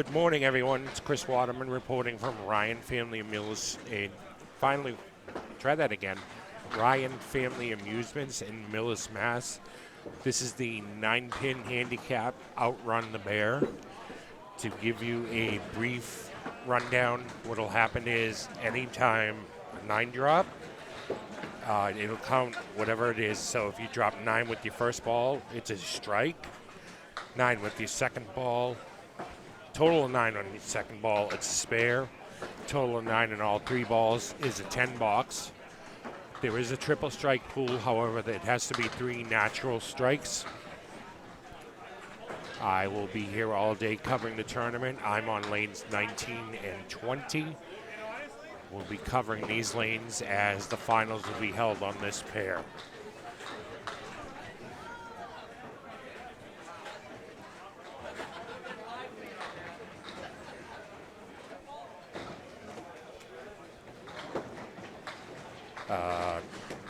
Good morning, everyone. It's Chris Waterman reporting from Ryan Family Millis. And finally, try that again. Ryan Family Amusements in Millis, Mass. This is the 9-pin handicap Outrun the Bear. To give you a brief rundown, what'll happen is anytime a 9 drop, it'll count whatever it is. So if you drop 9 with your first ball, it's a strike. 9 with your second ball. Total of 9 on your second ball, it's a spare. Total of 9 on all 3 balls is a 10 box. There is a triple strike pool, however, it has to be 3 natural strikes. I will be here all day covering the tournament. I'm on lanes 19 and 20. We'll be covering these lanes as the finals will be held on this pair.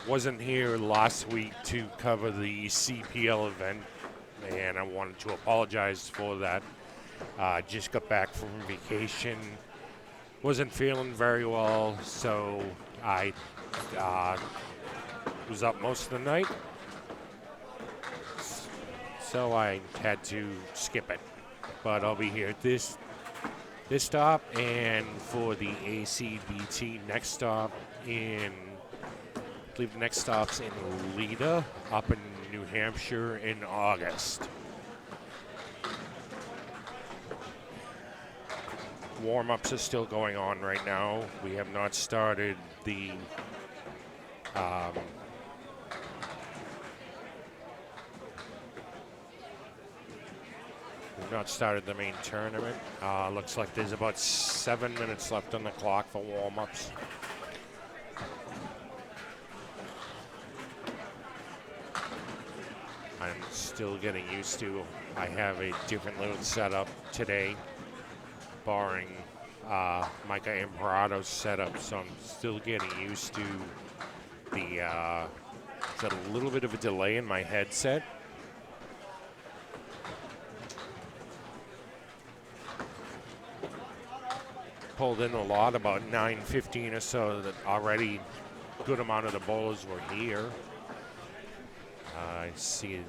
Wasn't here last week to cover the CPL event, and I wanted to apologize for that. Just got back from vacation. Wasn't feeling very well, so I was up most of the night. So I had to skip it. But I'll be here at this stop and for the ACBT next stop I believe the next stop's in Leda, up in New Hampshire in August. Warm-ups are still going on right now. We have not started the main tournament. Looks like there's about 7 minutes left on the clock for warm-ups. I'm still getting used to. I have a different little setup today, barring Micah Imparado's setup, so I'm still getting used to the. There's a little bit of a delay in my headset. Pulled in a lot, about 9:15 or so. That already good amount of the bowlers were here. I see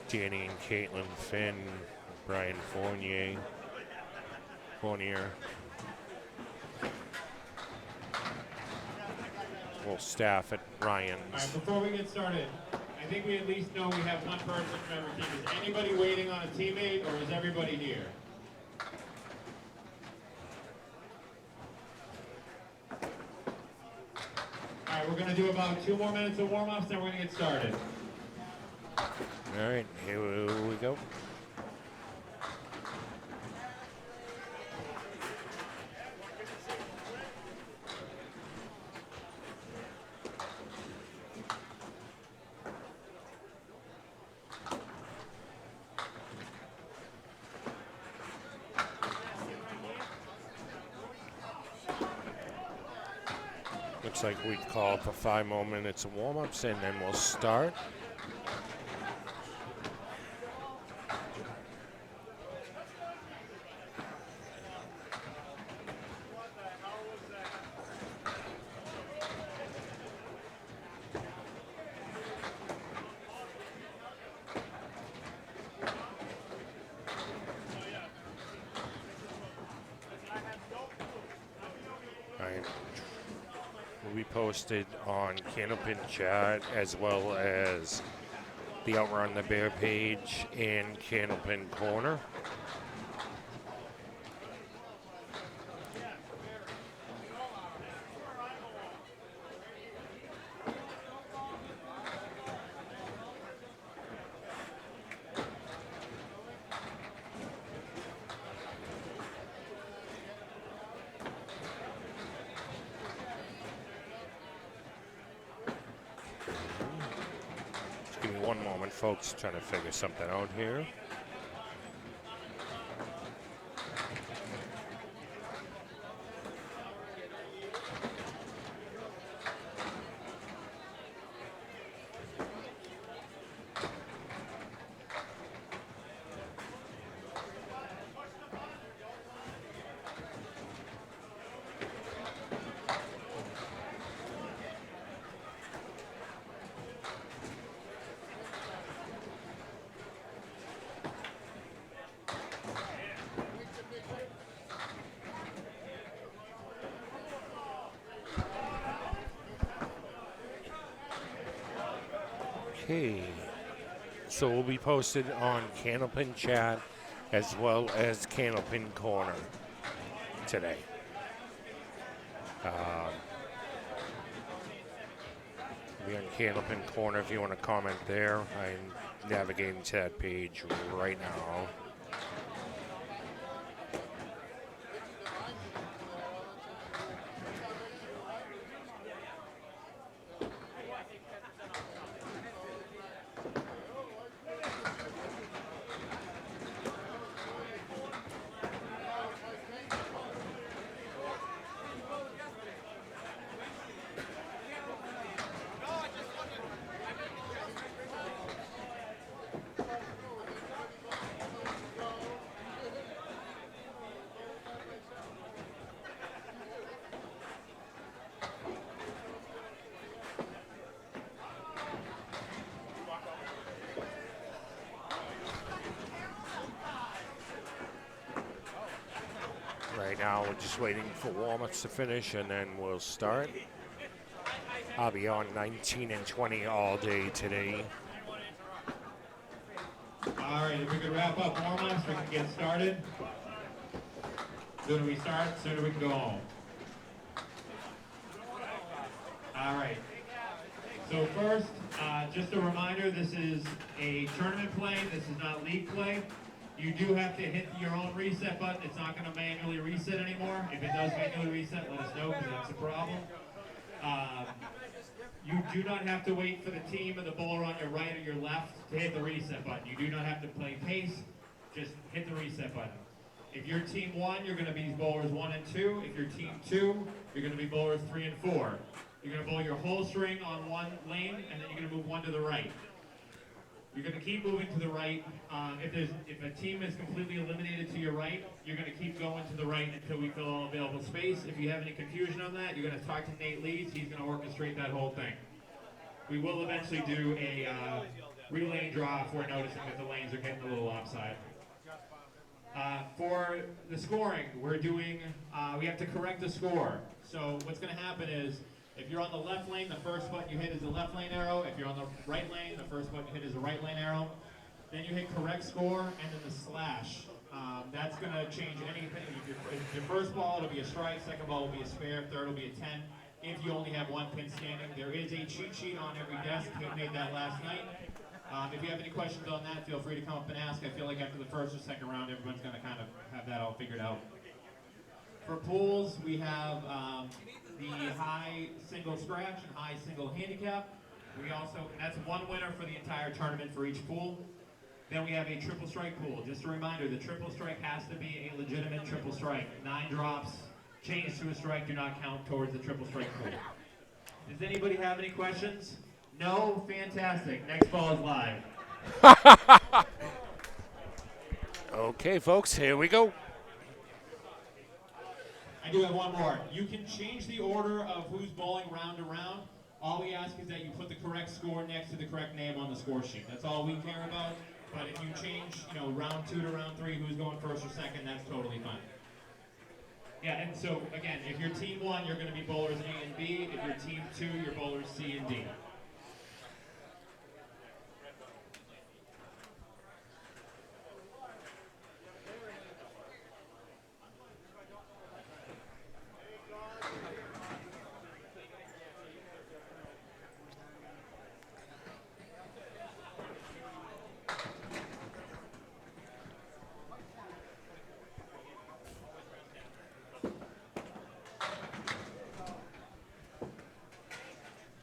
Danny and Caitlin, Finn, Brian Fournier. Full staff at Ryan's. All right, before we get started, I think we at least know we have one person from every team. Is anybody waiting on a teammate, or is everybody here? All right, we're going to do about 2 more minutes of warm-ups, then we're going to get started. All right, here we go. Looks like we call for 5 more minutes of warm-ups, and then we'll start. Posted on Candlepin chat as well as the Outrun the Bear page and Candlepin Corner. Give me one moment, folks. Trying to figure something out here. Okay. So we'll be posted on Candlepin Chat as well as Candlepin Corner today. Be on Candlepin Corner if you want to comment there. I'm navigating to that page right now. Right now, we're just waiting for warm-ups to finish, and then we'll start. I'll be on 19 and 20 all day today. All right, if we could wrap up warm-ups, we can get started. Sooner we start, sooner we can go home. All right. So first, just a reminder, this is a tournament play. This is not league play. You do have to hit your own reset button. It's not going to manually reset anymore. If it does manually reset, let us know, because that's a problem. You do not have to wait for the team or the bowler on your right or your left to hit the reset button. You do not have to play pace. Just hit the reset button. If you're team 1, you're going to be bowlers 1 and 2. If you're team 2, you're going to be bowlers 3 and 4. You're going to bowl your whole string on one lane, and then you're going to move one to the right. You're going to keep moving to the right. If a team is completely eliminated to your right, you're going to keep going to the right until we fill all available space. If you have any confusion on that, you're going to talk to Nate Leeds. He's going to orchestrate that whole thing. We will eventually do a relane draw if we're noticing that the lanes are getting a little offside. For the scoring, we have to correct the score. So what's going to happen is, if you're on the left lane, the first button you hit is the left lane arrow. If you're on the right lane, the first button you hit is the right lane arrow. Then you hit correct score, and then the slash. That's going to change anything. If your first ball, it'll be a strike. Second ball will be a spare. Third will be a 10. If you only have one pin standing, there is a cheat sheet on every desk. He made that last night. If you have any questions on that, feel free to come up and ask. I feel like after the first or second round, everyone's going to kind of have that all figured out. For pools, we have the high single scratch and high single handicap. That's one winner for the entire tournament for each pool. Then we have a triple strike pool. Just a reminder, the triple strike has to be a legitimate triple strike. 9 drops, change to a strike, do not count towards the triple strike pool. Does anybody have any questions? No? Fantastic. Next ball is live. Okay, folks, here we go. I do have one more. You can change the order of who's bowling round to round. All we ask is that you put the correct score next to the correct name on the score sheet. That's all we care about. But if you change, round 2 to round 3, who's going first or second, that's totally fine. Yeah, and so again, if you're team 1, you're going to be bowlers A and B. If you're team 2, you're bowlers C and D.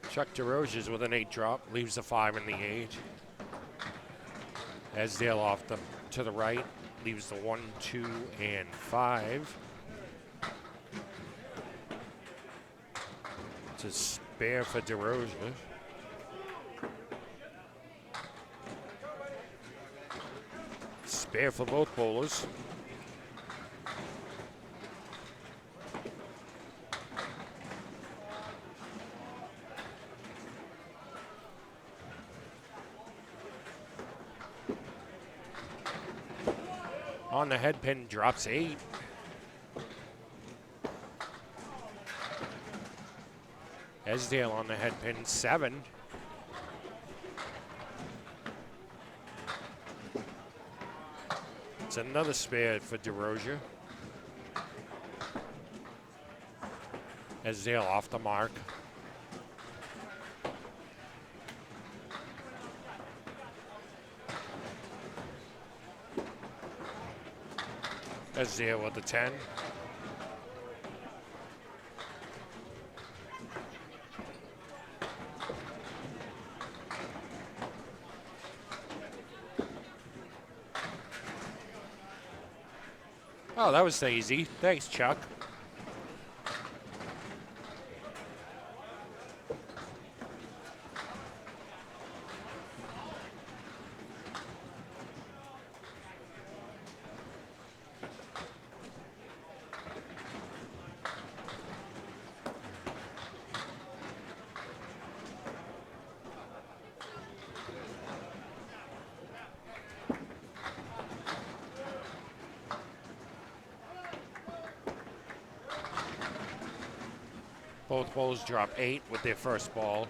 Chuck Derosiers with an 8 drop, leaves the 5 and the 8. Esdale off to the right, leaves the 1, 2, and 5. It's a spare for Derosiers. Spare for both bowlers. On the head pin, drops 8. Esdale on the head pin, 7. It's another spare for Derosier. Esdale off the mark. Esdale with the 10. Oh, that was easy. Thanks, Chuck. Both bowls drop 8 with their first ball.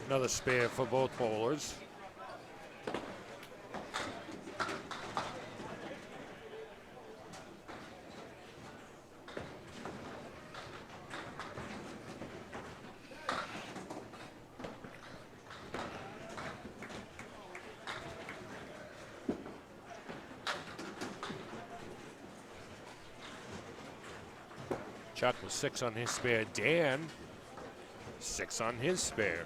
Another spare for both bowlers. Chuck with 6 on his spare. Dan, 6 on his spare.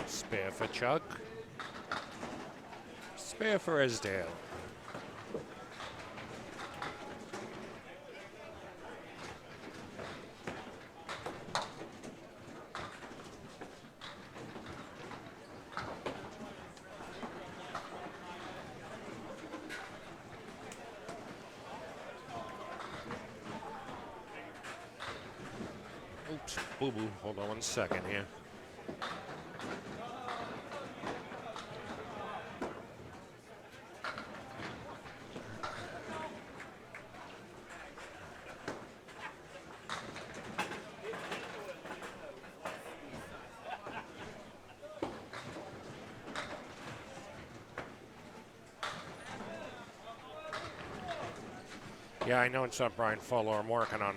Spare for Chuck. Spare for Esdale. Oops, boo-boo. Hold on 1 second here. Yeah, I know it's not Brian Fuller. I'm working on.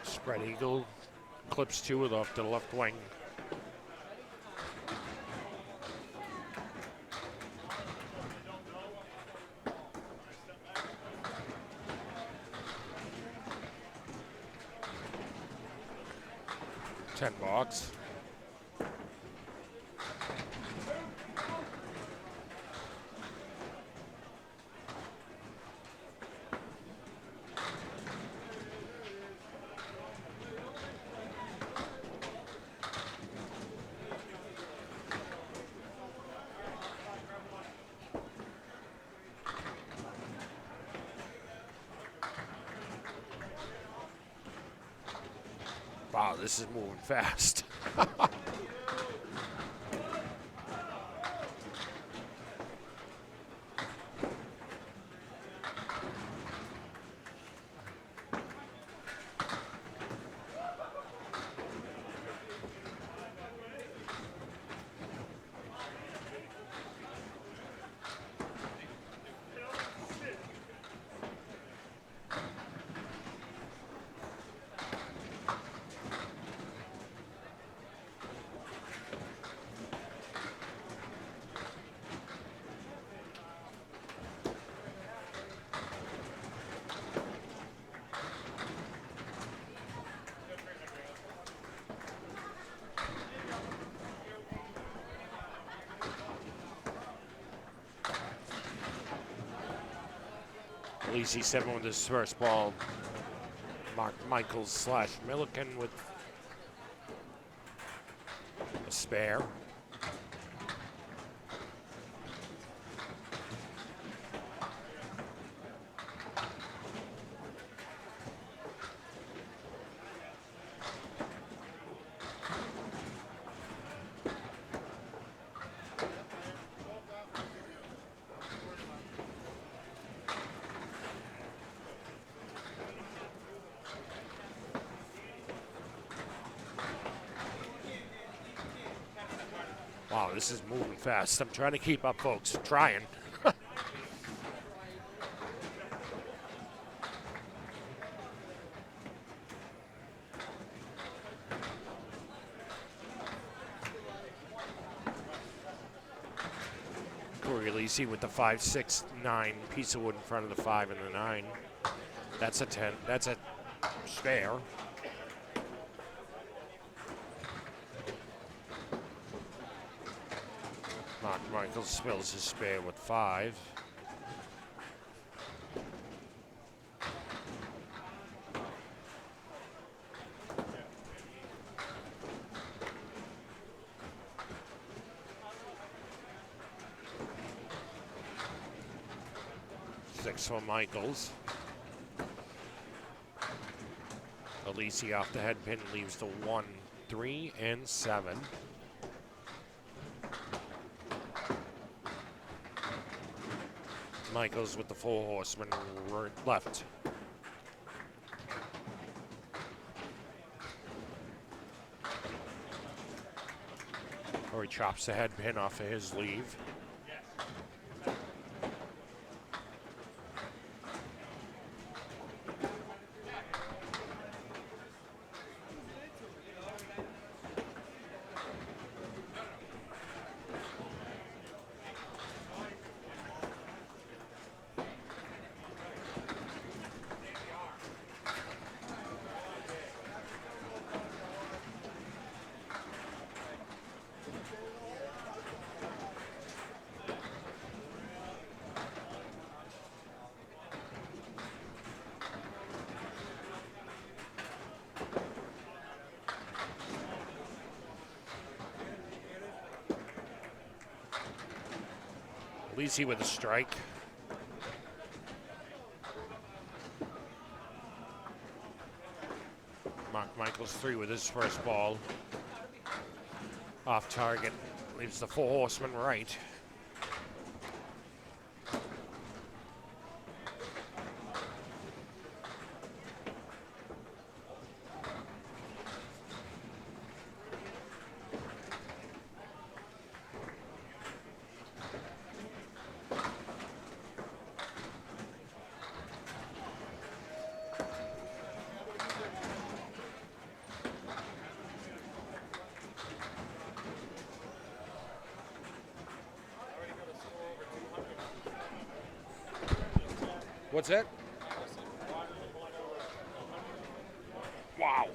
Spread eagle clips 2 with off to the left wing. $10. Wow, this is moving fast. Aleci 7 with his first ball. Mark Michaels / Milliken with a spare. Wow, this is moving fast. I'm trying to keep up, folks. Trying. Cory Aleci with the 5, 6, 9 piece of wood in front of the 5 and the 9. That's a 10. That's a spare. Mark Michaels spills his spare with 5. Six for Michaels. Aleci off the head pin leaves the 1, 3, and 7. Michaels with the 4 horsemen left. Or he chops the head pin off of his leave. Aleci with a strike. Mark Michaels 3 with his first ball. Off target. Leaves the 4 horsemen right. What's that? Wow.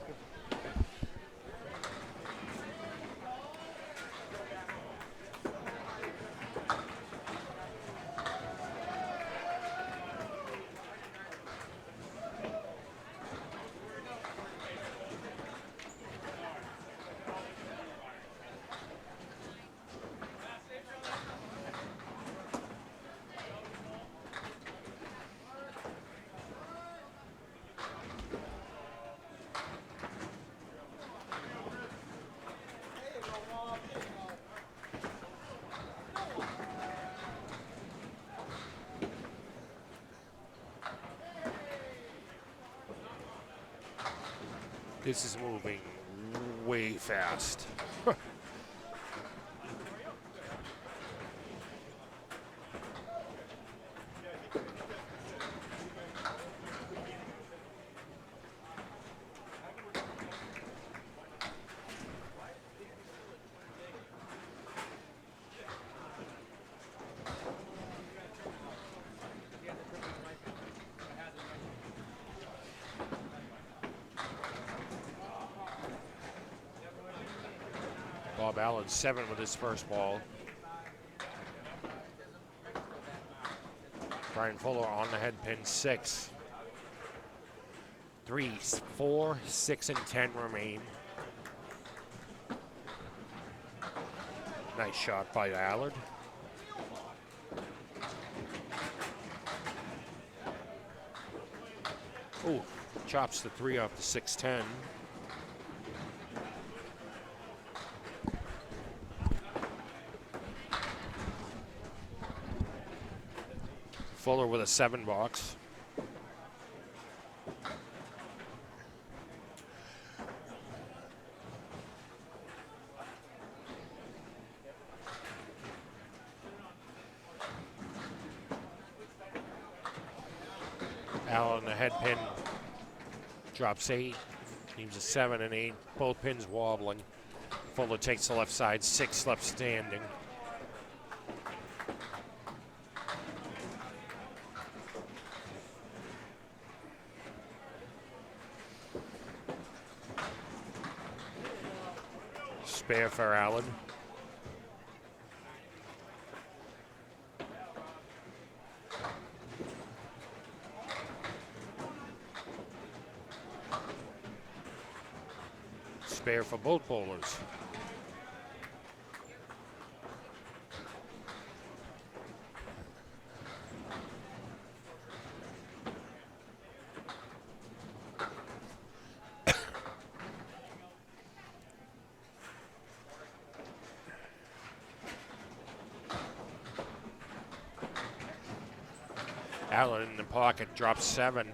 This is moving way fast. Allard 7 with his first ball. Brian Fuller on the head pin, 6. 3, 4, 6, and 10 remain. Nice shot by Allard. Oh, chops the 3 off the 6-10. Fuller with a 7 box. Al on the head pin drops 8. Leaves a 7 and 8. Both pins wobbling. Fuller takes the left side, 6 left standing. Spare for Allard. Spare for both bowlers. Allen in the pocket, drops 7.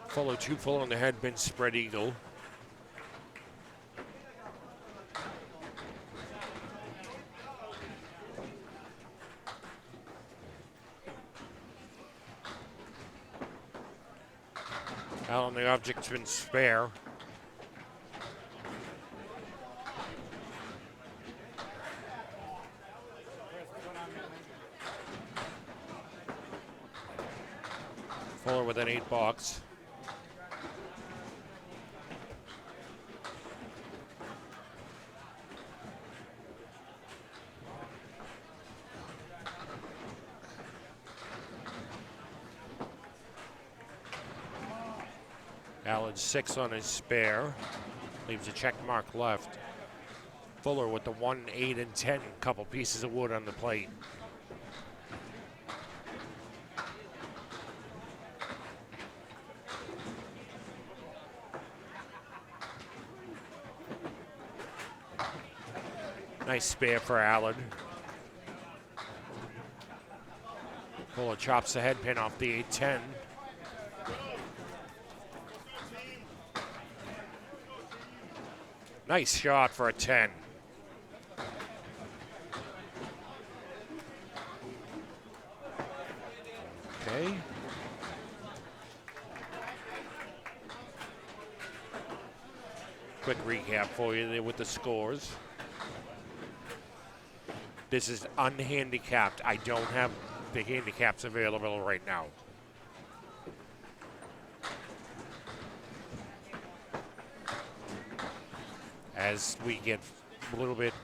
Fuller 2 full on the head pin, spread eagle. Allen, the object's been spare. Fuller with an 8 box. Allard 6 on his spare. Leaves a check mark left. Fuller with the 1, 8, and 10. Couple pieces of wood on the plate. Nice spare for Allard. Fuller chops the head pin off the 8-10. Nice shot for a 10. Okay. Quick recap for you there with the scores. This is unhandicapped. I don't have the handicaps available right now. As we get a little bit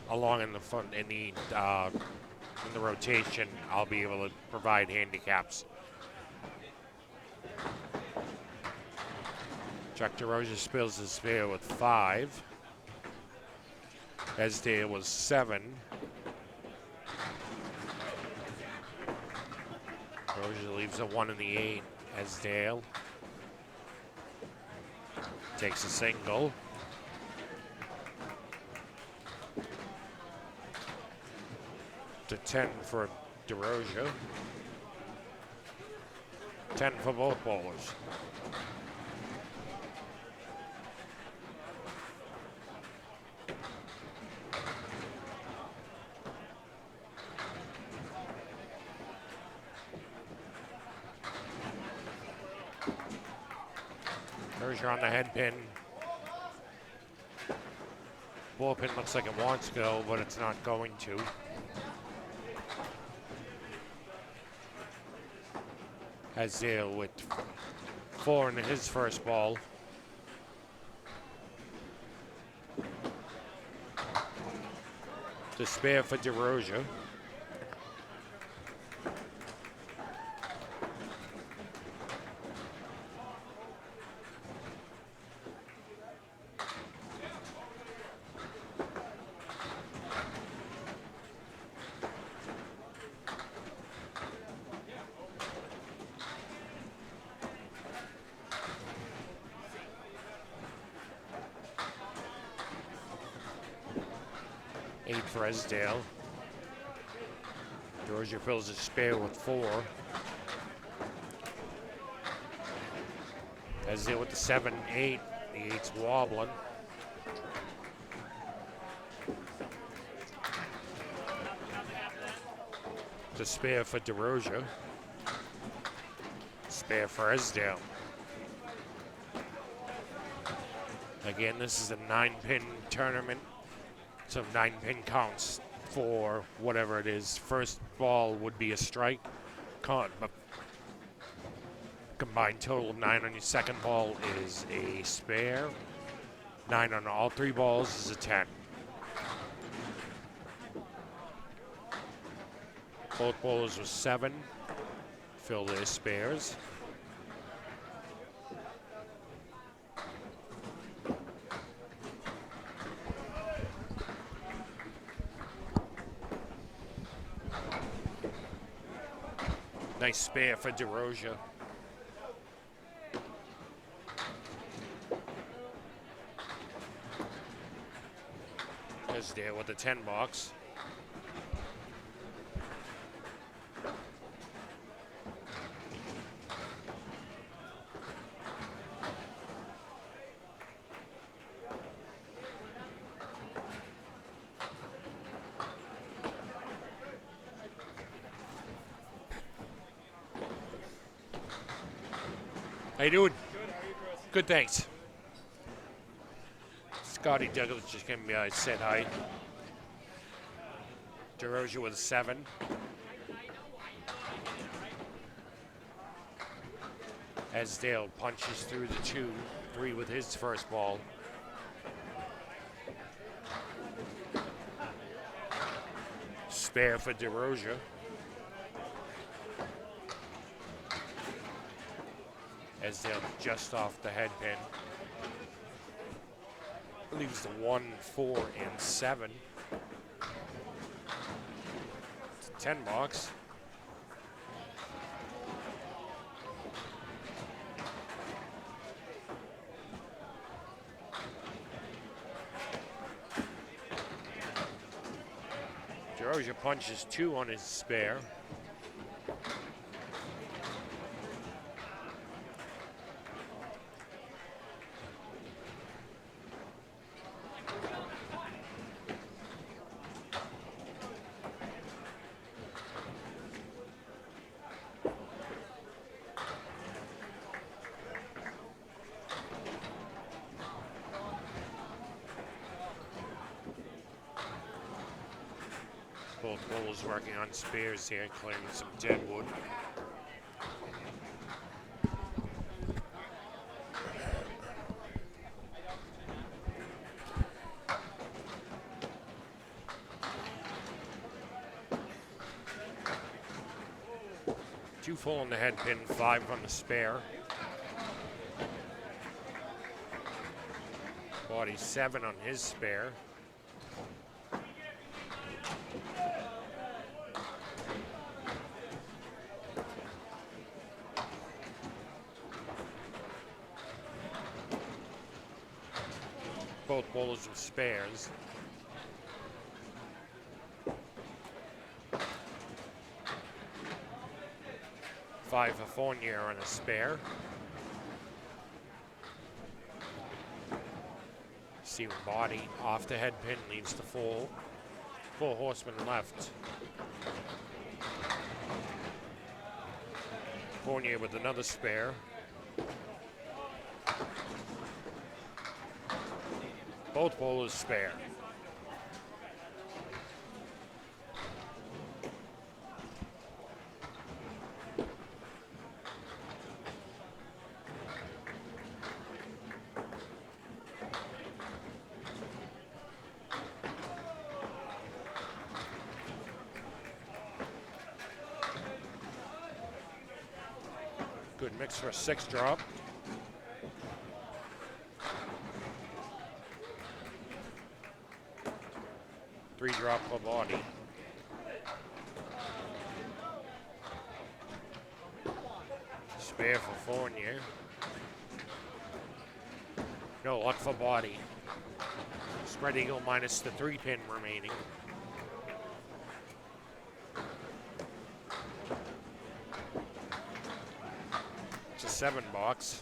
along in the front in the rotation, I'll be able to provide handicaps. Chuck Derosiers spills his spare with 5. Esdale was 7. Derosiers leaves a 1 in the 8. Esdale takes a single. To 10 for Derosiers. 10 for both bowlers. Derosiers on the head pin. Bullpen looks like it wants to go, but it's not going to. Esdale with 4 in his first ball. The spare for Derosiers. 8 for Esdale. Derosier fills his spare with 4. Esdale with the 7, 8. The 8's wobbling. The spare for Derosier. Spare for Esdale. Again, this is a 9-pin tournament. So 9-pin counts for whatever it is. First ball would be a strike. Combined total of 9 on your second ball is a spare. 9 on all 3 balls is a 10. Both bowlers with 7 fill their spares. Nice spare for Derosier. Esdale with the 10 box. How you doing? Good, how are you, Kris? Good, thanks. Scotty Douglas just came by, said hi. Derosier with a 7. Esdale punches through the 2, 3 with his first ball. Spare for Derosier. Esdale just off the head pin. Leaves the 1, 4, and 7. It's a 10 box. Derosier punches 2 on his spare. Both bowlers working on spares here, clearing some dead wood. Two full on the head pin, 5 on the spare. Botte 7 on his spare. Both bowlers with spares. Five for Fournier on a spare. See Botte off the head pin, leads to full. Four horsemen left. Fournier with another spare. Both bowlers spare. Good mix for a 6 drop. Three drop for Botte. Spare for Fournier. No luck for Botte. Spread eagle minus the 3-pin remaining. It's a 7 box.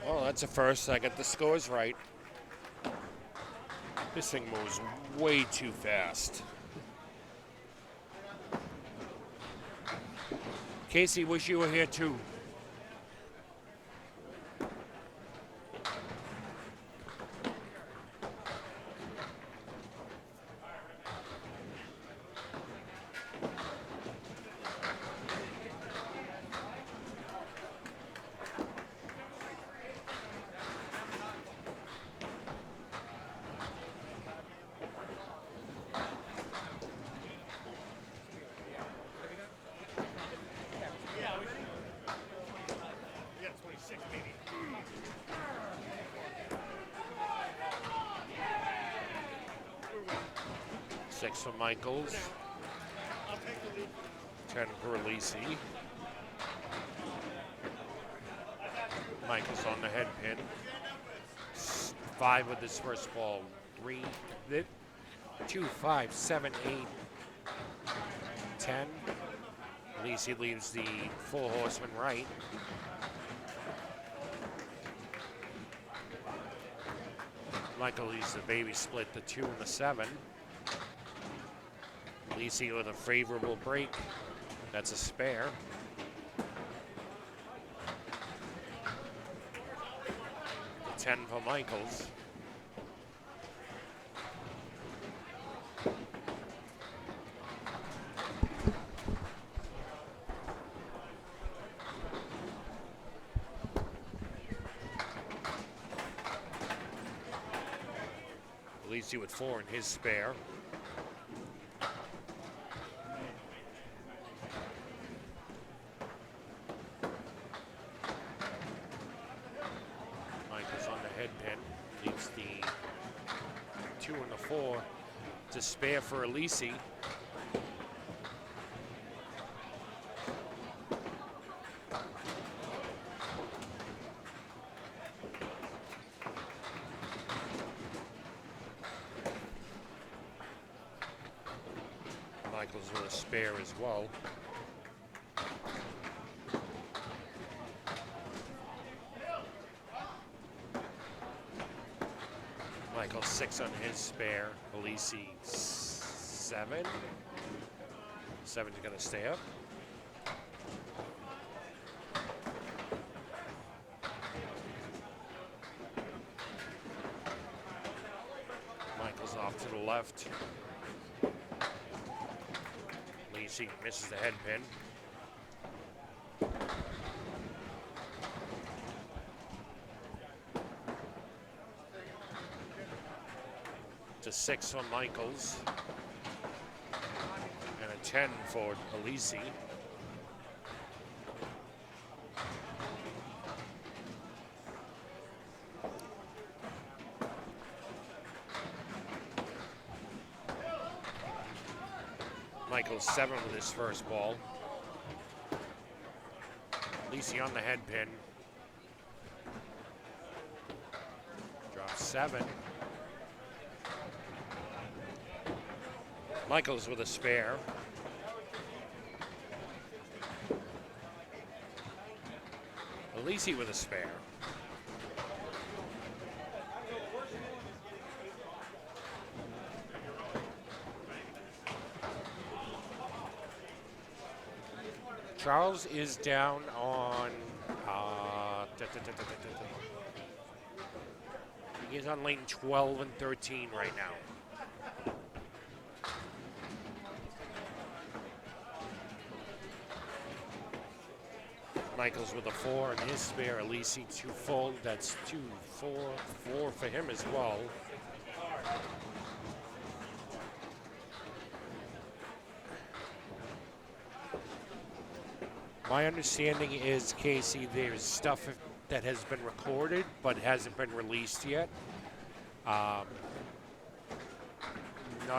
Well, that's a first. I got the scores right. This thing moves way too fast. Casey, wish you were here too. Six for Michaels. 10 for Aleci. Michaels on the head pin. 5 with his first ball. 3, 2, 5, 7, 8, 10. Aleci leaves the 4 horseman right. Michael leaves the baby split, the 2 and the 7. Aleci with a favorable break. That's a spare. The 10 for Michaels. Aleci with 4 in his spare. To spare for Aleci. Michaels with a spare as well. Michael 6 on his spare. Aleci 7. 7's gonna stay up. Michael's off to the left. Aleci misses the head pin. To 6 on Michaels. And a 10 for Aleci. Michael's 7 with his first ball. Aleci on the head pin. Drops 7. Michael's with a spare. Aleci with a spare. Charles is down on, he's on lane 12 and 13 right now. Michael's with a 4 and his spare. Aleci 2 full. That's 2, 4, 4 for him as well. My understanding is, Casey, there's stuff that has been recorded but hasn't been released yet. Not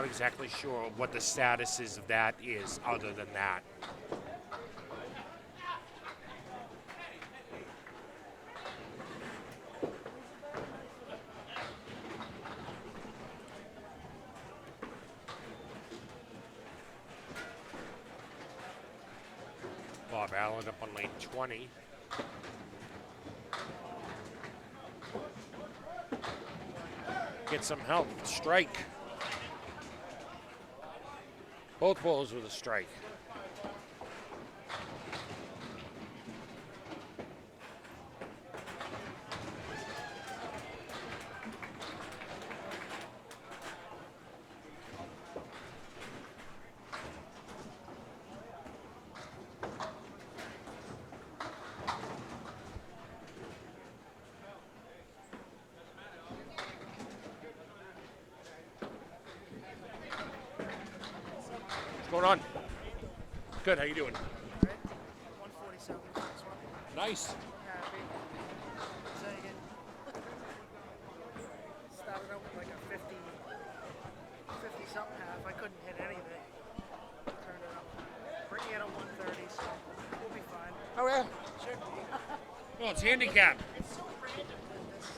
exactly sure what the status is of that is other than that. Allard up on lane 20. Get some help. Strike. Both balls with a strike. What's going on? Good, how you doing? All right. 147. Nice. Happy. Zagan. Started out with like a 50 something half. I couldn't hit anything. Turned it up. Brittany at a 130, so we'll be fine. Oh, yeah. Should be. Well, it's handicap. It's so random that this.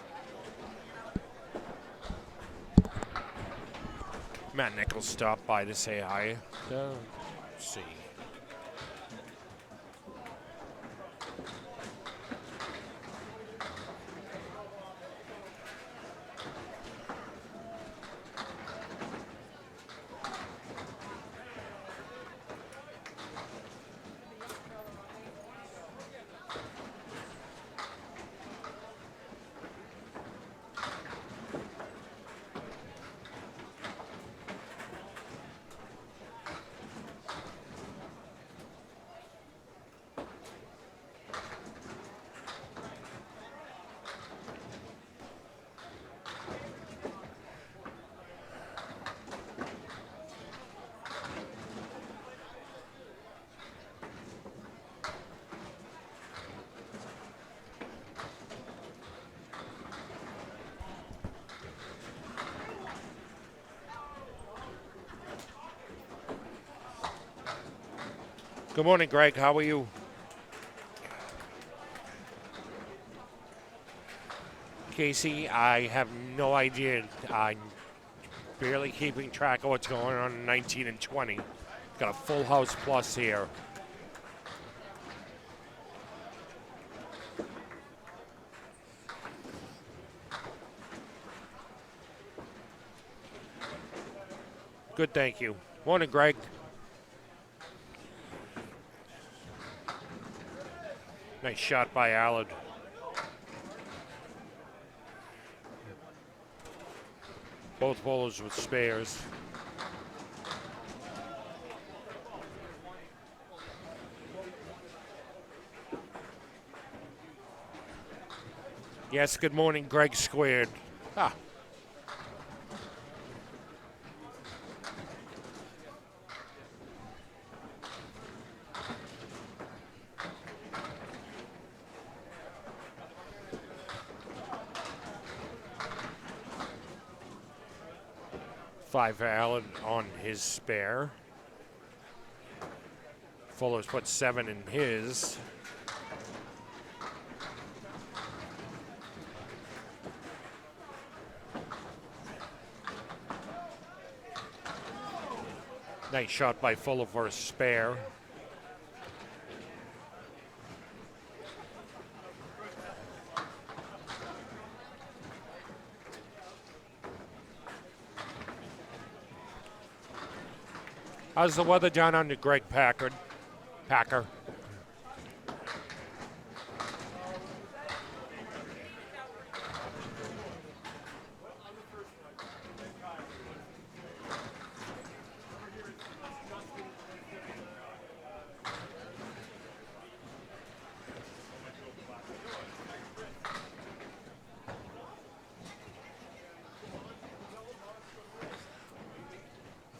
Matt Nichols stopped by to say hi. Let's see. Good morning, Greg. How are you? Casey, I have no idea. I'm barely keeping track of what's going on in 19 and 20. Got a full house plus here. Good, thank you. Morning, Greg. Nice shot by Allard. Both bowlers with spares. Yes, good morning, Greg Squared. Ah. 5 for Allard on his spare. Fuller's put 7 in his. Nice shot by Fuller for a spare. How's the weather down under Greg Packer?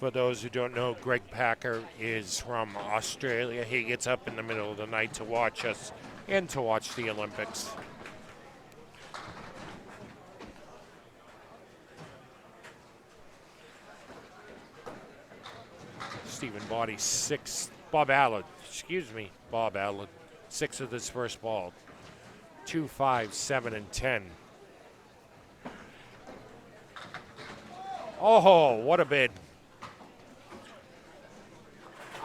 For those who don't know, Greg Packer is from Australia. He gets up in the middle of the night to watch us and to watch the Olympics. Stephen Botte, 6. Bob Allard, 6 of this first ball. 2, 5, 7, and 10. Oh, what a bid.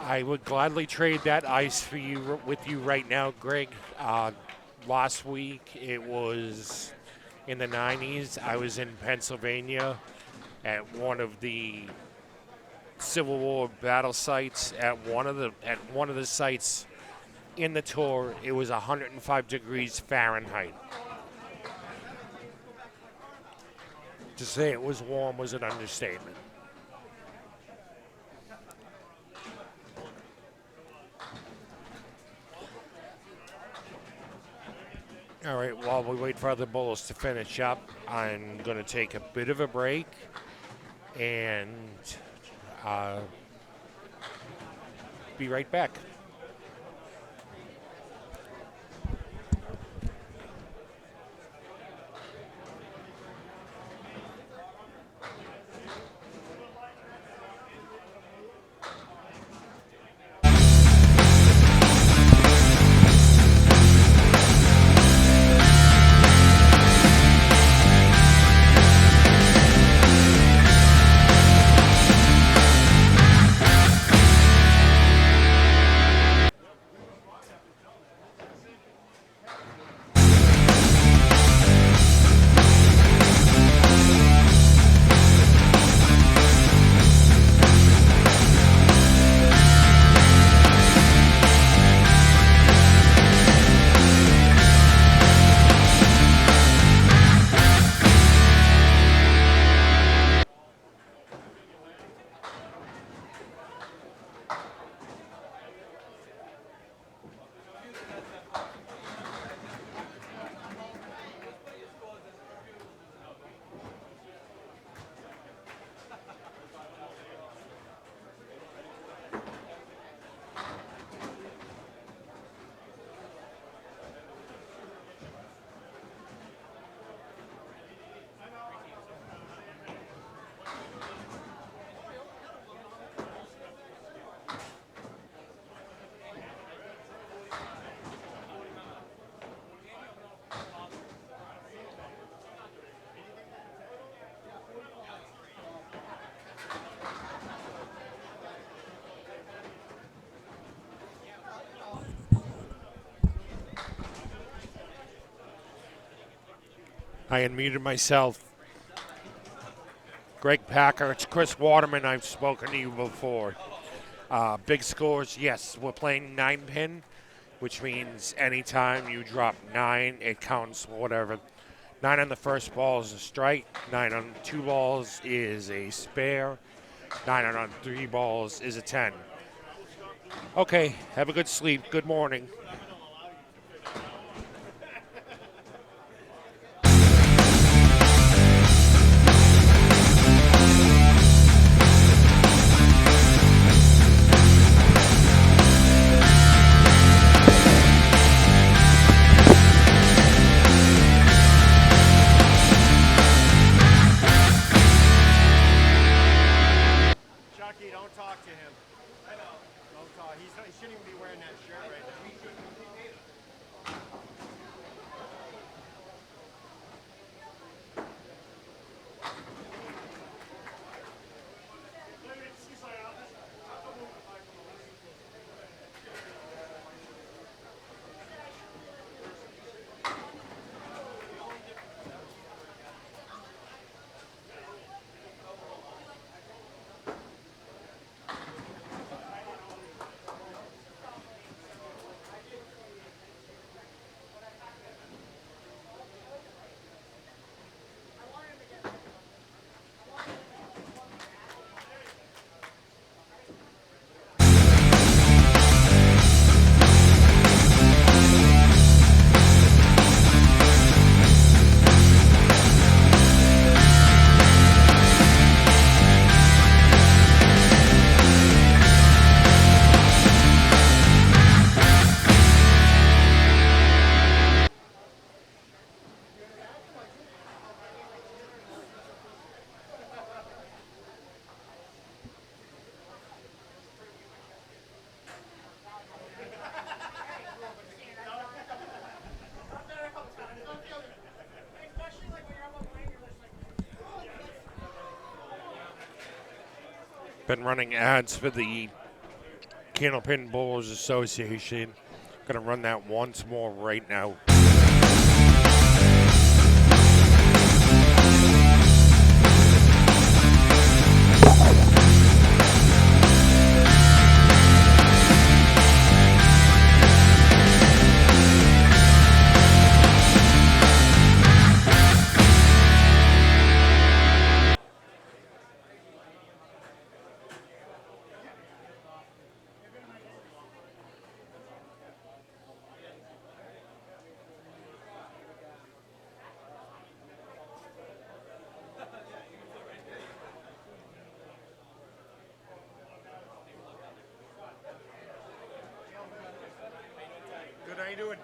I would gladly trade that ice for you with you right now, Greg. Last week it was in the 90s. I was in Pennsylvania at one of the Civil War battle sites. At one of the sites in the tour, it was 105 degrees Fahrenheit. To say it was warm was an understatement. All right, while we wait for other bowlers to finish up, I'm going to take a bit of a break and be right back. I unmuted myself. Greg Packer, it's Kris Waterman. I've spoken to you before. Big scores, yes, we're playing 9-pin, which means anytime you drop 9, it counts whatever. 9 on the first ball is a strike. 9 on 2 balls is a spare. 9 on 3 balls is a 10. Okay, have a good sleep. Good morning. Been running ads for the Candlepin Bowlers Association. Gonna run that once more right now. Good, how you doing?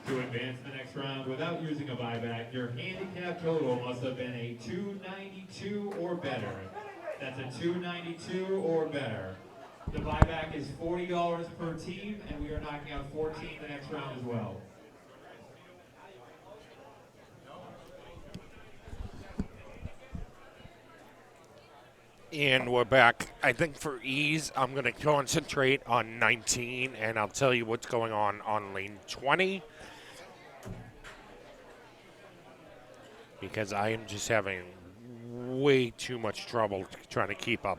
To advance the next round without using a buyback, your handicap total must have been a 292 or better. That's a 292 or better. The buyback is $40 per team, and we are knocking out 14 the next round as well. And we're back. I think for ease, I'm going to concentrate on 19, and I'll tell you what's going on lane 20. Because I am just having way too much trouble trying to keep up.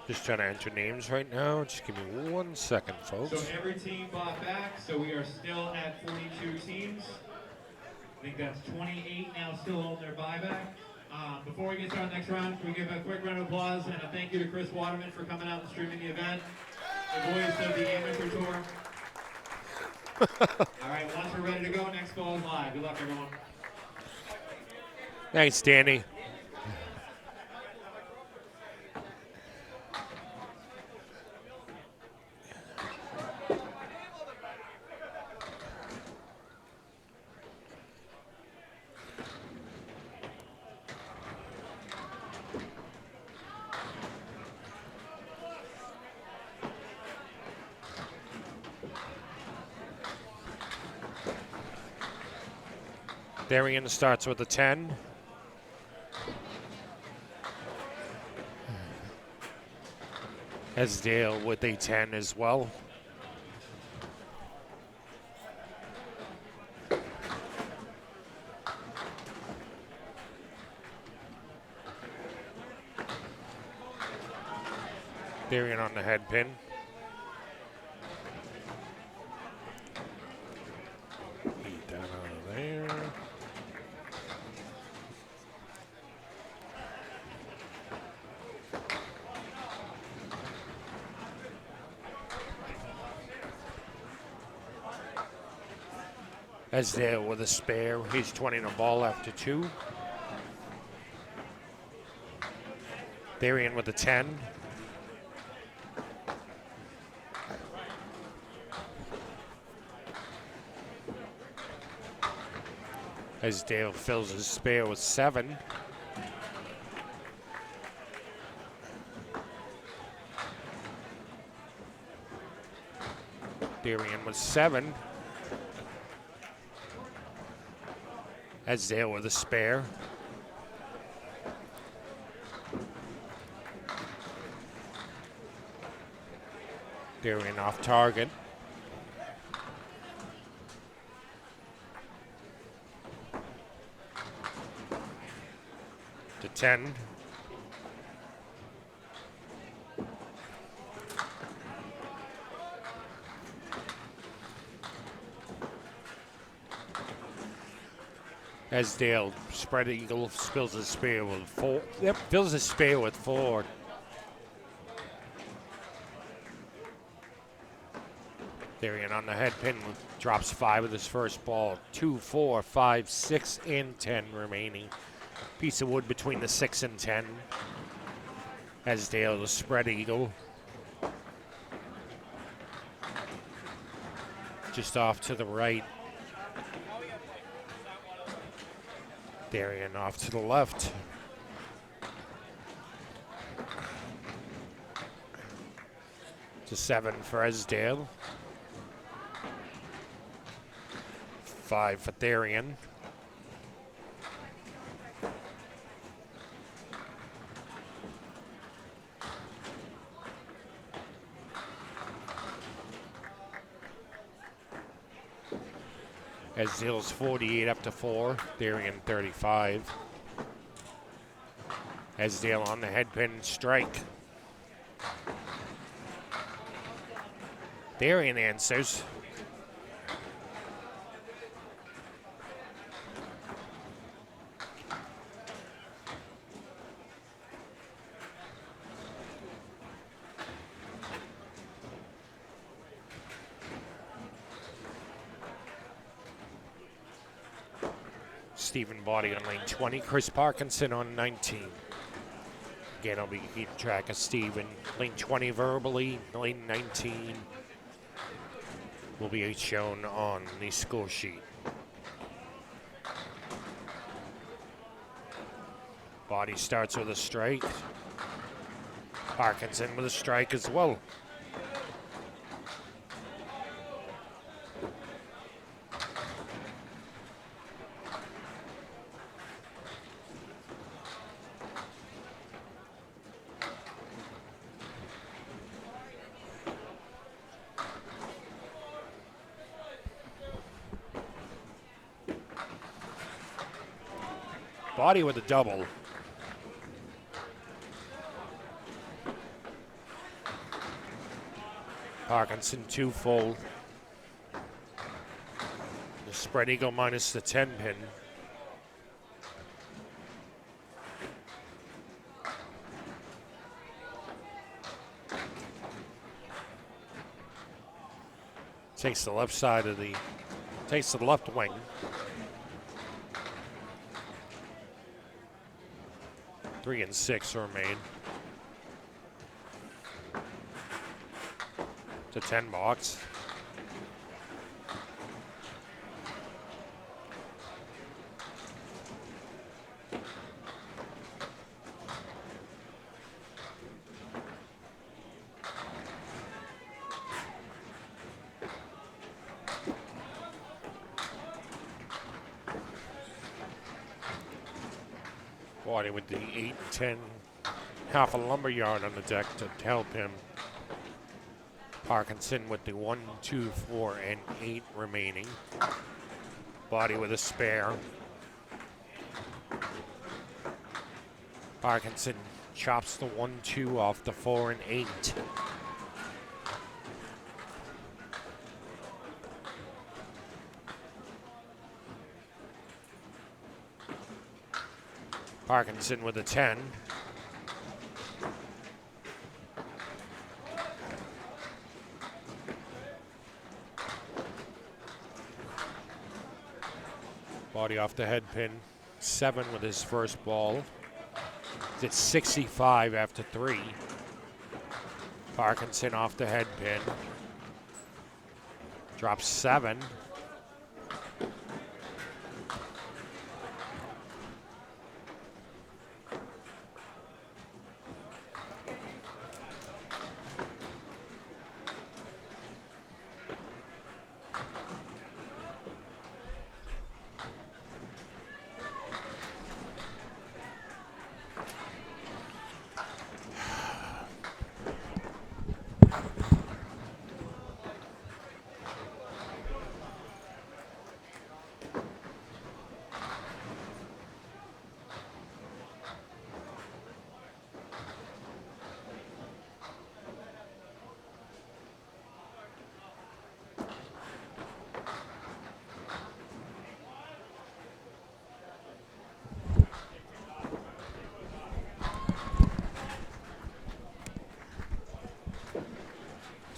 Just trying to enter names right now. Just give me 1 second, folks. So every team bought back, so we are still at 42 teams. I think that's 28 now still on their buyback. Before we get started next round, can we give a quick round of applause and a thank you to Kris Waterman for coming out and streaming the event. The voice of the amateur tour. All right, once we're ready to go, next ball is live. Good luck, everyone. Thanks, Danny. Therrien starts with a 10. Esdale with a 10 as well. Therrien on the head pin. Eat that out of there. Esdale with a spare. He's 20 the ball after 2. Therrien with a 10. Esdale fills his spare with 7. Therrien with 7. Esdale with a spare. Therrien off target. To 10. Esdale, spread eagle, spills his spear with 4. Yep, fills his spear with 4. Therrien on the head pin, drops 5 with his first ball. 2, 4, 5, 6, and 10 remaining. Piece of wood between the 6 and 10. Esdale, the spread eagle. Just off to the right. Therrien off to the left. To 7 for Esdale. 5 for Therrien. Esdale's 48 up to 4. Therrien 35. Esdale on the head pin strike. Therrien answers. Stephen Botte on lane 20, Chris Parkinson on 19. Again, I'll be keeping track of Stephen. Lane 20 verbally, lane 19 will be shown on the score sheet. Botte starts with a strike. Parkinson with a strike as well. Botte with a double. Parkinson 2 full. The spread eagle minus the 10 pin. Takes the left side of the, takes the left wing. Three and 6 remain. To 10 box. Botte with the 8 and 10, half a lumber yard on the deck to help him. Parkinson with the 1, 2, 4, and 8 remaining. Botte with a spare. Parkinson chops the 1, 2 off the 4 and 8. Parkinson with a 10. Botte off the head pin. 7 with his first ball. He's at 65 after 3. Parkinson off the head pin. Drops 7.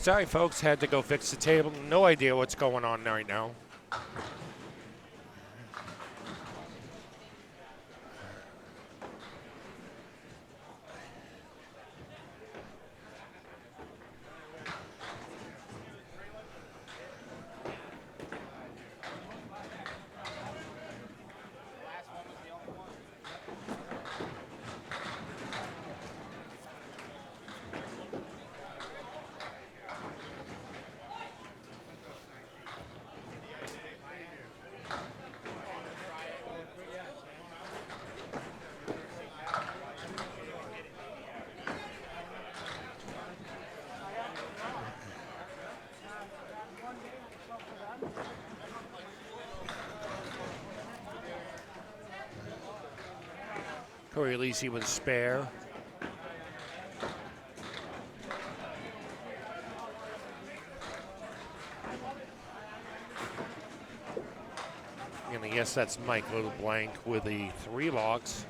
Sorry, folks, had to go fix the table. No idea what's going on right now. Cory Aleci with a spare. I'm gonna guess that's Mike LeBlanc with the 3 box.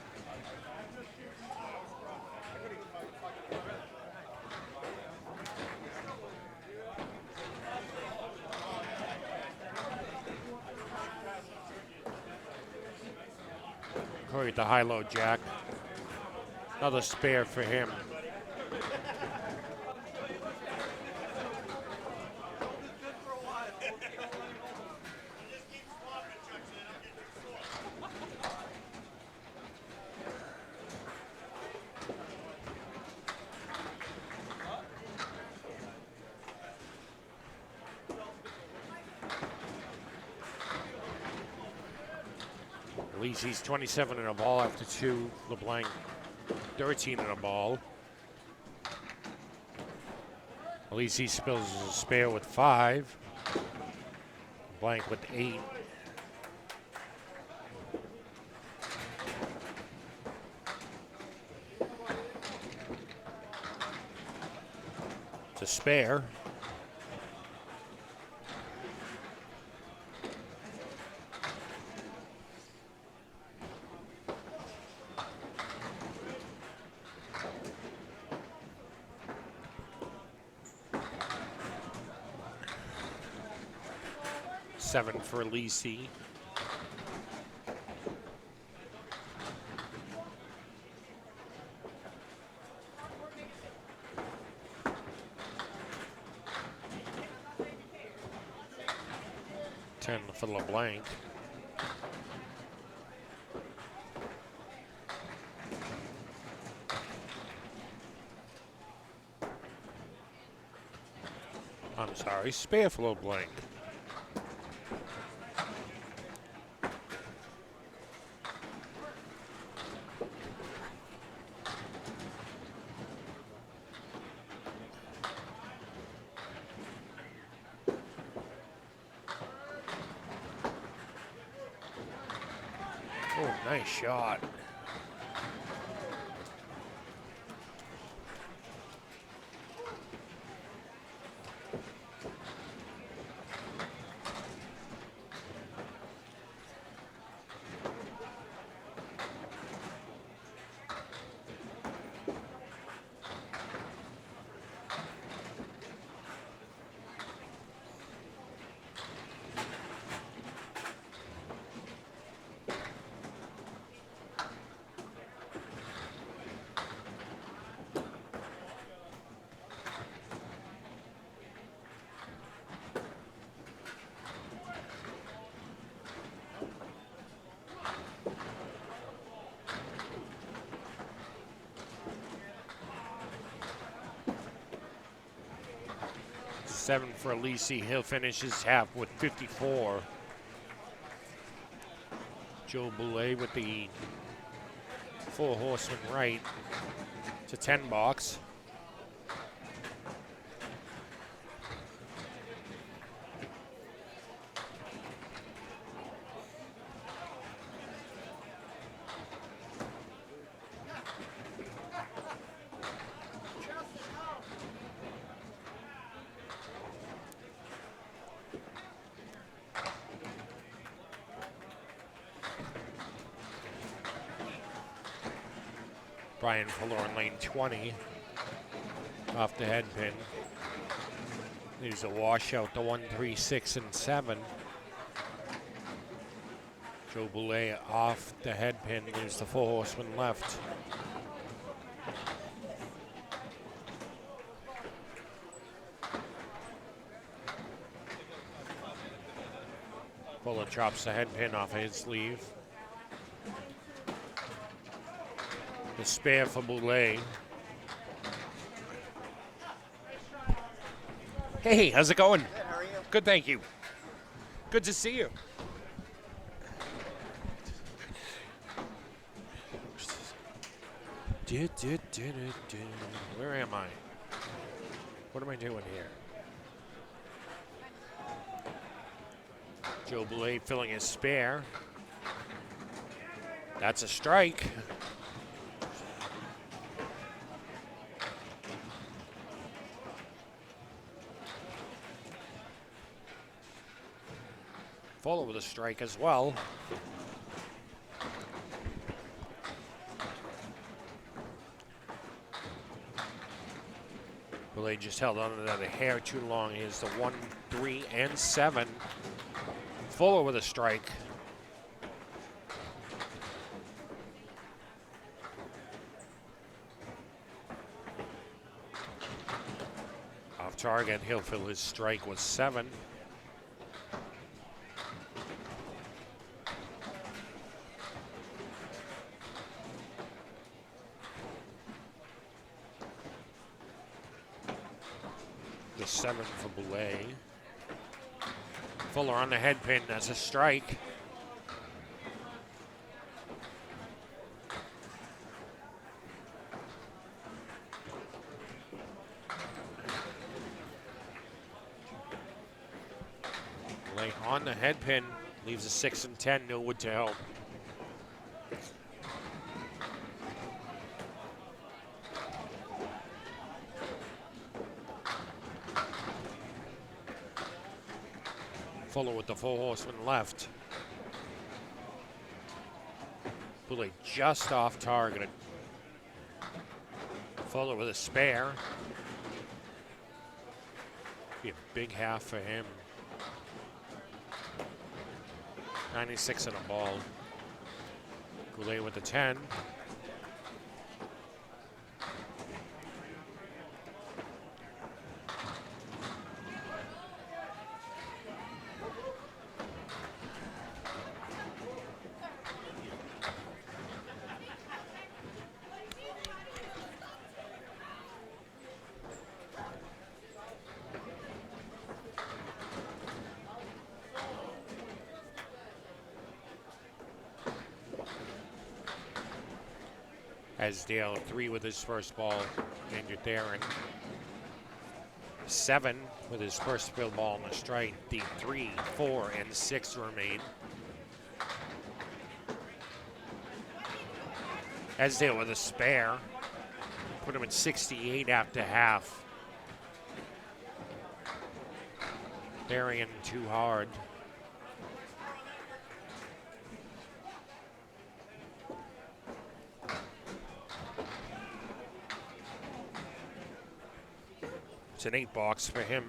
Cory at the high-low jack. Another spare for him. Aleci's 27 in a ball after 2. LeBlanc 13 in a ball. Aleci spills a spare with 5. LeBlanc with 8. It's a spare. Seven for Aleci. $10 for LeBlanc. I'm sorry, spare for LeBlanc. Oh, nice shot. 7 for Aleci. He'll finish his half with 54. Joe Boulay with the 4 horseman right. It's a 10 box. Brian Fuller on lane 20 off the head pin. There's a washout, the 1, 3, 6, and 7. Joe Boulay off the head pin. There's the 4 horseman left. Fuller chops the head pin off of his sleeve. The spare for Boulay. Hey, how's it going? Good, how are you? Good, thank you. Good to see you. Where am I? What am I doing here? Joe Boulay filling his spare. That's a strike. Fuller with a strike as well. Boulay just held on to that a hair too long. Here's the 1, 3, and 7. Fuller with a strike. Off target, he'll fill his strike with 7. The 7 for Boulay. Fuller on the head pin, that's a strike. Boulay on the head pin, leaves a 6 and 10, no wood to help. Fuller with the 4 horseman left. Boulay just off target. Fuller with a spare. Be a big half for him. 96 and a ball. Boulay with the 10. Esdale, 3 with his first ball, and your Therrien. 7 with his first field ball on the strike. The 3, 4, and 6 remain. Esdale with a spare. Put him at 68 after half. Therrien too hard. It's an 8 box for him.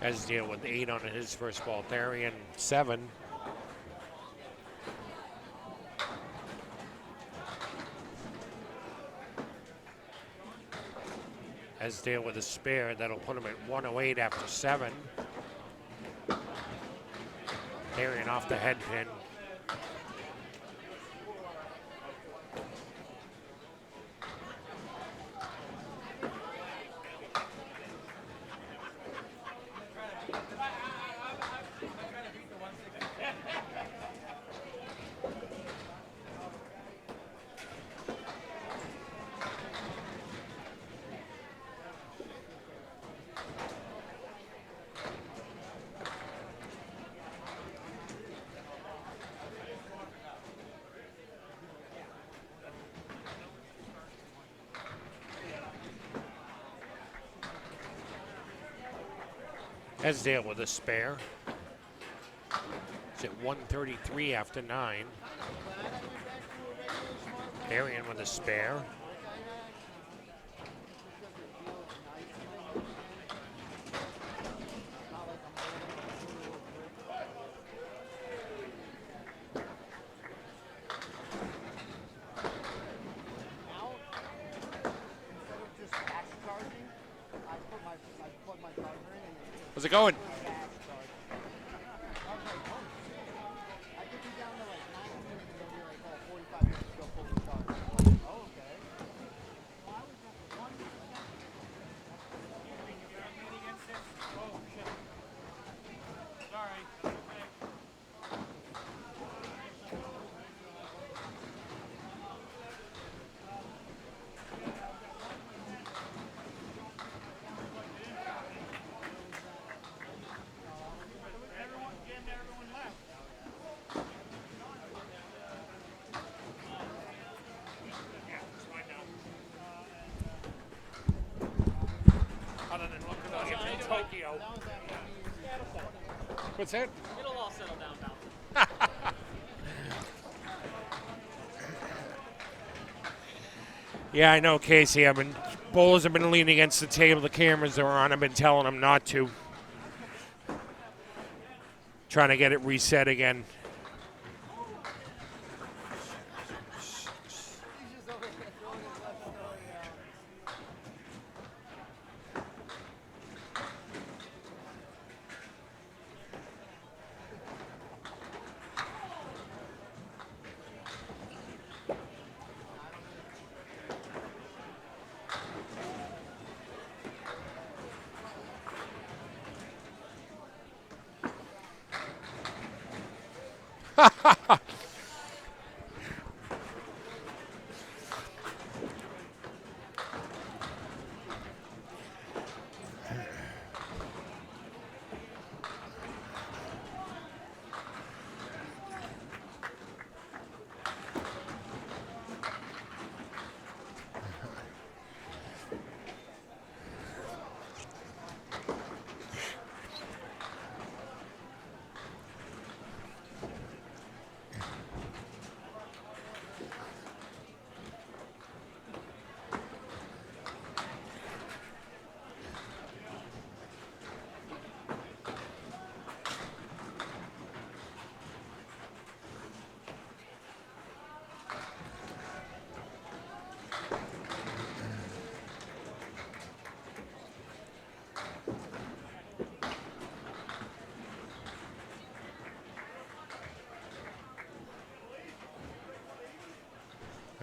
Esdale with 8 on his first ball. Therrien 7. Esdale with a spare. That'll put him at 108 after 7. Therrien off the head pin. Esdale with a spare. It's at 133 after 9. Therrien with a spare. How's it going? What's that? It'll all settle down now. Yeah, I know, Casey. Bowlers have been leaning against the table. The cameras are on. I've been telling them not to. Trying to get it reset again.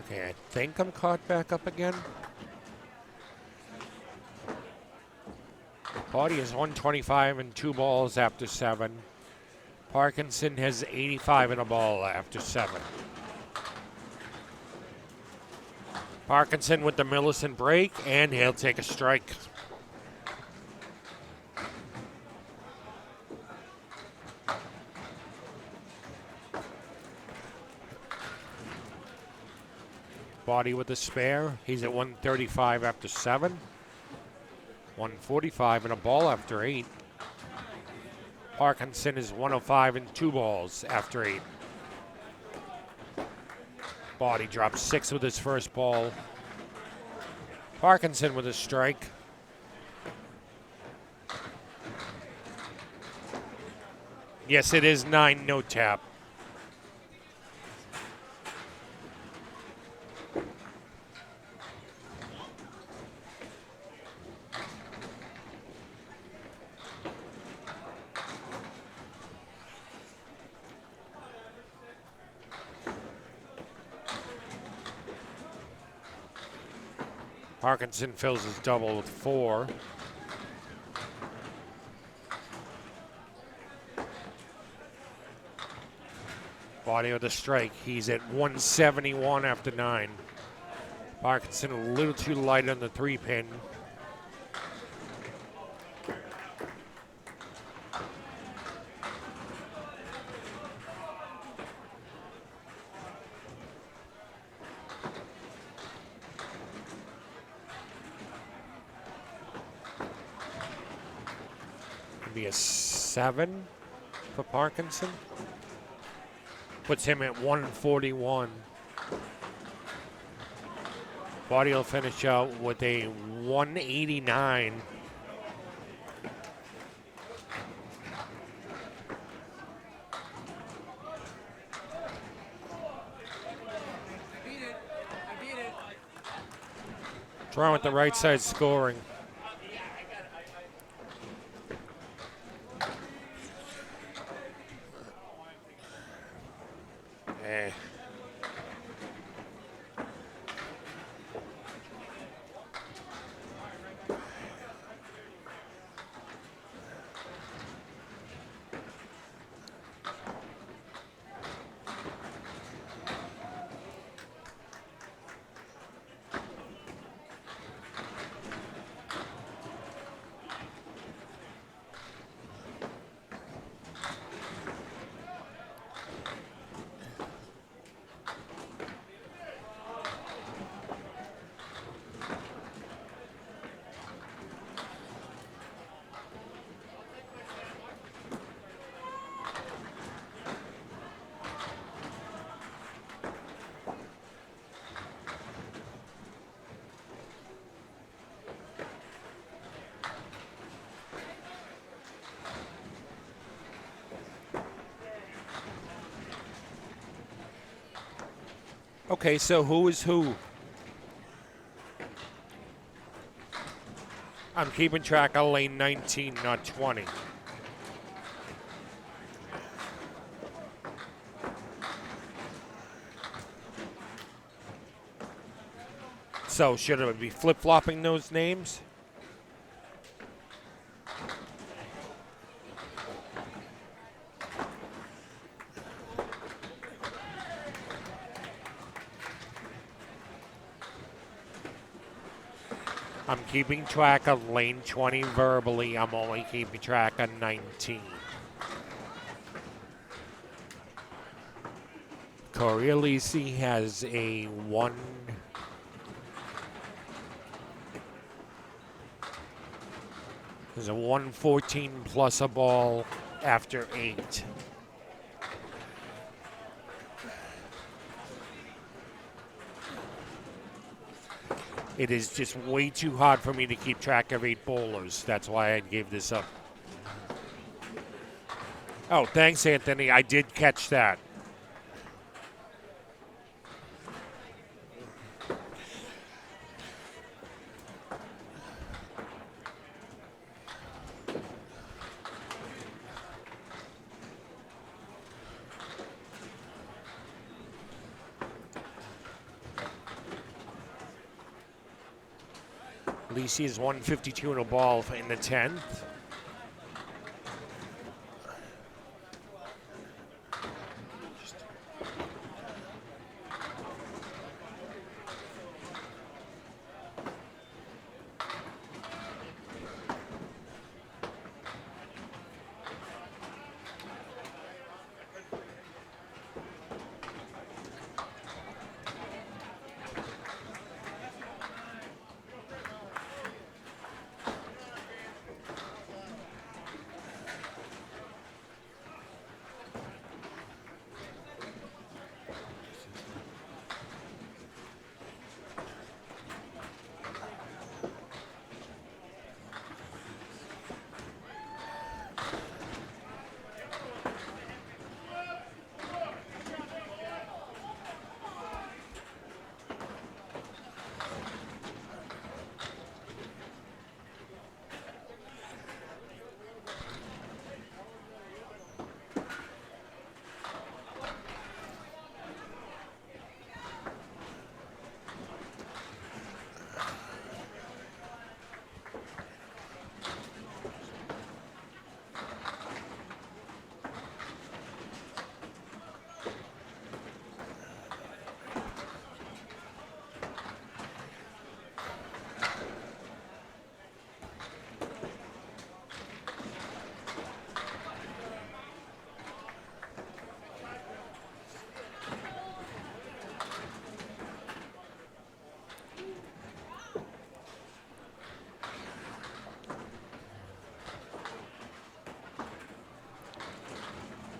Okay, I think I'm caught back up again. Botte is 125 and 2 balls after 7. Parkinson has 85 and a ball after 7. Parkinson with the Millis break, and he'll take a strike. Botte with the spare. He's at 135 after 7. 145 and a ball after 8. Parkinson is 105 and 2 balls after 8. Botte drops 6 with his first ball. Parkinson with a strike. Yes, it is 9, no tap. Parkinson fills his double with 4. Botte with a strike. He's at 171 after 9. Parkinson a little too light on the 3-pin. Be a 7 for Parkinson. Puts him at 141. Botte will finish out with a 189. Wrong with the right side scoring. Okay, so who is who? I'm keeping track of lane 19, not 20. So should I be flip-flopping those names? I'm keeping track of lane 20 verbally. I'm only keeping track of 19. Cory Aleci has a 1. There's a 114 plus a ball after 8. It is just way too hard for me to keep track of 8 bowlers. That's why I gave this up. Oh, thanks, Anthony. I did catch that. Aleci is 152 in a ball in the 10th.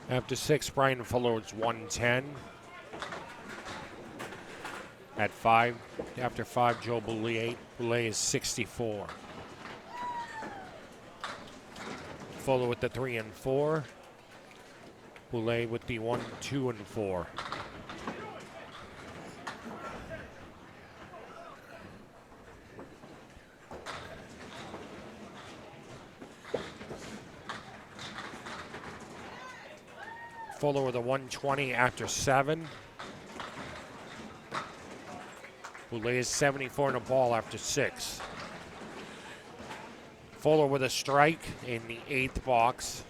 After 6, Brian Fuller is 110. At 5, after 5, Joe Boulay. Boulay is 64. Fuller with the 3 and 4. Boulay with the 1, 2, and 4. Fuller with a 120 after 7. Boulay is 74 and a ball after 6. Fuller with a strike in the 8th box.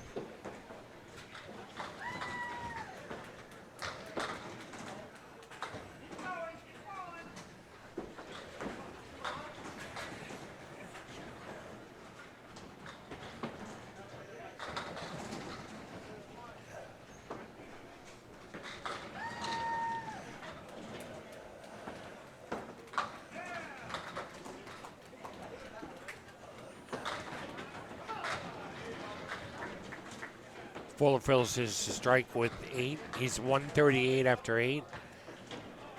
Fuller fills his strike with 8. He's 138 after 8.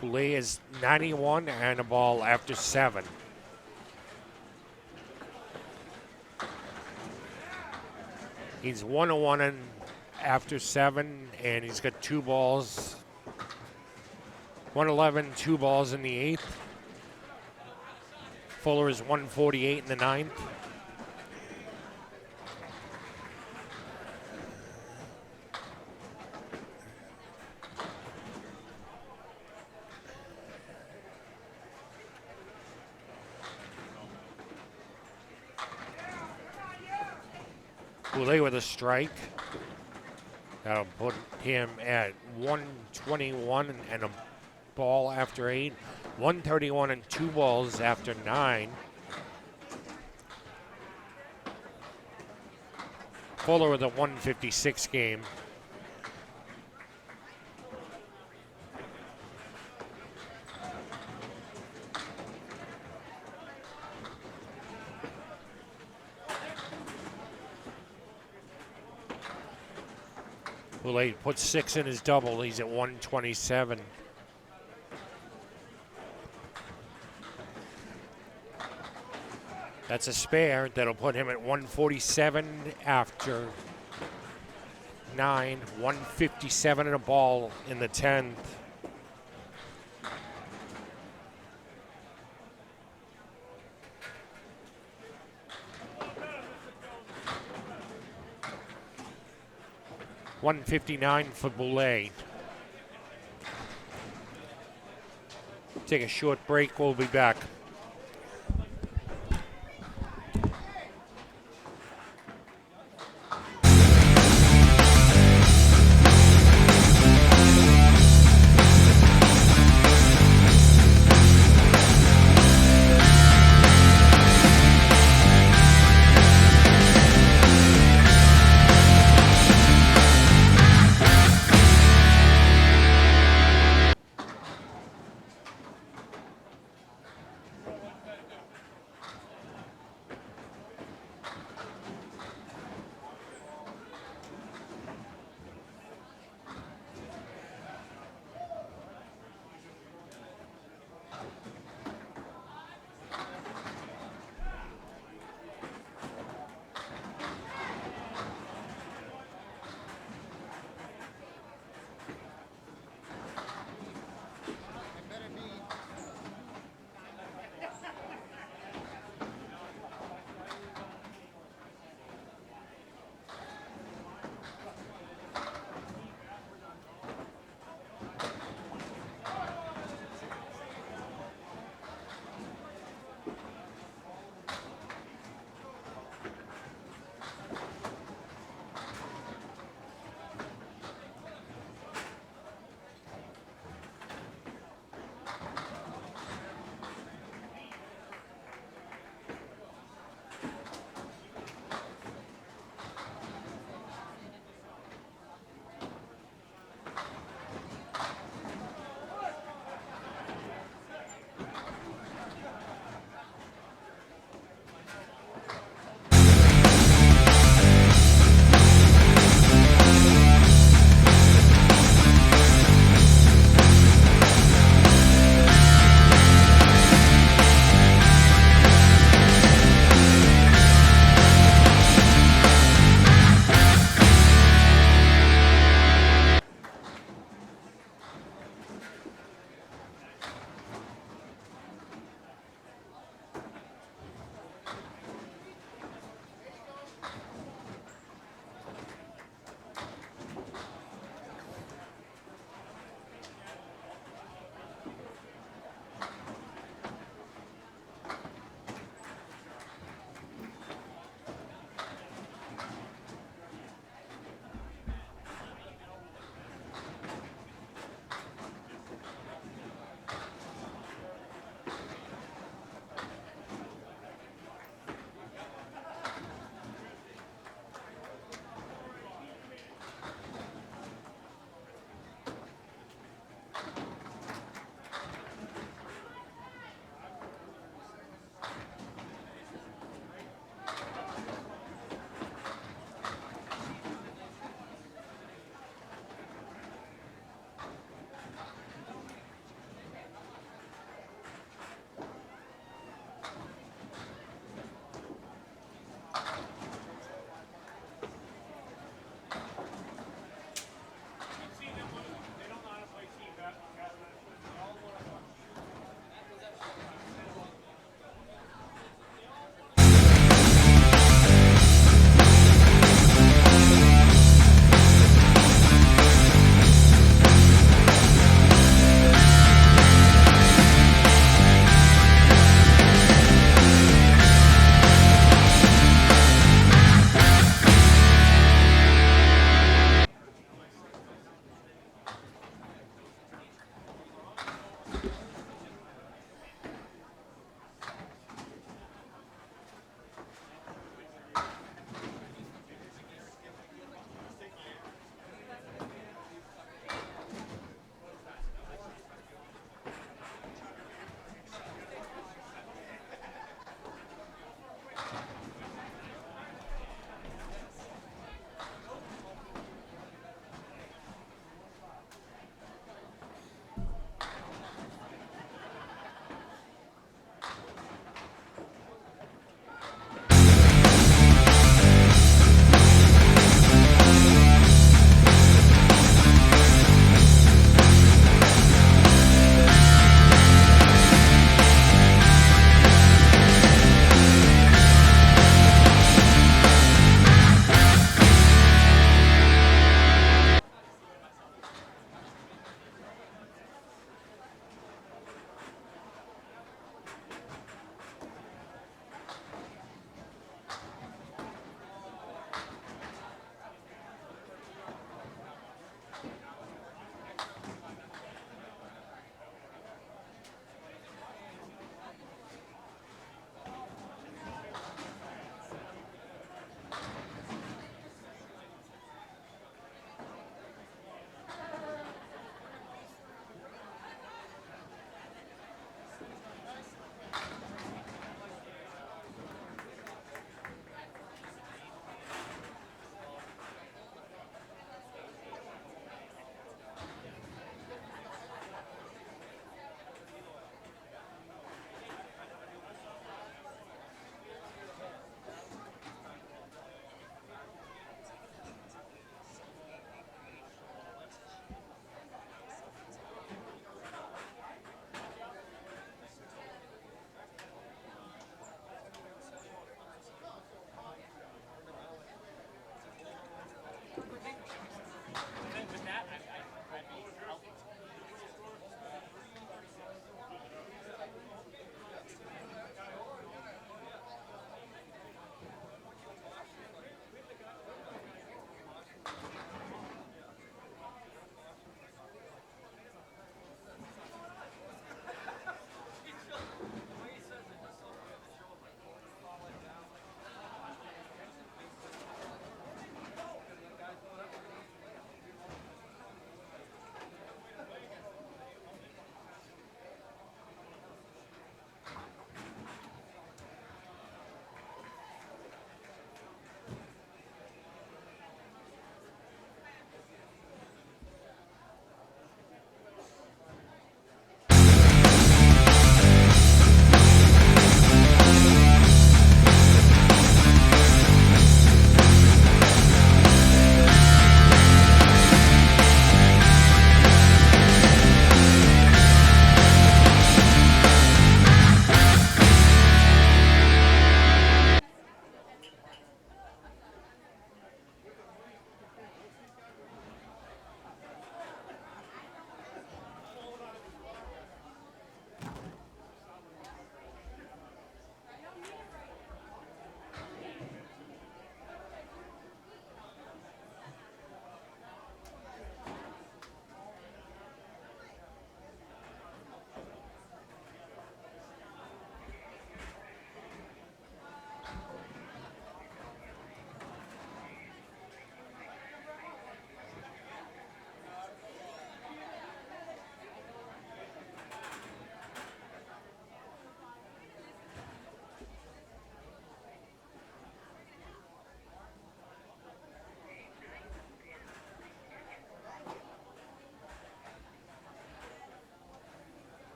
Boulay is 91 and a ball after 7. He's 101 and after 7, and he's got 2 balls. 111, 2 balls in the 8th. Fuller is 148 in the 9th. Boulay with a strike. That'll put him at 121 and a ball after 8. 131 and 2 balls after 9. Fuller with a 156 game. Boulay puts 6 in his double. He's at 127. That's a spare. That'll put him at 147 after 9. 157 and a ball in the 10th. $159 for Boulay. Take a short break. We'll be back.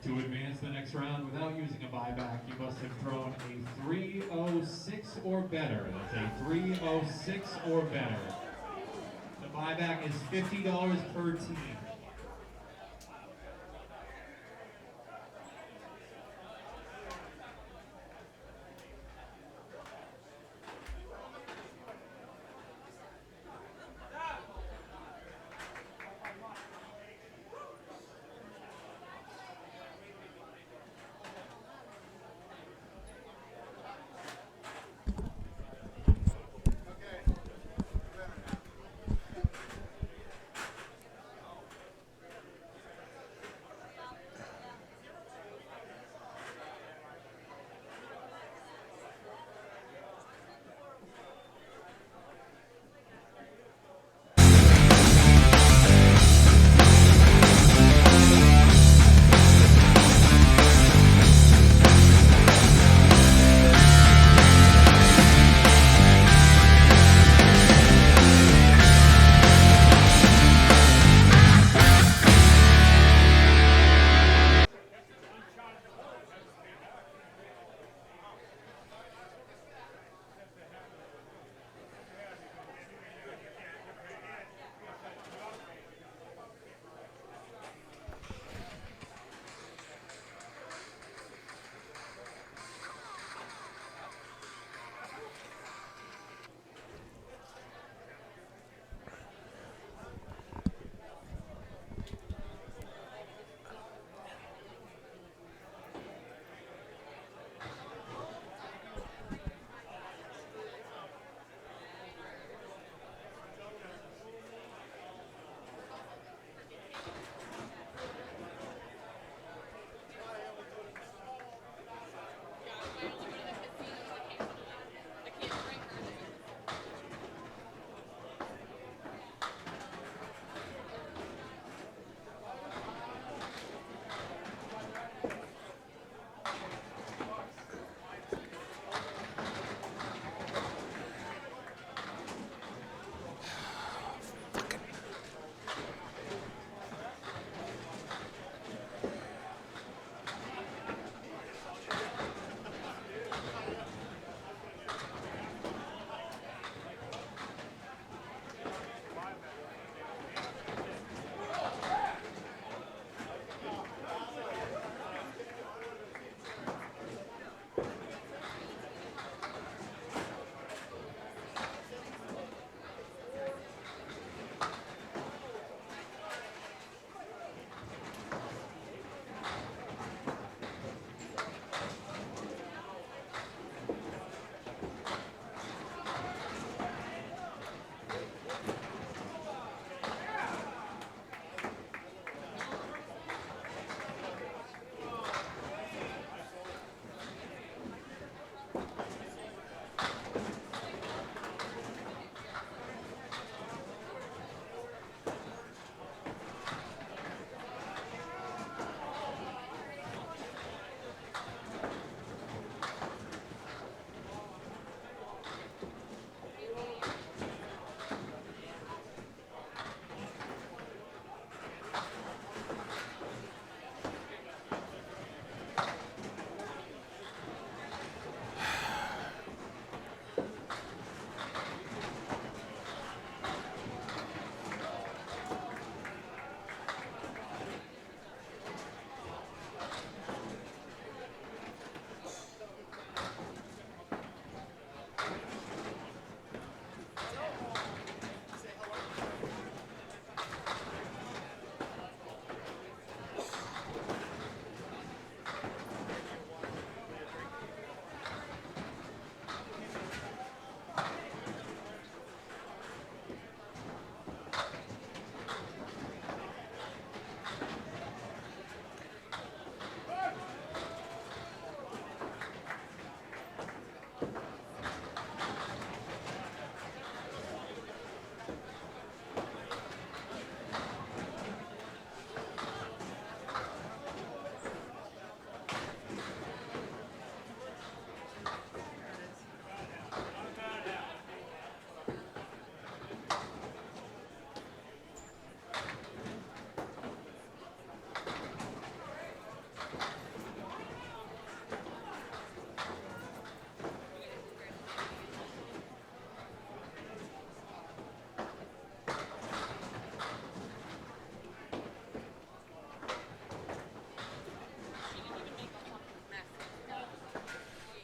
To advance the next round without using a buyback, you must have thrown a 306 or better. That's a 306 or better. The buyback is $50 per team.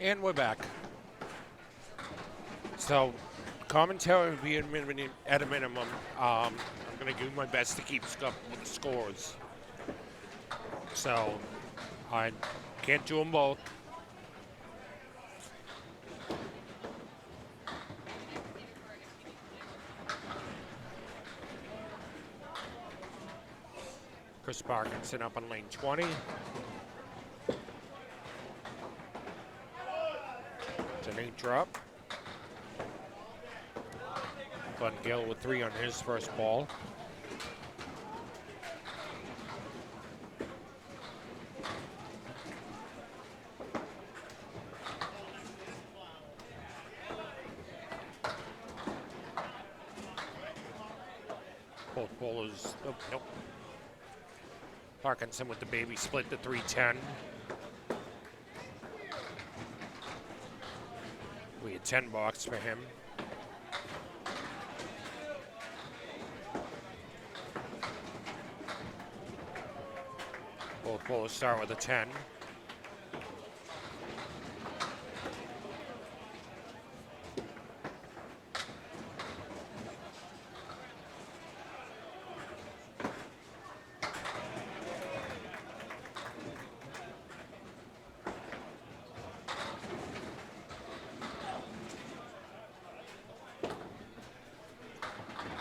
And we're back. So, commentary will be at a minimum. I'm going to do my best to keep up with the scores. So, I can't do them both. Kris Parkinson up on lane 20. It's an 8 drop. Glenn Gill with 3 on his first ball. Both bowlers, oh, nope. Parkinson with the baby split to 310. We had 10 bucks for him. Both bowlers start with a 10.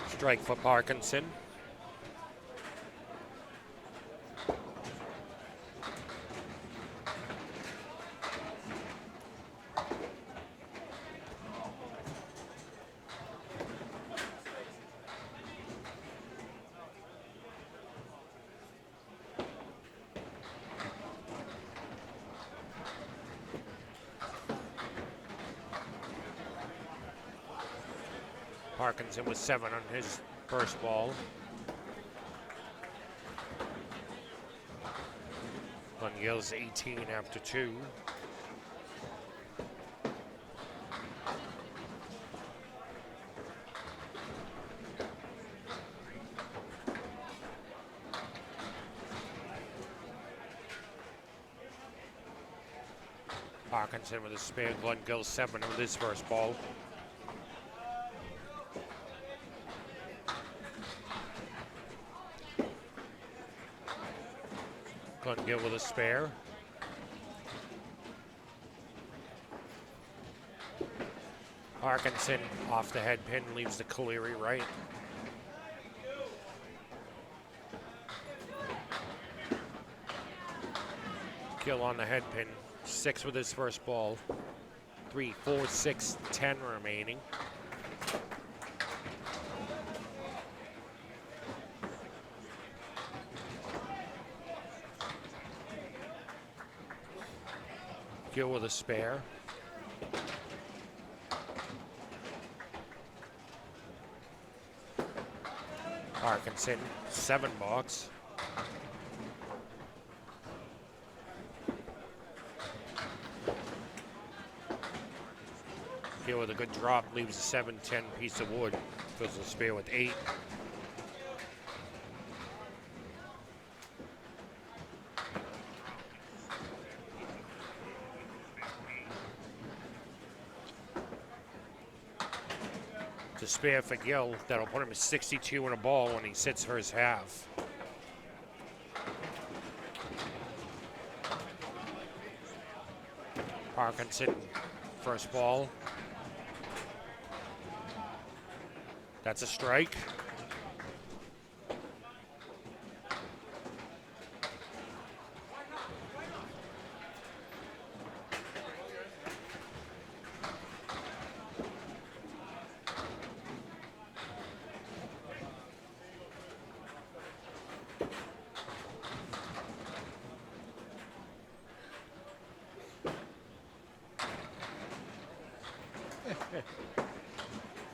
Strike for Parkinson. Parkinson with 7 on his first ball. Glenn Gill's 18 after 2. Parkinson with a spare. Glenn Gill 7 with his first ball. Glenn Gill with a spare. Parkinson off the head pin, leaves the Cory right. Gill on the head pin, 6 with his first ball. 3, 4, 6, 10 remaining. Gill with a spare. Parkinson, 7 bucks. Gill with a good drop, leaves a 7-10 piece of wood. Fills the spare with 8. To spare for Gill, that'll put him at 62 in a ball when he sits for his half. Parkinson, first ball. That's a strike.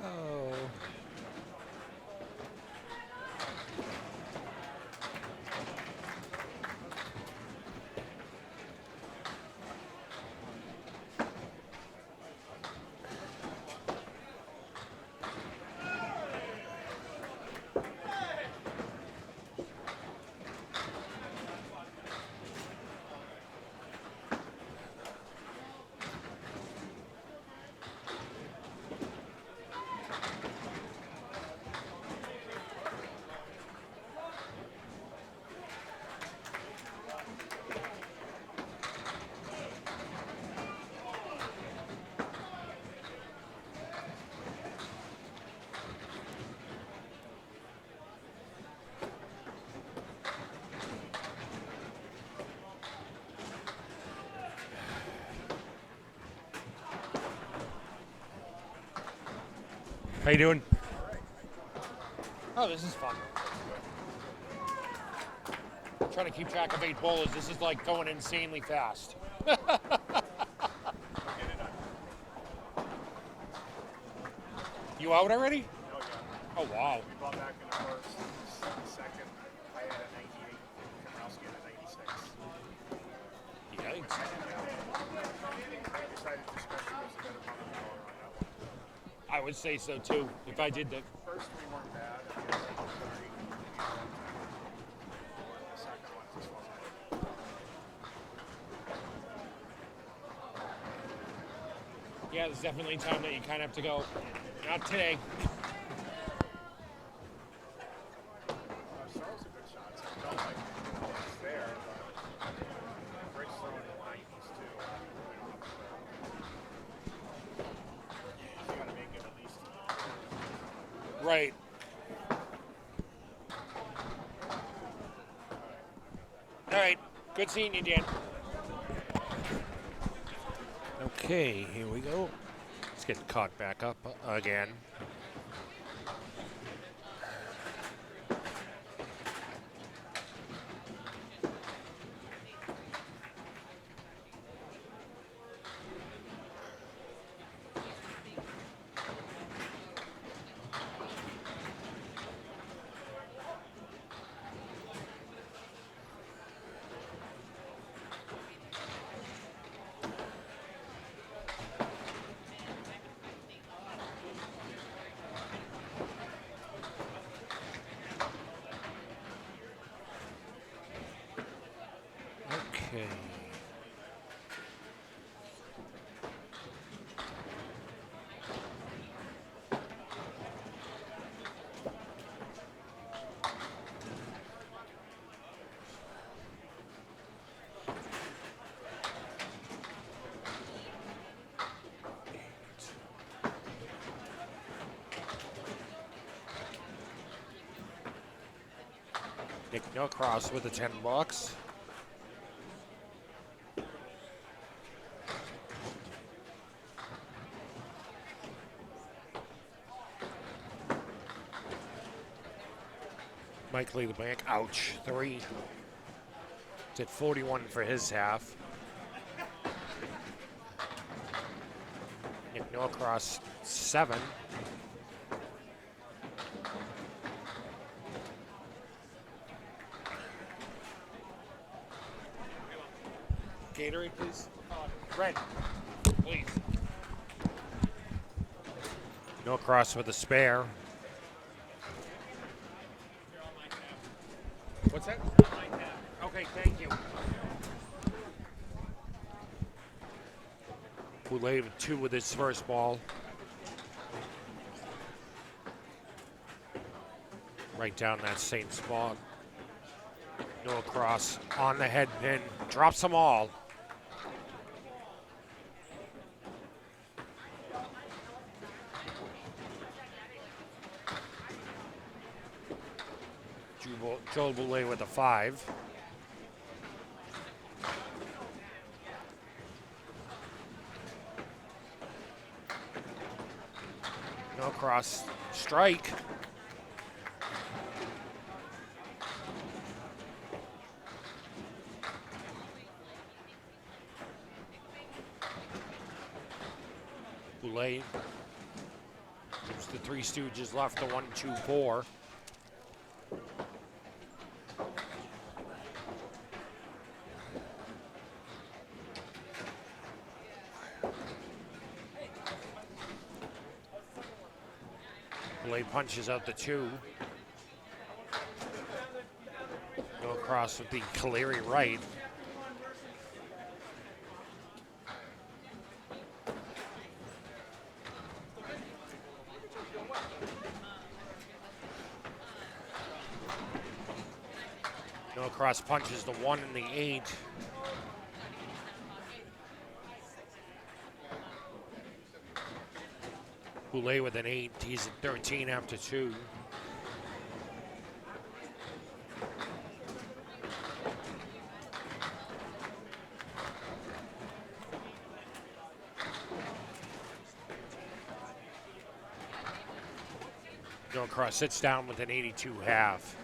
Oh. How you doing? Oh, this is fun. I'm trying to keep track of 8 bowlers. This is like going insanely fast. You out already? Oh, yeah. Oh, wow. We brought back in the first, second. I had a 98. Kamrowski had a 96. Yikes. I decided discretion was a better run on that one. I would say so, too. If I did the... First 3 weren't bad. I mean, it was 30. The second one just wasn't. Yeah, there's definitely time that you kind of have to go. Not today. Starl's a good shot. So I felt like it's there, but Break's throwing in 90s too. You gotta make it at least. Right. All right. Good seeing you, Dan. Okay, here we go. Let's get caught back up again. Okay. Nick Norcross with the 10 bucks. Mikey LeBlanc, ouch, 3. Did 41 for his half. Nick Norcross, 7. Gatorade, please. Red, please. Norcross with a spare. What's that? Okay, thank you. Boulay with 2 with his first ball. Right down that same spot. Norcross on the head pin. Drops them all. Joel Boulay with a 5. Norcross strike. Boulay. There's the 3 Stooges left, the 1, 2, 4. Boulay punches out the 2. Go across with the Caleri right. Go across punches the 1 and the 8. Boulay with an 8. He's at 13 after 2. Norcross sits down with an 82 half.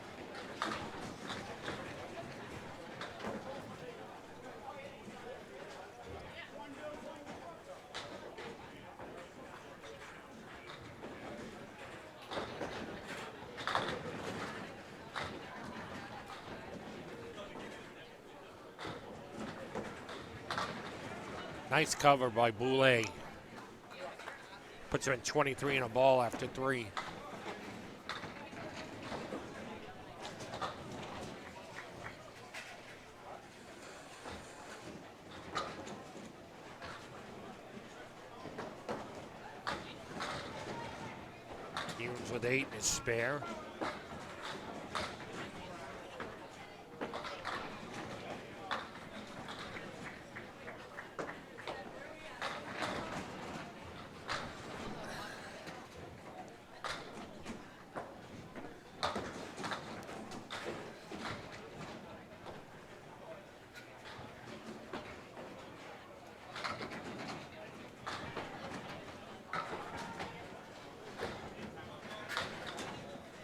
Nice cover by Boulay. Puts him in 23 and a ball after 3. Humes with 8 and his spare.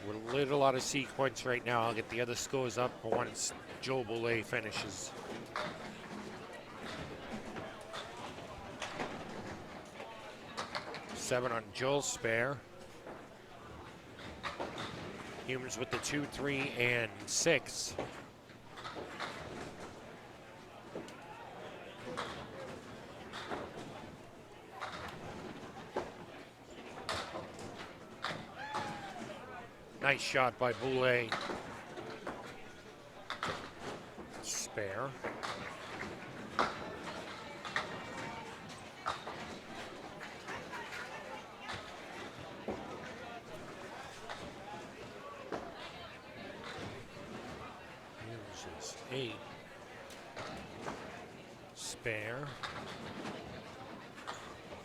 We're a little out of sequence right now. I'll get the other scores up once Joe Boulay finishes. Seven on Joel's spare. Humans with the 2, 3, and 6. Nice shot by Boulay. Spare. Here's 8. Spare.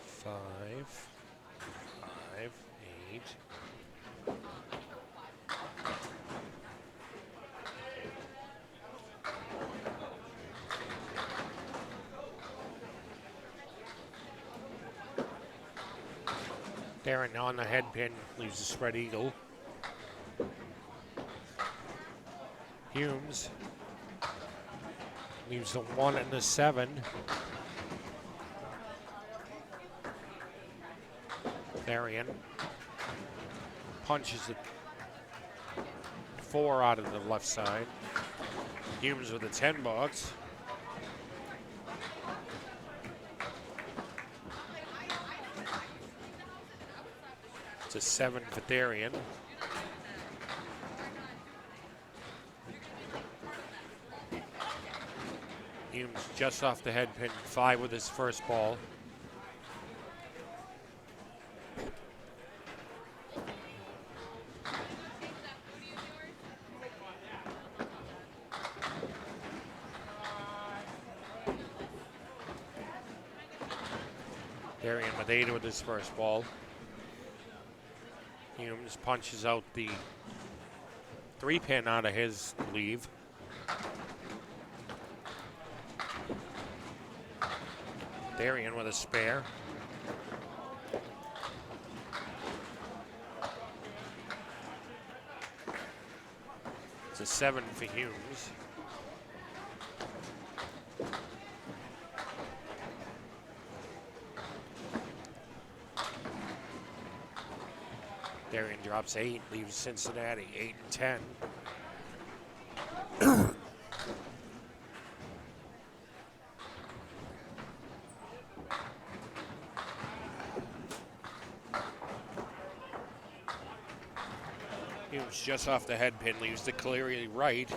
5. 5, 8. Therrien on the head pin, leaves the spread eagle. Humes leaves the 1 and the 7. Therrien punches the 4 out of the left side. Humes with a 10 box. It's a 7 for Therrien. Humes just off the head pin, 5 with his first ball. Therrien with 8 with his first ball. Humes punches out the 3 pin out of his leave. Therrien with a spare. It's a 7 for Humes. Therrien drops 8, leaves Cincinnati 8 and 10. Humes just off the head pin, leaves the clearly right.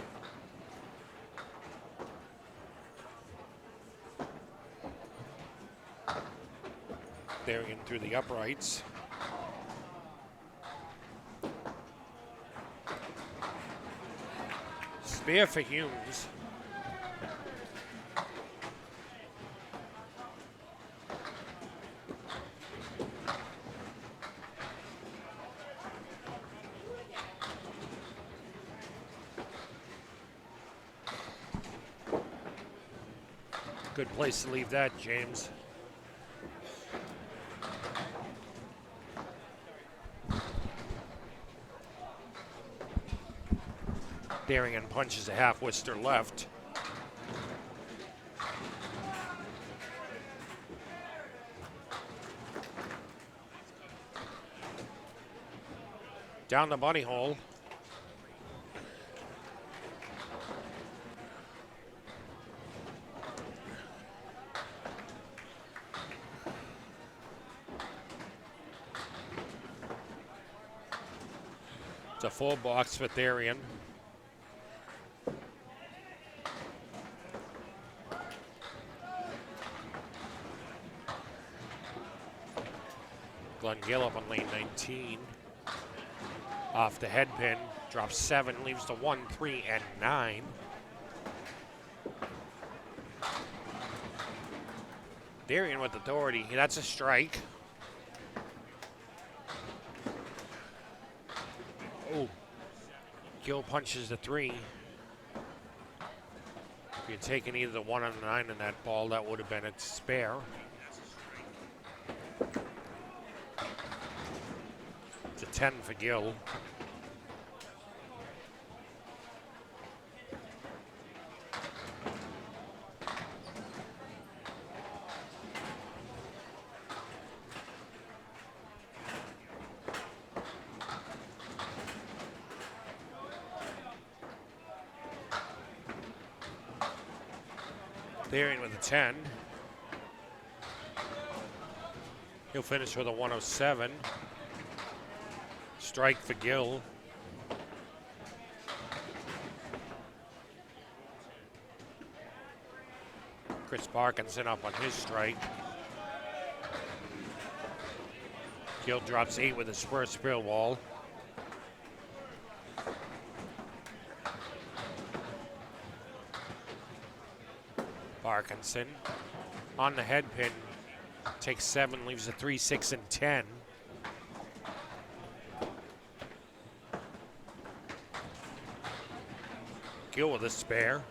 Therrien through the uprights. Spear for Humes. Good place to leave that, James. Therrien punches a half Worcester left. Down the bunny hole. It's a full box for Therrien. Glenn up on lane 19. Off the head pin, drops 7, leaves the 1, 3, and 9. Therrien with authority. That's a strike. Oh. Gill punches the 3. If you'd taken either the 1 or the 9 in that ball, that would have been its spare. It's a 10 for Gill. Therrien with a 10. He'll finish with a 107. Strike for Gill. Kris Parkinson up on his strike. Gill drops 8 with his first spill wall. Parkinson on the head pin, takes 7, leaves a 3, 6, and 10. Gill with a spare.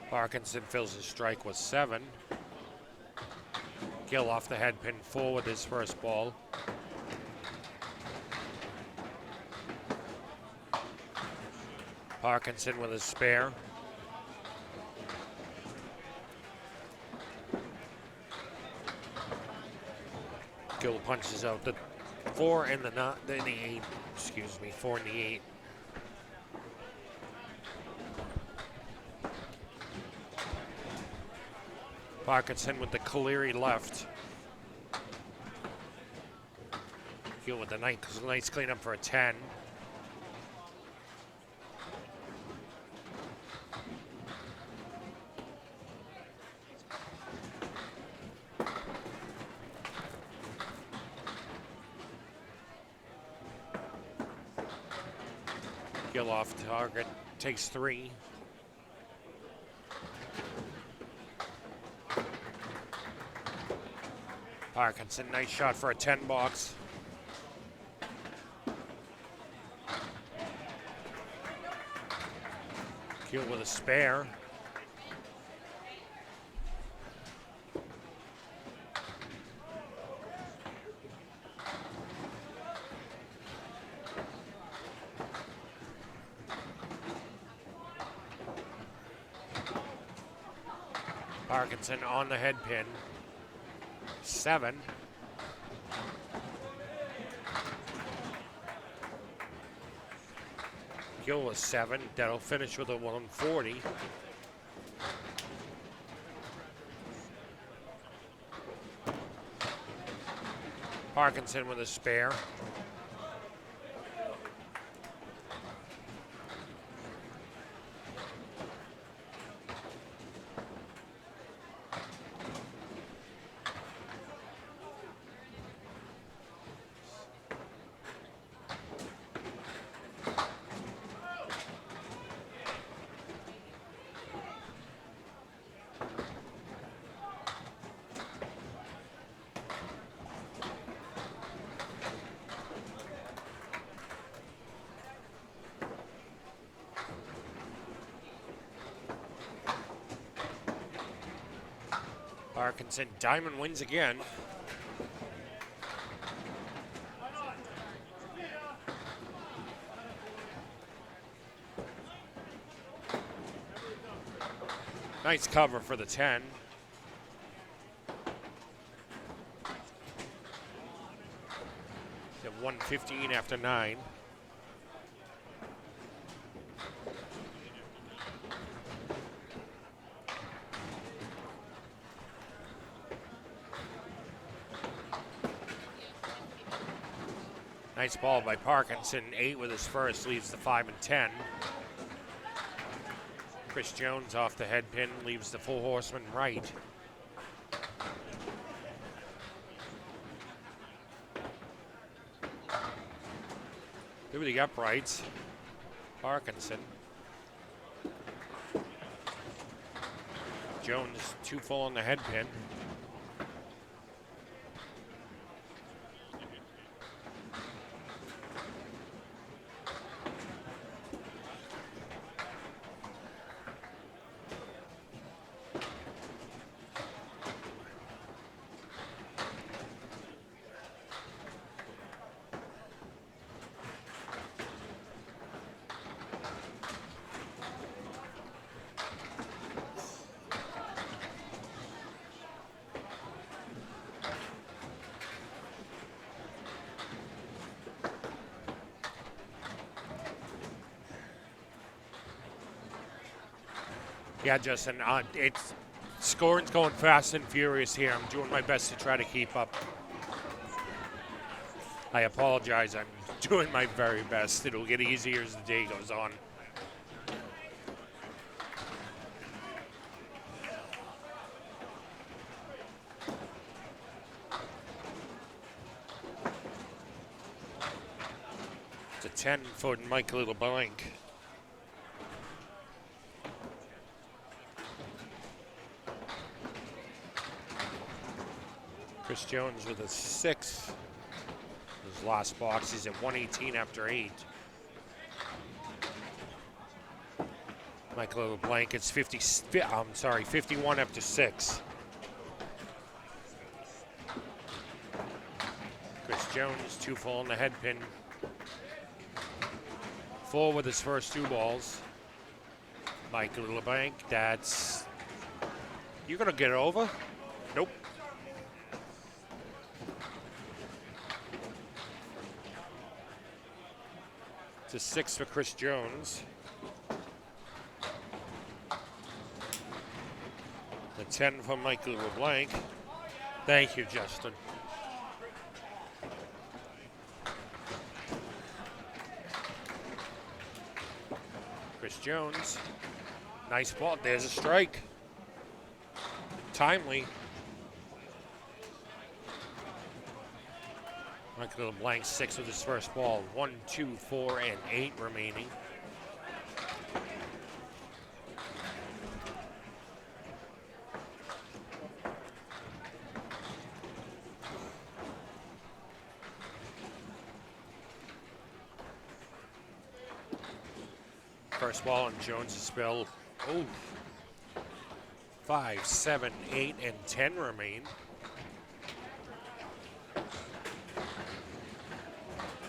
Parkinson fills his strike with 7. Gill off the head pin, 4 with his first ball. Parkinson with a spare. Gill punches out the 4 and the 8. Excuse me, 4 and the 8. Parkinson with the Cory left. Gill with the nice cleanup for a 10. Gill off target, takes 3. Parkinson, nice shot for a 10 box. Gill with a spare. Parkinson on the head pin. 7. Gill was 7. That'll finish with a 140. Parkinson with a spare. Parkinson, diamond wins again. Nice cover for the 10. At 1:15 after 9. Nice ball by Parkinson. 8 with his first, leaves the 5 and 10. Kris Jones off the head pin, leaves the full horseman right. Through the uprights, Parkinson. Jones 2 full on the head pin. Yeah, Justin, it's scoring's going fast and furious here. I'm doing my best to try to keep up. I apologize. I'm doing my very best. It'll get easier as the day goes on. It's a 10 for Mikey LeBlanc. Kris Jones with a 6. His last box, he's at 118 after 8. Mikey LeBlanc, it's 51 after 6. Kris Jones, 2 full on the head pin. 4 with his first 2 balls. Mikey LeBlanc, that's... You gonna get over? Nope. It's a 6 for Kris Jones. The 10 for Mikey LeBlanc. Thank you, Justin. Kris Jones. Nice ball. There's a strike. Timely. Mikey LeBlanc 6 with his first ball. 1, 2, 4, and 8 remaining. First ball on Jones' spell. Oh. 5, 7, 8, and 10 remain.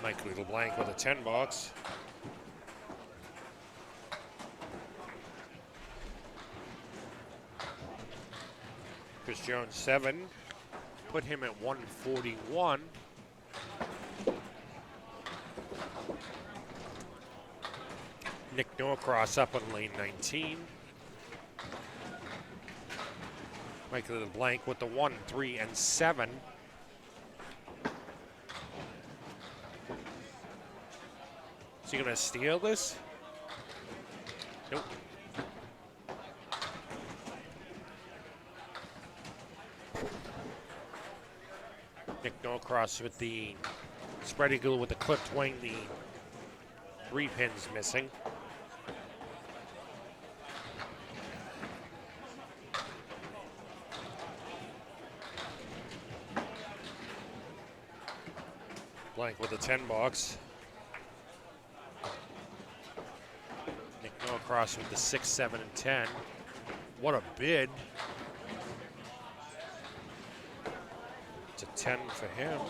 Mikey LeBlanc with a 10 box. Kris Jones 7. Put him at 141. Nick Norcross up on lane 19. Mikey LeBlanc with the 1, 3, and 7. Is he gonna steal this? Nope. Nick Norcross with the spread eagle with the clipped wing, the 3 pins missing. Blank with a 10 box. Nick Norcross with the 6, 7, and 10. What a bid. 10 for him.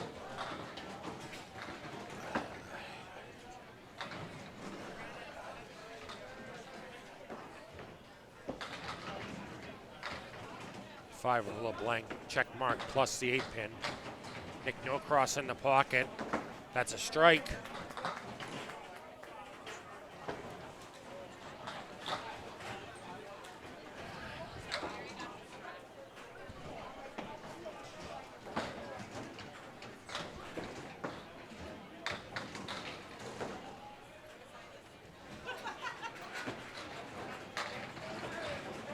Five with LeBlanc, check mark plus the 8-pin. Nick Norcross in the pocket. That's a strike.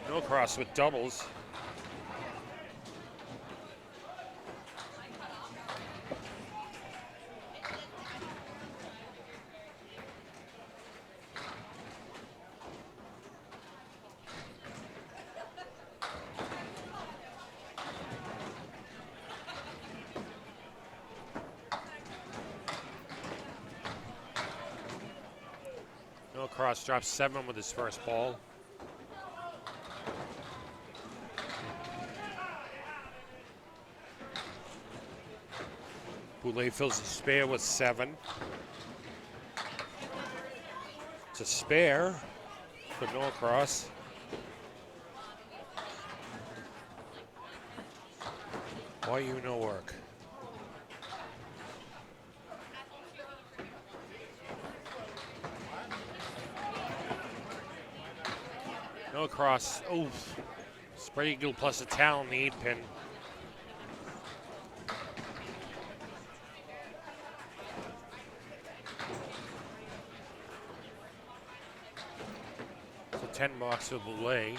Norcross with doubles. Norcross drops 7 with his first ball. Boulay fills the spare with 7. It's a spare for Norcross. Why you no work? Norcross, oh, spread eagle plus a towel in the 8-pin. So 10 marks for Boulay.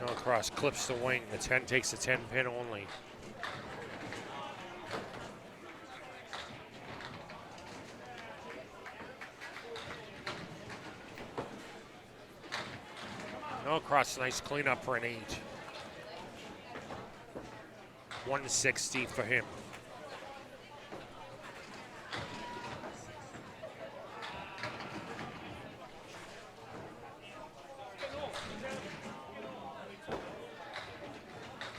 Norcross clips the wing. The 10 takes the 10-pin only. Norcross, nice cleanup for an 8. 160 for him.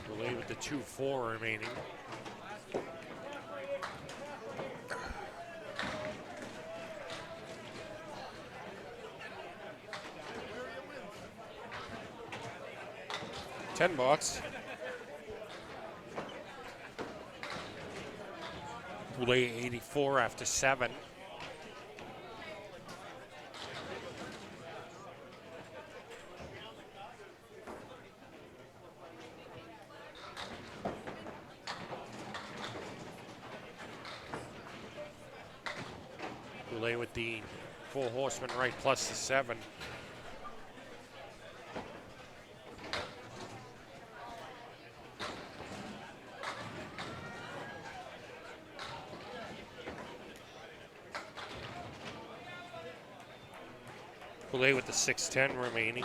Boulay with the 2-4 remaining. $10. Boulay 84 after 7. Boulay with the 4 horsemen right plus the 7. Boulay with the 6-10 remaining.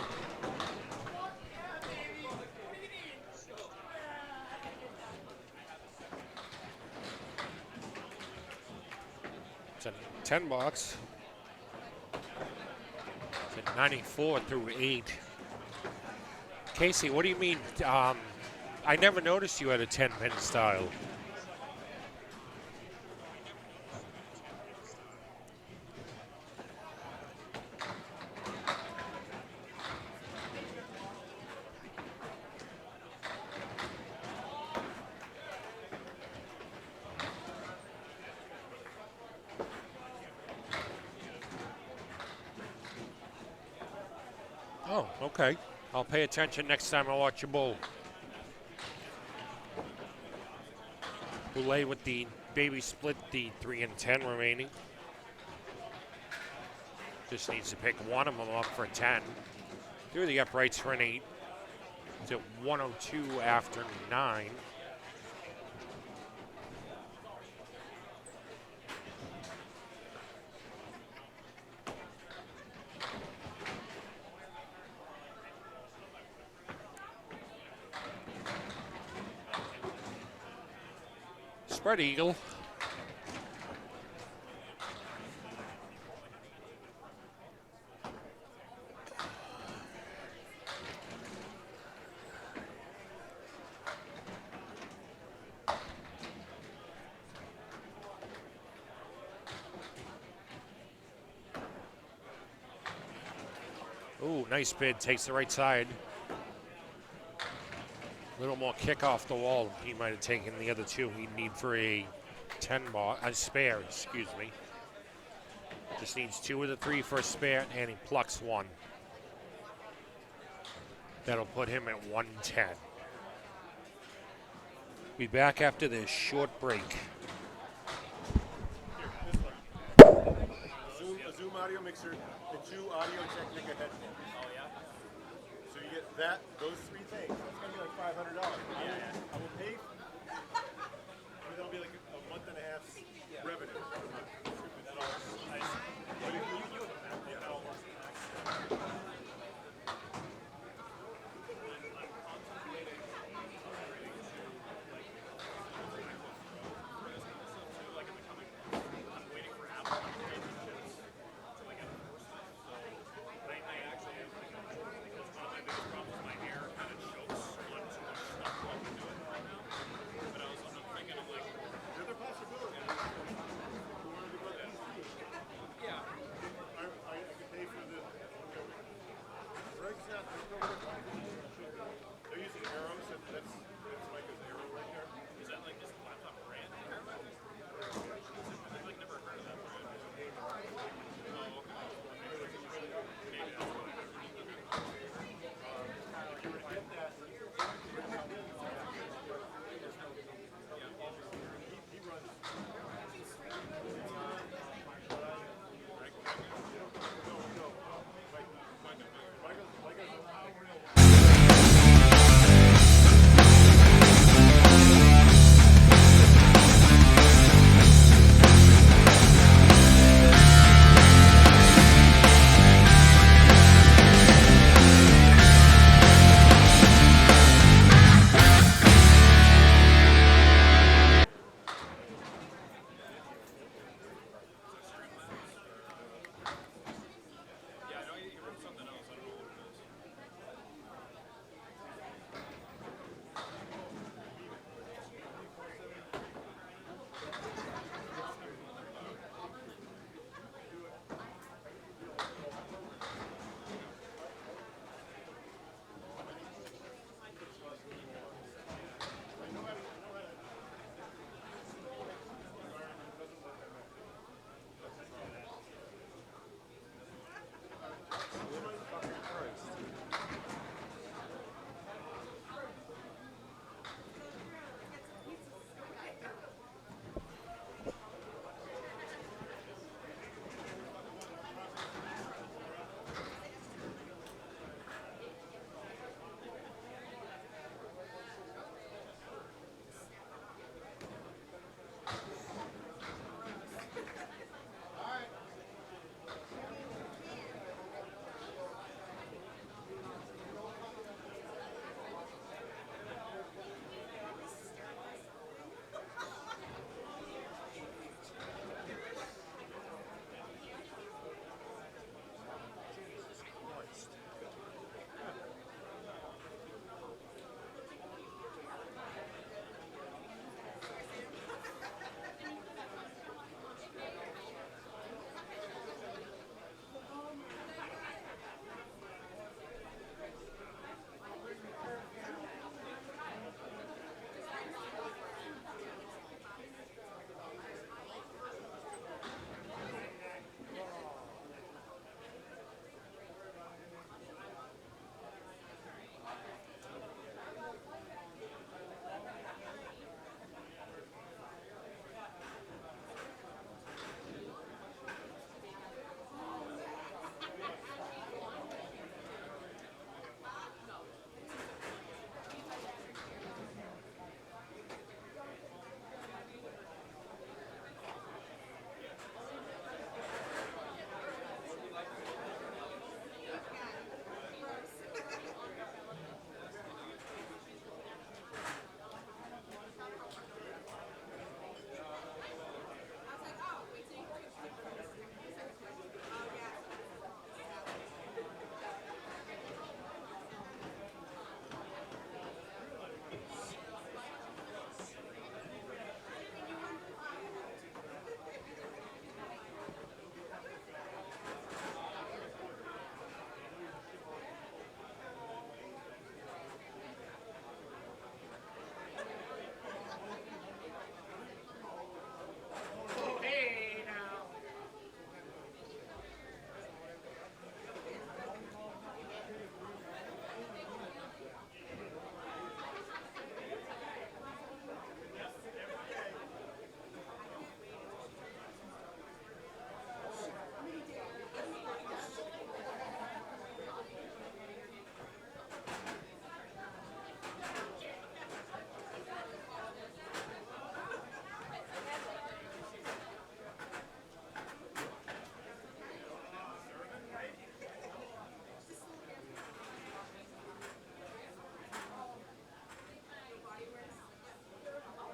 It's a 10 box. It's a 94 through 8. Casey, what do you mean? I never noticed you had a 10-pin style. Oh, okay. I'll pay attention next time I watch a bull. Boulay with the baby split, the 3 and 10 remaining. Just needs to pick one of them up for 10. Through the uprights for an 8. It's at 102 after 9. Spread eagle. Ooh, nice bid. Takes the right side. A little more kick off the wall. He might have taken the other two he'd need for a 10 bar, a spare, excuse me. Just needs 2 of the 3 for a spare, and he plucks 1. That'll put him at 110. Be back after this short break. A Zoom audio mixer, the 2 Audio Technica headphones. Oh, yeah? So you get that, those 3 things. That's gonna be like $500. I will pay. That'll be like a month and a half's revenue. But if you that all works.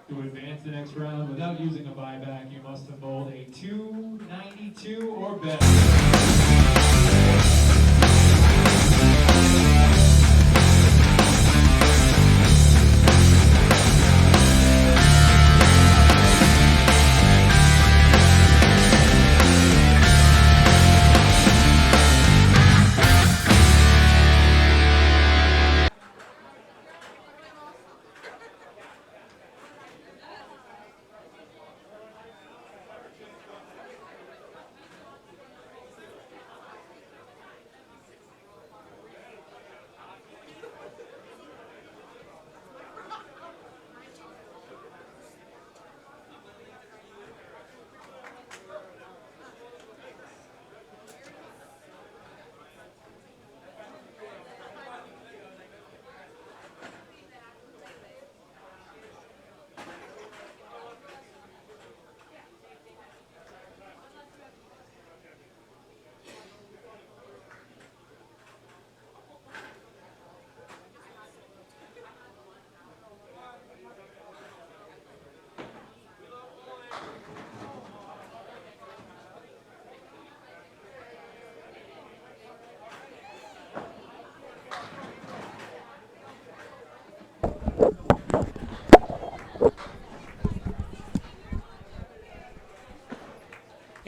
To advance the next round without using a buyback, you must have bowled a 292 or better.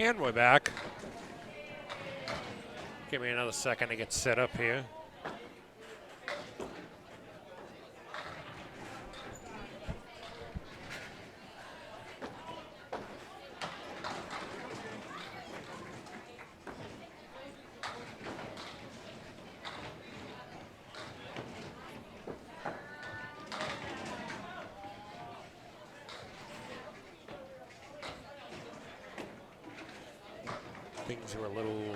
And we're back. Give me another second to get set up here. Things are a little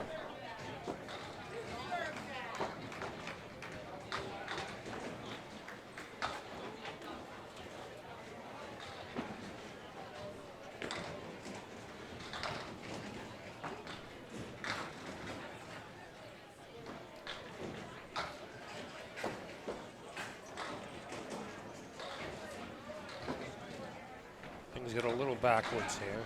get a little backwards here.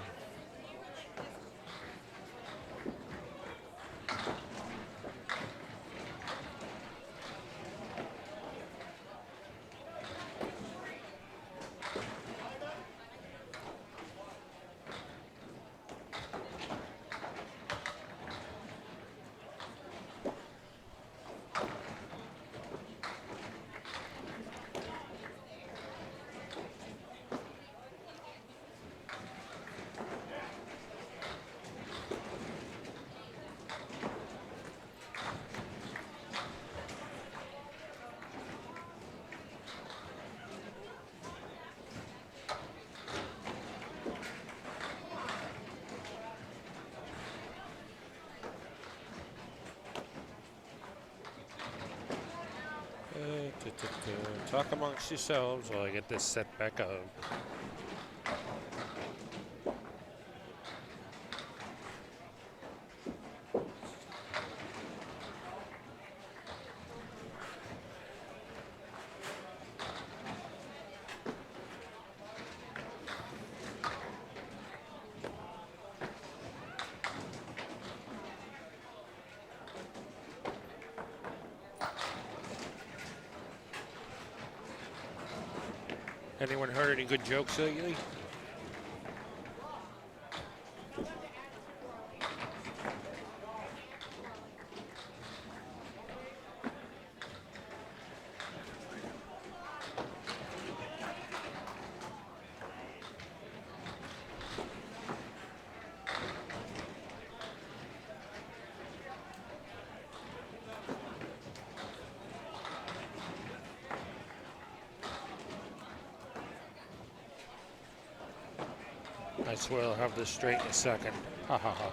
Talk amongst yourselves while I get this set back up. Anyone heard any good jokes lately? I swear I'll have this straight in a second. Ha ha ha.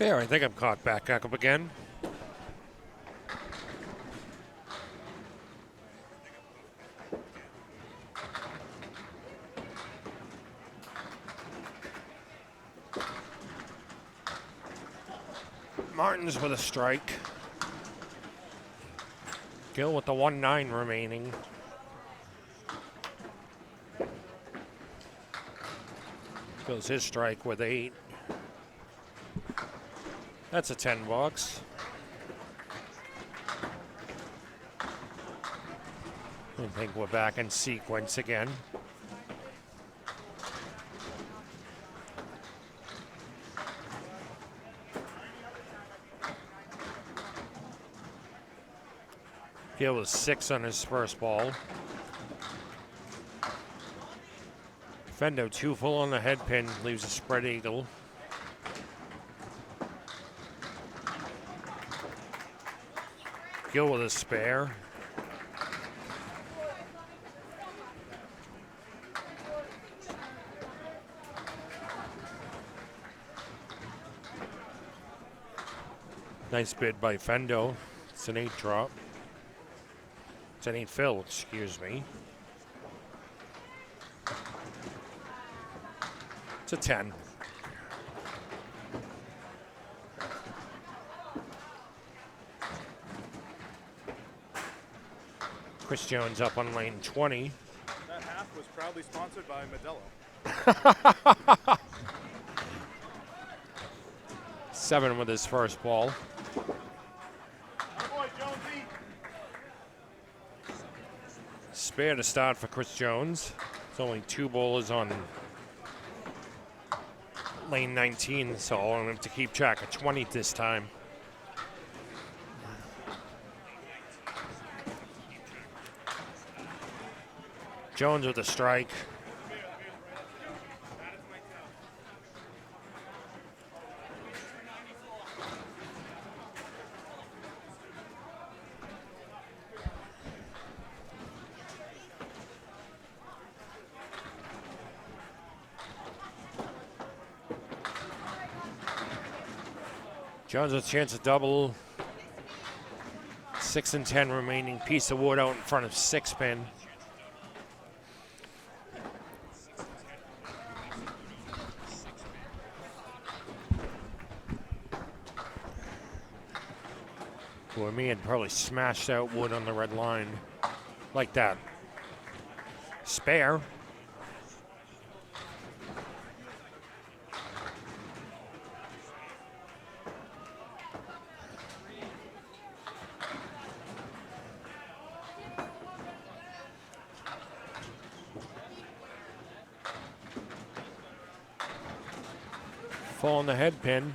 There, I think I'm caught back up again. Martin's with a strike. Gill with the 1-9 remaining. Goes his strike with 8. That's a 10 bucks. I think we're back in sequence again. Gill was 6 on his first ball. Fendo 2 full on the head pin, leaves a spread eagle. Gill with a spare. Nice bid by Fendo. It's an 8 drop. It's an 8 fill, excuse me. It's a 10. Chris Jones up on lane 20. That half was proudly sponsored by Modelo. 7 with his first ball. Boy, Jonesy. Spare to start for Chris Jones. It's only 2 bowlers on lane 19, so I'm going to have to keep track of 20 this time. Jones with a strike. Jones with a chance to double. 6 and 10 remaining. Piece of wood out in front of 6 pin. Boy, me had probably smashed out wood on the red line. Like that. Spare. Fall on the head pin.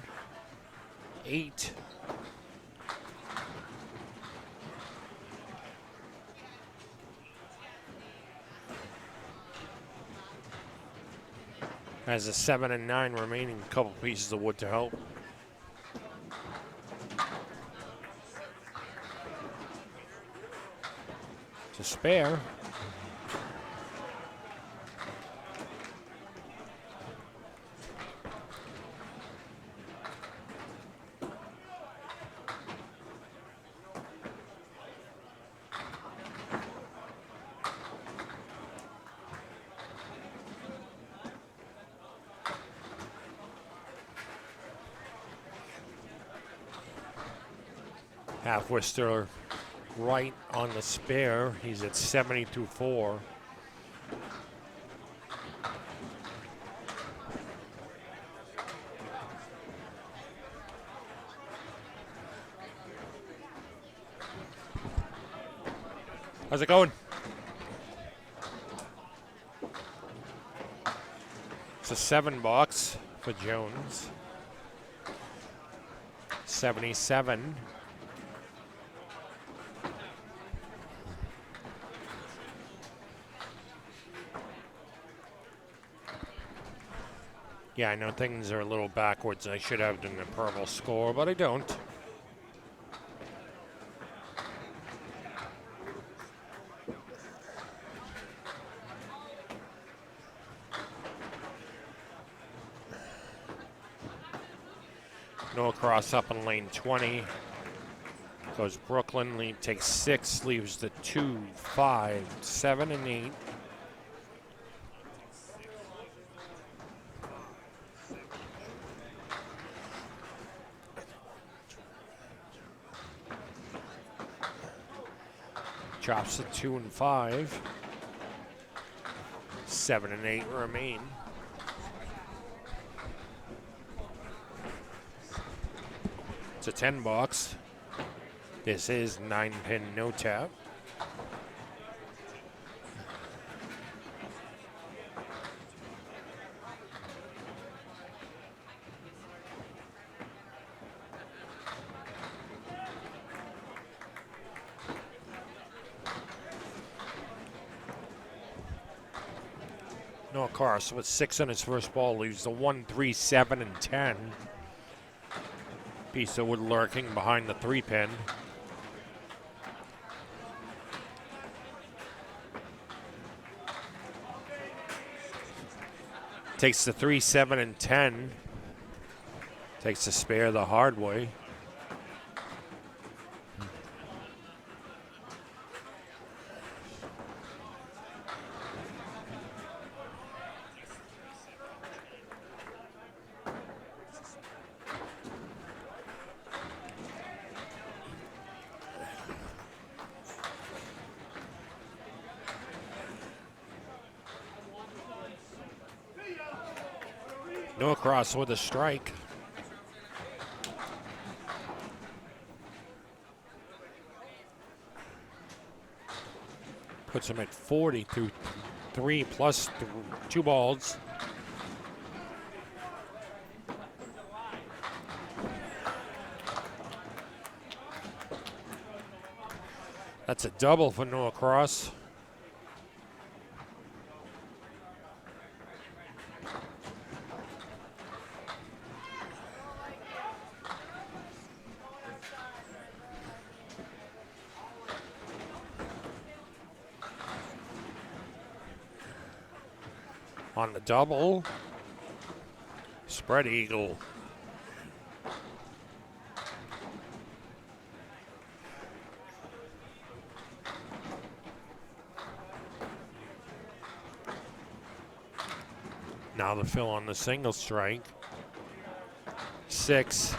8. Has a 7 and 9 remaining. Couple pieces of wood to help. To spare. Half Worcester right on the spare. He's at 70-4. How's it going? It's a 7 box for Jones. 77. Yeah, I know things are a little backwards. I should have done the purple score, but I don't. No cross up in lane 20. Goes Brooklyn, lead takes 6, leaves the 2, 5, 7, and 8. Drops to 2 and 5. 7 and 8 remain. It's a 10 box. This is 9-pin no tap. Noah Kars with 6 on his first ball leaves the 1, 3, 7, and 10. Piece of wood lurking behind the 3-pin. Takes the 3, 7, and 10. Takes the spare the hard way. No cross with a strike. Puts him at 40 through 3 plus 2 balls. That's a double for Noah Cross. On the double, spread eagle. Now the fill on the single strike. 6.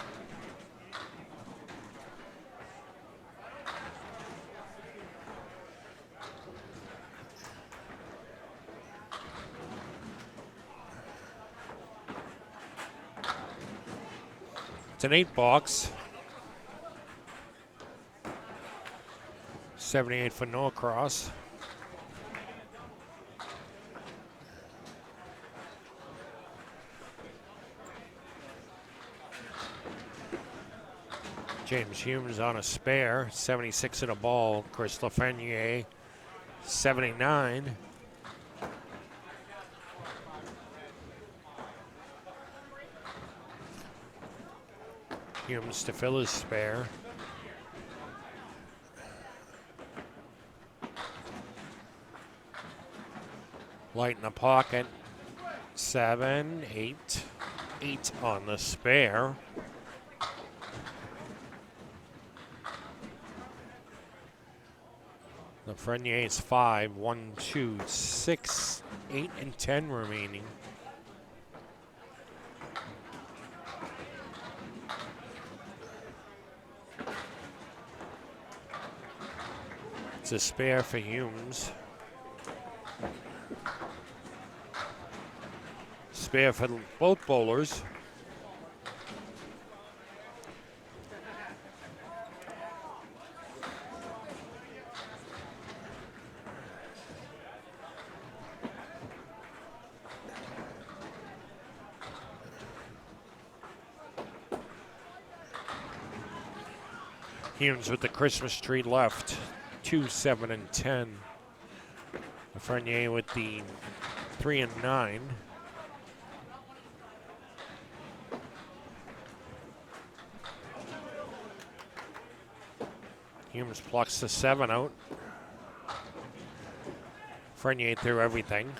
It's an 8 box. 78 for no cross. James Humes on a spare. 76 in a ball. Chris Fournier, 79. Humes to fill his spare. Light in the pocket. 7, 8. 8 on the spare. The Fournier's 5, 1, 2, 6, 8, and 10 remaining. It's a spare for Humes. Spare for both bowlers. Humes with the Christmas tree left. 2, 7, and 10. Fournier with the 3 and 9. Humes plucks the 7 out. Fournier threw everything.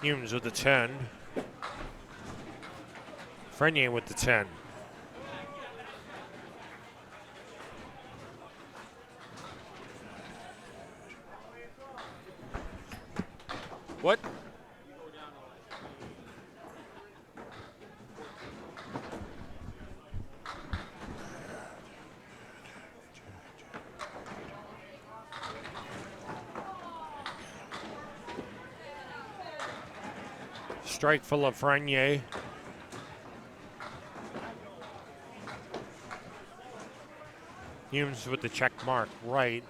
Humes with the 10. Fournier with the 10. What? Strike for Fournier. Humes with the check mark right.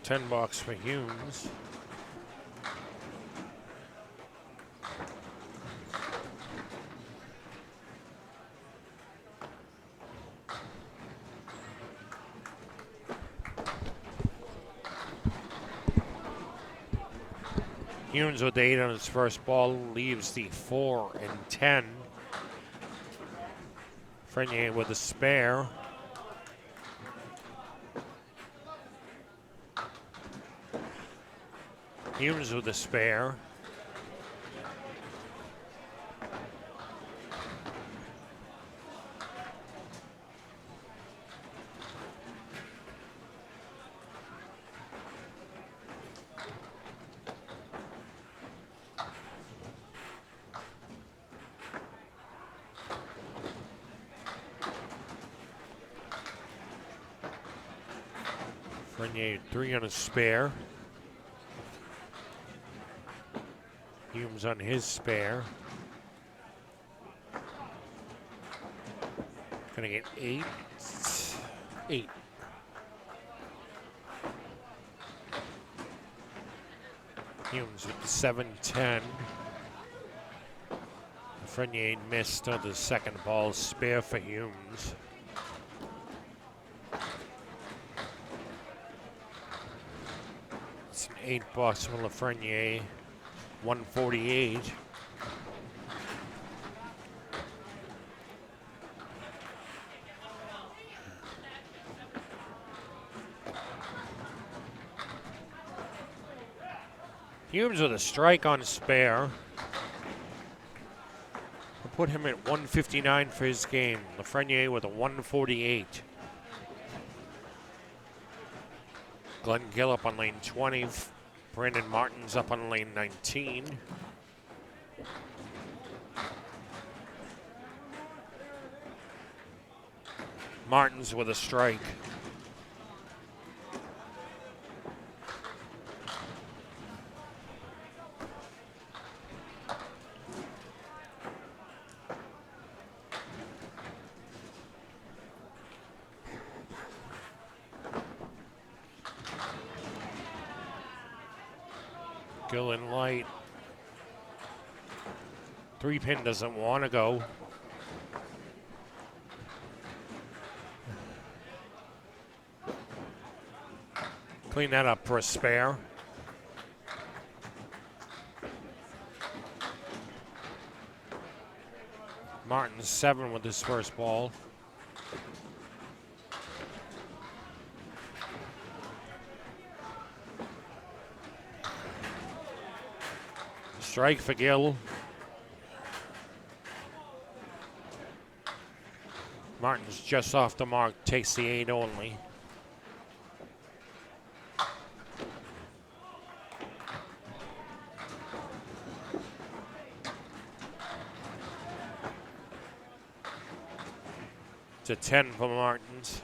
$10 for Humes. Humes with 8 on his first ball leaves the 4 and 10. Fournier with a spare. Humes with a spare. Fournier 3 on a spare. Humes on his spare. Gonna get 8. 8. Humes with the 7-10. Fournier missed on the second ball. Spare for Humes. It's an $8 for Fournier. 148. Humes with a strike on spare. We'll put him at 159 for his game. Fournier with a 148. Glenn Gill up on lane 20. Brandon Martin's up on lane 19. Martin's with a strike. Gill in light. 3-pin doesn't want to go. Clean that up for a spare. Martin's 7 with his first ball. Strike for Gill. Martin's just off the mark, takes the 8 only. It's a 10 for Martins.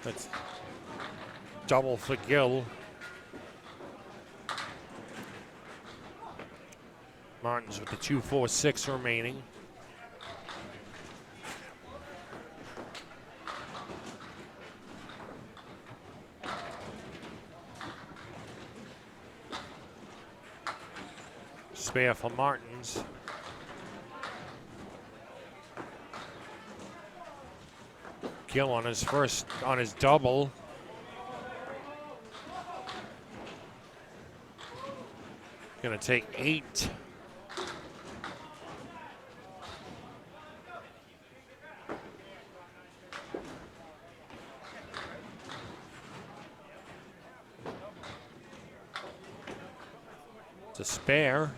That's double for Gill. Martins with the 2-4-6 remaining. Spare for Martins. Gill on his double. Gonna take 8. To spare.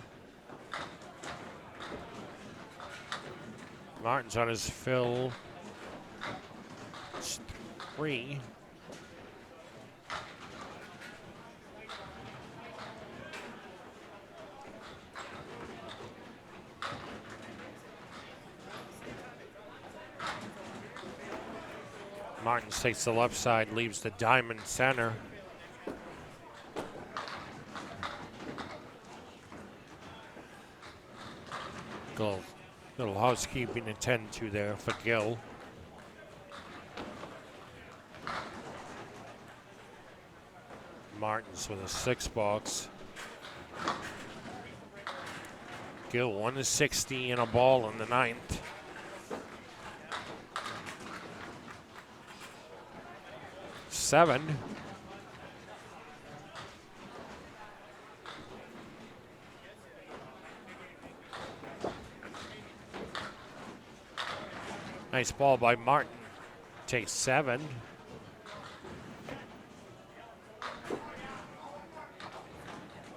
Martin's on his fill. It's 3. Martins takes the left side, leaves the diamond center. Little housekeeping to tend to there for Gill. Martins with a 6 box. Gill 1-60 and a ball in the 9th. Seven. Nice ball by Martin. Takes 7.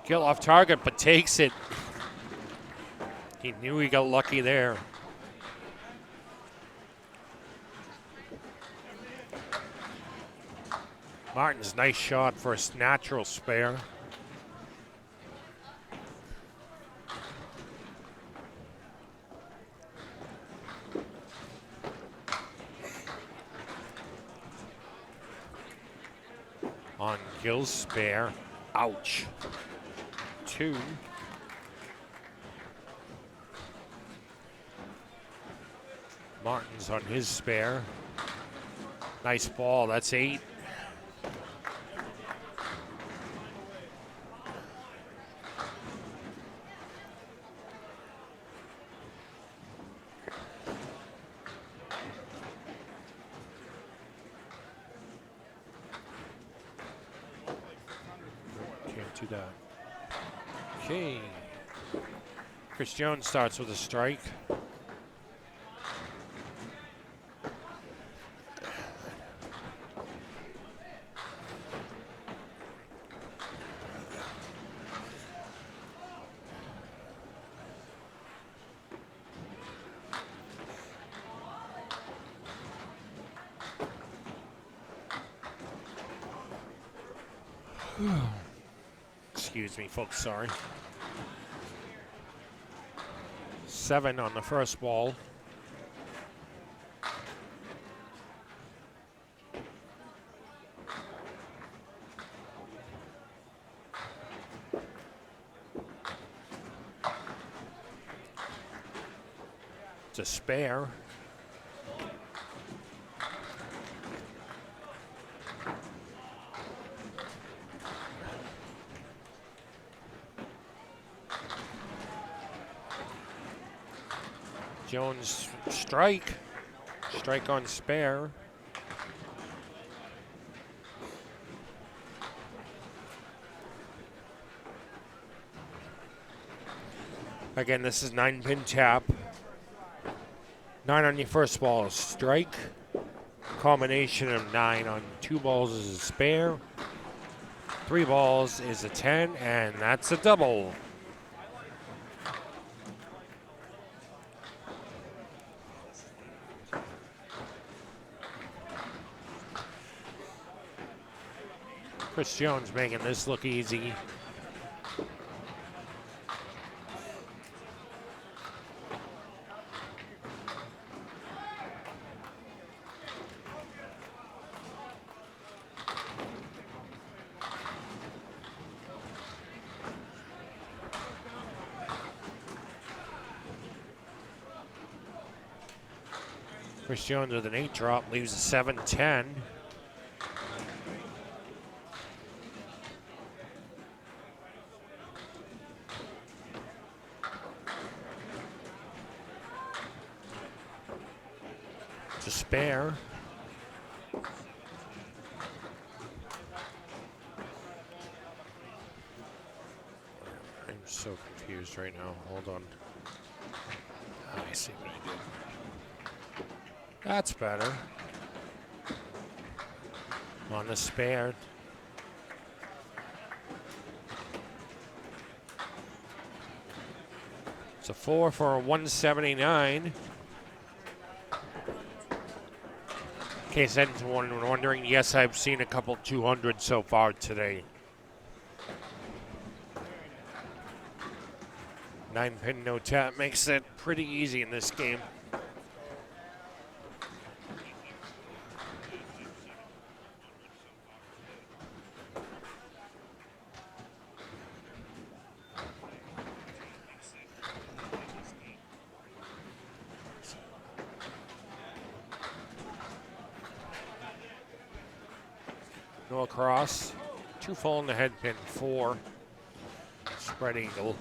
Gill off target, but takes it. He knew he got lucky there. Martin's nice shot for a natural spare. On Gill's spare. Ouch. 2. Martin's on his spare. Nice ball. That's 8. Can't do that. Okay. Chris Jones starts with a strike. Excuse me, folks, sorry. 7 on the first ball. It's a spare. Jones strike. Strike on spare. Again, this is 9-pin tap. 9 on your first ball is strike. Combination of 9 on 2 balls is a spare. 3 balls is a 10, and that's a double. Chris Jones making this look easy. Chris Jones with an 8 drop leaves a 7-10. To spare. this right now. Hold on. I see what I did. That's better. On the spare. It's a 4 for a 179. In case anyone's wondering, yes, I've seen a couple 200 so far today. 9-pin no tap makes it pretty easy in this game. No across. 2 full in the head pin. 4. Spread eagle.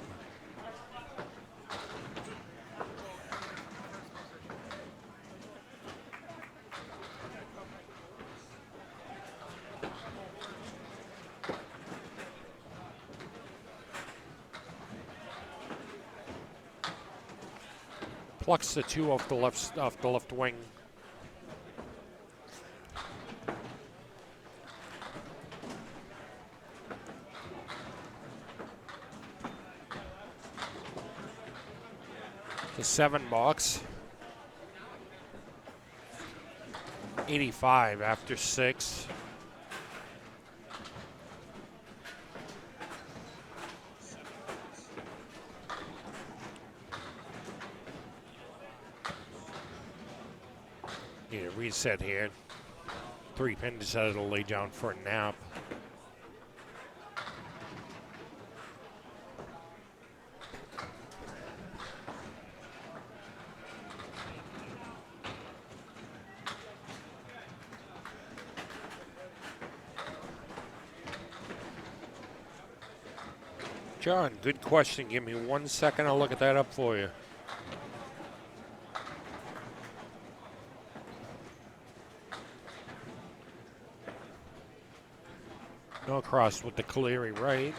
Plucks the 2 off the left wing. The 7 box. 85 after 6. Need a reset here. 3-pin decided to lay down for a nap. John, good question. Give me 1 second. I'll look at that up for you. No cross with the Cleary right.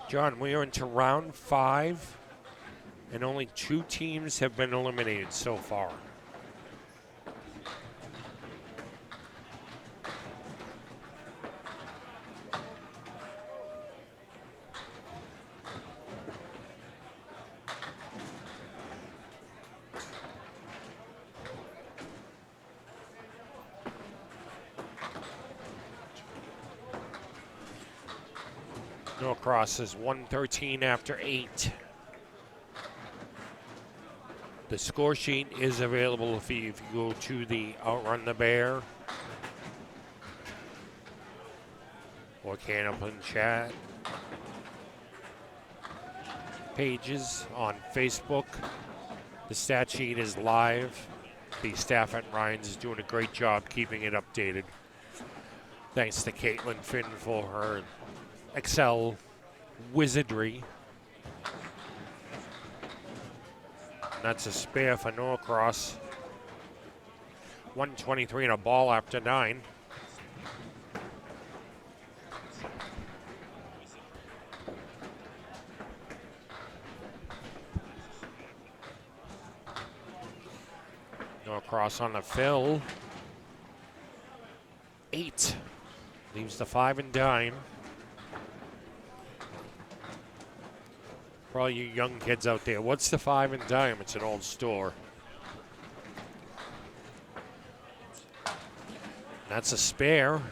John, we are into round 5, and only 2 teams have been eliminated so far. No crosses, 113 after 8. The score sheet is available if you go to the Outrun the Bear or Candlepin chat pages on Facebook. The stat sheet is live. The staff at Ryan's is doing a great job keeping it updated. Thanks to Caitlin Finn for her Excel wizardry. And that's a spare for Norcross. 123 and a ball after 9. Norcross on the fill. 8. Leaves the 5 and dime. For all you young kids out there, what's the 5 and dime? It's an old store. That's a spare.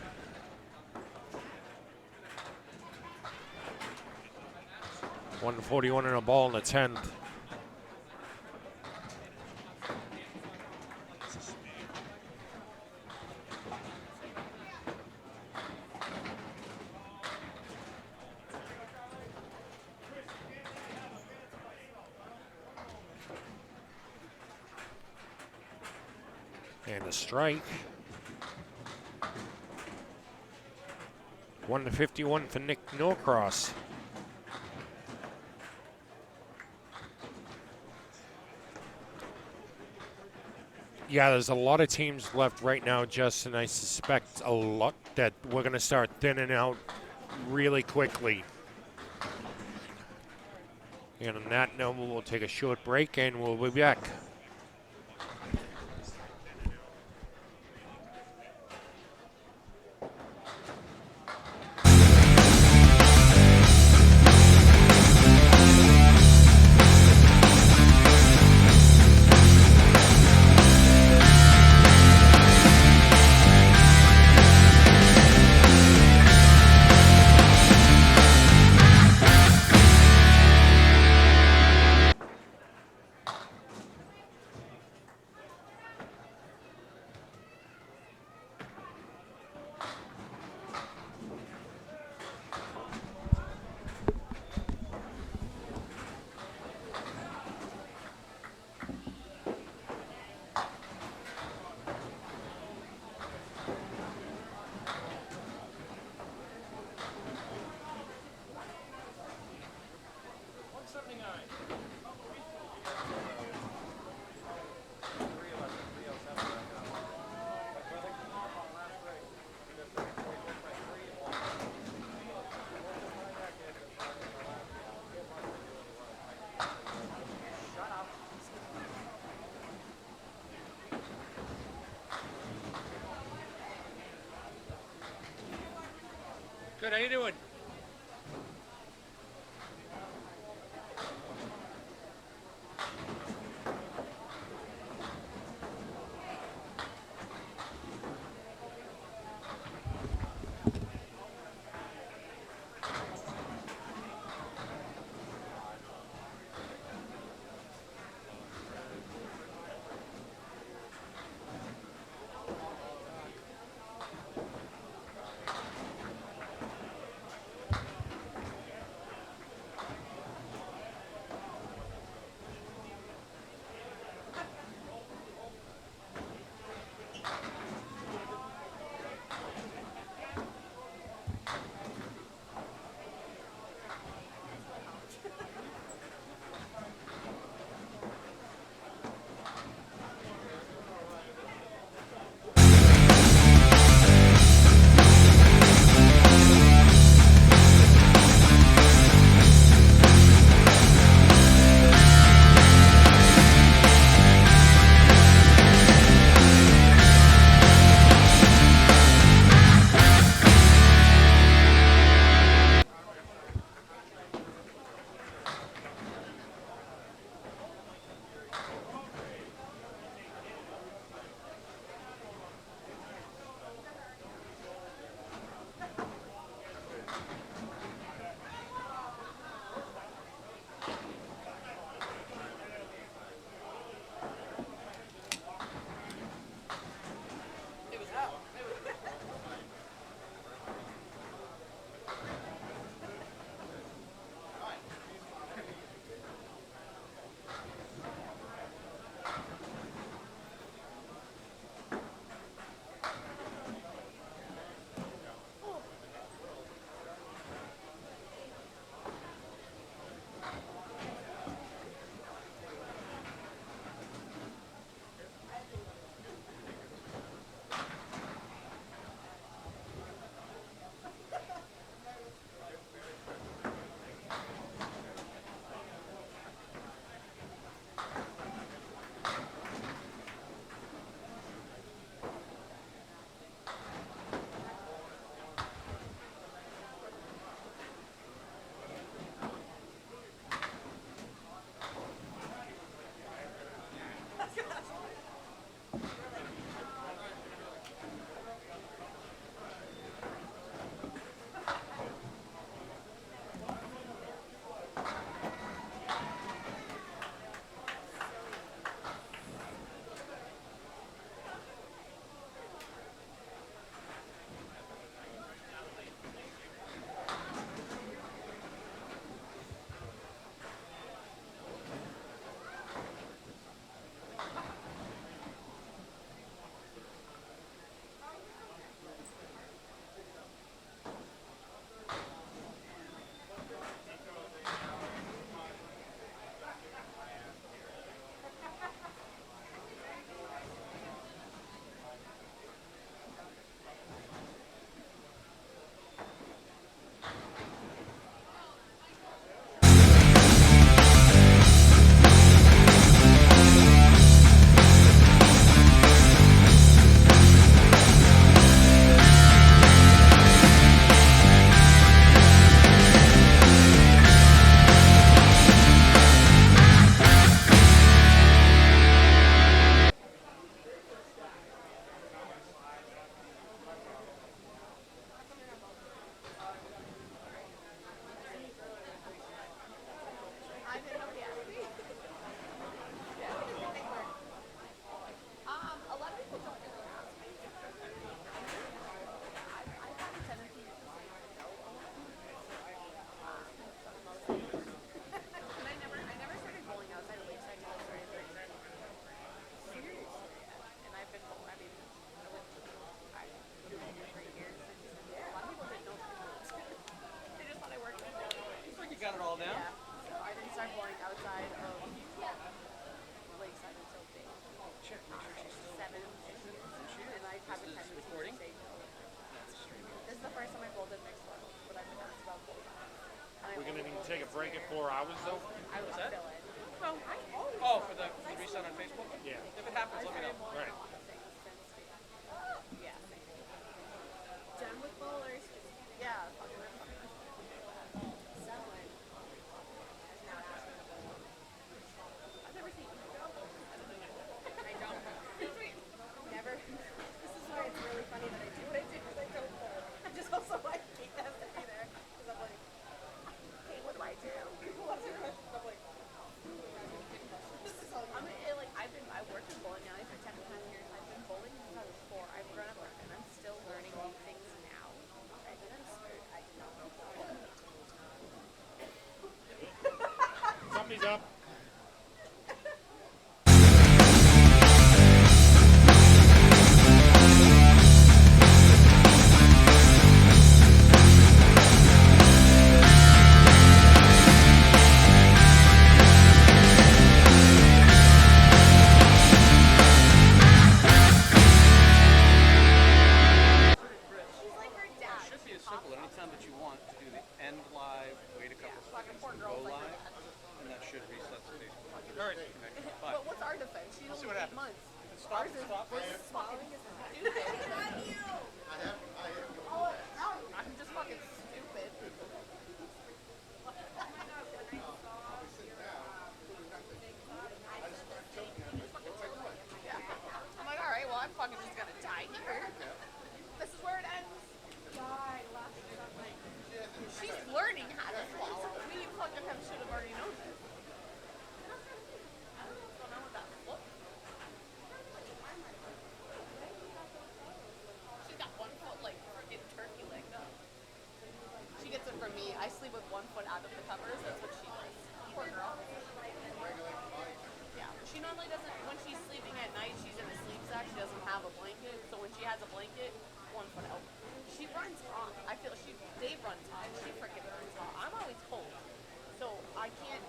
$141 and a ball in the 10th. And a strike. 1-51 for Nick Norcross. Yeah, there's a lot of teams left right now, Justin. I suspect a lot that we're going to start thinning out really quickly. And on that note, we'll take a short break and we'll be back. Good, how you doing? fall down? Yeah. So I didn't start bowling outside of Lakeside until day 7. And I have a tendency to recording? say no. This is the first time I bowled at mixed level, but I've been asked about bowling. We're going to need to take a break in 4 hours, though? I was that? fill in. No. Oh, for the reset on Facebook? Yeah. If it happens, let me know. Right. Yeah. Done with bowlers. Yeah. Fucking settling. I've never seen you go. I don't. Never. This is why it's really funny that I do what I do because I don't know. I'm just also like, Kate has to be there because I'm like, Kate, what do I do? What's your question? I'm like, I worked in bowling alley for 10 and a half years. I've been bowling since I was 4. I've grown up and I'm still learning new things now. And then I'm scared. I don't know. Somebody's up. She's like her dad. It should be as simple. Anytime that you want to do the end live, wait a couple Fucking seconds, poor and girl's go like her live, dad. and that should reset the Facebook. All right. But Bye. what's our defense? She's See only what 8 happens. months. Stop, Ours is stop. swallowing is stupid. I'm just fucking stupid. Yeah. I'm like, all right, well, I'm fucking just gonna die here. This is where it ends. She's learning how to swallow. We fucking should have already known this. What's going on with that foot? She's got 1 foot like freaking turkey legged up. She gets it from me. I sleep with 1 foot out of the covers. That's what she does. Poor girl. Yeah. She normally doesn't, when she's sleeping at night, she's in a sleep sack. She doesn't have a blanket. So when she has a blanket, 1 foot out. She runs hot. I feel Dave runs hot. She freaking runs hot. I'm always cold. So I can't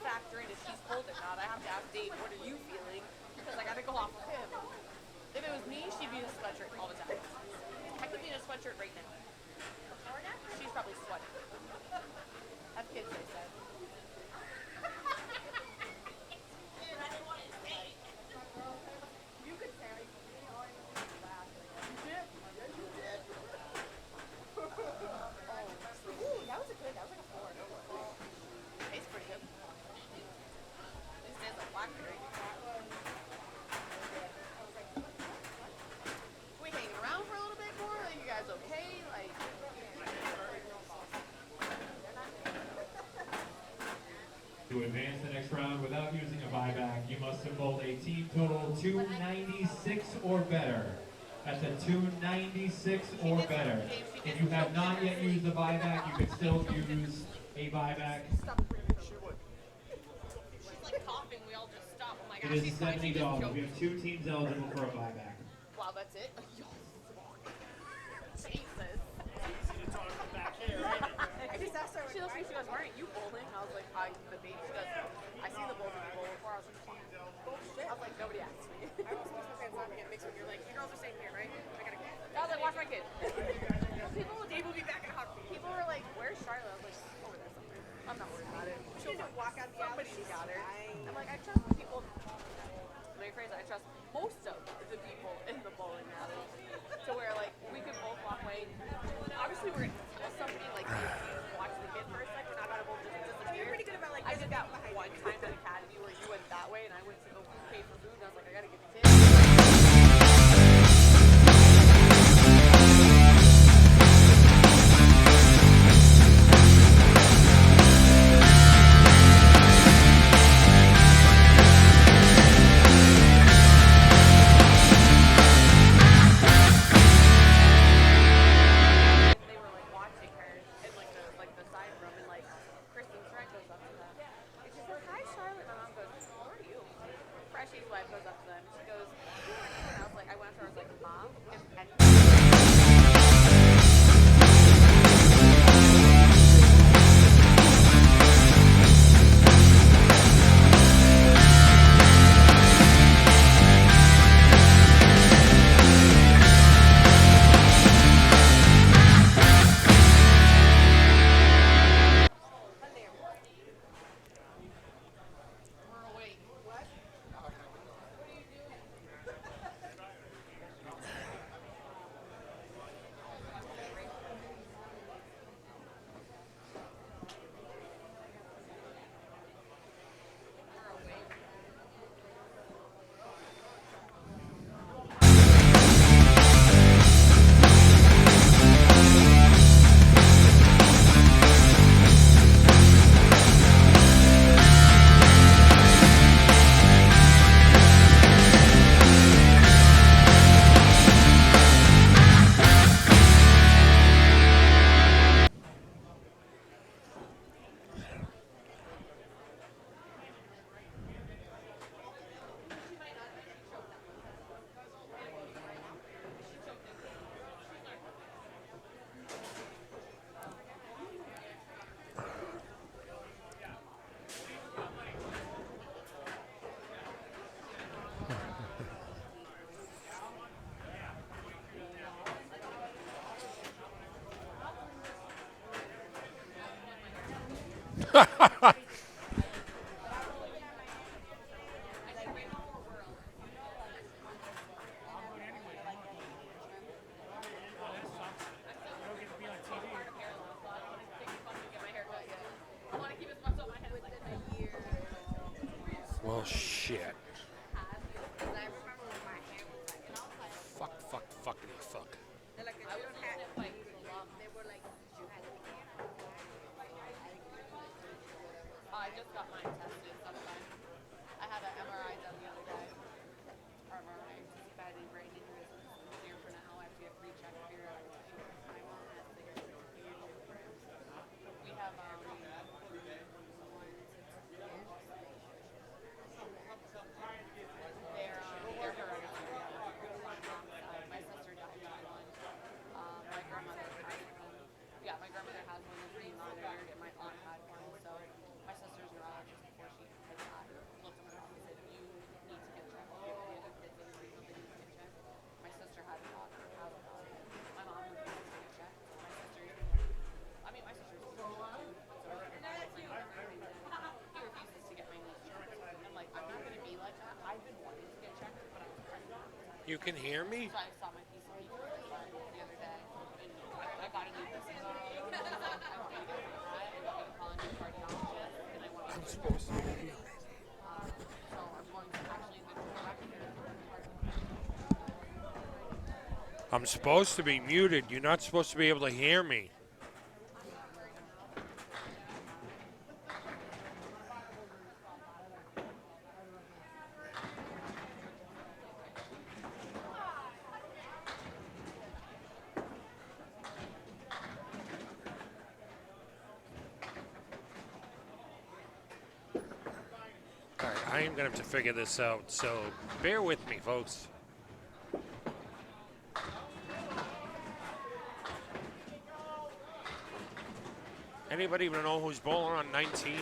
factor in if she's cold or not. I have to ask Dave, what are you feeling? Because I gotta go off of him. If it was me, she'd be in a sweatshirt all the time. I could be in a sweatshirt right now. She's probably sweating. Have kids, they said. You could say, you did? You did. Ooh, that was like a 4. Tastes pretty good. This tastes like blackberry. We hanging around for a little bit more? Are you guys okay? Like, To advance the next round without using a buyback, you must have bowled a team total 296 or better. That's a 296 or better. If you have not yet used the buyback, you can still use a buyback. she's like coughing. We all just stop. I'm like, It ah, is she's fine. She just $70. choked. We have 2 teams eligible for a buyback. Wow, that's it? Jesus. I just asked her, she looks at me, she goes, why aren't you bowling? I was like, the baby. She goes, I see the bowls in the bowl before. I was like, bullshit. I was like, nobody asked me. I was supposed to say I'm getting mixed with you. Like, you girls are staying here, right? I gotta go. I was like, watch my kid. Dave will be back in a heartbeat. People were like, where's Charlotte? I was like, over there somewhere. I'm not worried about it. She didn't walk out the alley. Somebody's got her. I'm like, I trust the people. Let me phrase it. I trust most of the people in the bowling alley. To where, like, we could both walk away. Obviously, we're gonna tell somebody, like, watch the kid for a second. Not about to both just disappear. You're pretty good about, like, I did that one time at Academy where you went that way and I went to go pay for food and I was like, I gotta get the kids. They were like watching her in like the side room and like Kristen's friend goes up to them. And she's like, hi Charlotte. And my mom goes, who are you? Freshie's wife goes up to them. She goes, who are you? And I was like, I went up to her, I was like, Mom, if any Well, shit. Fuck, fuck, fuckity, fuck. I just got mine tested. That's fine. I had an MRI done the other day. Or MRI. I had any brain injuries. Here for now. I have to get rechecked periodically. My mom has to get we have they're hereditary. My mom's side. My sister died from one. My grandmother has one. Yeah, my grandmother has one. It's being monitored, and my aunt had one. So my sister's neurologist before she had died looked at my mom and said, "You need to get checked. You have the other kids in the room that need to get checked." My sister had a daughter, has a daughter. My mom refuses to get checked. My sister's my sister's so he refuses to get my knees checked. I'm like, I'm not gonna be like that. I've been wanting to get checked, but I'm afraid. You can hear me? So I saw my PCP the other day, and I got a new business. I want to get an MRI. I got to call a new cardiologist, and I want to. I'm supposed to be here. So I'm going to actually go back here. I'm supposed to be muted. You're not supposed to be able to hear me. All right, I am going to have to figure this out, so bear with me, folks. Anybody even know who's bowling on 19?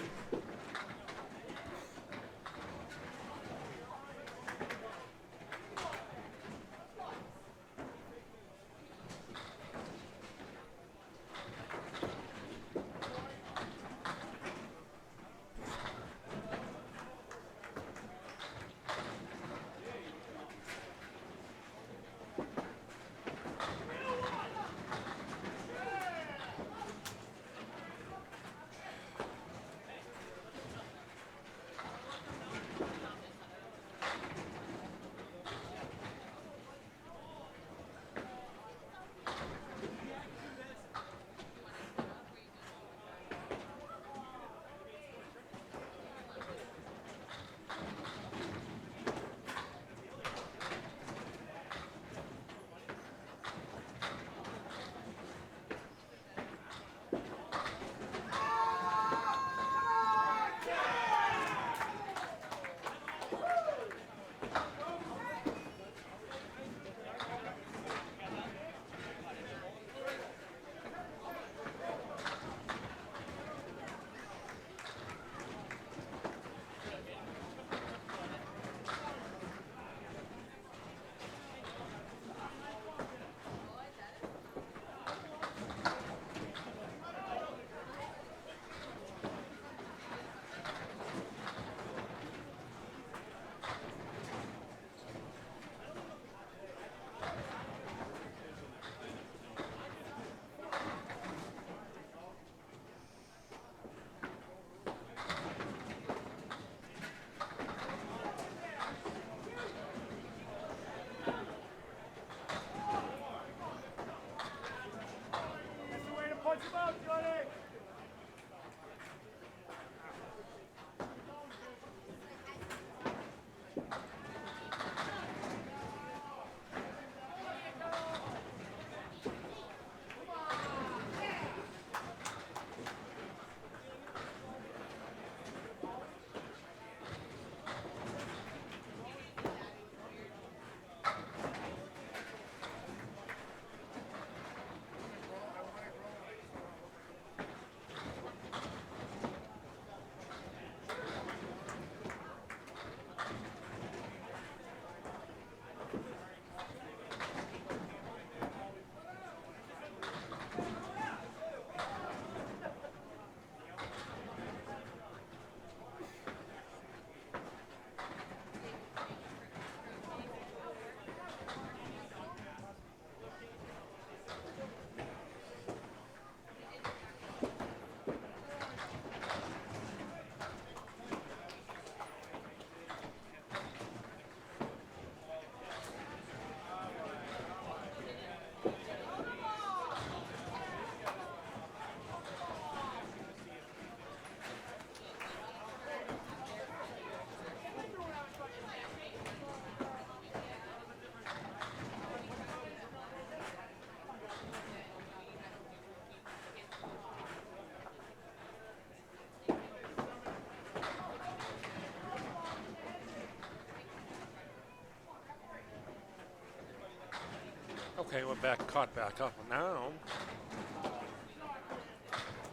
Okay, we're back, caught back up now.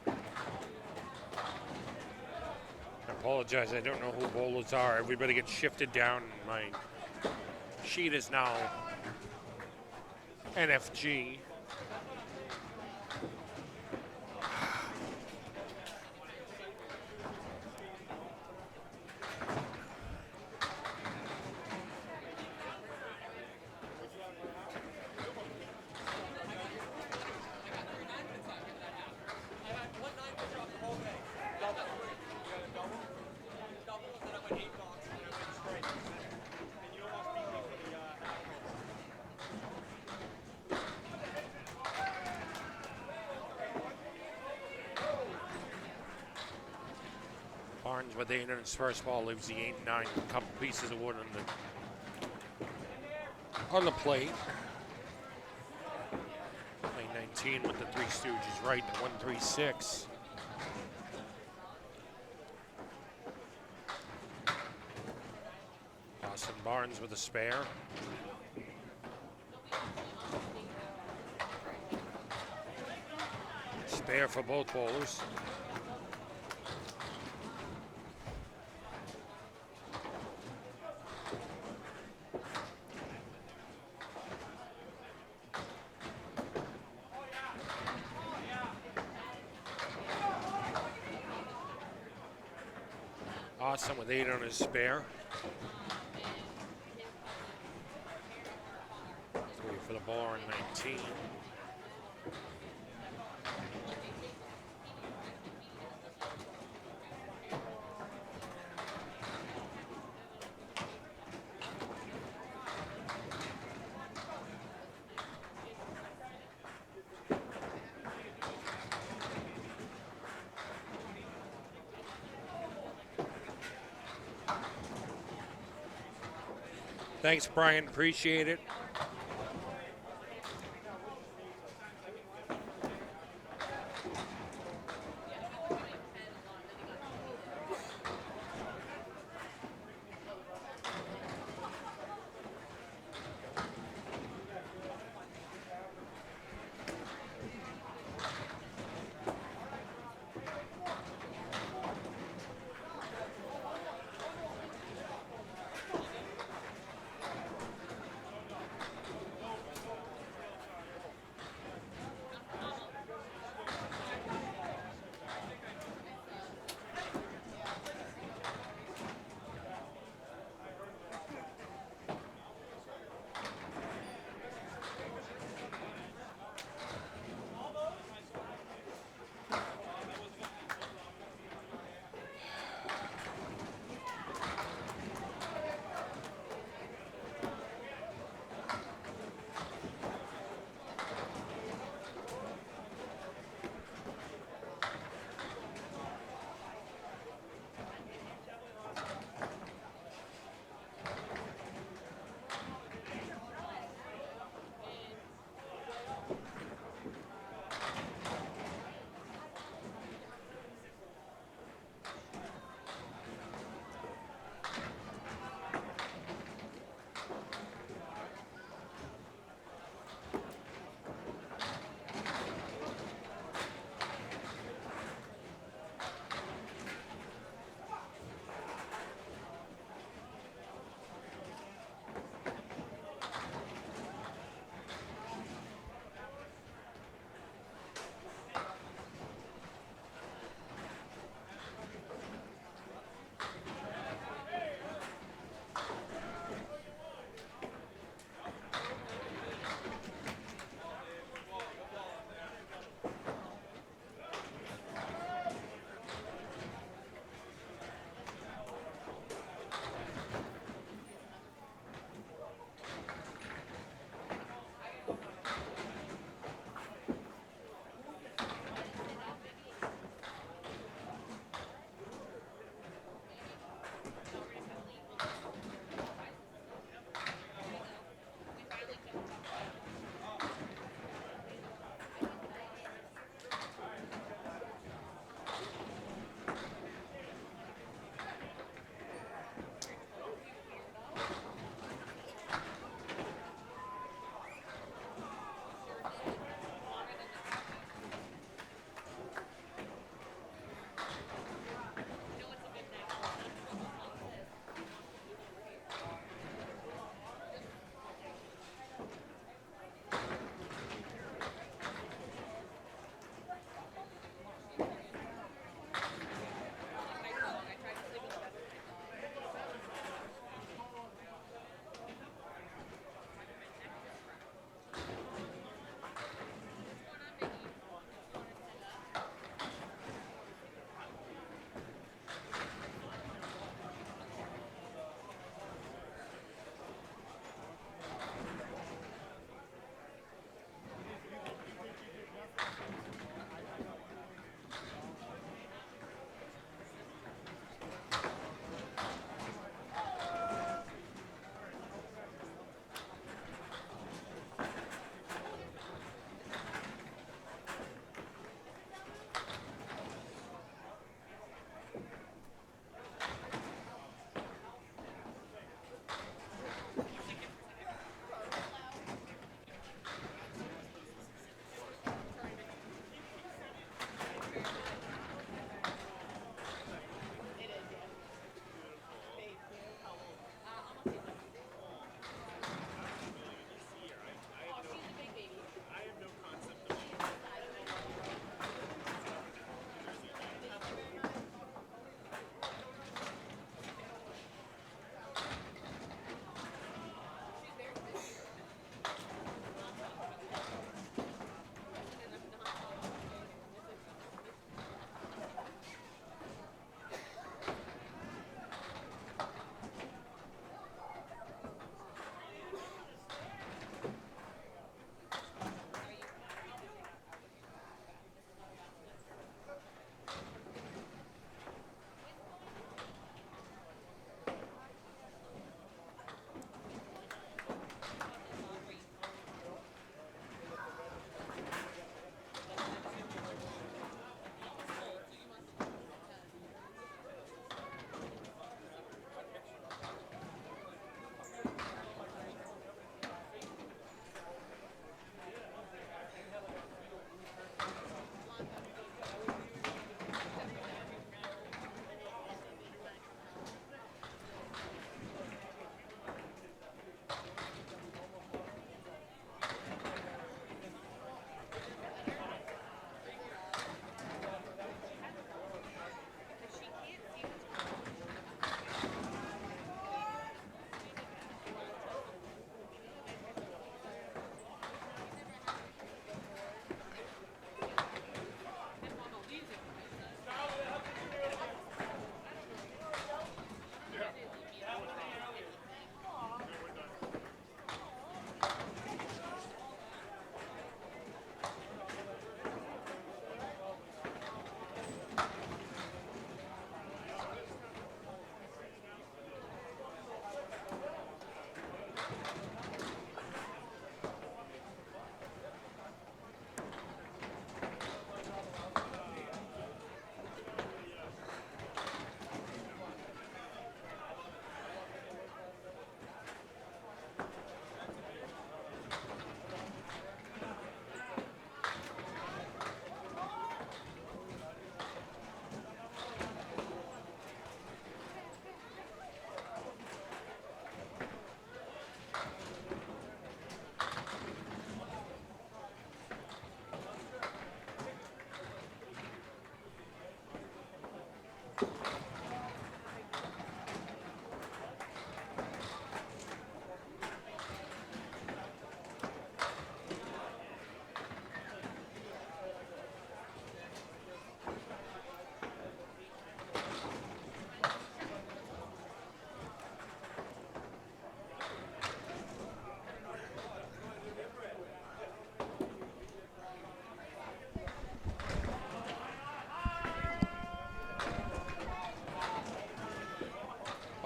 I apologize, I don't know who bowlers are. Everybody gets shifted down. My sheet is now NFG. Barnes with 8 on his first ball leaves the 8-9, a couple pieces of wood on the plate. Play 19 with the Three Stooges right to 1-3-6. Austin Barnes with a spare. Spare for both bowlers. Austin with 8 on his spare. 3 for the ball in 19. Thanks, Brian. Appreciate it.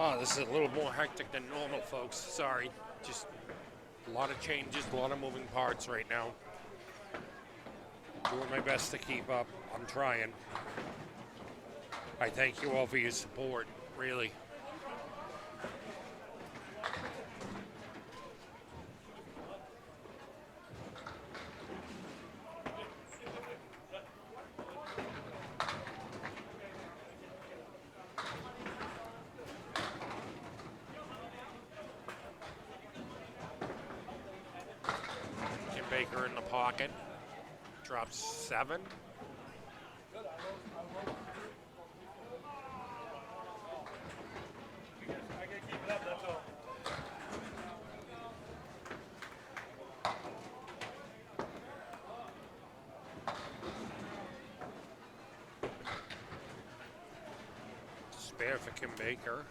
Oh, this is a little more hectic than normal, folks. Sorry. Just a lot of changes, a lot of moving parts right now. Doing my best to keep up. I'm trying. I thank you all for your support, really. Baker in the pocket, drops 7. Spare for Kim Baker.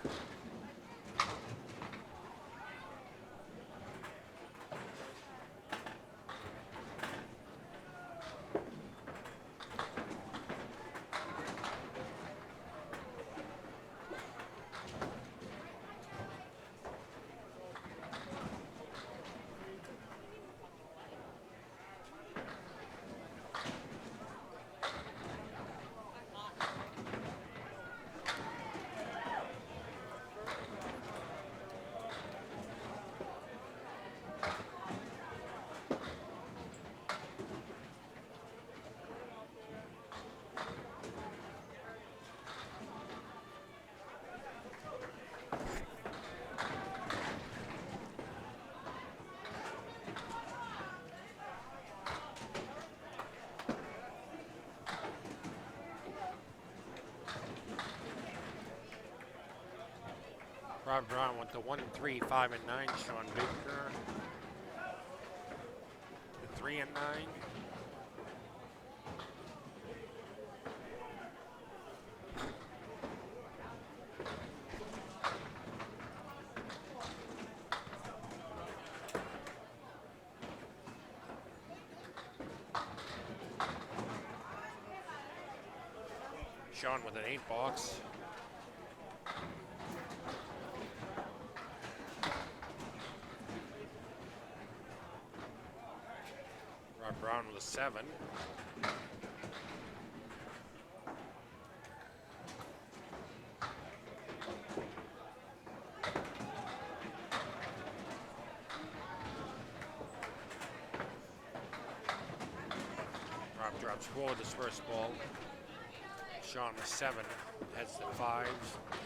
Rob Brown with the 1, 3, 5, and 9. Sean Baker. The 3 and 9. Sean with an 8 box. Brown with a 7. Rob drops 4 with his first ball. Sean with 7 has the 5s,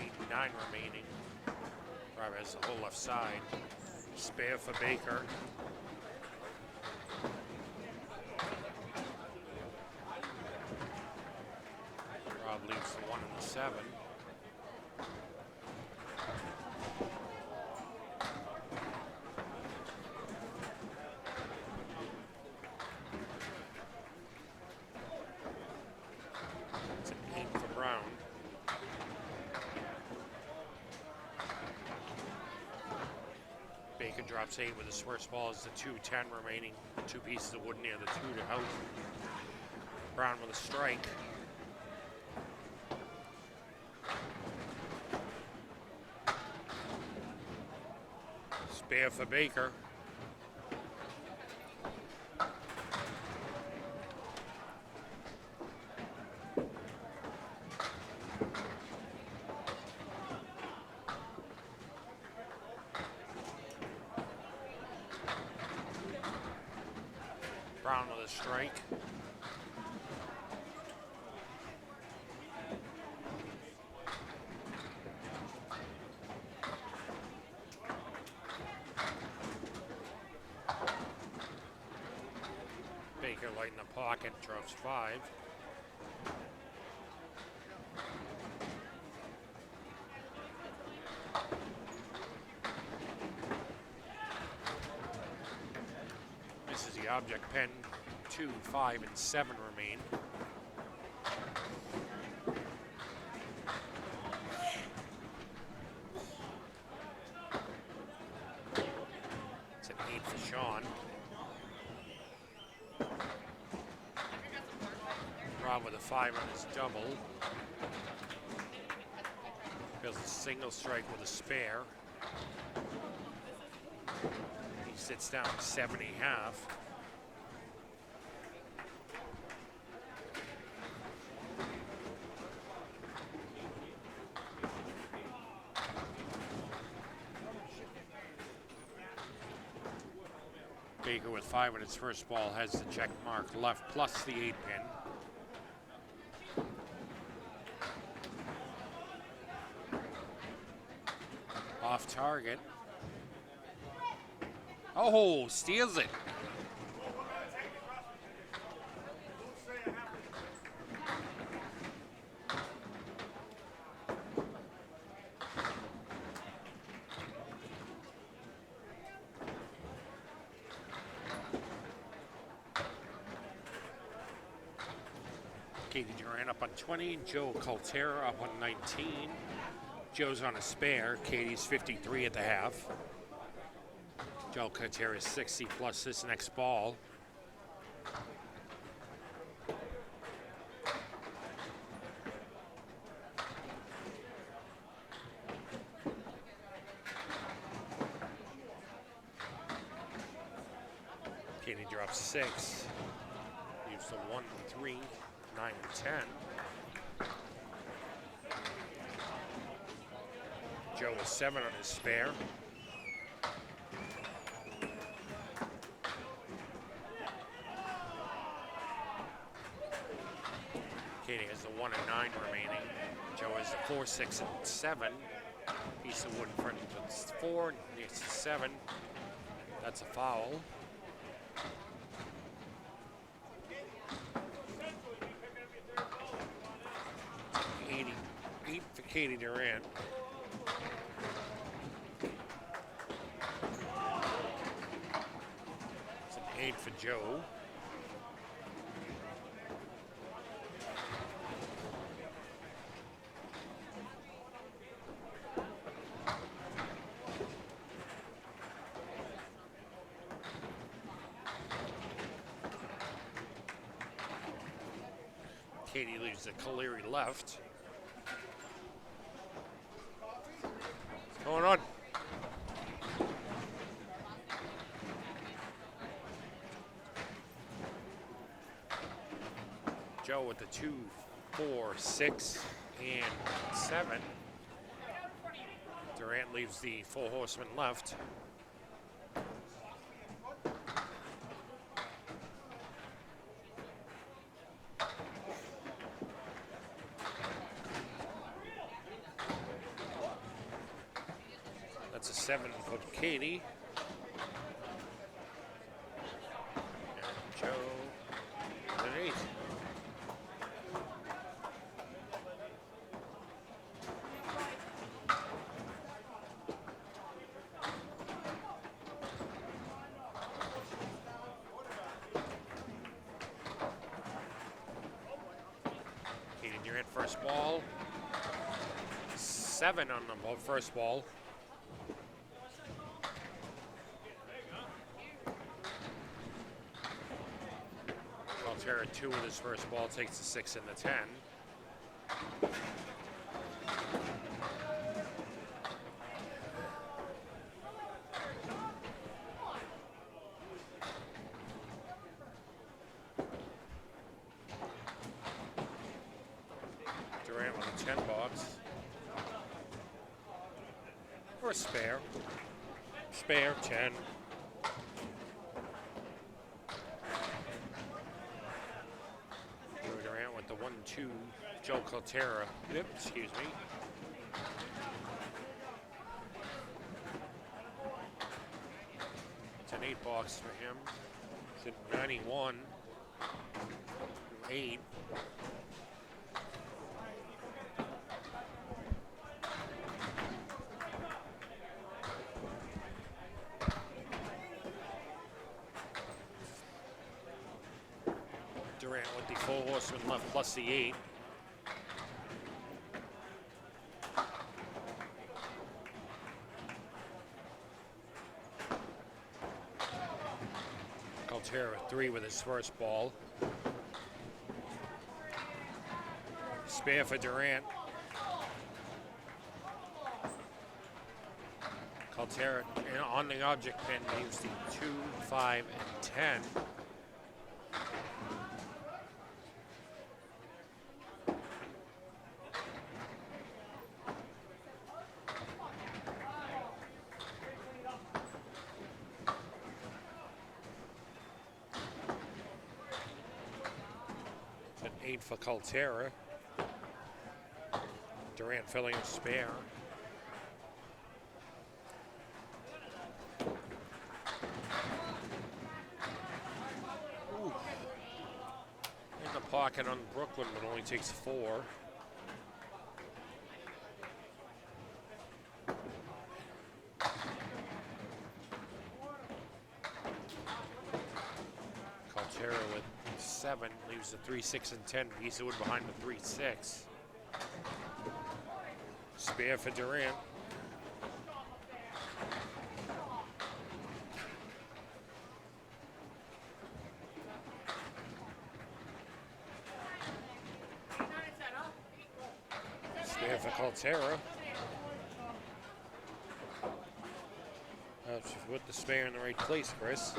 8 and 9 remaining. Rob has the whole left side. Spare for Baker. Leaves the 1 and the 7. It's an 8 for Brown. Baker drops 8 with his first ball as the 2, 10 remaining. 2 pieces of wood near the 2 to out. Brown with a strike. Spare for Baker. Brown with a strike. Baker light in the pocket, drops 5. This is the object pen. 2, 5, and 7 remain. It's an 8 for Sean. Rob with a 5 on his double. Feels a single strike with a spare. He sits down 7.5. Baker with 5 in its first ball has the check mark left plus the 8 pin. Off target. Oh, steals it. Katie Durant up on 20, Joe Caltera up on 19. Joe's on a spare, Katie's 53 at the half. Joe Caltera's 60 plus this next ball. Katie drops 6. Leaves the 1, 3, 9, 10. Joe is 7 on his spare. Katie has the 1 and 9 remaining. Joe has the 4, 6, and 7. Piece of wood in front of it's 4, needs 7. That's a foul. 8 for Katie Durant. It's an 8 for Joe. Katie leaves the Caleri left. What's going on? Joe with the 2, 4, 6, and 7. Durant leaves the full horseman left. That's a 7 for Katie. And Joe with an 8. Katie Durant first ball. 7 on the first ball. Caltera 2 with his first ball, takes the 6 and the 10. Durant with a 10 box. Or a spare. Spare, 10. Durant with the 1, 2. Joe Caltera. Yep, excuse me. It's an 8 box for him. It's at 91. 8. Durant with the full horseman left plus the 8. Caltera 3 with his first ball. Spare for Durant. Calterra on the object pin leaves the 2, 5, and 10. An 8 for Calterra. Therrien filling a spare. Ooh. In the pocket on Brooklyn, but only takes 4. Calterra with 7 leaves the 3, 6, and 10. Eastwood behind the 3, 6. Spare for Therrien. Spare for Calterra. Put the spare in the right place, Kris.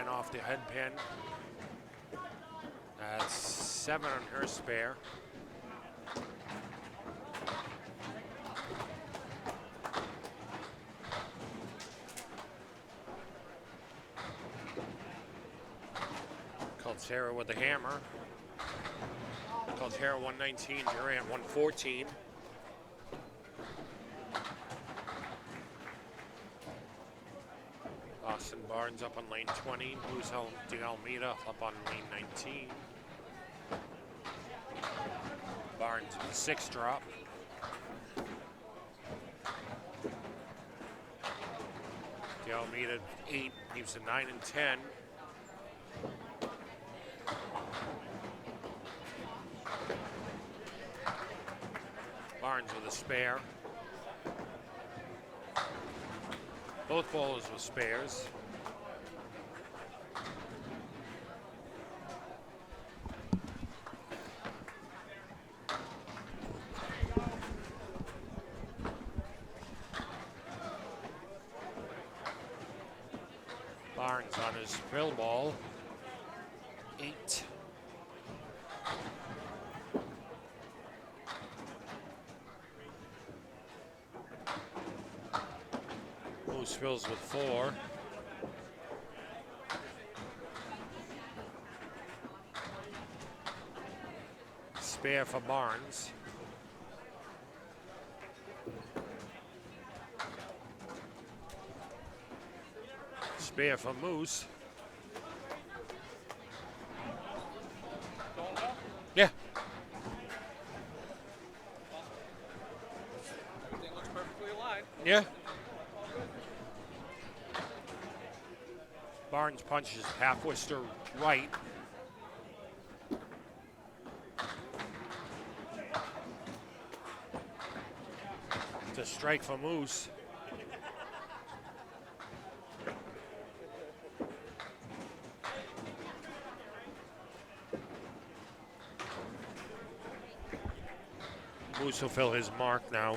Off the head pin. That's 7 on her spare. Calterra with the hammer. Calterra 119, Therrien 114. Barnes up on lane 20. Blues de Almeida up on lane 19. Barnes with the 6 drop. De Almeida 8 leaves the 9 and 10. Barnes with a spare. Both bowlers with spares. Barnes on his drill ball. 8. Moose fills with 4. Spare for Barnes. Spare for Moose. Yeah. Everything looks perfectly aligned. Yeah. Barnes punches half Worcester right. It's a strike for Moose. Moose will fill his mark now.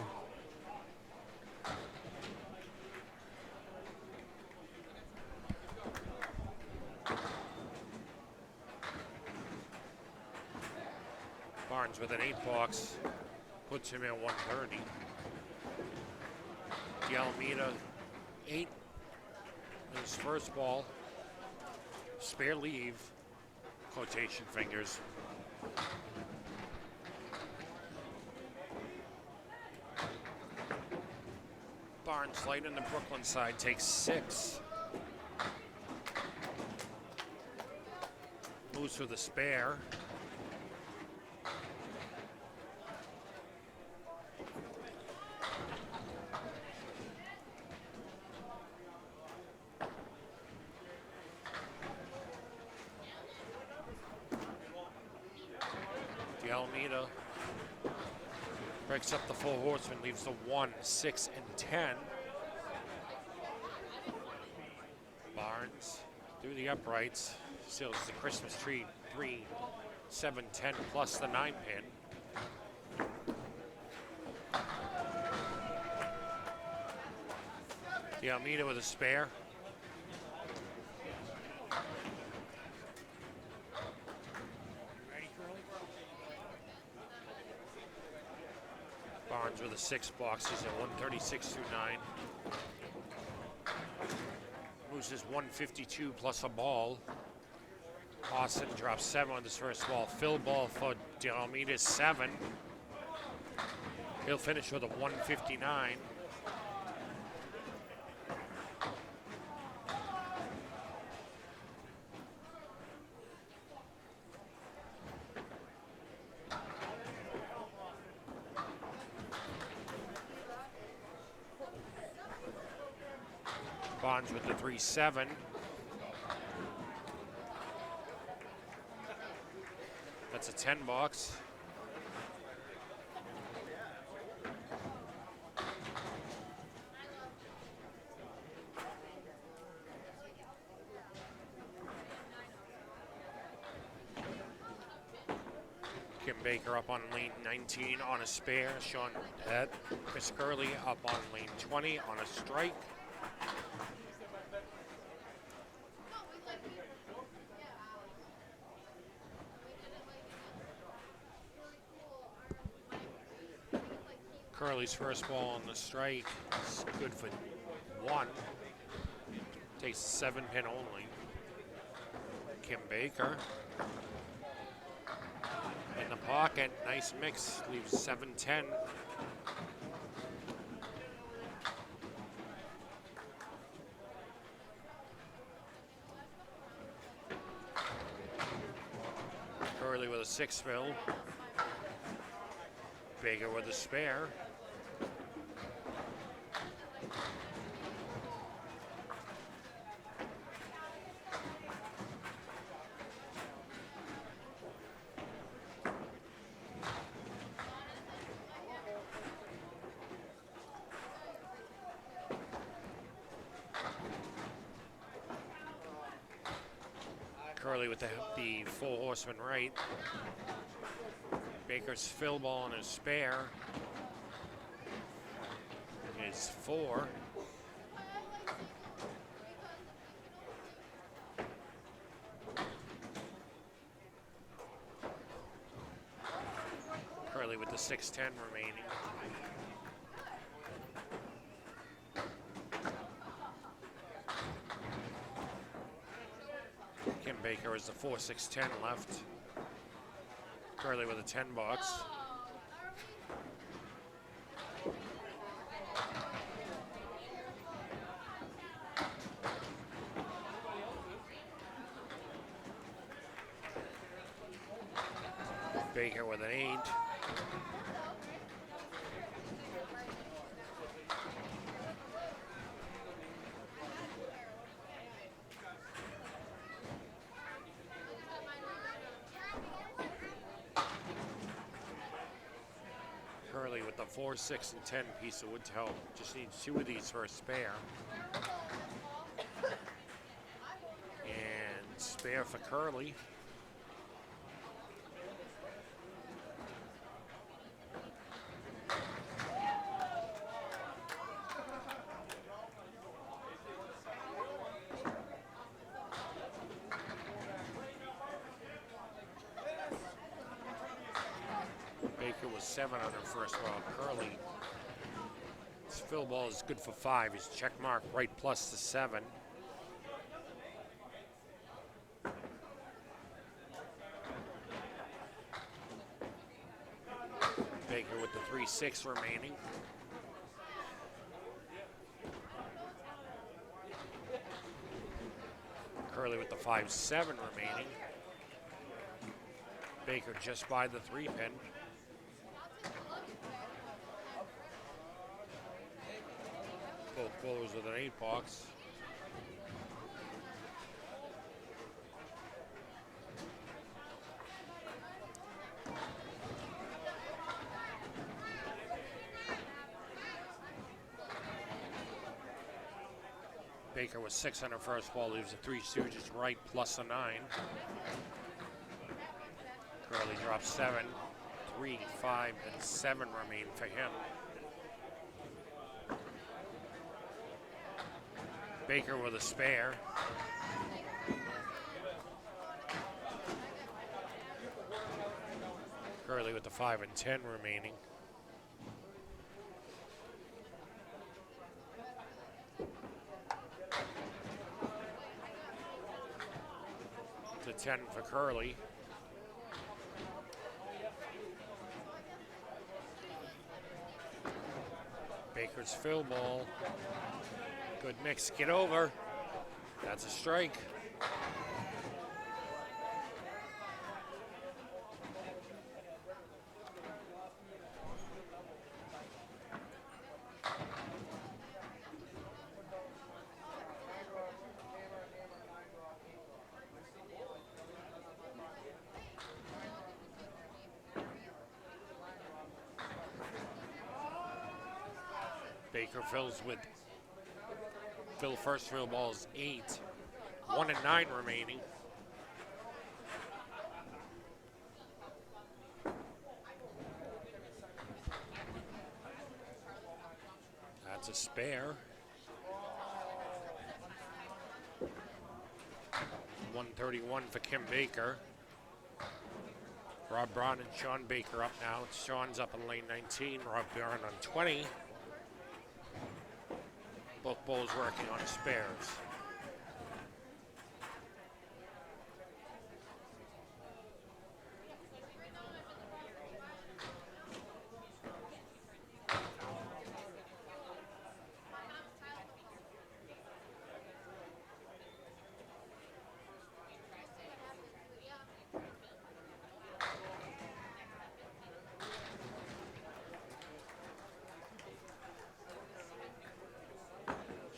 Barnes with an 8 box puts him at 130. De Almeida 8 in his first ball. Spare leave, quotation fingers. Barnes light in the Brooklyn side takes 6. Moose with a spare. De Almeida breaks up the 4 horsemen, leaves the 1, 6, and 10. Barnes Through the uprights. Seals the Christmas tree 3, 7, 10 plus the 9 pin. The Almeida with a spare. Barnes with a 6 box. He's at 136 through 9. Moose is 152 plus a ball. Austin drops 7 with his first ball. Fill ball for De Almeida 7. He'll finish with a 159. Bonds with the 3-7. That's a 10 box. Kim Baker up on lane 19 on a spare. Sean Het. Chris Curley up on lane 20 on a strike. Curley's first ball on the strike is good for 1. Takes 7 pin only. Kim Baker in the pocket, nice mix, leaves 7-10. Curley with a 6 fill. Baker with a spare. Curley with the 4 horseman right. Baker's fill ball and his spare is 4. Curley with the 6-10 remaining. Kim Baker has the 4-6-10 left. Curley with a 10 box. Baker with an 8. Curley with the 4, 6, and 10 piece of wood to help. Just needs 2 of these for a spare. And spare for Curley. Baker was 7 on her first ball. Curley, his fill ball is good for 5. His check mark right plus the 7. Baker with the 3-6 remaining. Curley with the 5-7 remaining. Baker just by the 3 pin. Both bowlers with an 8 box. Baker with 6 on her first ball, leaves the Three Stooges right plus a 9. Curly drops 7. 3, 5, and 7 remain for him. Baker with a spare. Curly with the 5 and 10 remaining. To 10 for Curly. Baker's fill ball. Good mix, get over. That's a strike. Baker fills with first field ball is 8. 1 and 9 remaining. That's a spare. 131 for Kim Baker. Rob Brown and Sean Baker up now. Sean's up in lane 19. Rob Brown on 20. Both bowls working on spares.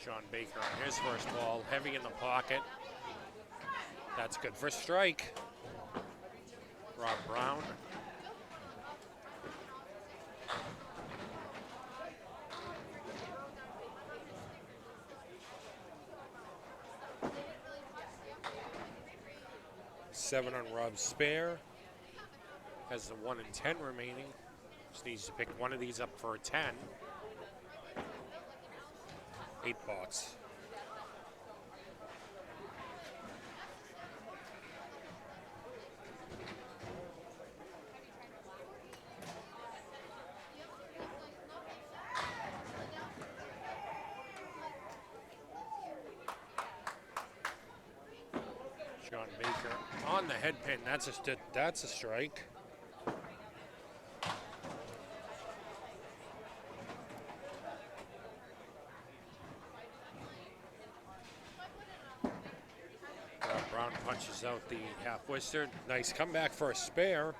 Sean Baker on his first ball, heavy in the pocket. That's good for strike. Rob Brown. Seven on Rob's spare. Has the 1 and 10 remaining. Just needs to pick one of these up for a 10. 8 box. Sean Baker on the head pin. That's a strike. Brown punches out the half Worcester. Nice comeback for a spare.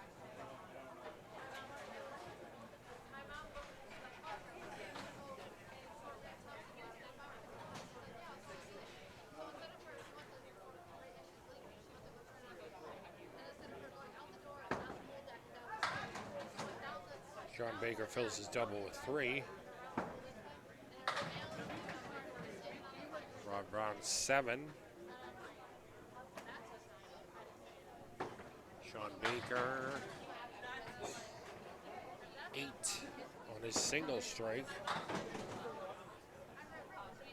Sean Baker fills his double with 3. Rob Brown 7. Sean Baker 8 on his single strike.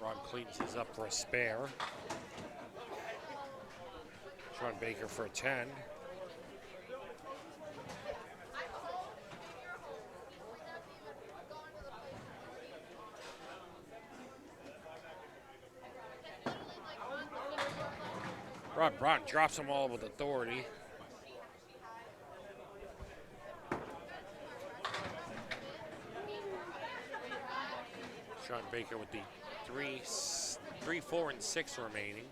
Rob cleans his up for a spare. Sean Baker for a 10. Rob Brown drops them all with authority. Sean Baker with the 3, 4, and 6 remaining.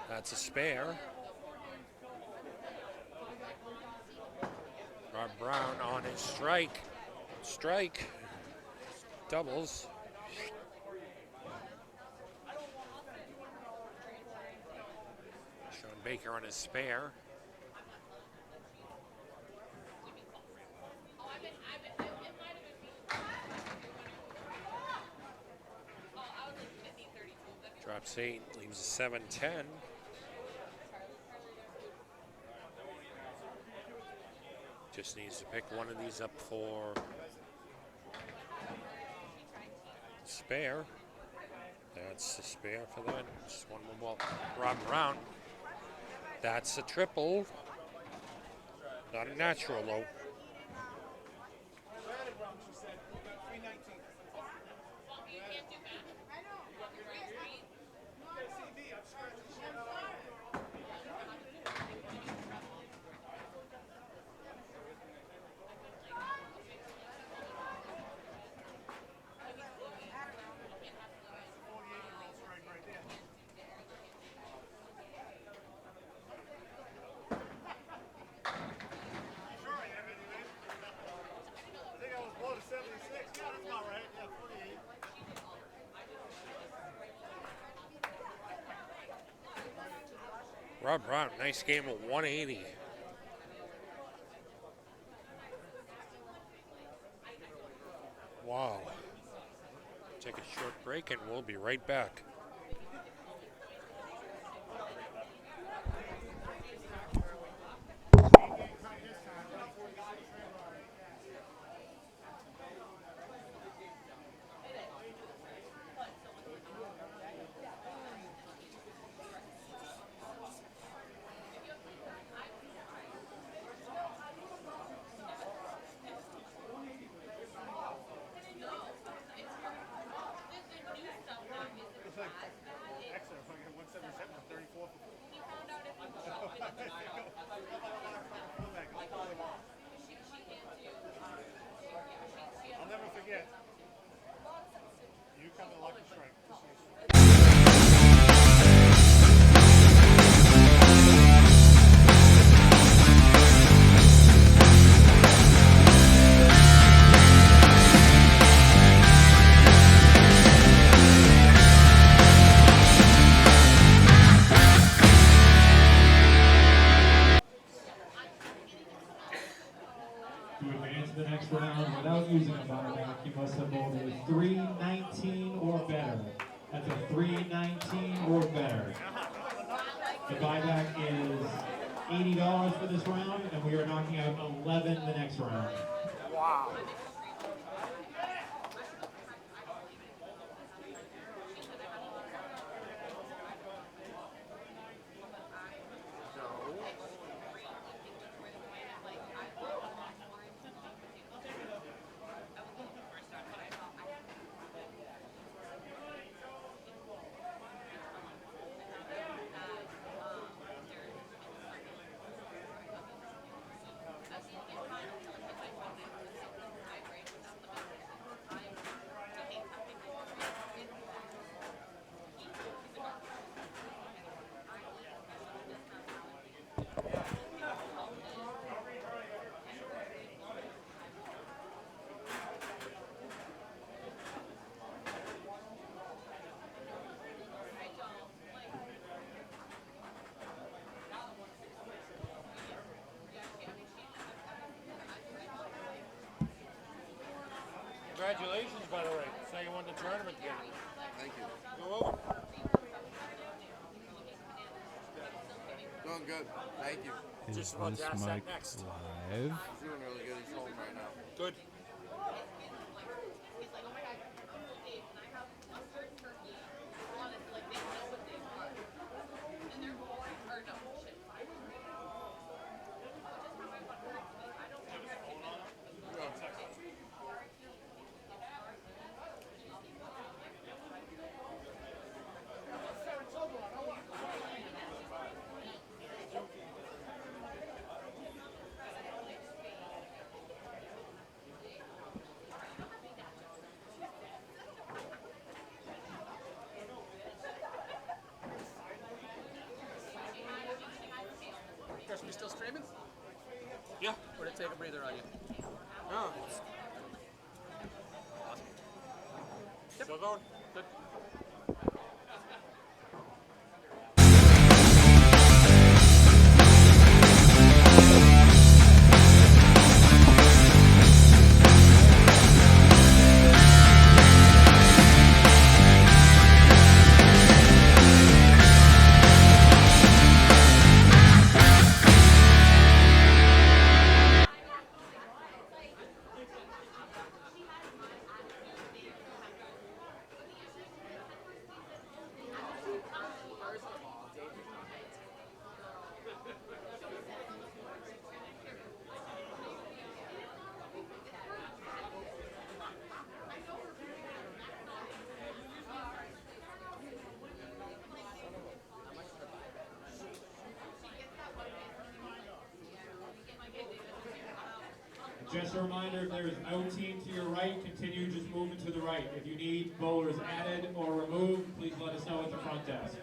That's a spare. Rob Brown on his strike. Strike. Doubles. Sean Baker on his spare. Drops 8, leaves a 7-10. Just needs to pick one of these up for spare. That's the spare for that. Just one more ball. Rob Brown. That's a triple. Not a natural, though. Rob Brown, nice game of 180. Wow. Take a short break and we'll be right back. I'll never forget. You come to Lucky Strike. To advance to the next round without using a buyback, you must have bowled a 319 or better. That's a 319 or better. The buyback is $80 for this round, and we are knocking out 11 the next round. Wow. Congratulations, by the way. So you won the tournament game. Thank you. Go over. Doing good. Thank you. Just about to ask that next. Live? Doing really good. He's home right now. Good. Kris, we still streaming? Yeah. Or did it take a breather on you? No. Still going. Good. Just a reminder, if there is no team to your right, continue just moving to the right. If you need bowlers added or removed, please let us know at the front desk.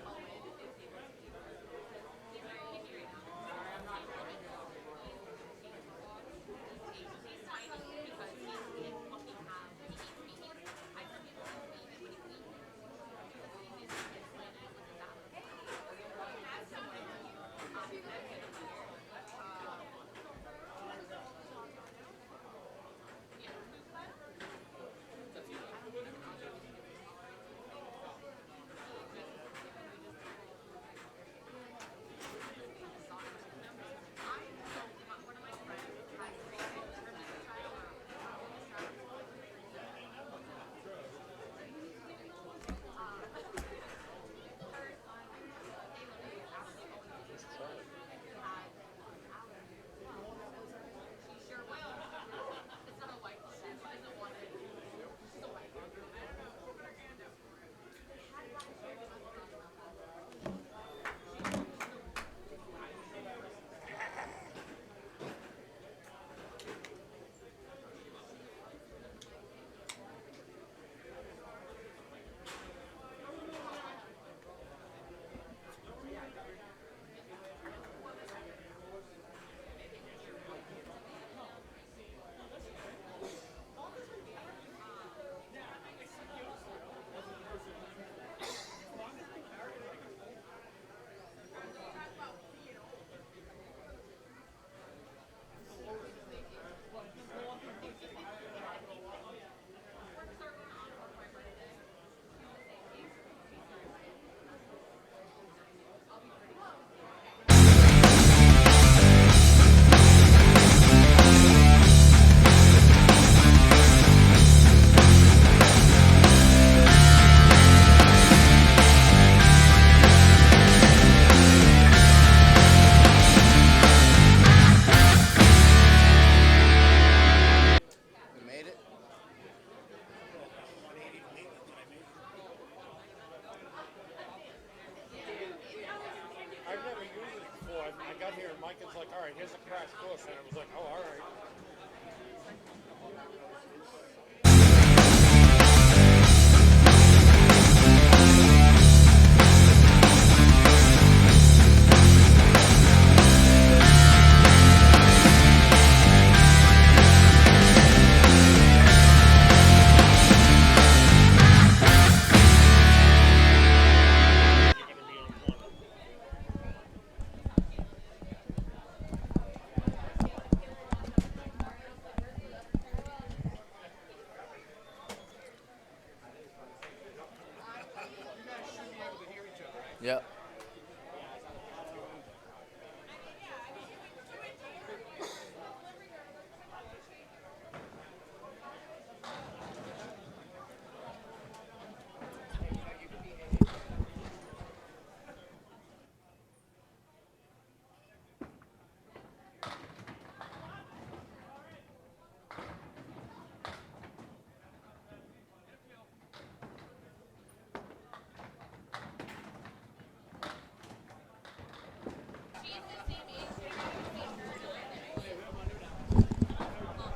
Yep.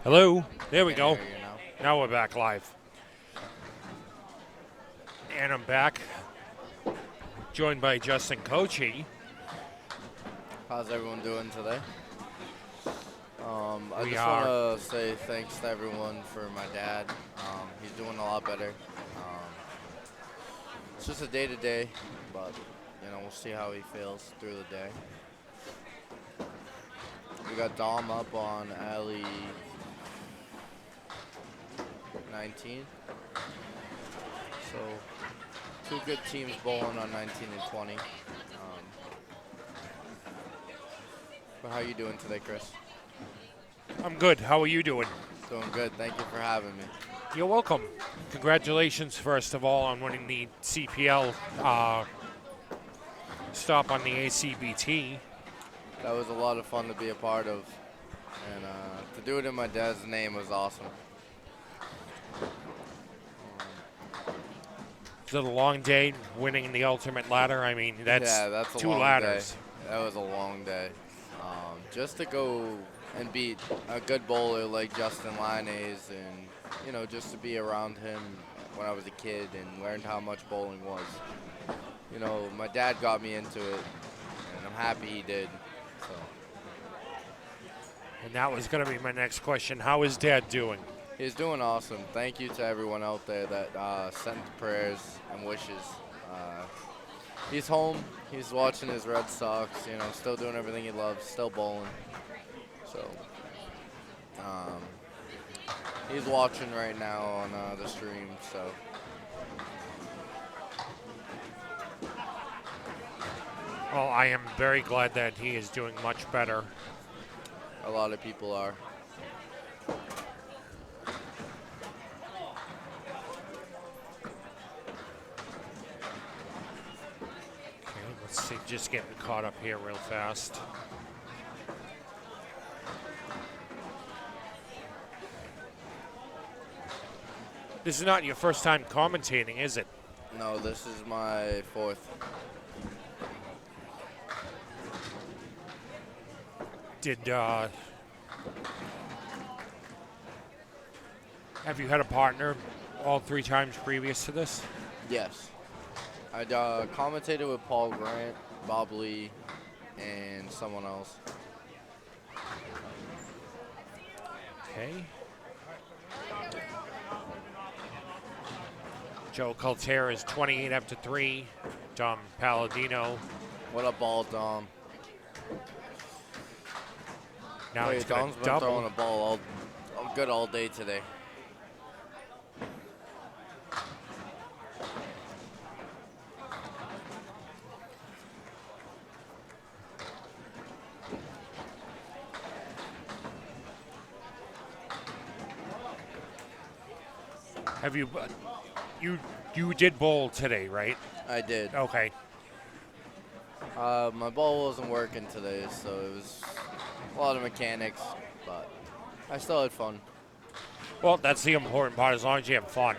Hello. There we Can't go. hear you now. Now we're back live. And I'm back, joined by Justin Kochi. How's everyone doing today? I We just are. want to say thanks to everyone for my dad. He's doing a lot better. It's just a day-to-day, but we'll see how he feels through the day. We got Dom up on alley 19. So 2 good teams bowling on 19 and 20. But how you doing today, Kris? I'm good. How are you doing? Doing good. Thank you for having me. You're welcome. Congratulations, first of all, on winning the CPL stop on the ACBT. That was a lot of fun to be a part of. And to do it in my dad's name was awesome. It's a long day winning the ultimate ladder. I mean, that's a 2 long ladders. day. That was a long day. Just to go and beat a good bowler like Justin Linnaeus, and just to be around him when I was a kid and learned how much bowling was. My dad got me into it, and I'm happy he did. So And that was going to be my next question. How is Dad doing? he's doing awesome. Thank you to everyone out there that sent prayers and wishes. He's home. He's watching his Red Sox. Still doing everything he loves. Still bowling. So he's watching right now on the stream. So. Well, I am very glad that he is doing much better. A lot of people are. Okay, let's see, just getting caught up here real fast. This is not your first time commentating, is it? No, this is my fourth. Did, have you had a partner all 3 times previous to this? Yes. I commentated with Paul Grant, Bob Lee, and someone else. Okay. Joe Caltera is 28 after 3. Dom Palladino. What a ball, Dom. Now Wait, he's going Dom's to been double. throwing a ball good all day today. Have you did bowl today, right? I did. Okay. My ball wasn't working today, so it was a lot of mechanics, but I still had fun. Well, that's the important part, as long as you have fun.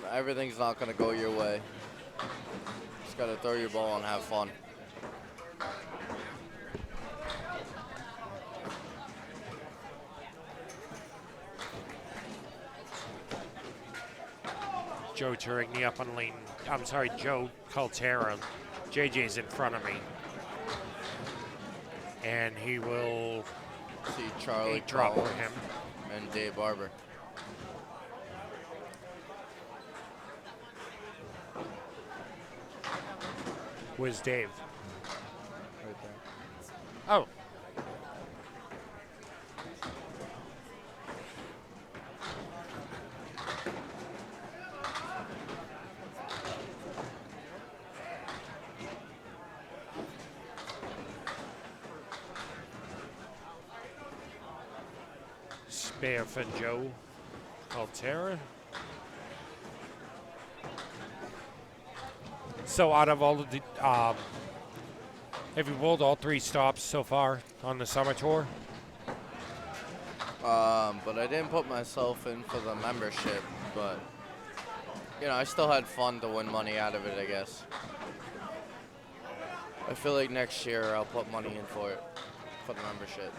Everything's not going to go your way. Just got to throw your ball and have fun. Joe Turigny up on lane. I'm sorry, Joe Caltera. JJ's in front of me. And he will See Charlie drop for Collins him. and Dave Barber. Where's Dave? Right there. Oh. Spare for Joe Caltera. So out of all of the, have you bowled all 3 stops so far on the summer tour? But I didn't put myself in for the membership, but I still had fun to win money out of it, I guess. I feel like next year I'll put money in for it, for the membership.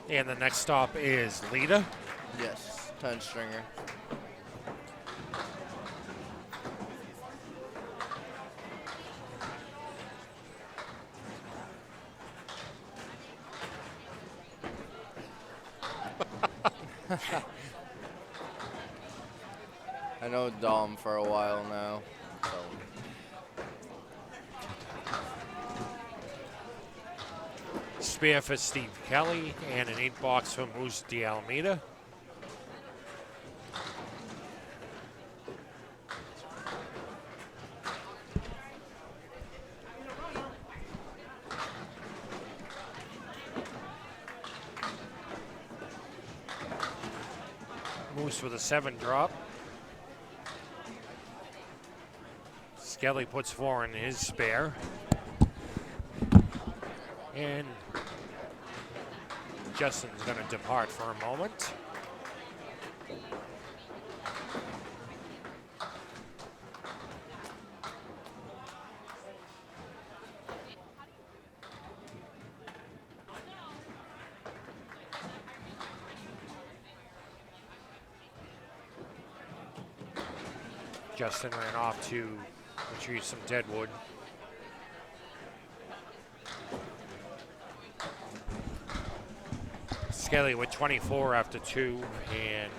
And the next stop is Lita. Yes, 10 stringer. I know Dom for a while now, so. Spare for Steve Kelly and an 8-box for Moose de Almeida. Moose with a 7 drop. Skelly puts 4 in his spare. And Justin's going to depart for a moment. Justin ran off to retrieve some dead wood. Skelly with 24 after 2, and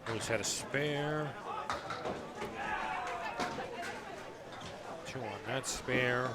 Moose had a spare. 2 on that spare.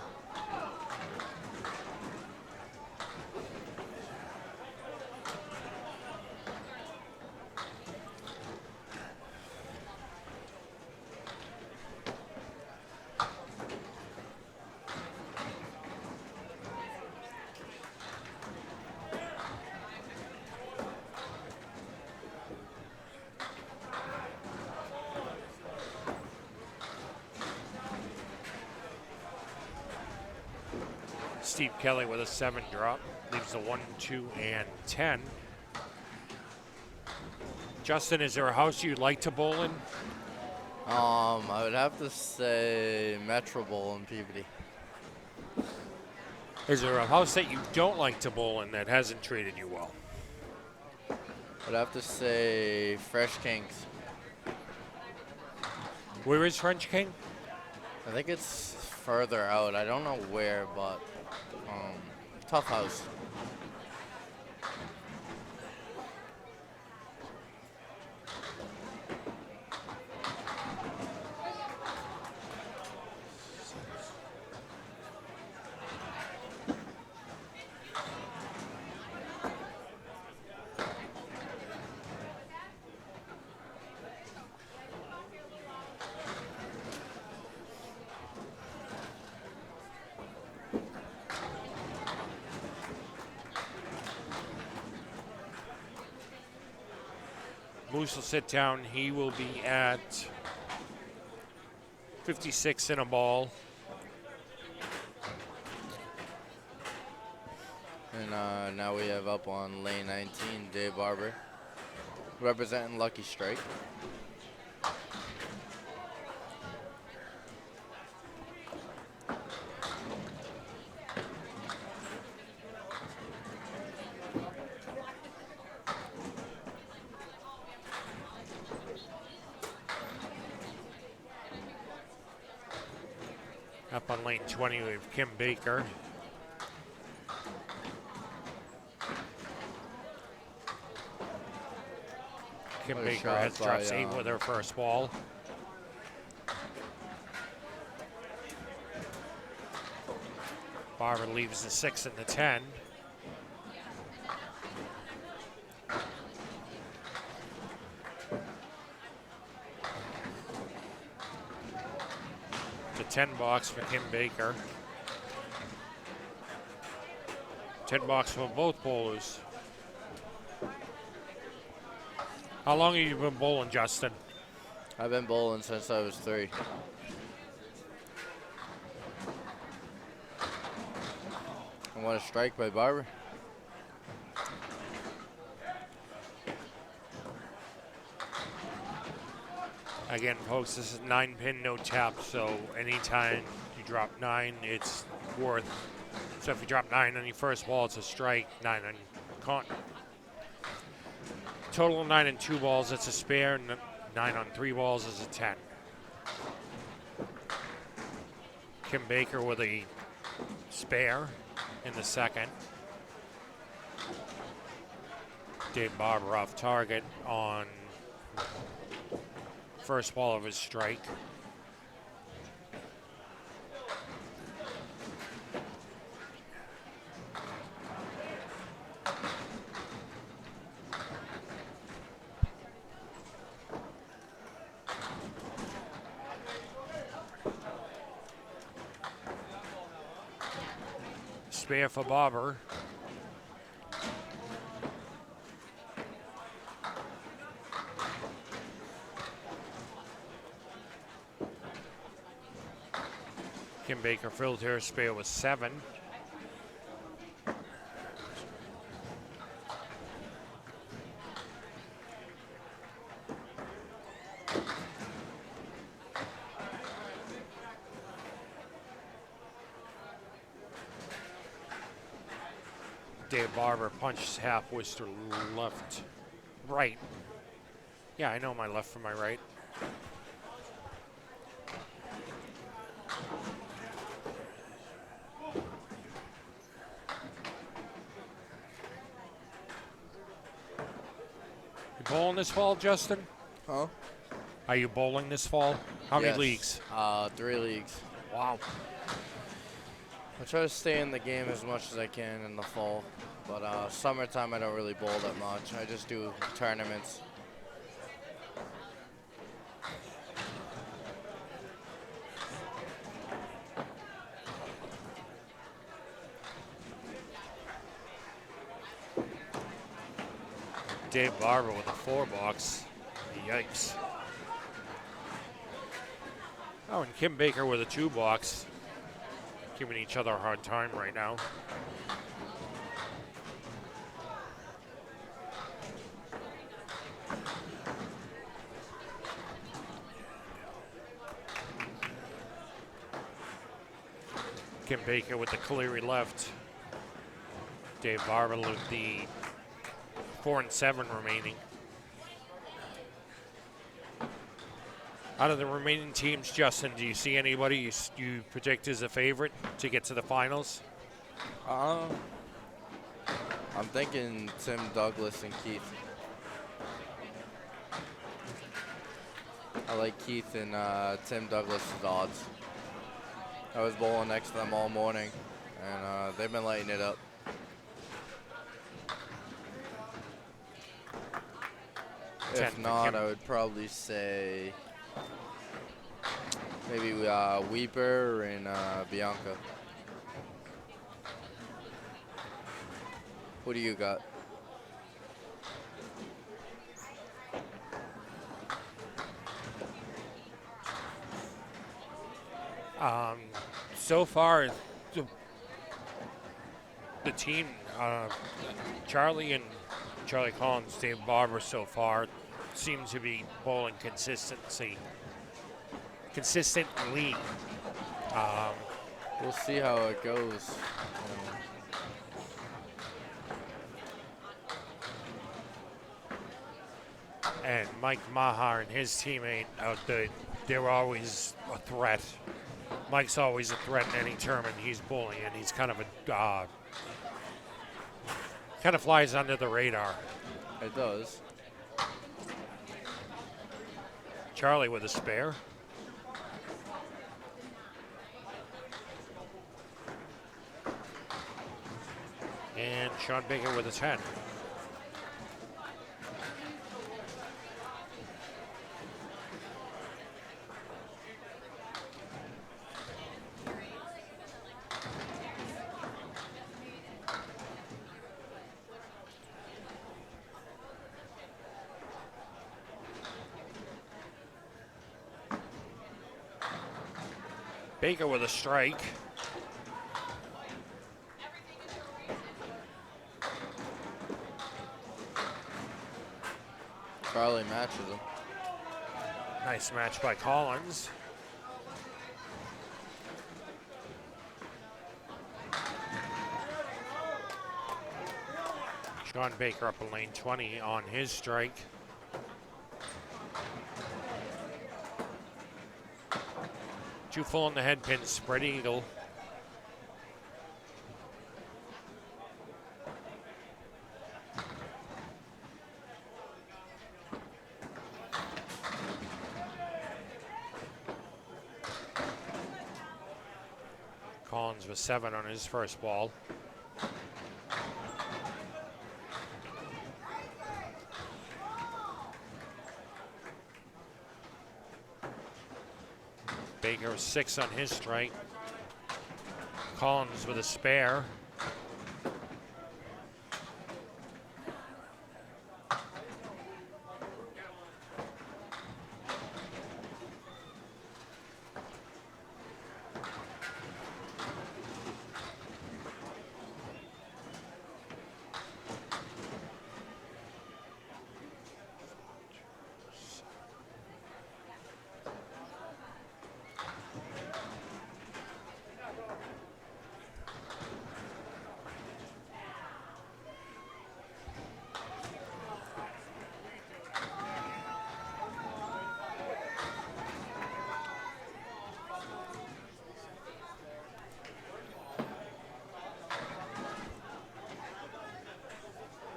Steve Kelly with a 7 drop, leaves a 1, 2, and 10. Justin, is there a house you'd like to bowl in? I would have to say Metro Bowl in Peabody. Is there a house that you don't like to bowl in that hasn't treated you well? I'd have to say Fresh Kings. Where is French King? I think it's further out. I don't know where, but tough house. Moose will sit down. He will be at 56 in a ball. And now we have up on lane 19, Dave Barber, representing Lucky Strike. Up on lane 20, we have Kim Baker. Kim What a Baker shot has by, dropped 8 with her first ball. Barber leaves the 6 and the 10. The 10 box for Kim Baker. 10 box for both bowlers. How long have you been bowling, Justin? I've been bowling since I was 3. And what a strike by Barber. Again, folks, this is 9-pin, no tap, so anytime you drop 9, it's worth. So if you drop 9 on your first ball, it's a strike. 9 on con. Total of 9 and 2 balls, it's a spare. 9 on 3 balls is a 10. Kim Baker with a spare in the second. Dave Barber off target on first ball of his strike. Spare for Barber. Kim Baker filled her spare with 7. Dave Barber punches half Worcester left, right. Yeah, I know my left from my right. bowling this fall, Justin? Huh? Are you bowling this fall? How many Yes. leagues? 3 leagues. Wow. I try to stay in the game as much as I can in the fall, but summertime I don't really bowl that much. I just do tournaments. Dave Barber with a 4-box. Yikes. Oh, and Kim Baker with a 2-box. Giving each other a hard time right now. Kim Baker with the Cleary left. Dave Barber with the 4 and 7 remaining. Out of the remaining teams, Justin, do you see anybody you predict as a favorite to get to the finals? I'm thinking Tim Douglas and Keith. I like Keith and Tim Douglas's odds. I was bowling next to them all morning, and they've been lighting it up. If not, I would probably say maybe Weeper and Bianca. What do you got? So far, the team, Charlie Collins, Dave Barber so far, seems to be bowling consistently. We'll see how it goes. And Mike Maher and his teammate out there, they're always a threat. Mike's always a threat in any tournament he's bowling, and he's kind of a kind of flies under the radar. It does. Charlie with a spare. And Sean Baker with a 10. Baker with a strike. Charlie matches him. Nice match by Collins. Sean Baker up in lane 20 on his strike. Too full on the head pin, spread eagle. Collins with 7 on his first ball. Baker with 6 on his strike. Collins with a spare.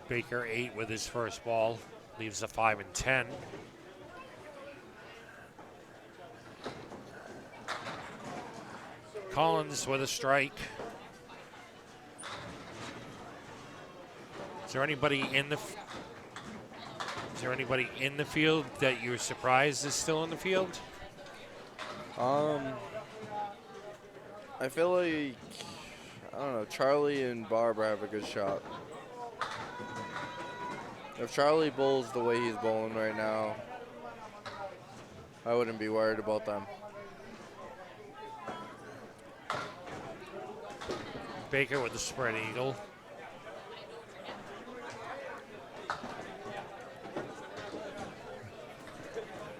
Baker 8 with his first ball. Leaves a 5 and 10. Collins with a strike. Is there anybody in the field that you're surprised is still in the field? I feel like, I don't know, Charlie and Barbara have a good shot. If Charlie bowls the way he's bowling right now, I wouldn't be worried about them. Baker with the spread eagle.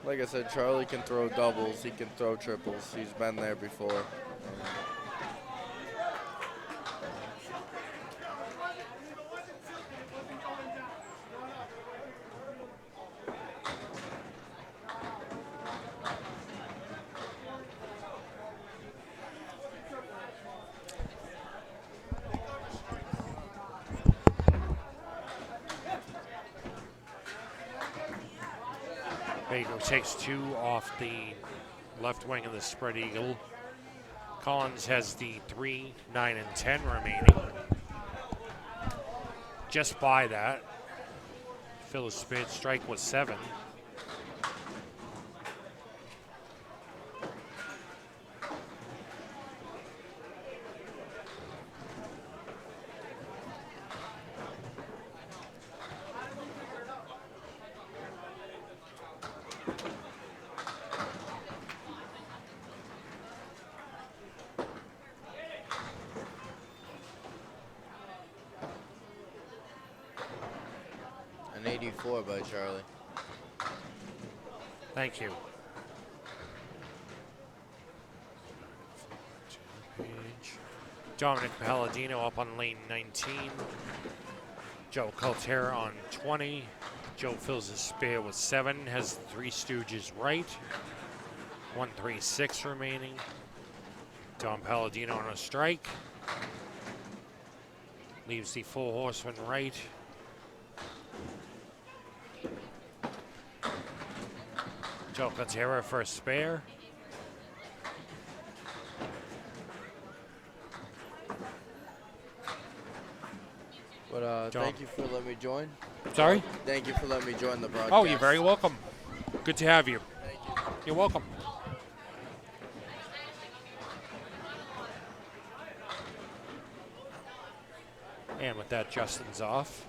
Like I said, Charlie can throw doubles, he can throw triples. He's been there before. Baker takes 2 off the left wing of the spread eagle. Collins has the 3, 9, and 10 remaining. Just by that. Phyllis Spade strike was 7. An 84 by Charlie. Thank you. Dominic Palladino up on lane 19. Joe Caltera on 20. Joe fills his spare with 7. Has the 3 Stooges right. 136 remaining. Dom Palladino on a strike. Leaves the 4 Horseman right. Joe Caltera for a spare. But thank you for letting me join. Sorry? Thank you for letting me join the broadcast. Oh, you're very welcome. Good to have you. Thank you. You're welcome. And with that, Justin's off.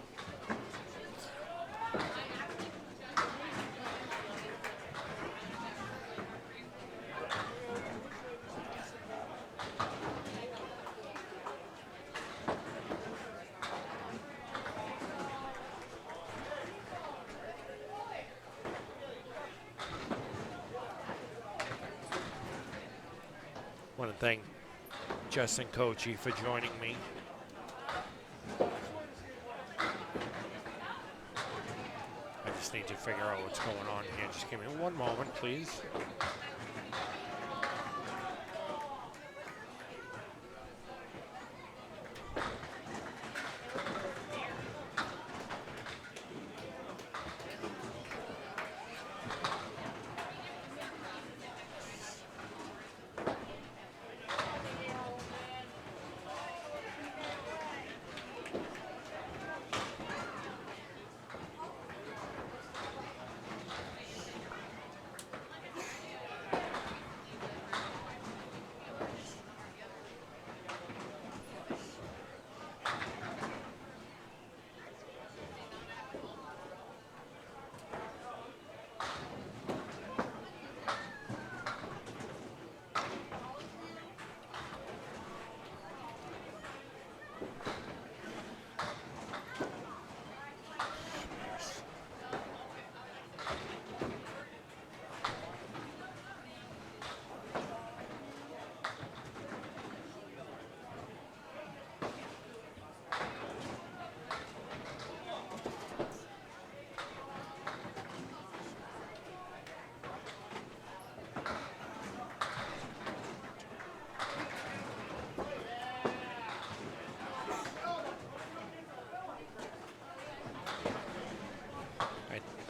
I want to thank Justin Kochi for joining me. I just need to figure out what's going on here. Just give me one moment, please.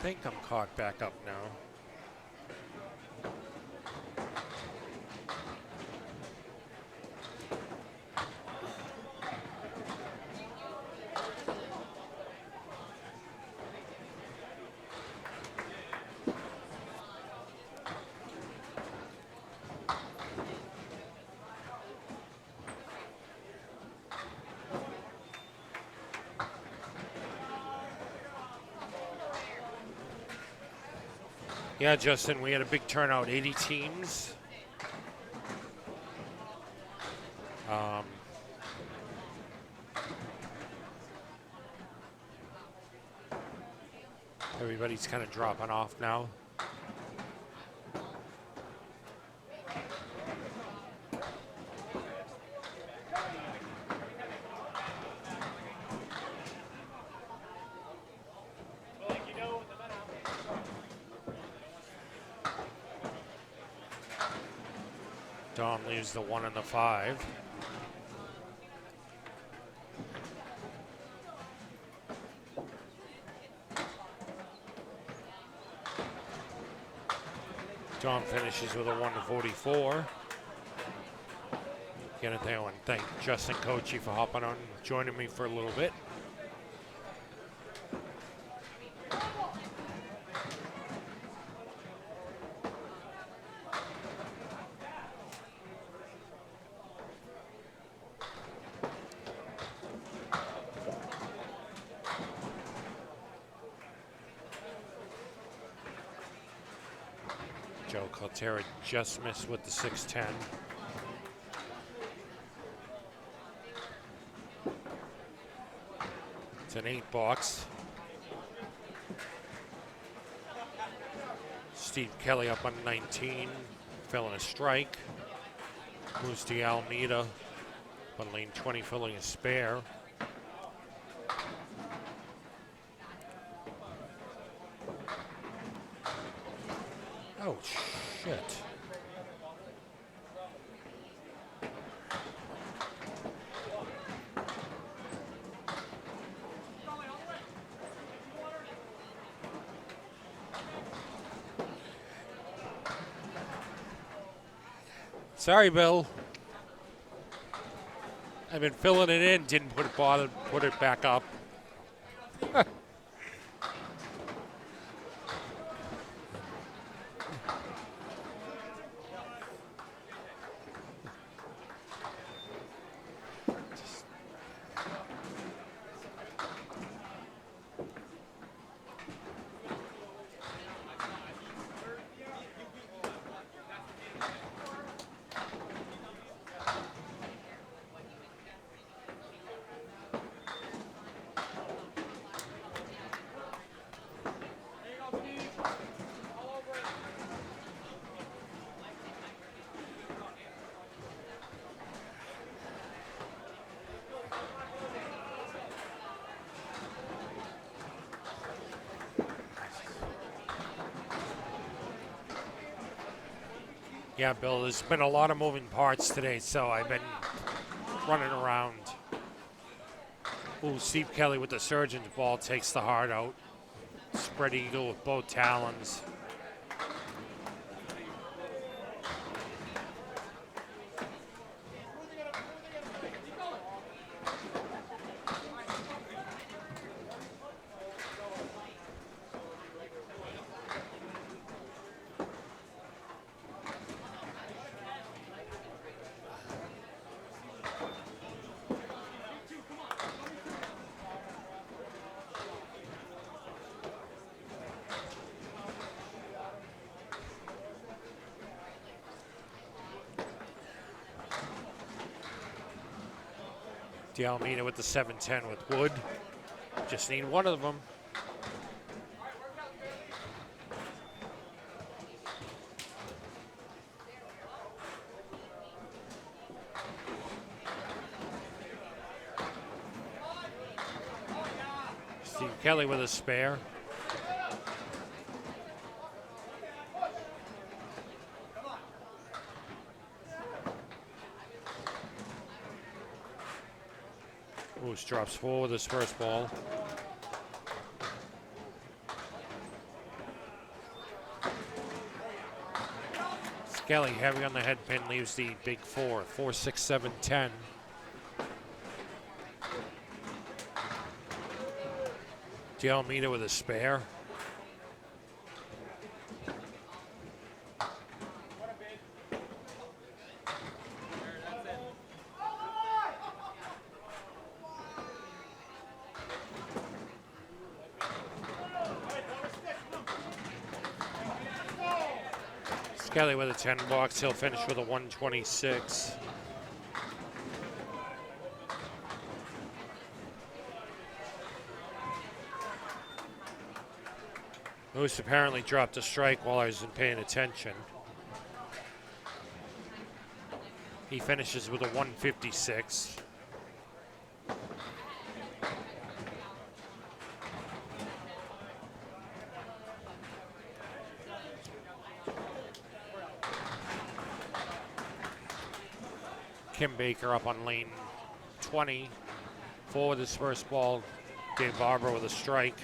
think I'm caught back up now. Yeah, Justin, we had a big turnout, 80 teams. Everybody's kind of dropping off now. Dom leaves the 1 and the 5. Dom finishes with a 1 to 44. Again, I want to thank Justin Coachy for hopping on, joining me for a little bit. Joe Caltera just missed with the 610. It's an 8 box. Steve Kelly up on 19, filling a strike. Moves to Almeida on lane 20, filling a spare. Oh, shit. Sorry, Bill. I've been filling it in, didn't put it back up. Yeah, Bill, there's been a lot of moving parts today, so I've been running around. Ooh, Steve Kelly with the surgeon's ball takes the heart out. Spread eagle with both talons. Almeida with the 710 with Wood. Just need one of them. Steve Kelly with a spare. Moose drops 4 with his first ball. Skelly heavy on the head pin leaves the big four. 4, 6, 7, 10. Almeida with a spare. Skelly with a 10 box. He'll finish with a 126. Moose apparently dropped a strike while I wasn't paying attention. He finishes with a 156. Kim Baker up on lane 20. 4 with his first ball. Dave Barber with a strike.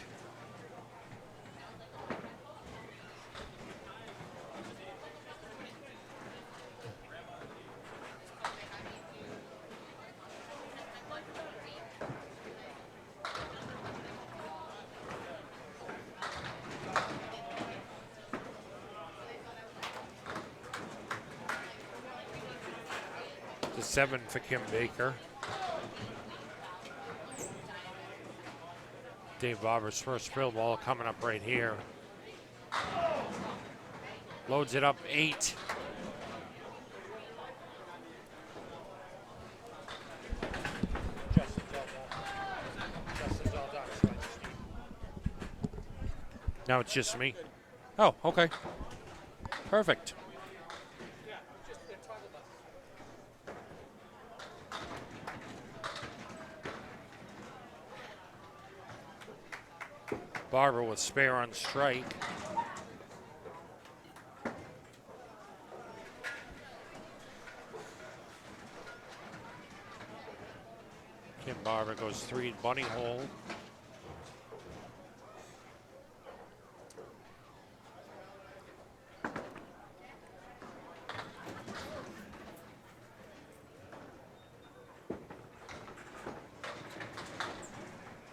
The 7 for Kim Baker. Dave Barber's first field ball coming up right here. Loads it up 8. Justin's all done. Now it's just me. Oh, okay. Perfect. Barber with spare on strike. Kim Barber goes 3 bunny hole.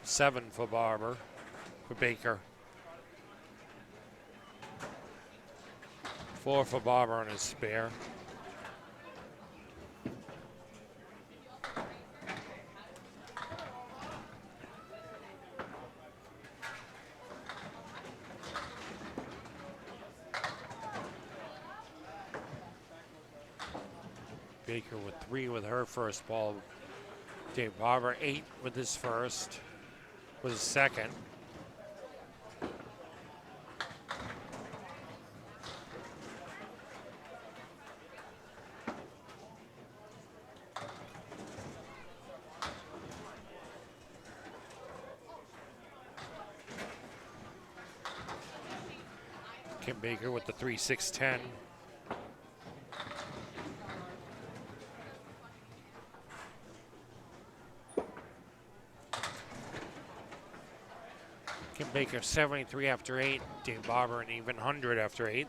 Seven for Barber. For Baker. 4 for Barber on his spare. Baker with 3 with her first ball. Dave Barber 8 with his first. With his second. Kim Baker with the 3, 6, 10. Kim Baker 73 after 8. Dave Barber an even 100 after 8.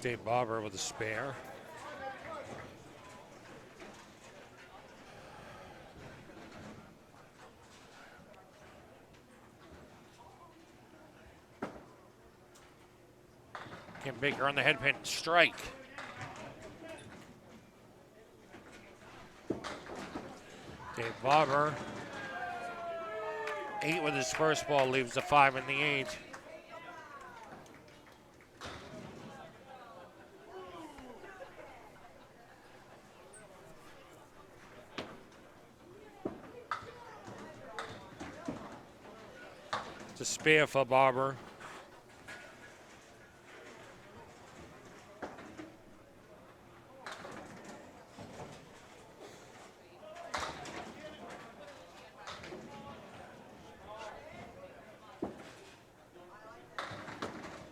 Dave Barber with a spare. Kim Baker on the head pin, strike. Dave Barber, 8 with his first ball, leaves the 5 and the 8. It's a spare for Barber.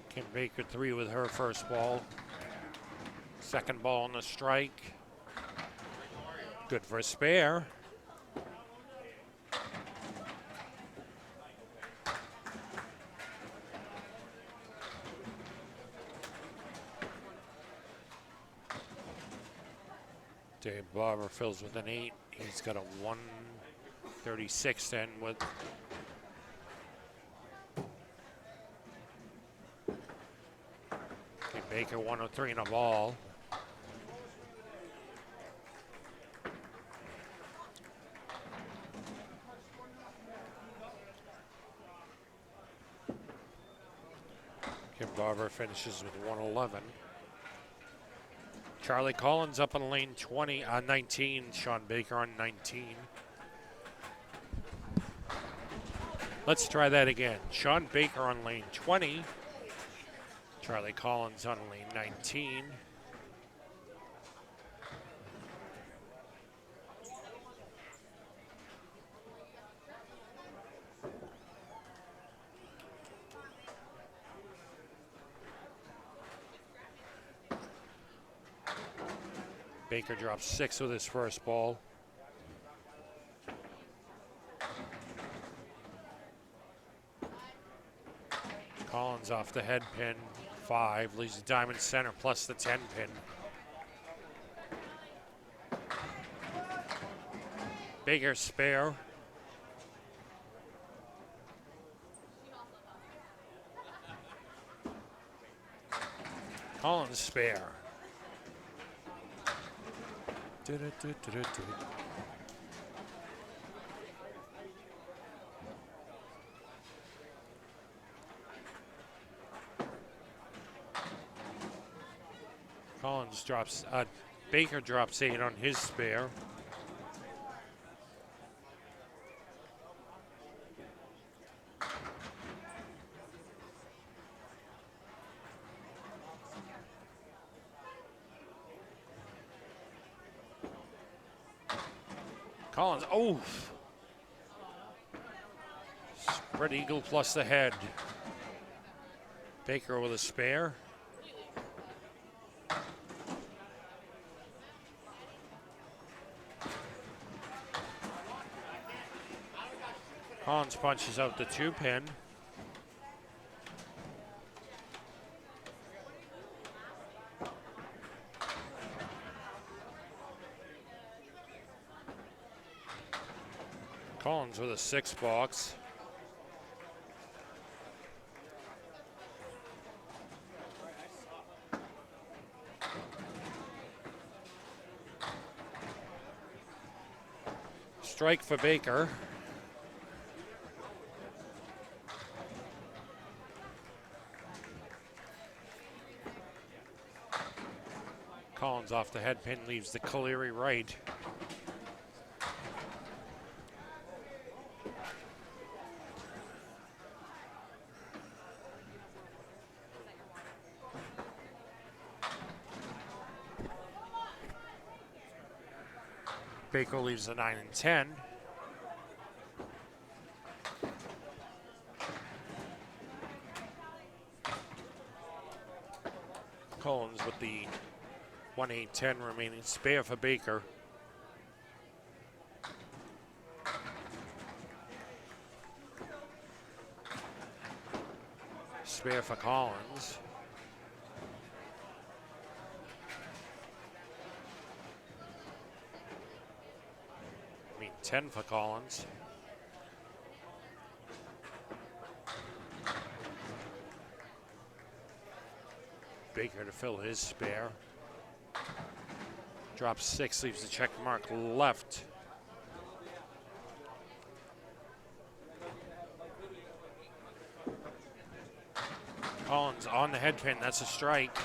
Kim Baker 3 with her first ball. Second ball on the strike. Good for a spare. Dave Barber fills with an 8. He's got a 136 then with Baker 103 in a ball. Kim Barber finishes with 111. Charlie Collins up on lane 19. Sean Baker on 19. Let's try that again. Sean Baker on lane 20. Charlie Collins on lane 19. Baker drops 6 with his first ball. Collins off the head pin, 5, leaves the diamond center plus the 10 pin. Baker spare. Collins spare. Collins drops, Baker drops 8 on his spare. Collins, oh! Spread eagle plus the head. Baker with a spare. Collins punches out the 2 pin. Collins with a 6 box. Strike for Baker. Collins off the head pin, leaves the Caleri right. Baker leaves the 9 and 10. Collins with the 1-8-10 remaining spare for Baker. Spare for Collins. I mean 10 for Collins. Baker to fill his spare. Drops 6, leaves the check mark left. Collins on the head pin, that's a strike.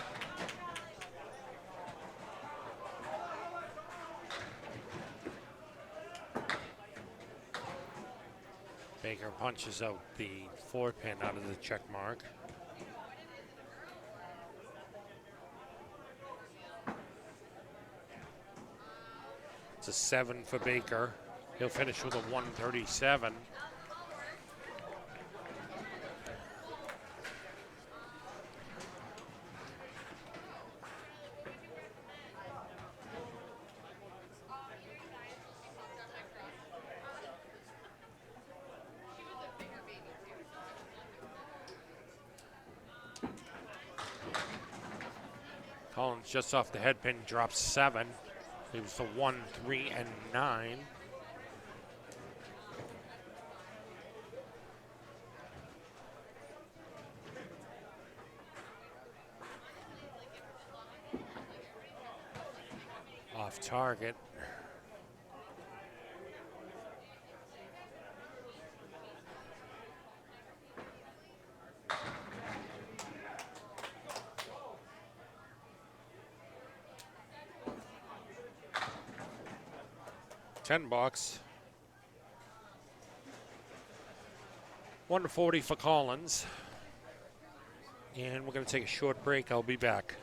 Baker punches out the 4 pin out of the check mark. It's a 7 for Baker. He'll finish with a 137. Collins just off the head pin, drops 7. It was the 1, 3, and 9. Off target. $10. 1:40 for Collins. And we're going to take a short break. I'll be back.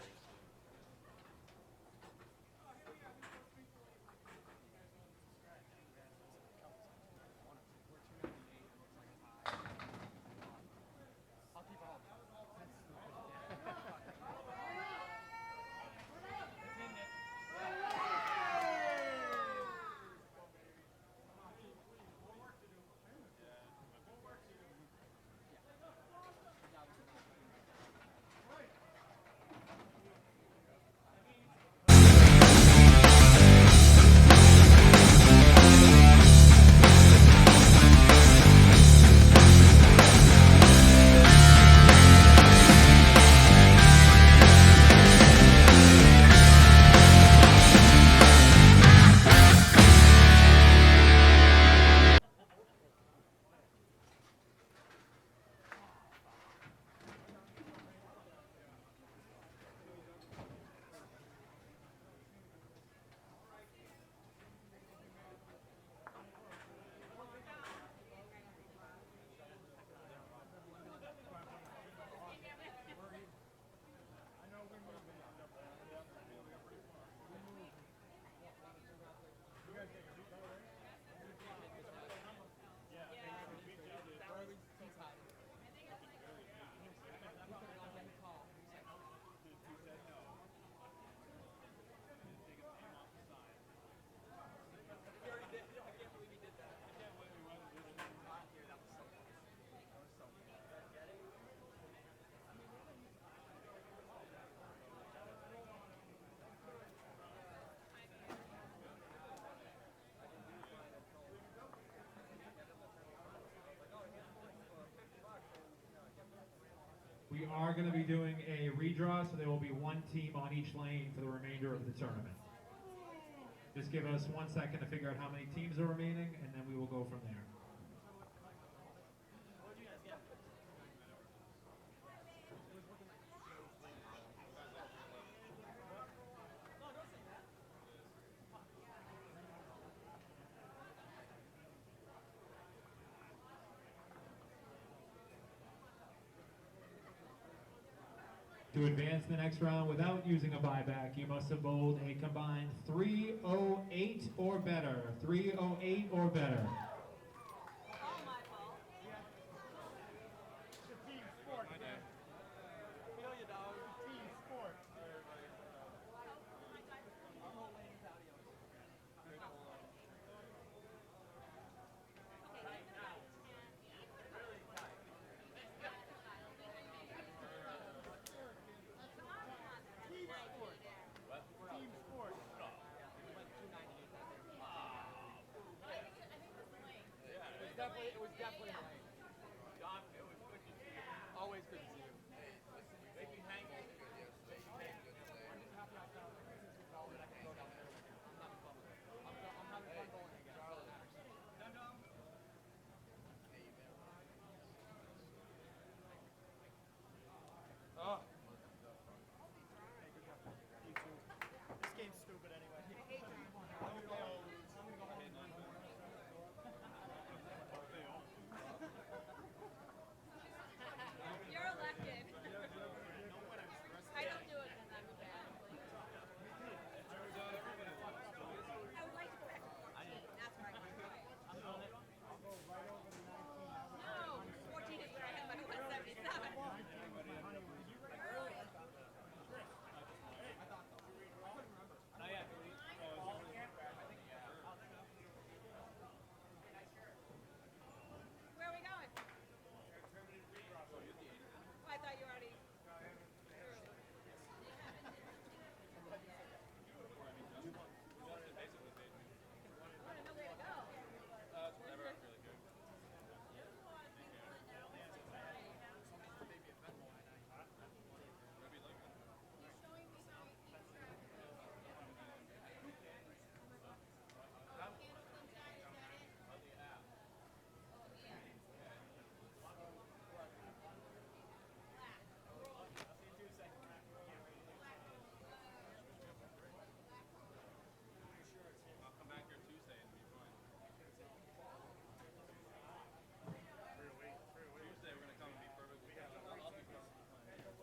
We are going to be doing a redraw, so there will be one team on each lane for the remainder of the tournament. Just give us 1 second to figure out how many teams are remaining, and then we will go from there. To advance the next round without using a buyback, you must have bowled a combined 308 or better. 308 or better.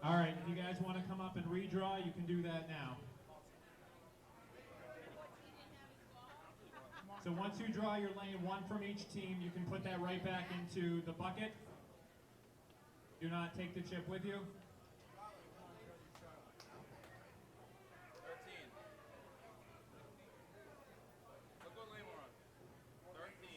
All right, if you guys want to come up and redraw, you can do that now. So once you draw your lane, one from each team, you can put that right back into the bucket. Do not take the chip with you. 13. Look what lane we're on. 13.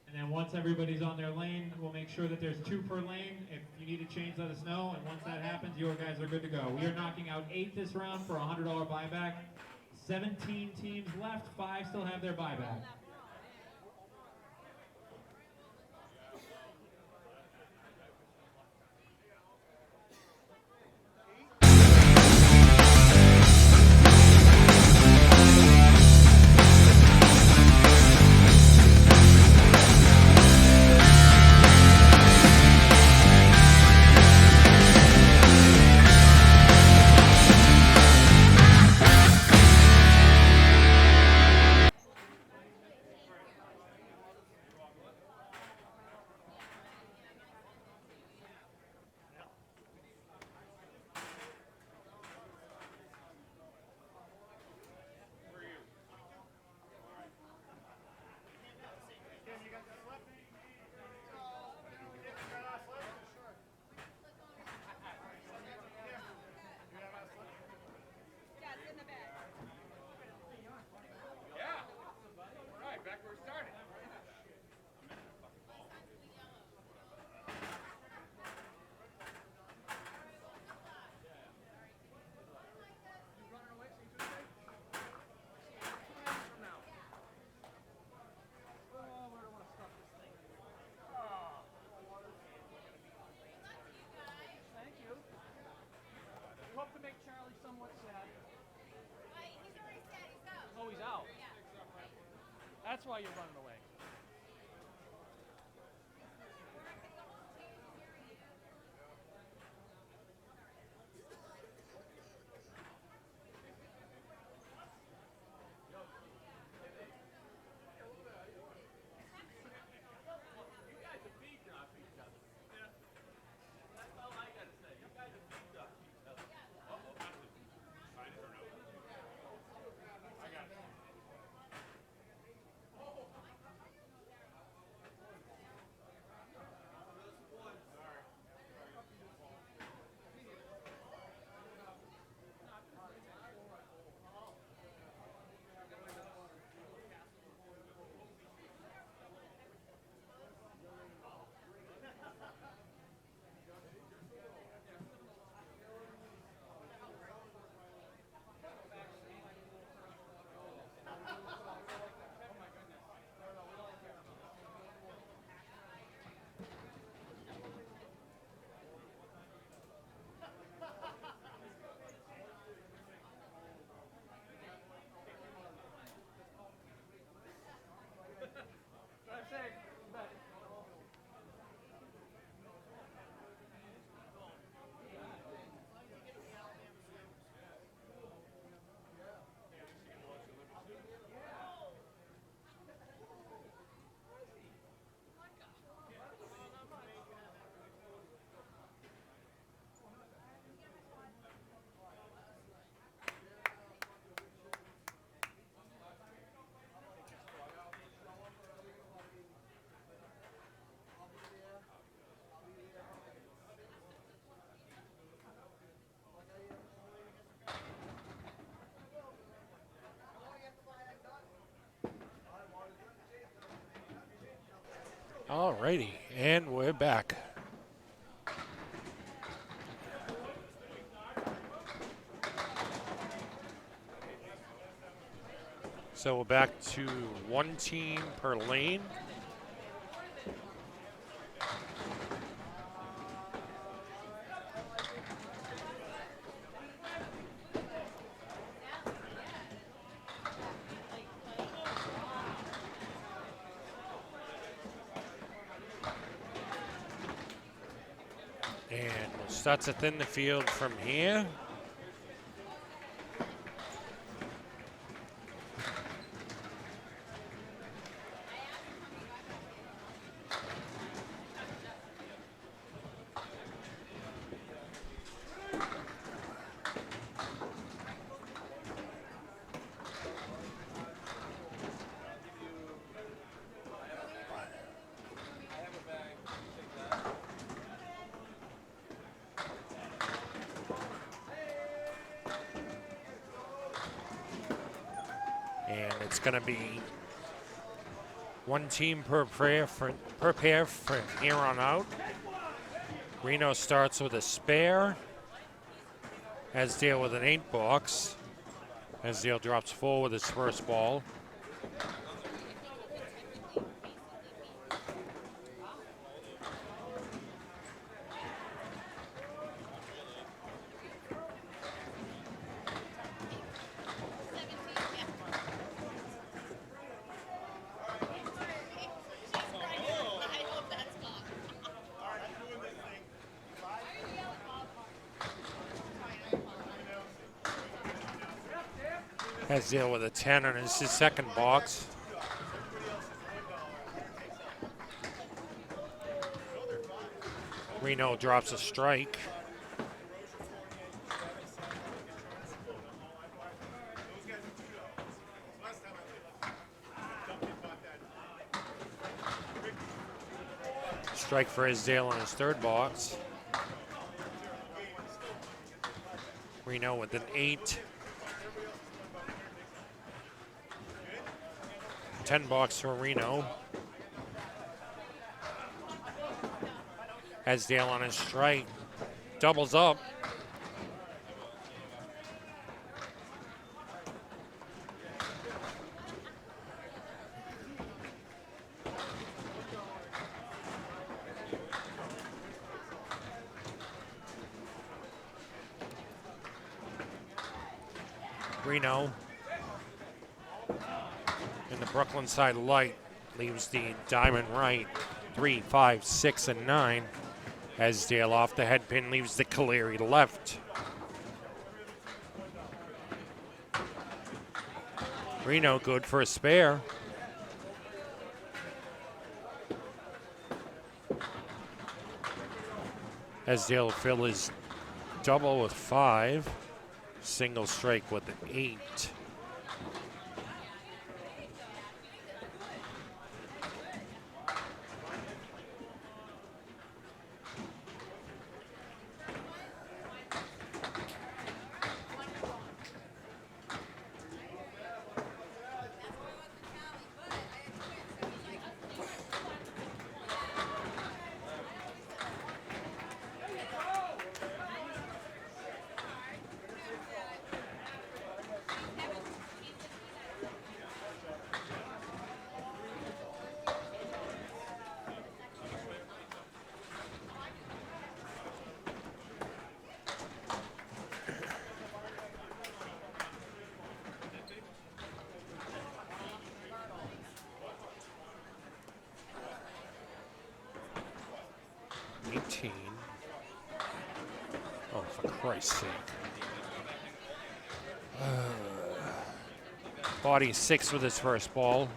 And then once everybody's on their lane, we'll make sure that there's 2 per lane. If you need to change, let us know. And once that happens, your guys are good to go. We are knocking out 8 this round for a $100 buyback. 17 teams left. 5 still have their buyback. Oh, he's out. That's why you're running away. Alrighty, and we're back. So we're back to 1 team per lane. And we'll start to thin the field from here. It's going to be one team per pair from here on out. Reno starts with a spare. Esdale with an 8-box. Esdale drops 4 with his first ball. Esdale with a 10 on his second box. Reno drops a strike. Strike for Esdale on his third box. Reno with an 8. 10-box for Reno. Esdale on his strike. Doubles up. Reno in the Brooklyn side light leaves the diamond right. 3, 5, 6, and 9. Esdale off the head pin leaves the Caleri left. Reno good for a spare. Esdale fill his double with 5. Single strike with an 8. Oh, for Christ's sake. Botte 6 with his first ball.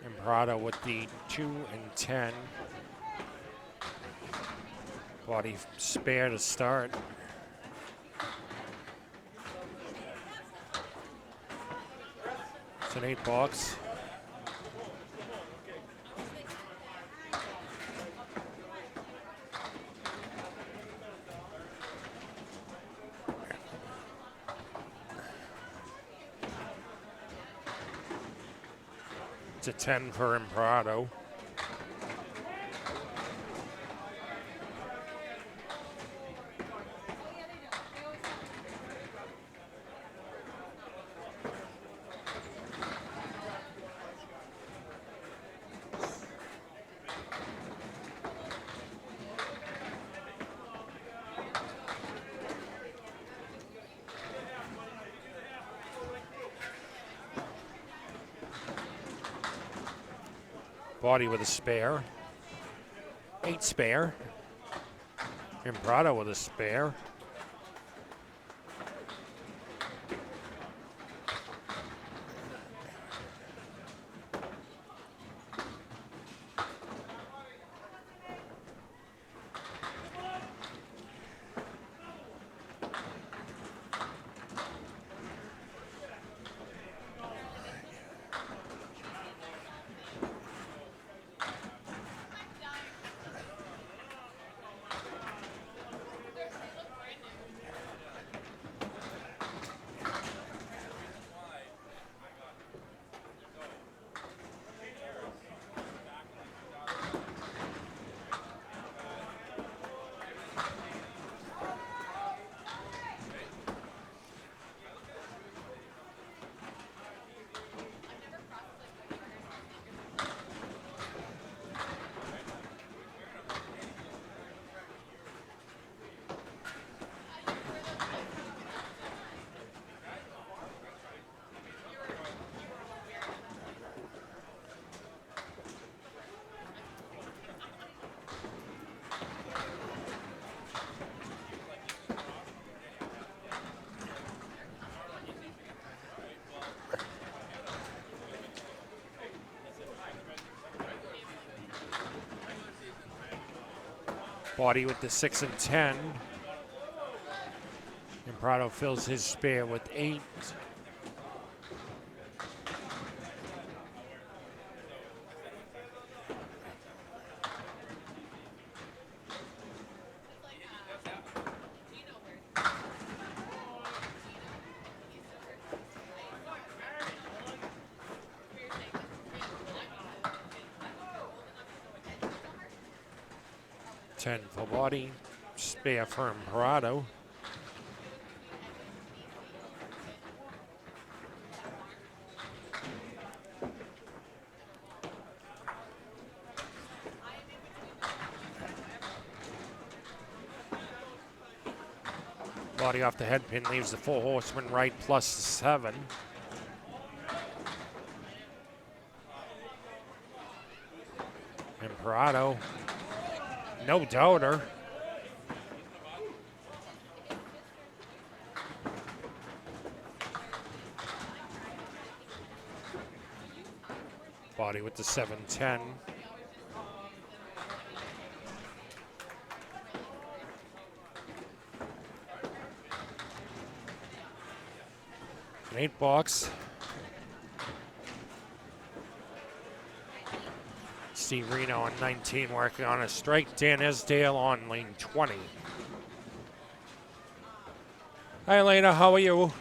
Imprado with the 2 and 10. Botte spare to start. It's an 8-box. It's a 10 for Imprado. Botte with a spare. 8 spare. Imprado with a spare. Botte with the 6 and 10. And Prado fills his spare with 8. For Botte, spare for Parado. Botte off the head pin leaves the 4 horseman right plus 7. And Parado, no doubter. Botte with the 7-10. An 8 box. Steve Reno on 19 working on a strike. Dan Esdale on lane 20. Hi, Elena. How are you?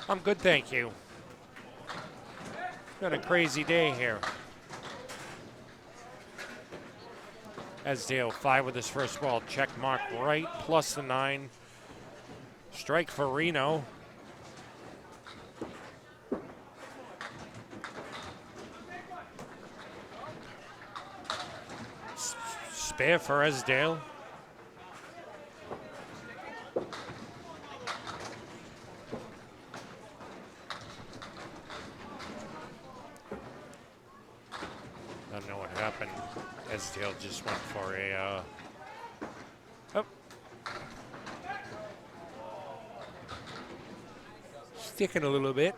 I'm good, thank you. Been a crazy day here. Esdale 5 with his first ball. Check mark right, plus the 9. Strike for Reno. Spare for Esdale. Don't know what happened. Esdale just went for a sticking a little bit.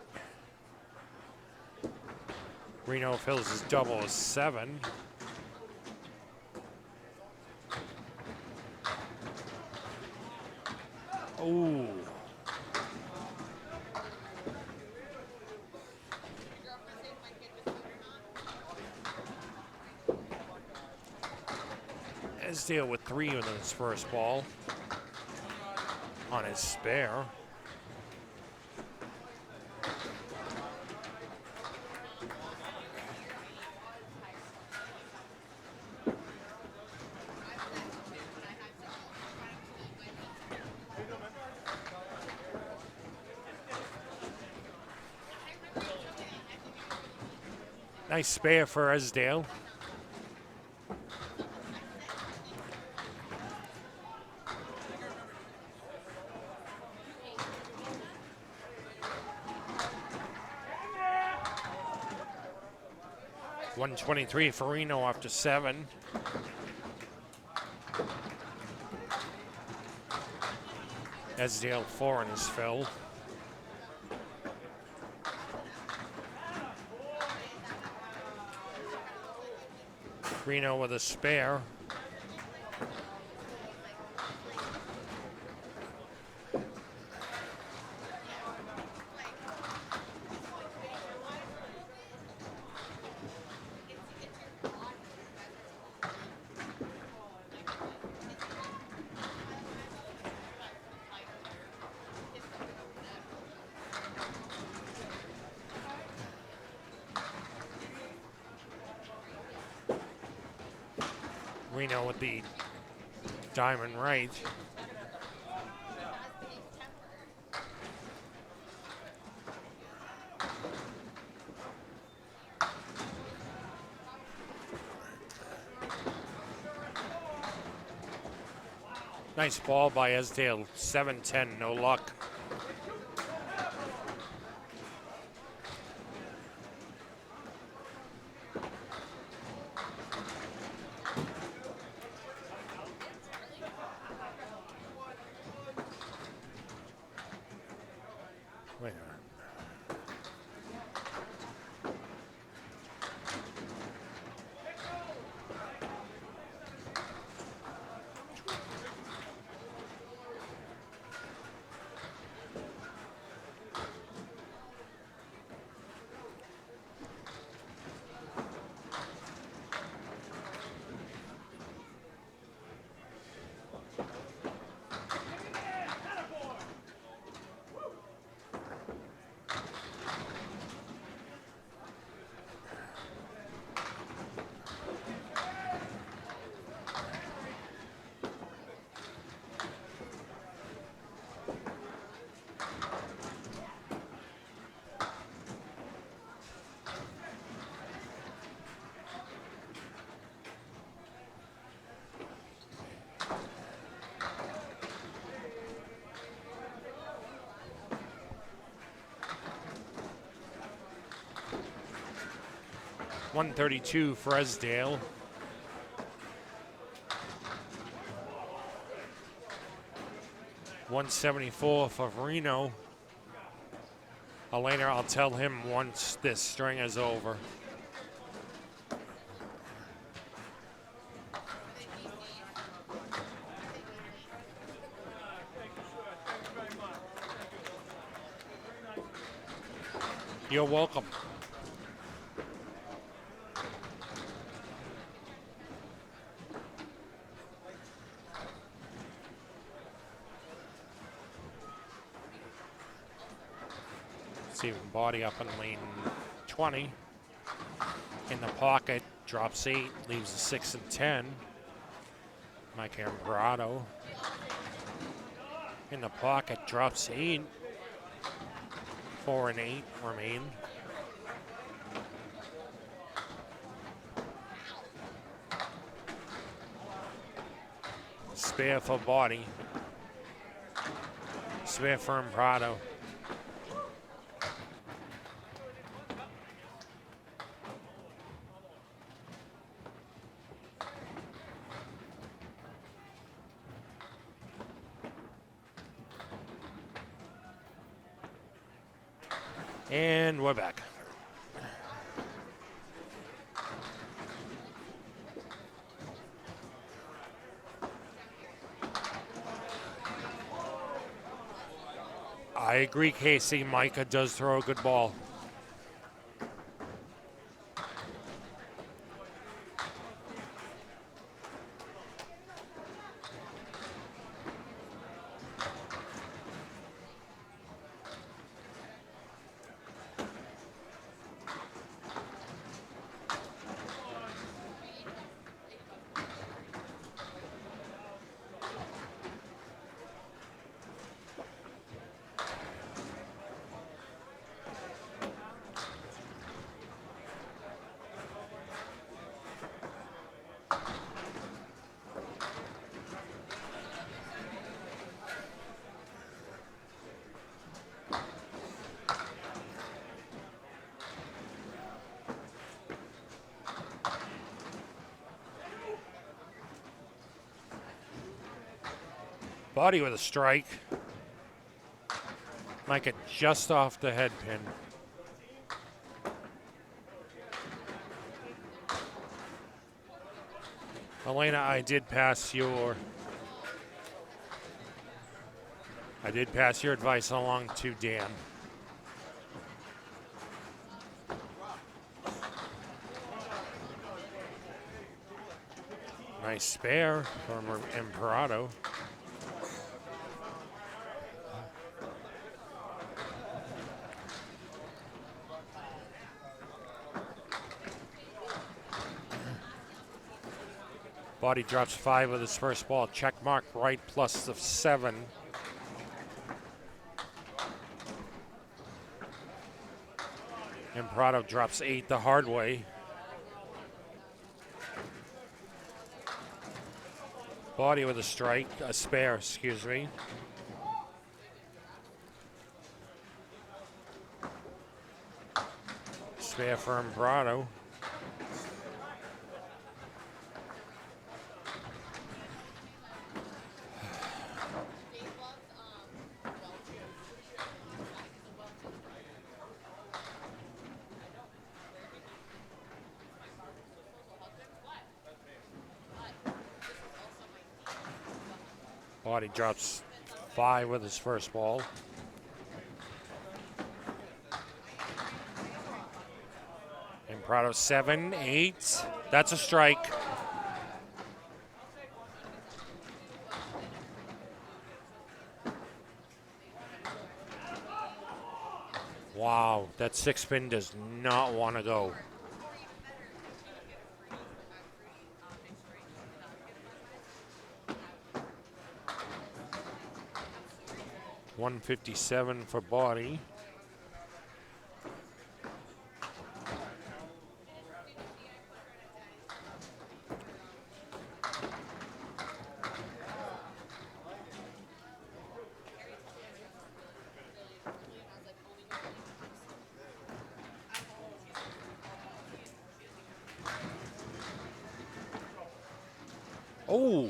Reno fills his double with 7. Ooh. Esdale with 3 in his first ball on his spare. Nice spare for Esdale. $123 for Reno after 7. Esdale 4 in his fill. Reno with a spare. Reno with the diamond right. Nice ball by Esdale. 7-10, no luck. Wait a minute. .132 for Esdale. .174 for Reno. Elena, I'll tell him once this string is over. You're welcome. See Botte up in lane 20. In the pocket, drops 8, leaves a 6 and 10. Mikey Imperado. In the pocket, drops 8. 4 and 8 remain. Spare for Botte. Spare for Imperado. And we're back. I agree, Casey. Micah does throw a good ball. Botte with a strike. Micah just off the head pin. Elena, I did pass your advice along to Dan. Nice spare from Imperado. Botte drops 5 with his first ball. Check mark right plus the 7. Imperado drops 8 the hard way. Botte with a strike, a spare, excuse me. Spare for Imbrado. Botte drops 5 with his first ball. Imbrado 7, 8. That's a strike. Wow, that 6 spin does not want to go. $157 for Botte. Oh.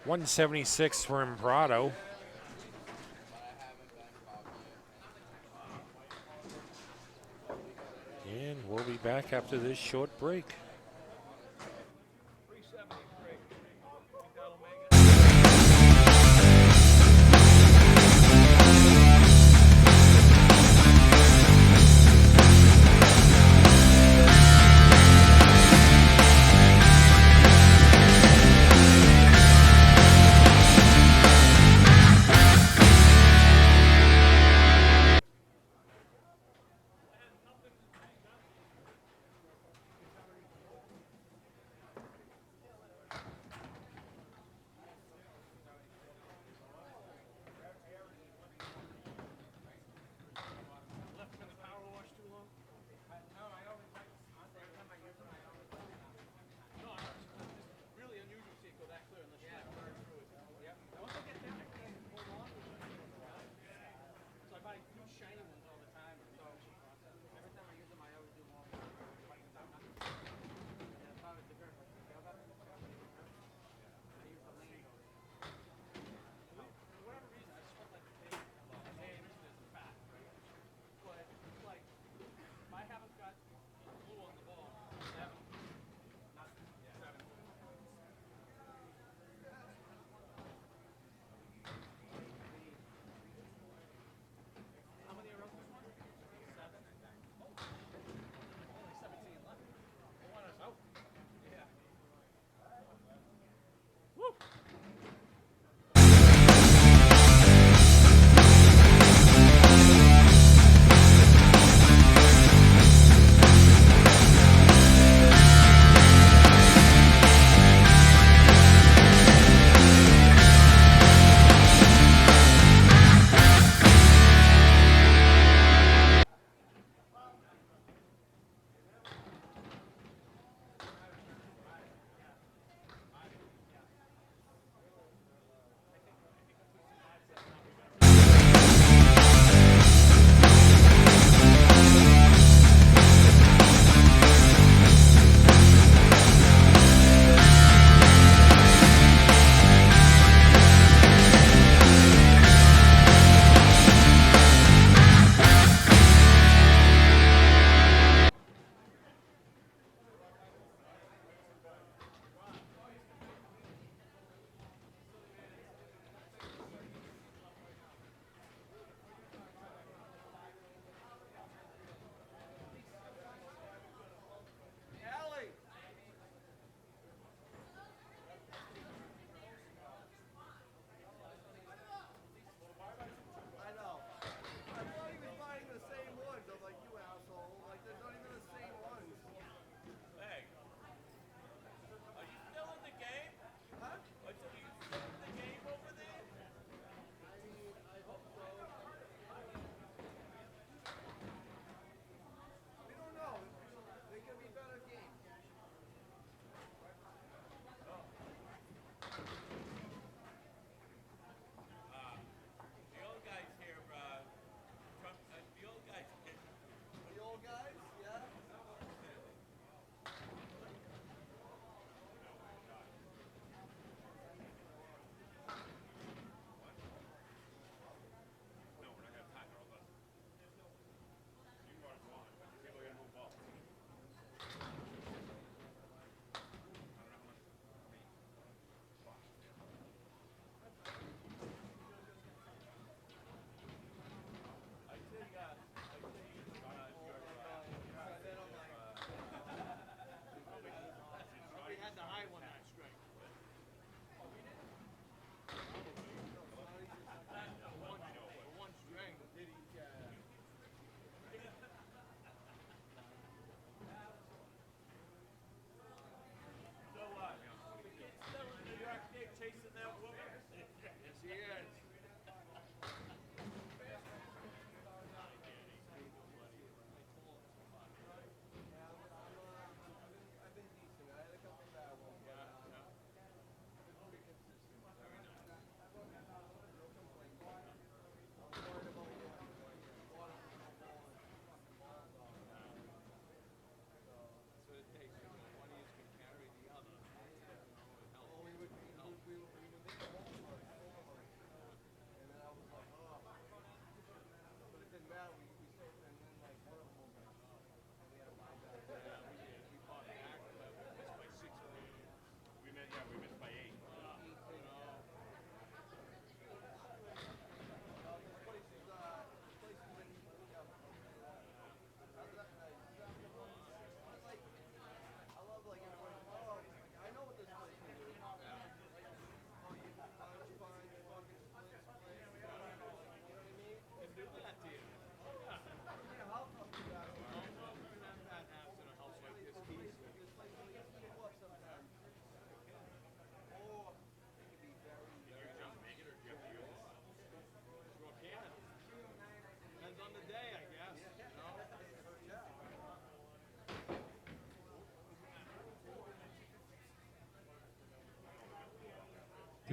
$176 for Imbrado. And we'll be back after this short break.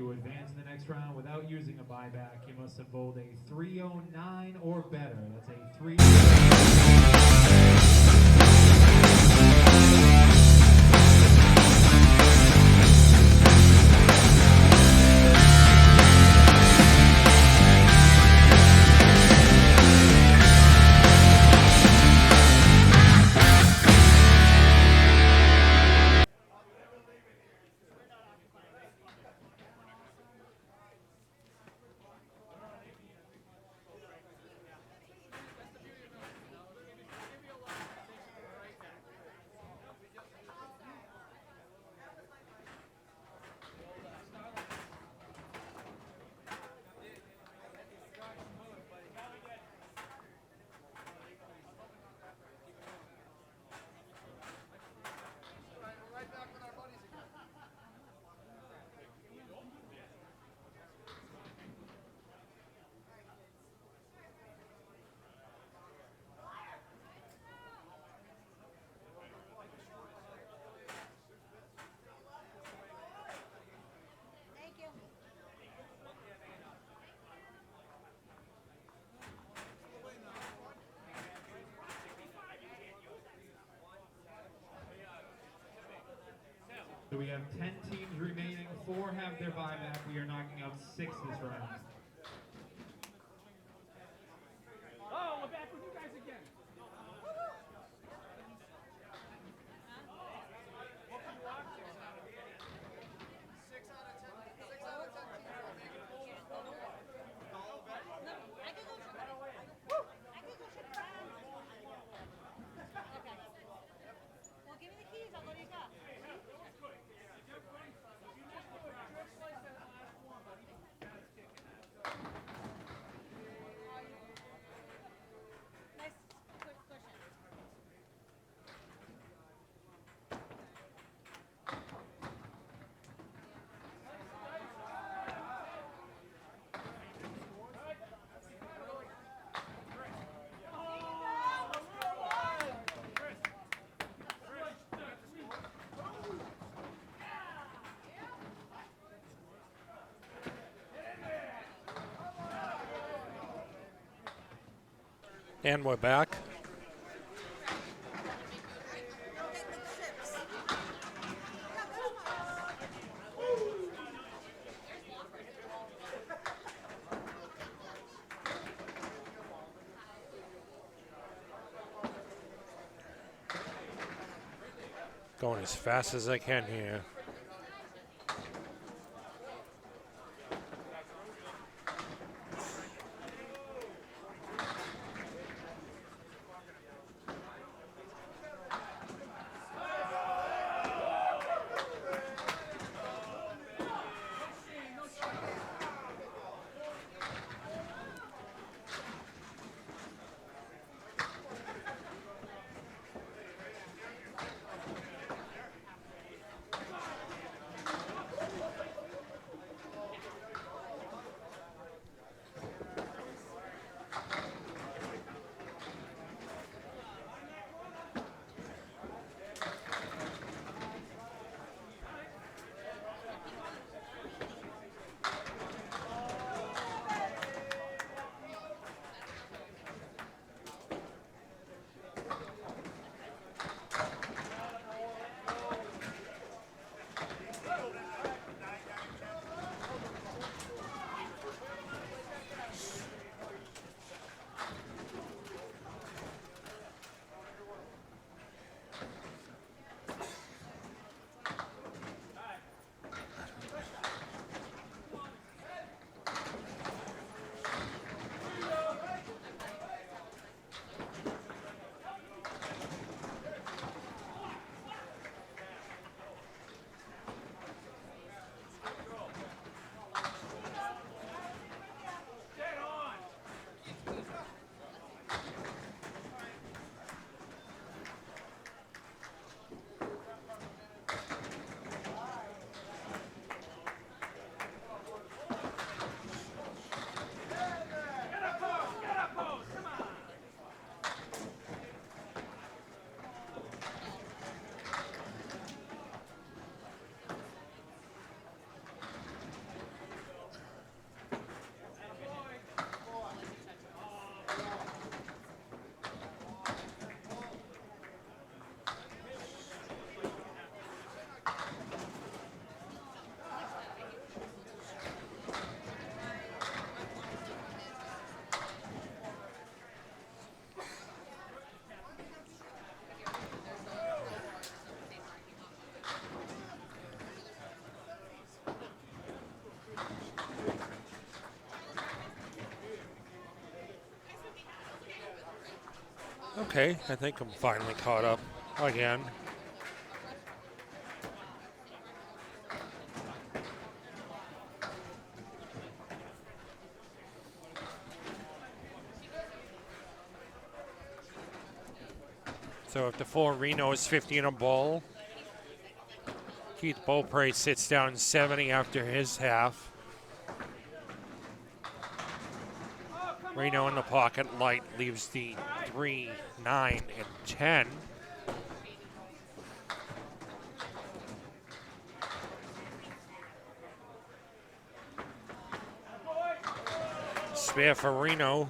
To advance in the next round without using a buyback, you must have bowled a 309 or better. That's a 3. So we have 10 teams remaining. 4 have their buyback. We are knocking out 6 this round. Oh, we're back with you guys again. And we're back. Going as fast as I can here. Okay, I think I'm finally caught up again. So if the full Reno is 50 in a bowl, Keith Beaupre sits down 70 after his half. Reno in the pocket light leaves the 3, 9, and 10. Spare for Reno.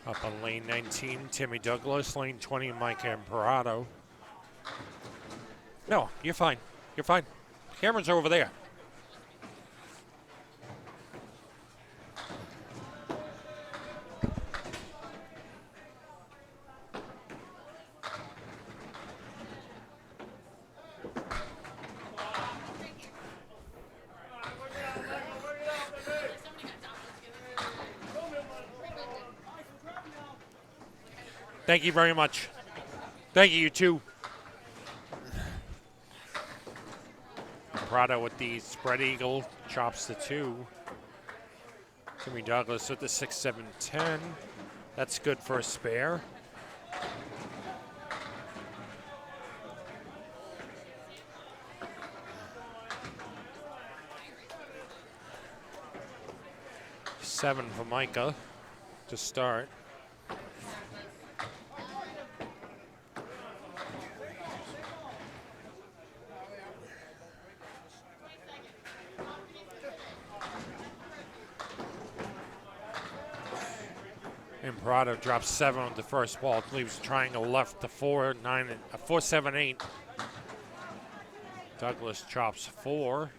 Up on lane 19, Timmy Douglas. Lane 20, Mike Imperato. No, you're fine. You're fine. Cameras are over there. Thank you very much. Thank you, you too. Prado with the spread eagle, chops the 2. Timmy Douglas with the 6, 7, 10. That's good for a spare. Seven for Micah to start. Imperato drops 7 on the first ball, leaves the triangle left to 4, 9, 4, 7, 8. Douglas chops 4.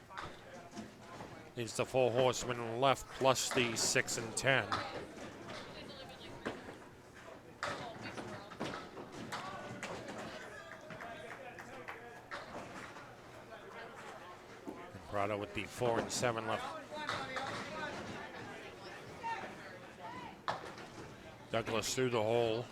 Leaves the full horseman on the left plus the 6 and 10. Imperato with the 4 and 7 left. Douglas through the hole.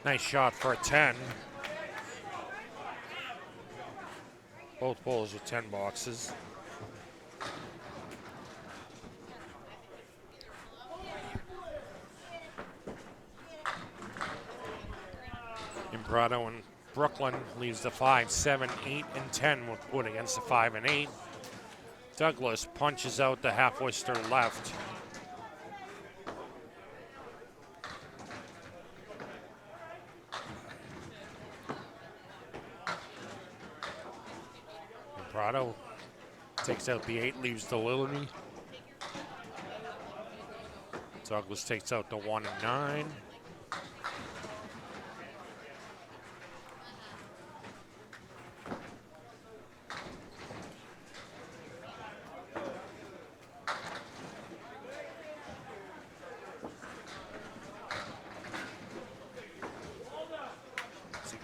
Nice shot for a 10. Both bowlers with 10 boxes. Imperato and Brooklyn leaves the 5, 7, 8, and 10 with wood against the 5 and 8. Douglas punches out the half oyster left. Imperato takes out the 8, leaves the Lily. Douglas takes out the 1 and 9.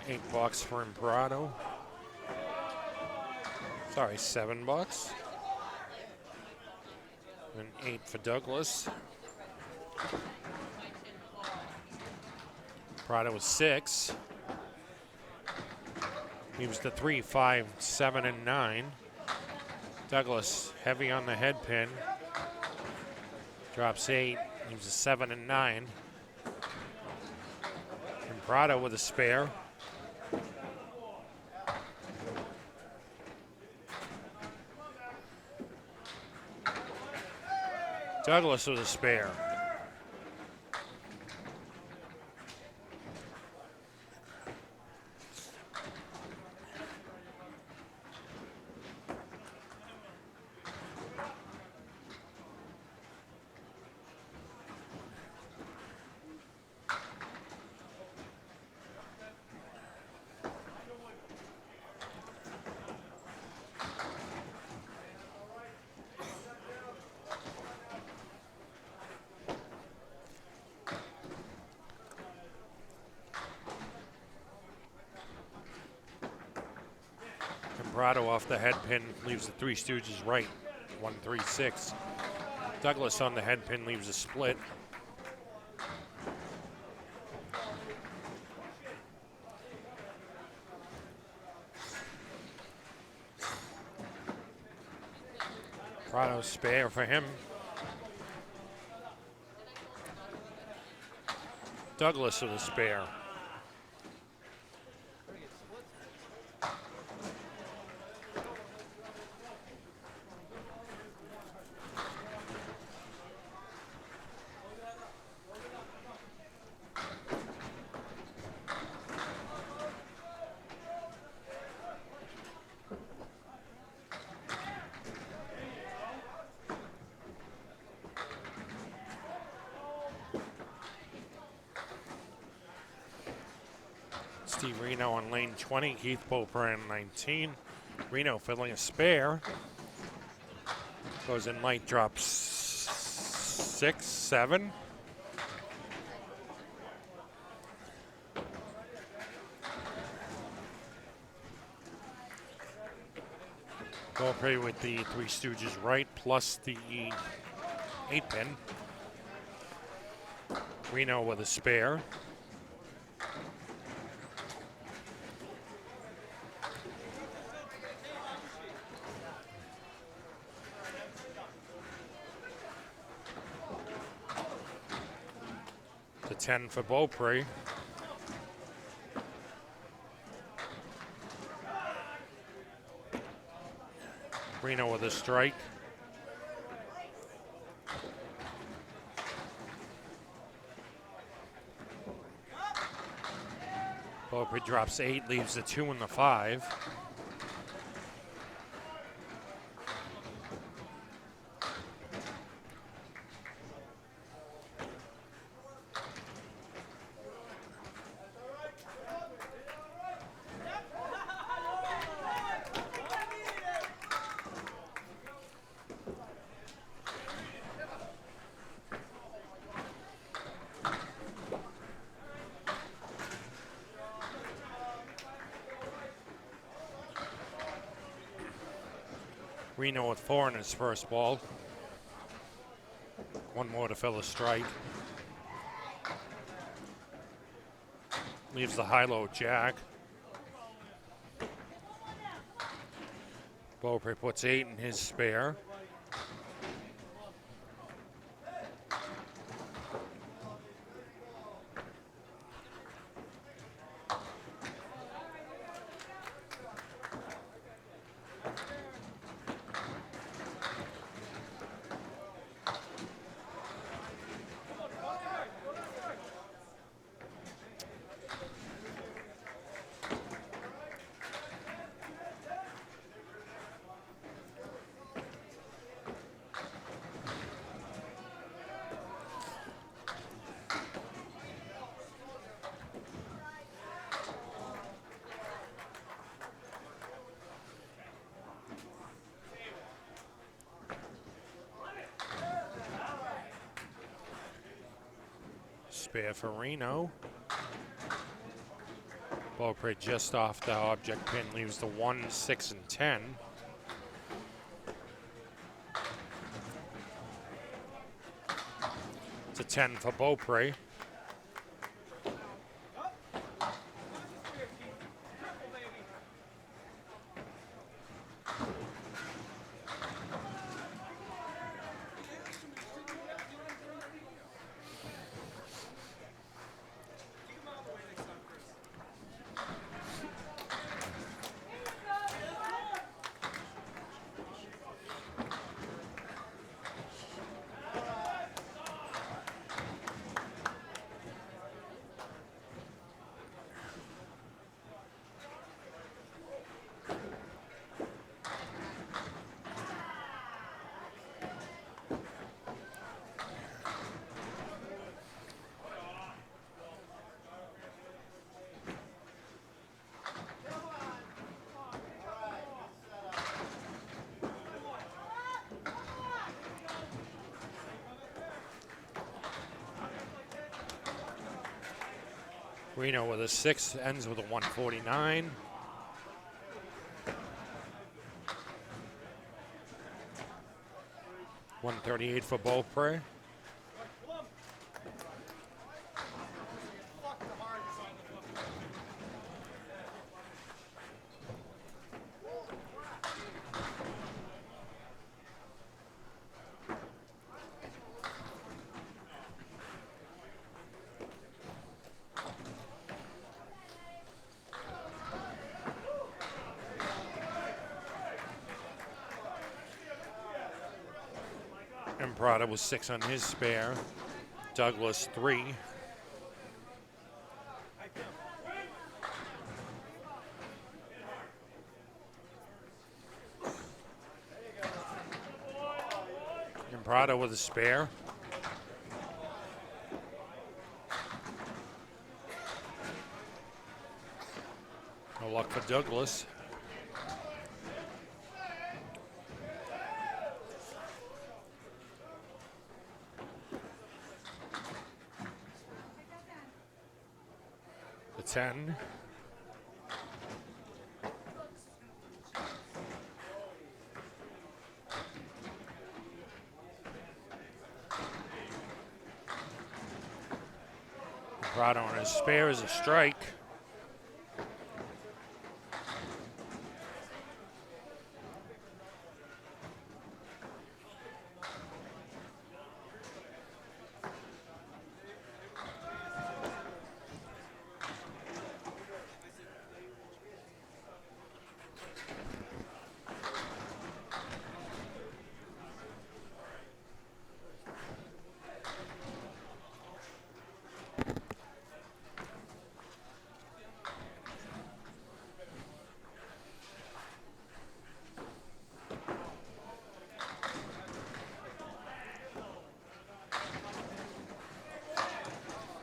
$8 for Imperato. Sorry, $7. And 8 for Douglas. Imperato was 6. He was the 3, 5, 7, and 9. Douglas heavy on the head pin. Drops 8. He was a 7 and 9. Imperato with a spare. Douglas with a spare. Prado off the head pin leaves the Three Stooges right, 1-3-6. Douglas on the head pin leaves a split. Prado spare for him. Douglas with a spare. Steve Reno on lane 20, Keith Beaupre on 19. Reno filling a spare. Goes in light, drops 6, 7. Beaupre with the Three Stooges right, plus the 8 pin. Reno with a spare. The 10 for Beaupre. Reno with a strike. Beaupre drops 8, leaves the 2 and the 5. Reno with 4 in his first ball. One more to fill a strike. Leaves the high-low jack. Beaupre puts 8 in his spare. Spare for Reno. Beaupre just off the object pin leaves the 1, 6, and 10. It's a 10 for Beaupre. Reno with a 6, ends with a 149. 138 for Beaupre. Prada was 6 on his spare. Douglas 3. And Prada with a spare. No luck for Douglas. The 10. Prada on his spare is a strike.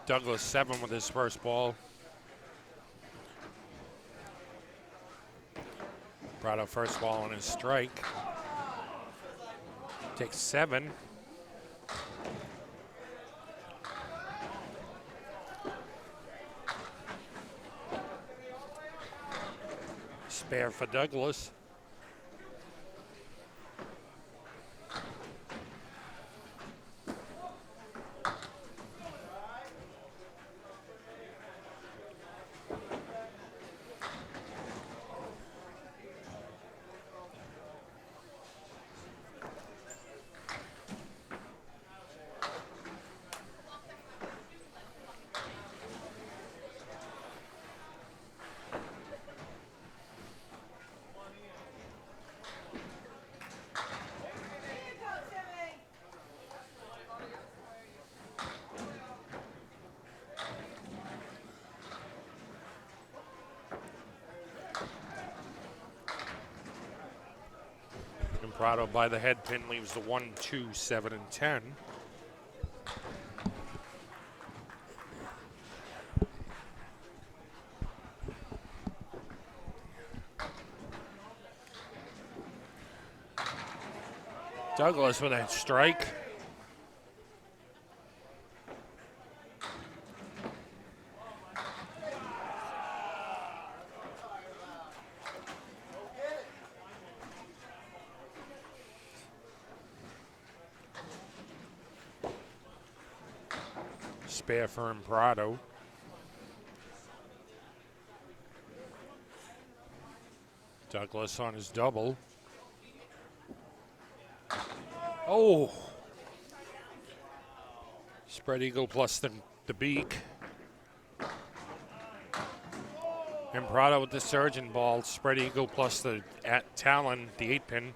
Douglas 7 with his first ball. Prado first ball on his strike. Takes 7. Spare for Douglas. Prado by the head pin leaves the 1, 2, 7, and 10. Douglas with a strike. Spare for Prado. Douglas on his double. Oh! Spread eagle plus the beak. And Prado with the surgeon ball. Spread eagle plus the talon, the 8 pin.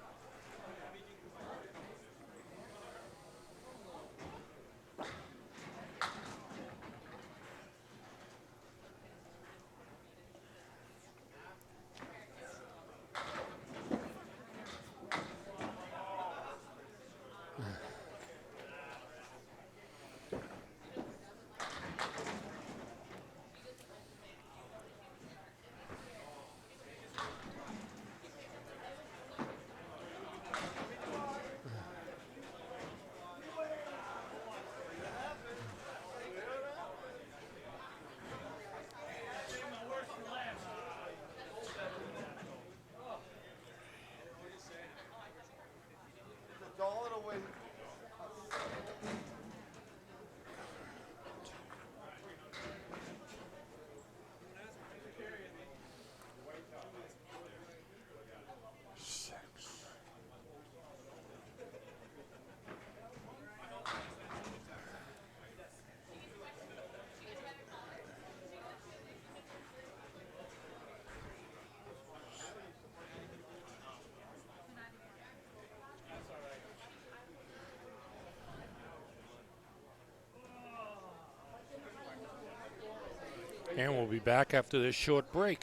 And we'll be back after this short break.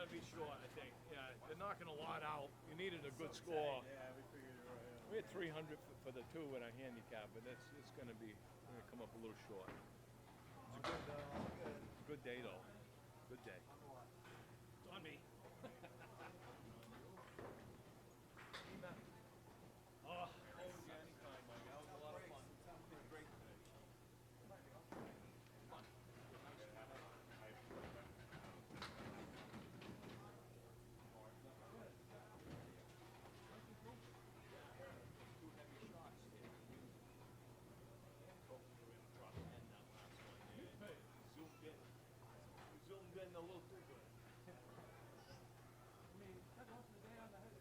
Gotta be short, I think. Yeah, they're knocking a lot out. You needed a good score. Yeah, we figured it right. We had 300 for the two with a handicap, but it's gonna come up a little short. It's a good day though. Good day. It's on me. Oh, anytime, Mike. That was a lot of fun. Did great today. Zoomed in a little too good. I mean, that's most of the day on the head.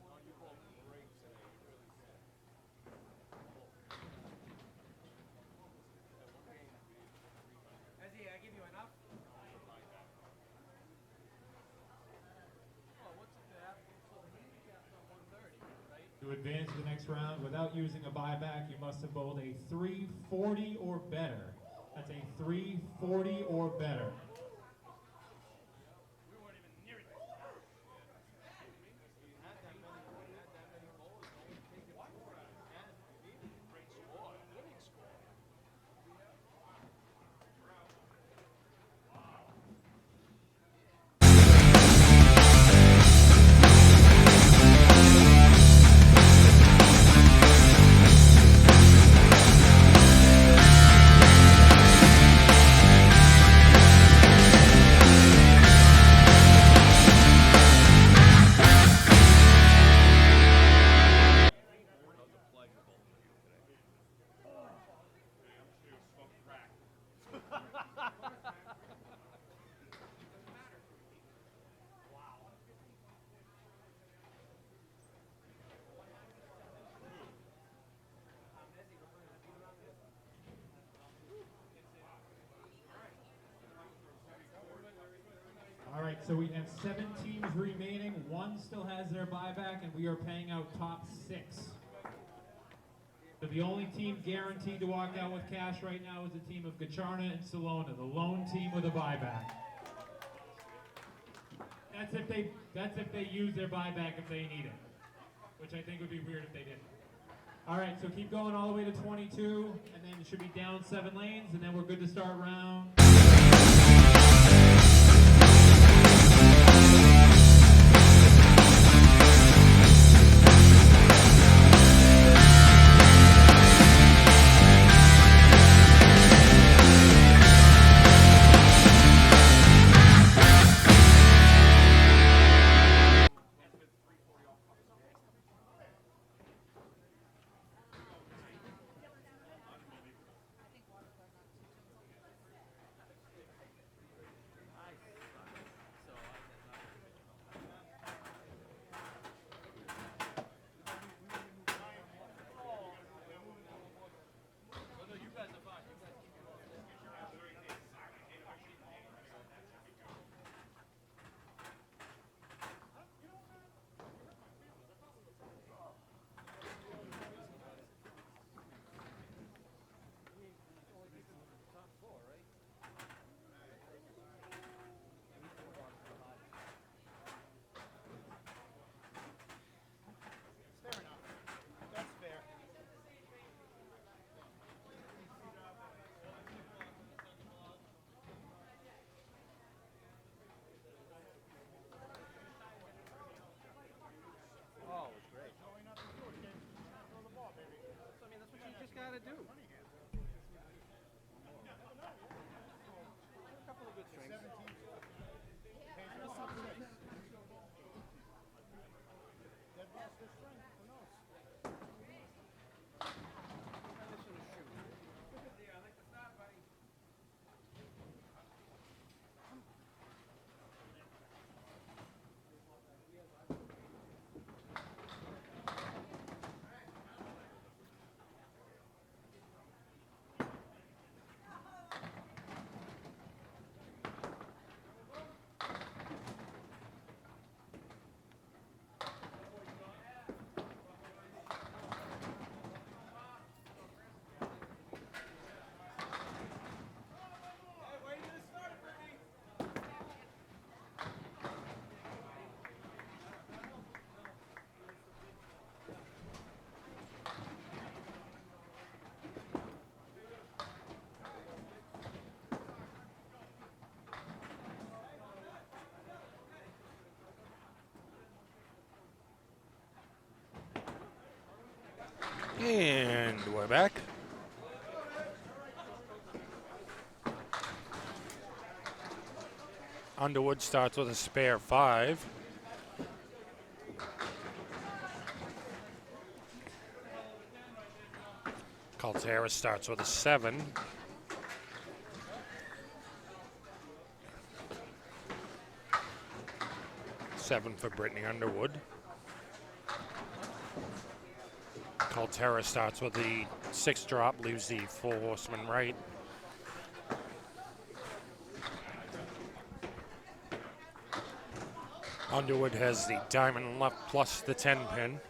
No, you both great today. You really did. Ezzy, I give you enough? Oh, what's it that? So the handicap's on 130, right? To advance to the next round without using a buyback, you must have bowled a 340 or better. That's a 340 or better. We weren't even near it. You had that many bowlers, only taking four out of 10. You needed a great score, a winning score. All right, so we have 7 teams remaining. 1 still has their buyback, and we are paying out top 6. So the only team guaranteed to walk out with cash right now is the team of Gacharna and Salona, the lone team with a buyback. That's if they use their buyback if they need it, which I think would be weird if they didn't. All right, so keep going all the way to 22, and then it should be down 7 lanes, and then we're good to start round. And we're back. Underwood starts with a spare 5. Caltera starts with a 7. Seven for Brittany Underwood. Caltera starts with the 6 drop, leaves the 4 horseman right. Underwood has the diamond left plus the 10 pin.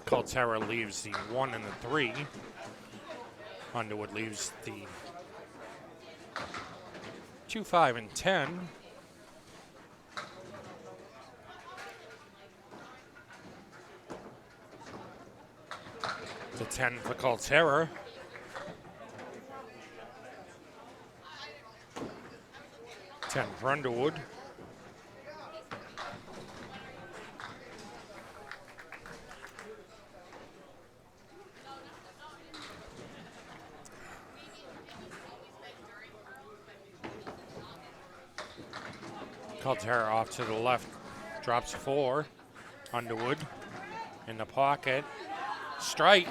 Caltera leaves the 1 and the 3. Underwood leaves the 2, 5, and 10. The 10 for Caltera. Ten for Underwood. Caltera off to the left, drops 4. Underwood in the pocket. Strike.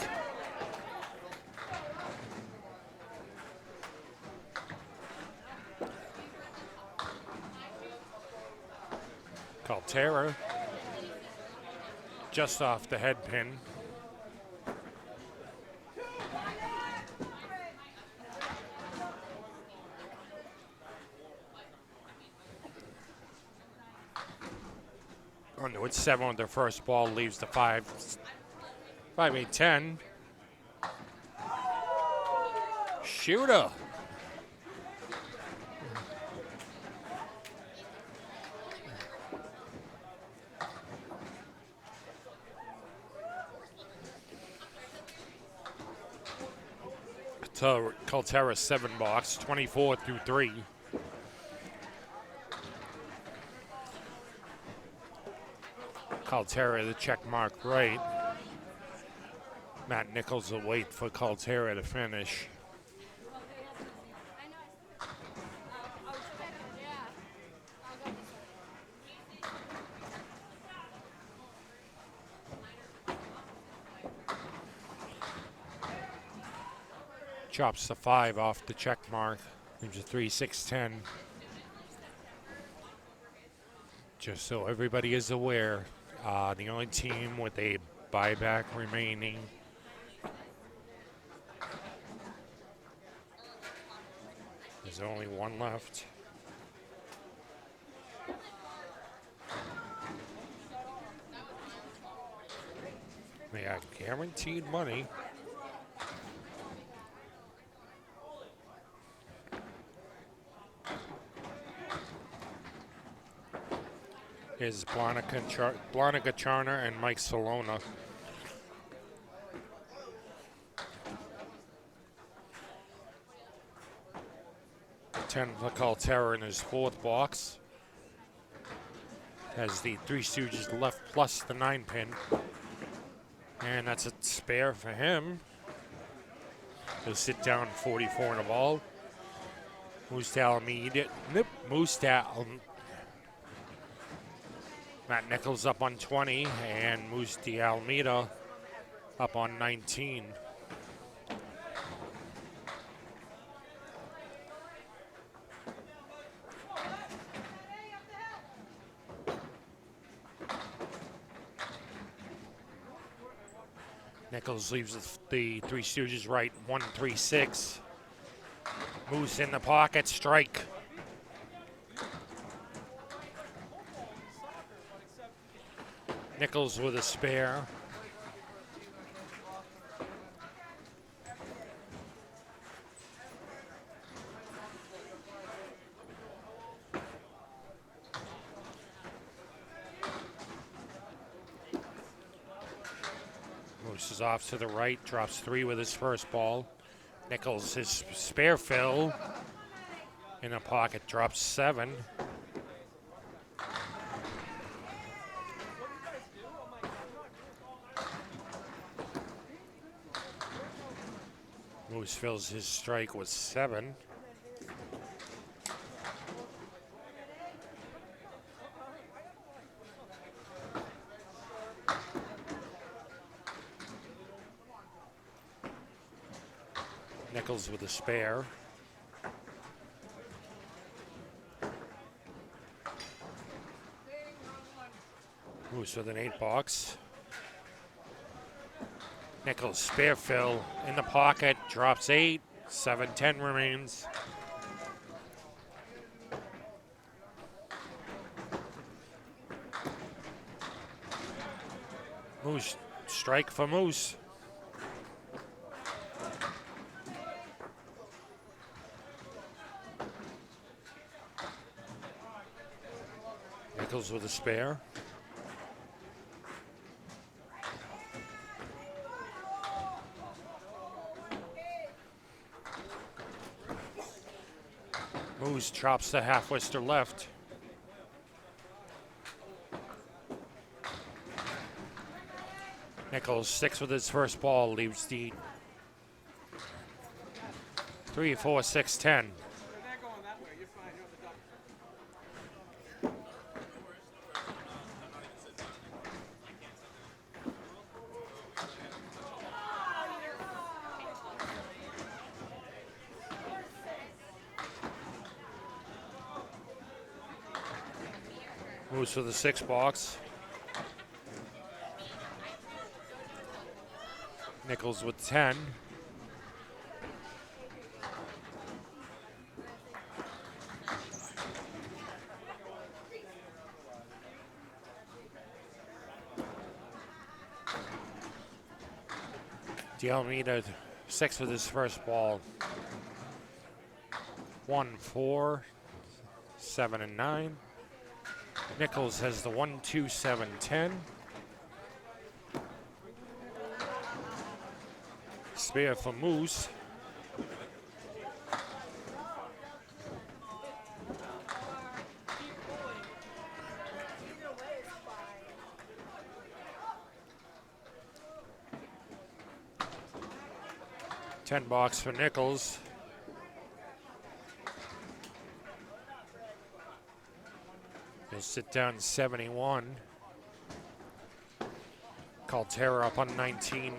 Caltera just off the head pin. Underwood 7 with their first ball, leaves the 5, 8, 10. Shooter. Caltera 7 box, 24 through 3. Caltera the check mark right. Matt Nichols will wait for Caltera to finish. Chops the 5 off the check mark. Leaves a 3, 6, 10. Just so everybody is aware, the only team with a buyback remaining there's only one left. They got guaranteed money. Is Blanica Charner and Mike Salona. Ten for Caltera in his 4th box. Has the 3 Stooges left plus the 9 pin. And that's a spare for him. He'll sit down 44 in a ball. Moose to Alameda. Nope. Moose to Matt Nichols up on 20, and Moose de Almeida up on 19. Nichols leaves the 3 Stooges right, 1, 3, 6. Moose in the pocket, strike. Nichols with a spare. Moose is off to the right, drops 3 with his first ball. Nichols, his spare fill in the pocket, drops 7. Moose fills his strike with 7. Nichols with a spare. Moose with an 8-box. Nichols spare fill in the pocket, drops 8, 7-10 remains. Moose, strike for Moose. Nichols with a spare. Moose chops the half-wister left. Nichols sticks with his first ball, leaves the 3, 4, 6, 10. They're not going that way. You're fine. You're on the double. Moose with the 6-box. Nichols with 10. D'Almeida 6 with his first ball. 1, 4, 7, and 9. Nichols has the 1, 2, 7, 10. Spare for Moose. $10 for Nichols. He'll sit down 71. Caltera up on 19,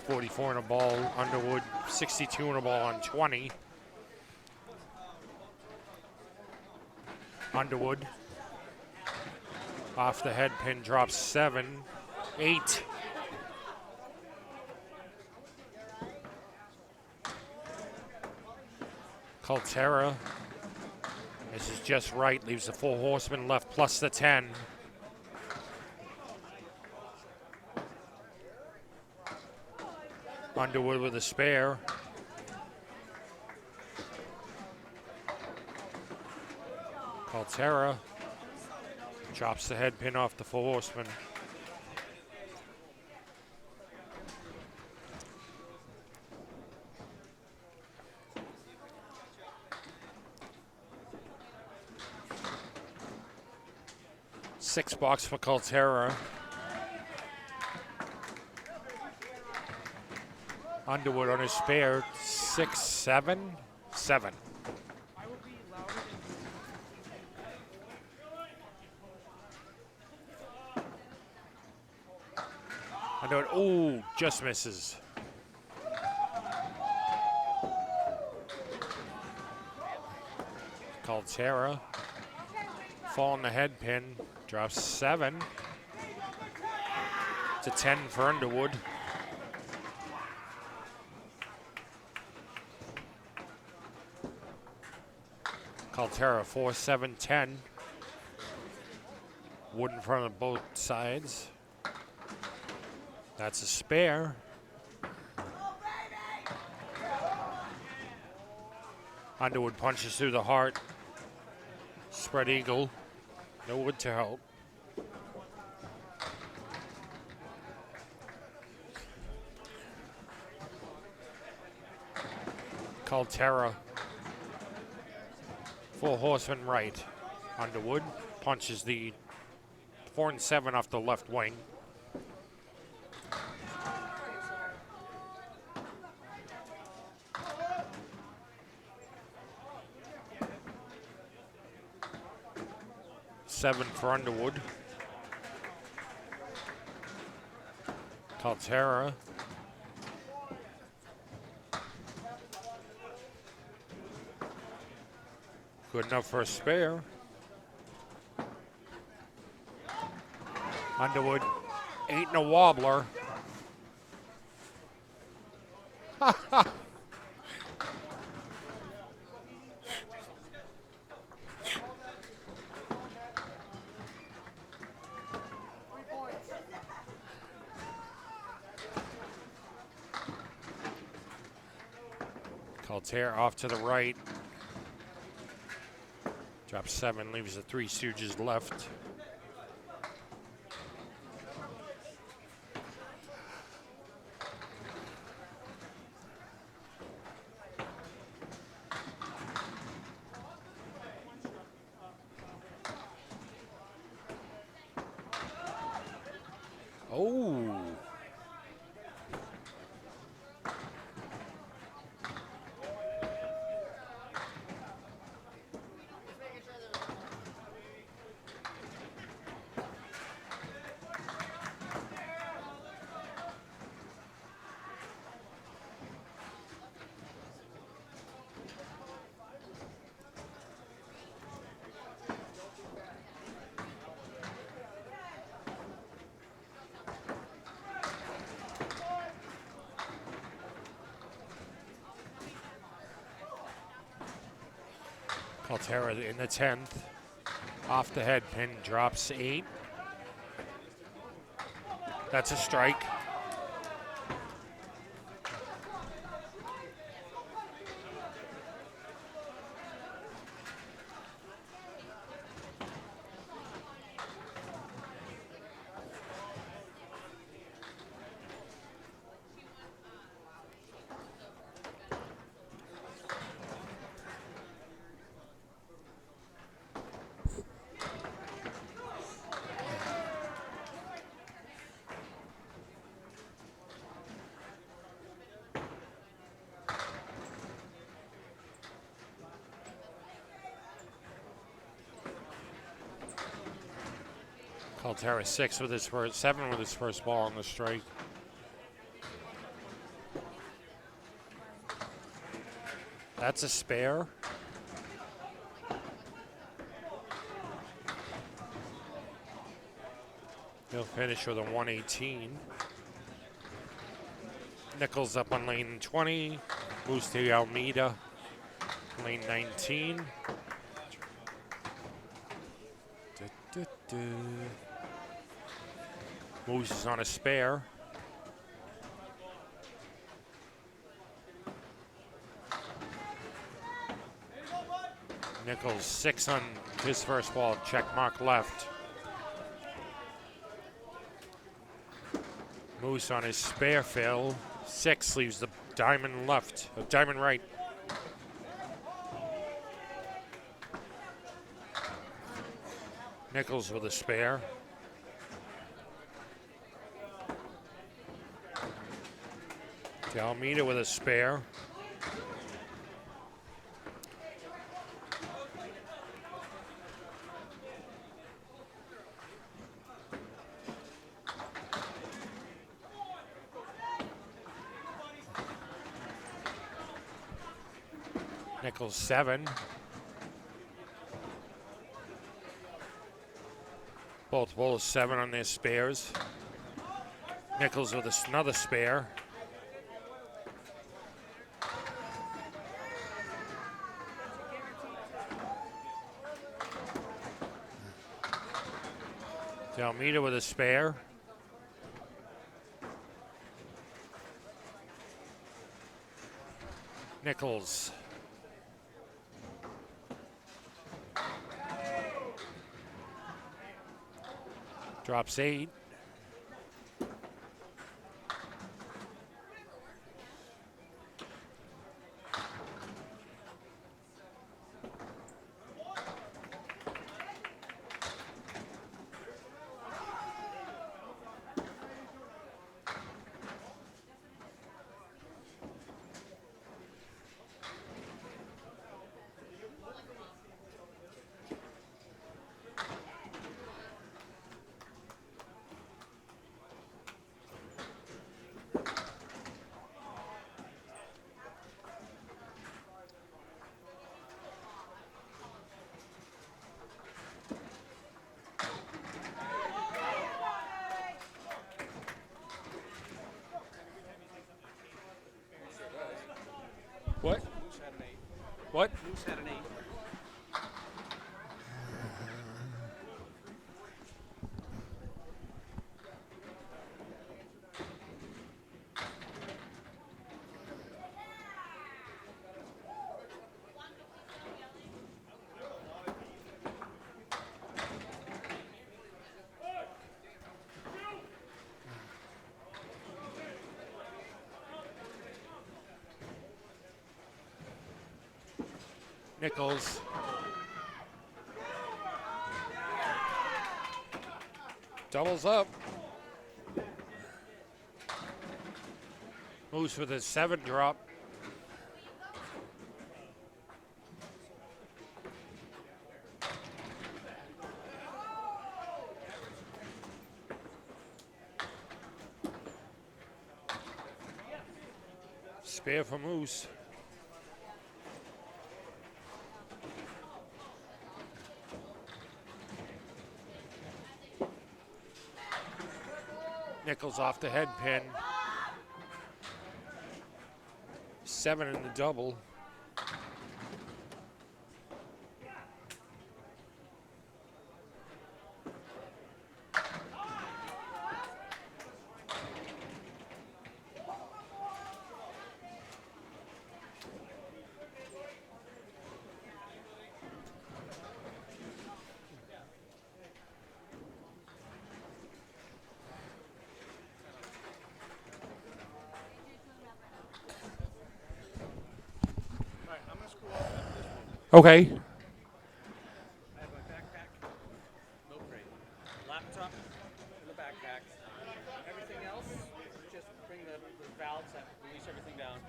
44 in a ball. Underwood 62 in a ball on 20. Underwood off the head pin, drops 7, 8. Caltera. This is just right, leaves the 4 horsemen left plus the 10. Underwood with a spare. Caltera chops the head pin off the 4 horsemen. $6 for Caltera. Underwood on his spare, 6, 7, 7. Underwood, oh, just misses. Caltera, fall on the head pin, drops 7. It's a 10 for Underwood. Caltera 4, 7, 10. Wood in front of both sides. That's a spare. Underwood punches through the heart. Spread eagle. No wood to help. Caltera. 4 horsemen right. Underwood punches the 4 and 7 off the left wing. 7 for Underwood. Caltera. Good enough for a spare. Underwood, 8 and a wobbler. Caltera off to the right. Drops 7, leaves the 3 Stooges left. Oh. Caltera in the 10th. Off the head pin, drops 8. That's a strike. Caltera 6 with his first, 7 with his first ball on the strike. That's a spare. He'll finish with a 118. Nichols up on lane 20. Moves to Almeida, lane 19. Moose is on a spare. Nichols 6 on his first ball, check mark left. Moose on his spare fill. 6 leaves the diamond left, diamond right. Nichols with a spare. To Almeida with a spare. Nichols 7. Both bowlers 7 on their spares. Nichols with another spare. Almeida with a spare. Nichols. Drops 8. What? Moose had an 8. What? Moose had an 8. Nichols. Doubles up. Moose with a 7 drop. Spare for Moose. Nichols off the head pin. 7 in the double. Okay. I have my backpack, no crate, laptop in the backpack. Everything else, just bring the valves that release everything down.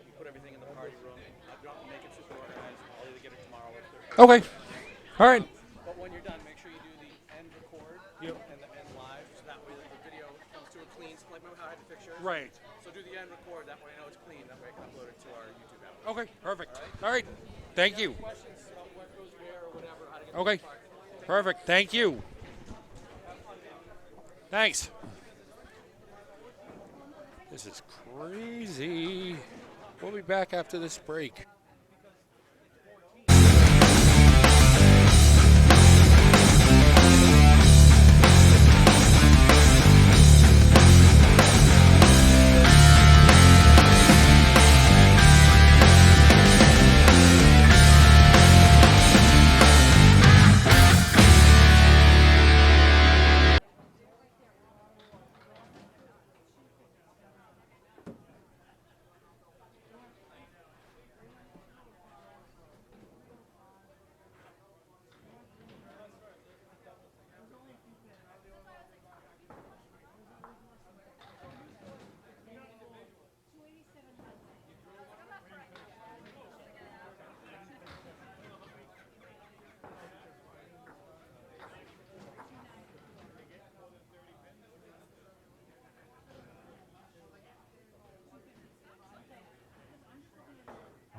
You put everything in the party room. I don't make it super organized. I'll either get it tomorrow or Thursday. Okay. All right. But when you're done, make sure you do the end record and the end live, so that way the video comes to a clean. Like remember how I had the picture? Right. So do the end record. That way I know it's clean. That way I can upload it to our YouTube app. Okay. Perfect. All right. Thank you. Questions about what goes where or whatever, how to get Okay. Perfect. Thank you. Thanks. This is crazy. We'll be back after this break.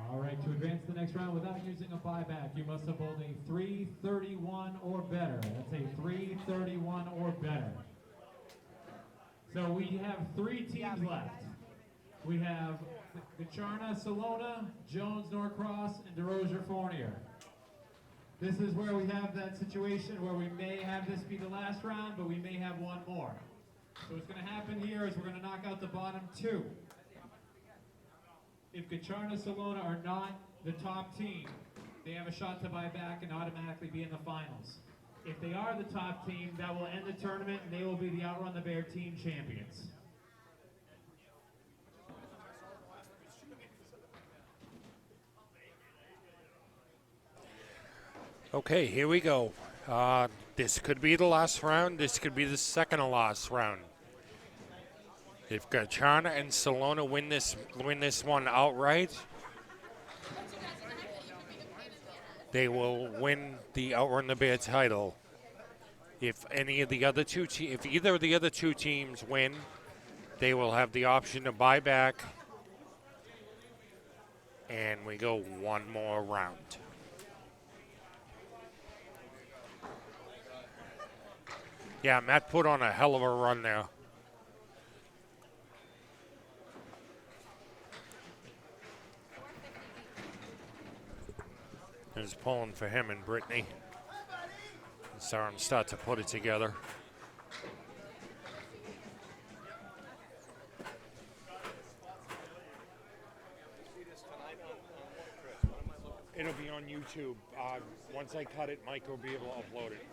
All right, to advance to the next round without using a buyback, you must have bowled a 331 or better. That's a 331 or better. So we have 3 teams left. We have Gacharna, Salona, Jones, Norcross, and Derosiers, Fournier. This is where we have that situation where we may have this be the last round, but we may have one more. So what's going to happen here is we're going to knock out the bottom 2. If Gacharna, Salona are not the top team, they have a shot to buy back and automatically be in the finals. If they are the top team, that will end the tournament and they will be the Outrun the Bear team champions. Okay, here we go. This could be the last round. This could be the second to last round. If Gacharna and Salona win this one outright, they will win the Outrun the Bear title. If either of the other 2 teams win, they will have the option to buy back, and we go one more round. Yeah, Matt put on a hell of a run there. is pulling for him and Brittany. Saw him start to put it together. It'll be on YouTube. Once I cut it, Mike will be able to upload it.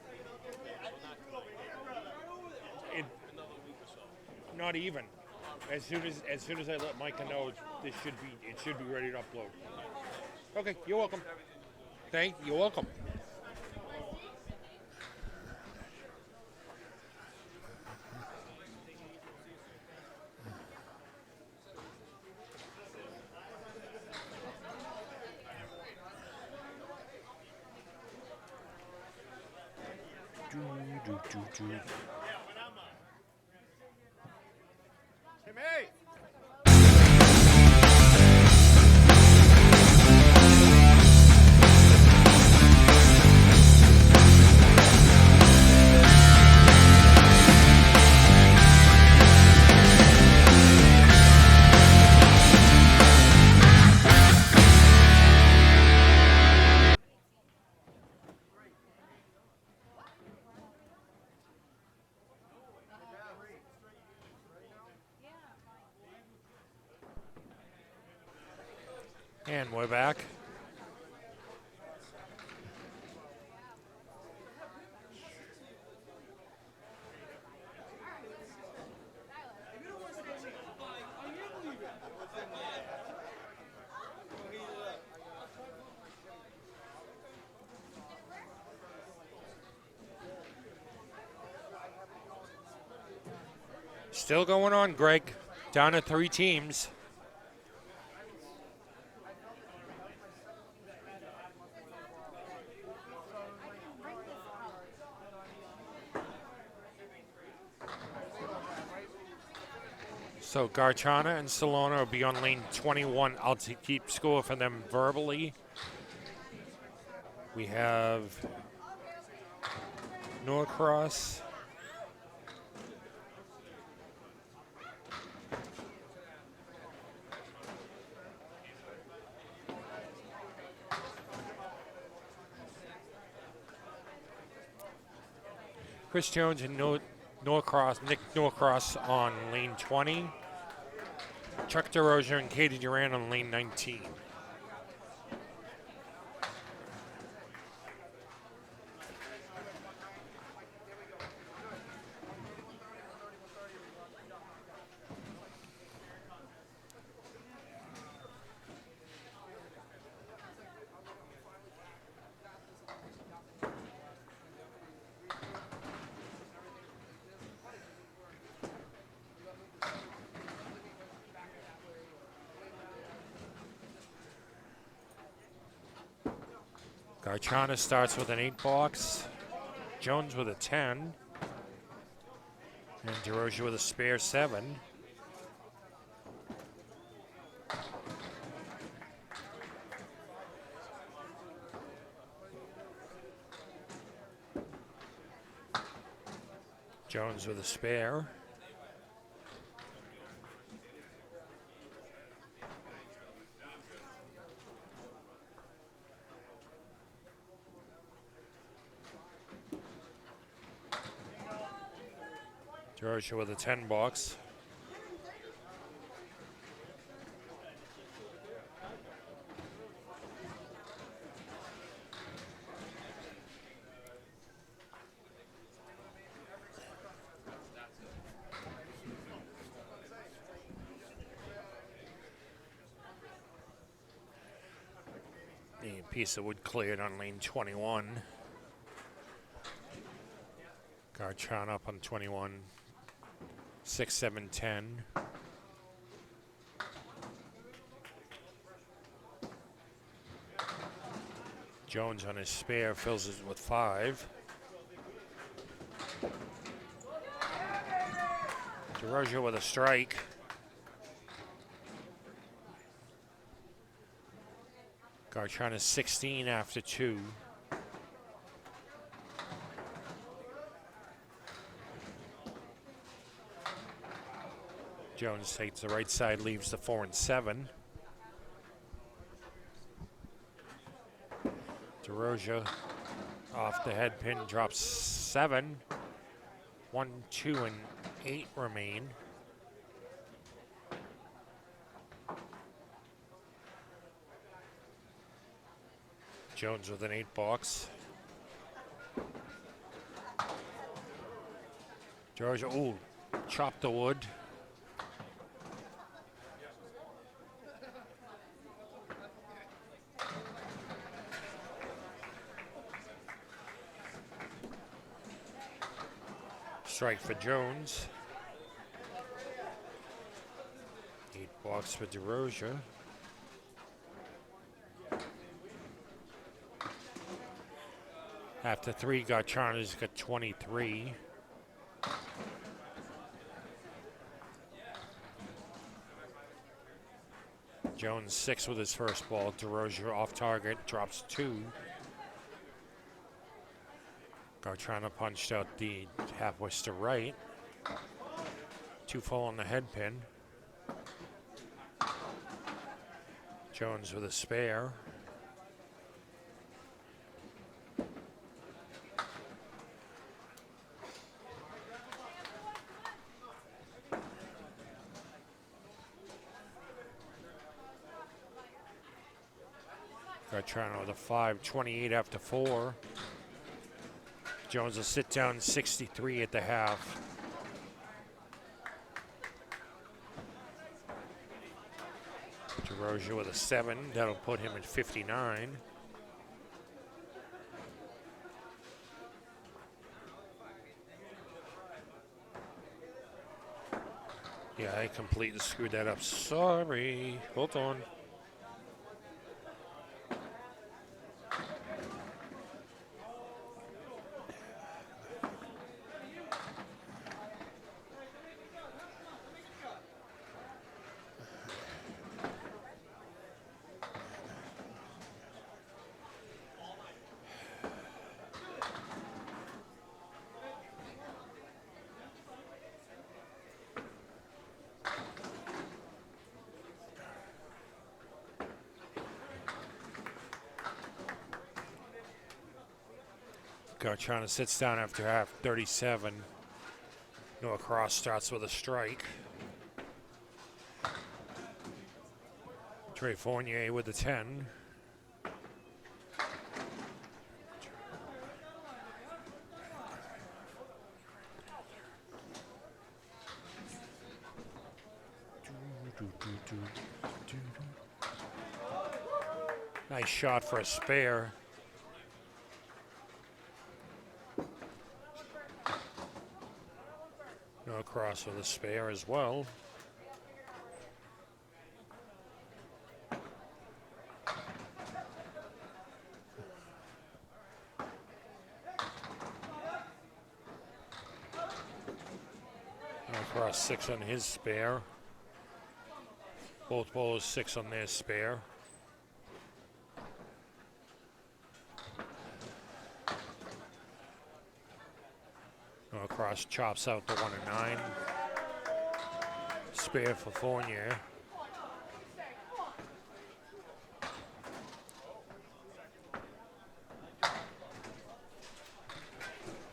Not even. As soon as I let Micah know, it should be ready to upload. Okay, you're welcome. You're welcome. Timmy! And we're back. Still going on, Greg. Down to 3 teams. So Garchana and Solana will be on lane 21. I'll keep score for them verbally. We have Norcross. Chris Jones and Nick Norcross on lane 20. Chuck Derosiers and Katie Durant on lane 19. Garchana starts with an 8 box, Jones with a 10, and Derosiers with a spare 7. Jones with a spare. Derosiers with a 10 box. A piece of wood cleared on lane 21. Garchana up on 21. 6, 7, 10. Jones on his spare fills it with 5. Derosiers with a strike. Garchana 16 after 2. Jones takes the right side, leaves the 4 and 7. DeRosia off the head pin, drops 7. 1, 2, and 8 remain. Jones with an 8 box. Georgia, ooh, chopped the wood. Strike for Jones. 8 box for DeRosia. After 3, Garchana's got 23. Jones 6 with his first ball. DeRosia off target, drops 2. Garchana punched out the half west to right. 2 fall on the head pin. Jones with a spare. Garchana with a 5, 28 after 4. Jones will sit down 63 at the half. DeRosia with a 7. That'll put him at 59. Yeah, I completely screwed that up. Sorry. Hold on. Garchana sits down after half, 37. Noah Cross starts with a strike. Trey Fournier with a 10. Nice shot for a spare. No cross with a spare as well. No cross 6 on his spare. Both bowlers 6 on their spare. Cross chops out the 1 and 9. Spare for Fournier.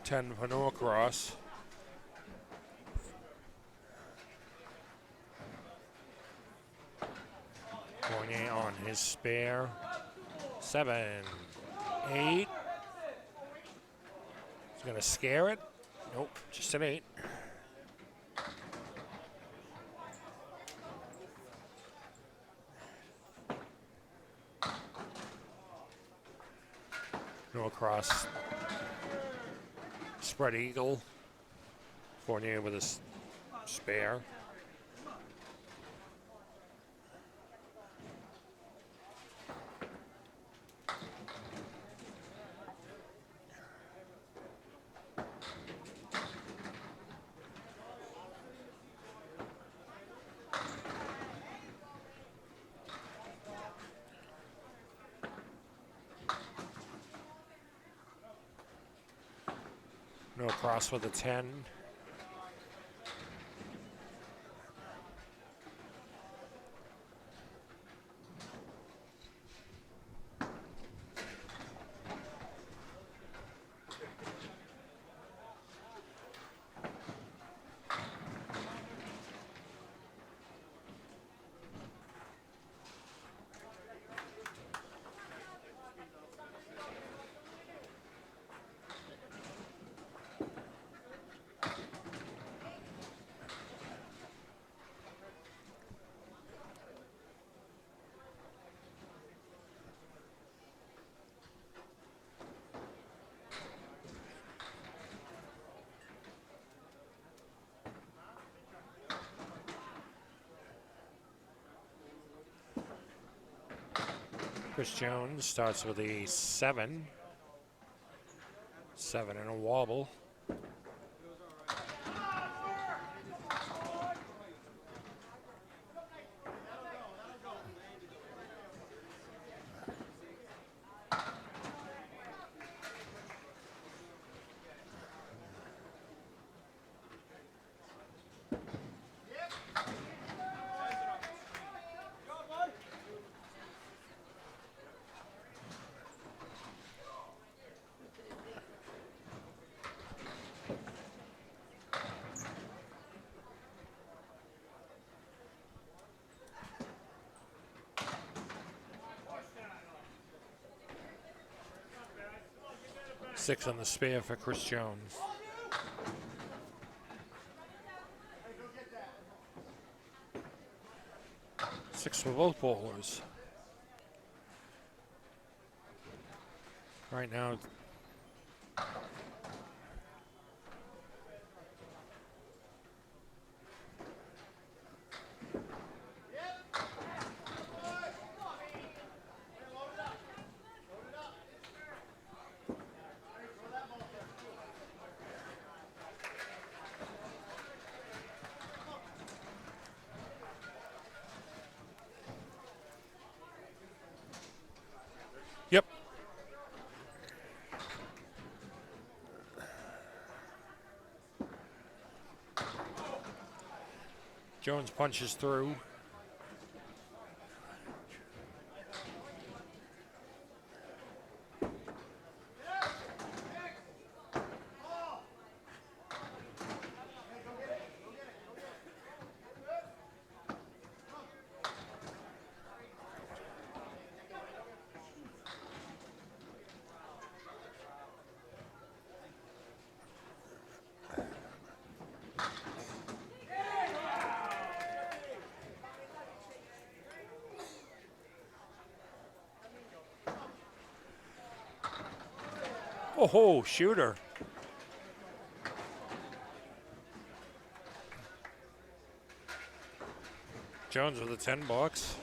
Ten for Norcross. Fournier on his spare. 7, 8. He's gonna scare it. Nope, just an 8. No cross. Spread eagle. Fournier with a spare. No cross with a 10. Chris Jones starts with a 7. 7 and a wobble. Six on the spare for Chris Jones. Six for both bowlers. Right now, yep. Jones punches through. Oh, shooter. Jones with a 10 bucks.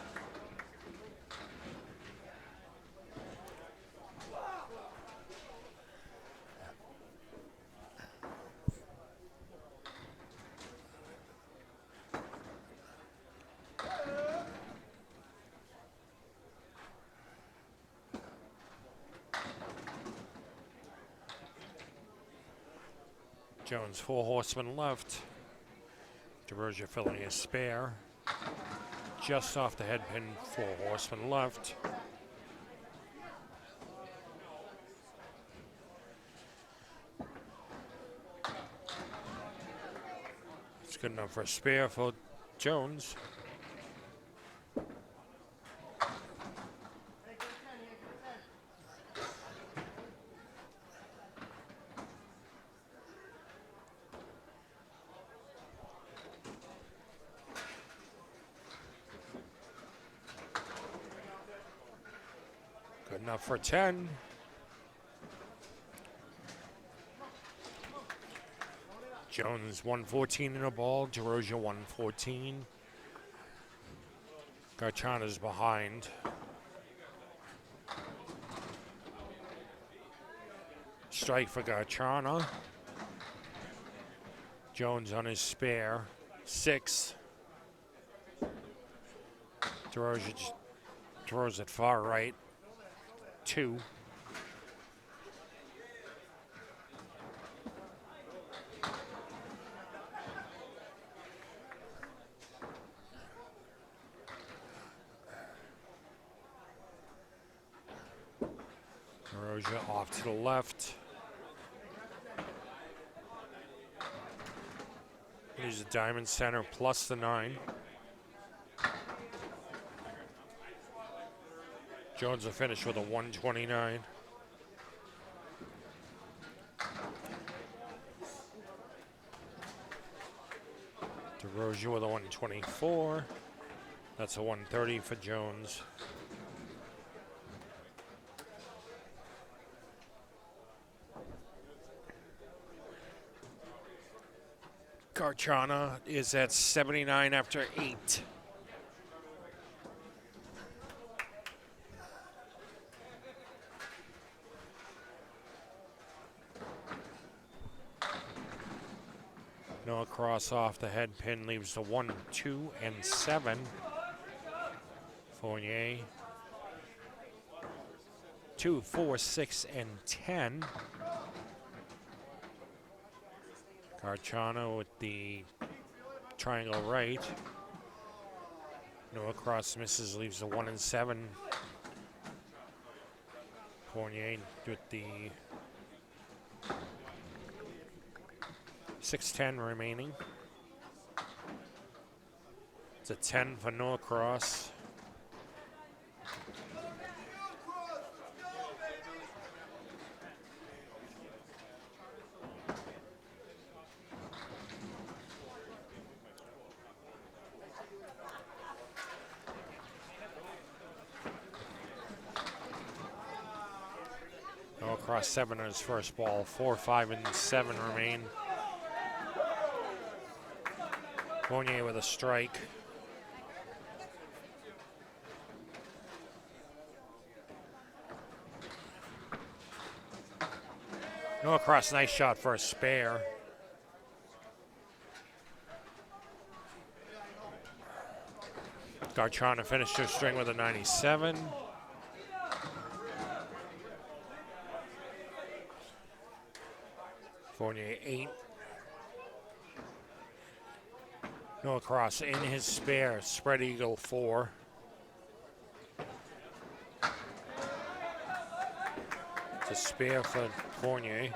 Jones, 4 horsemen left. Derosiers filling his spare. Just off the head pin, 4 horsemen left. It's good enough for a spare for Jones. Good enough for 10. Jones 114 in a ball, Derosiers 114. Garchana's behind. Strike for Garchana. Jones on his spare, 6. Derosiers throws it far right, 2. Derosiers off to the left. He's a diamond center plus the 9. Jones will finish with a 129. Derosiers with a 124. That's a 130 for Jones. Garchana is at 79 after 8. No cross off the head pin leaves the 1, 2, and 7. Fournier. 2, 4, 6, and 10. Garciano with the triangle right. No cross misses, leaves the 1 and 7. Fournier with the 6-10 remaining. It's a 10 for Norcross. Norcross 7 on his first ball. 4, 5, and 7 remain. Fournier with a strike. Norcross, nice shot for a spare. Garciano finished her string with a 97. Fournier 8. Norcross in his spare, spread eagle 4. It's a spare for Fournier.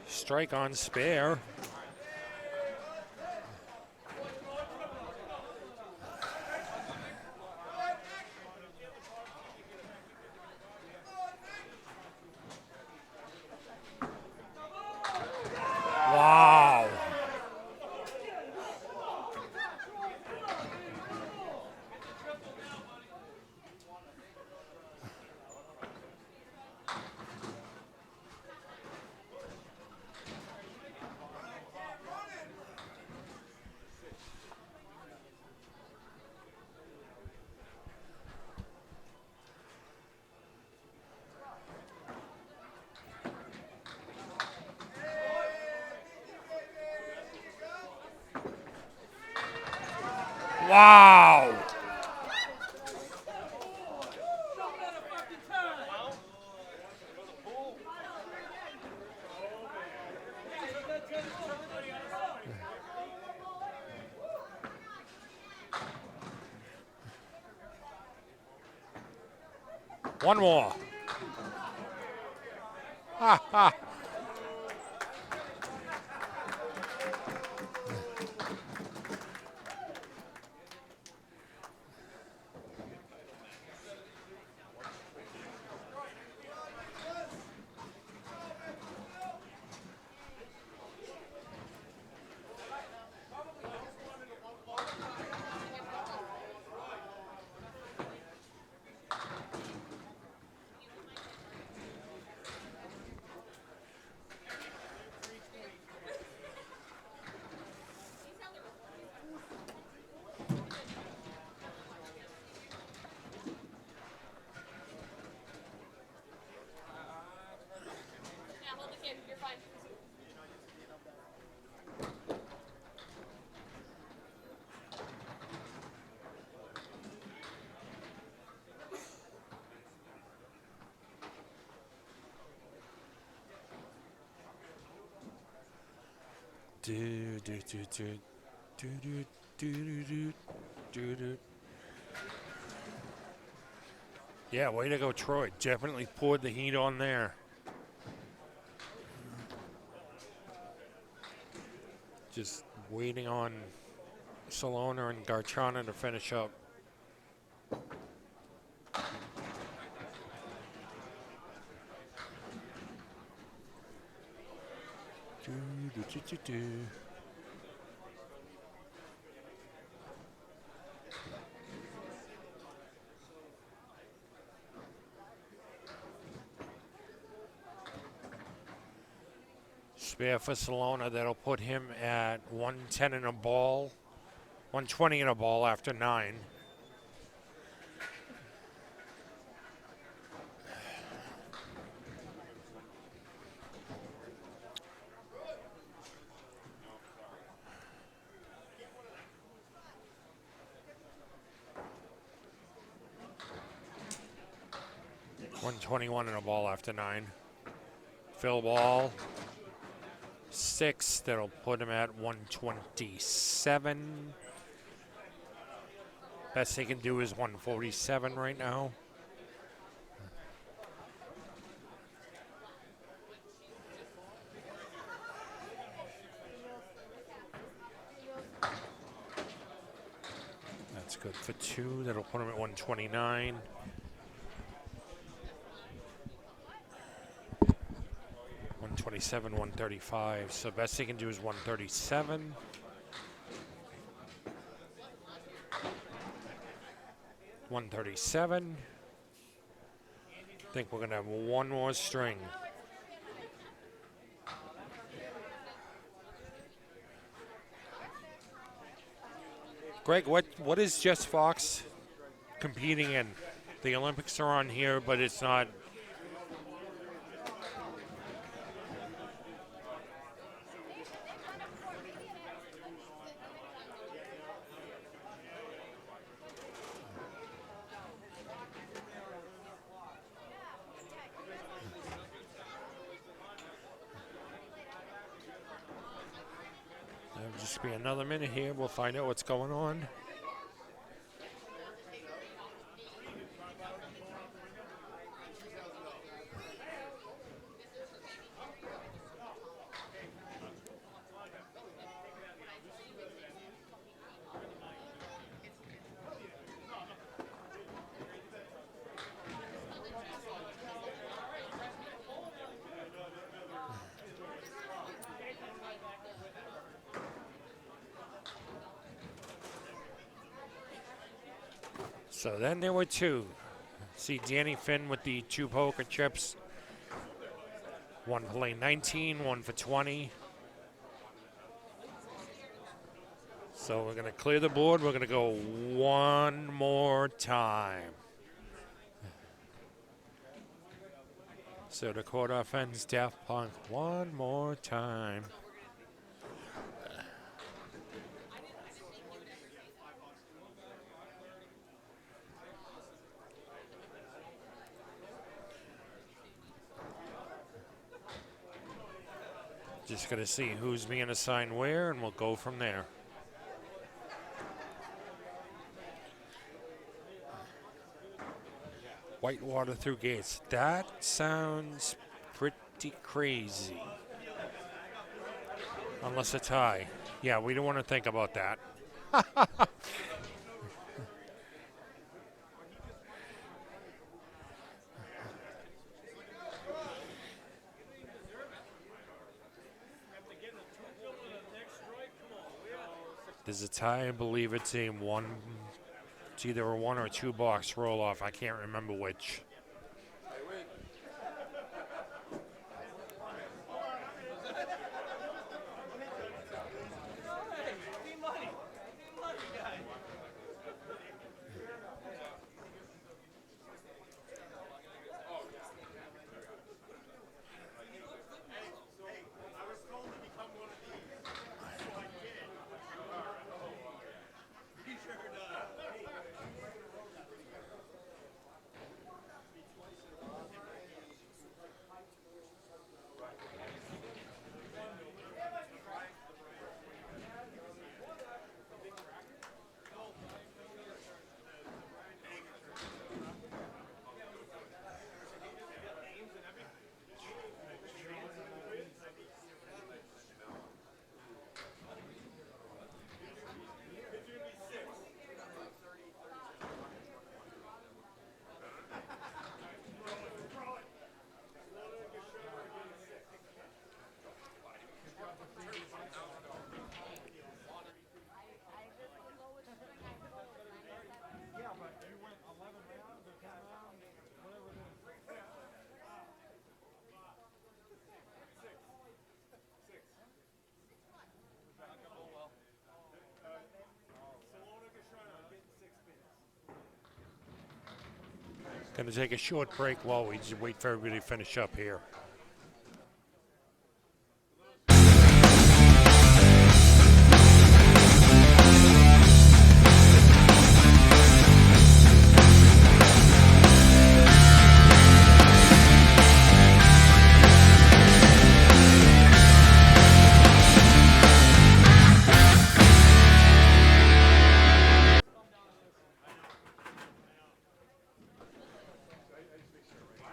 Strike on spare. Wow. Wow. One more. Ha ha. Do, do, do, do, do, do, do, do, do, do. Yeah, way to go, Troy. Definitely poured the heat on there. Just waiting on Salona and Garciano to finish up. Do, do, do, do, do. Spare for Salona. That'll put him at 110 in a ball, 120 in a ball after 9. $121 in a ball after 9. Fill ball. 6. That'll put him at 127. Best they can do is 147 right now. That's good for 2. That'll put him at 129. 127, 135. So best they can do is 137. $137. I think we're gonna have one more string. Greg, what is Jess Fox competing in? The Olympics are on here, but it's not. It'll just be another minute here. We'll find out what's going on. So then there were 2. See Danny Finn with the 2 poker chips. One for lane 19, one for 20. So we're going to clear the board. We're going to go one more time. So the court offense, Daft Punk, one more time. Just going to see who's being assigned where, and we'll go from there. Whitewater through gates. That sounds pretty crazy. Unless it's high. Yeah, we don't want to think about that. There's a tie, I believe it's a one. It's either a 1 or 2 box roll off. I can't remember which. Going to take a short break while we just wait for everybody to finish up here.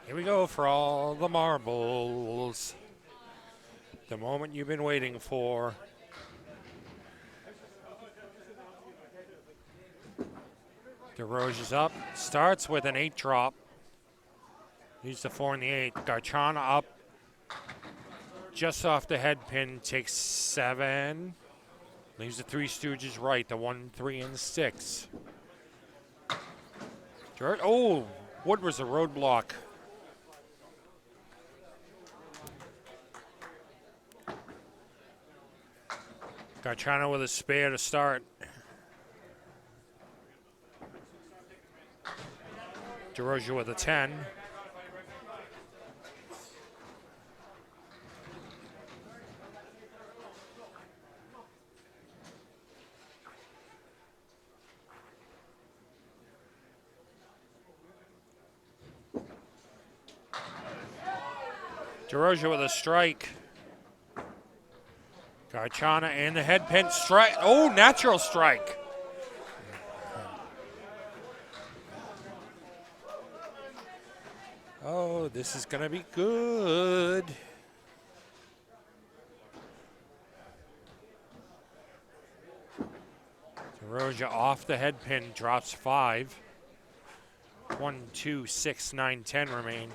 Here we go for all the marbles. The moment you've been waiting for. Derosiers up. Starts with an 8 drop. He's the Fournier. Garchana up. Just off the head pin. Takes 7. Leaves the Three Stooges right. The 1, 3, and 6. Oh, Wood was a roadblock. Garchana with a spare to start. Derosier with a 10. Derosier with a strike. Garchana and the head pin strike. Oh, natural strike. Oh, this is going to be good. Derosier off the head pin, drops 5. 1, 2, 6, 9, 10 remain.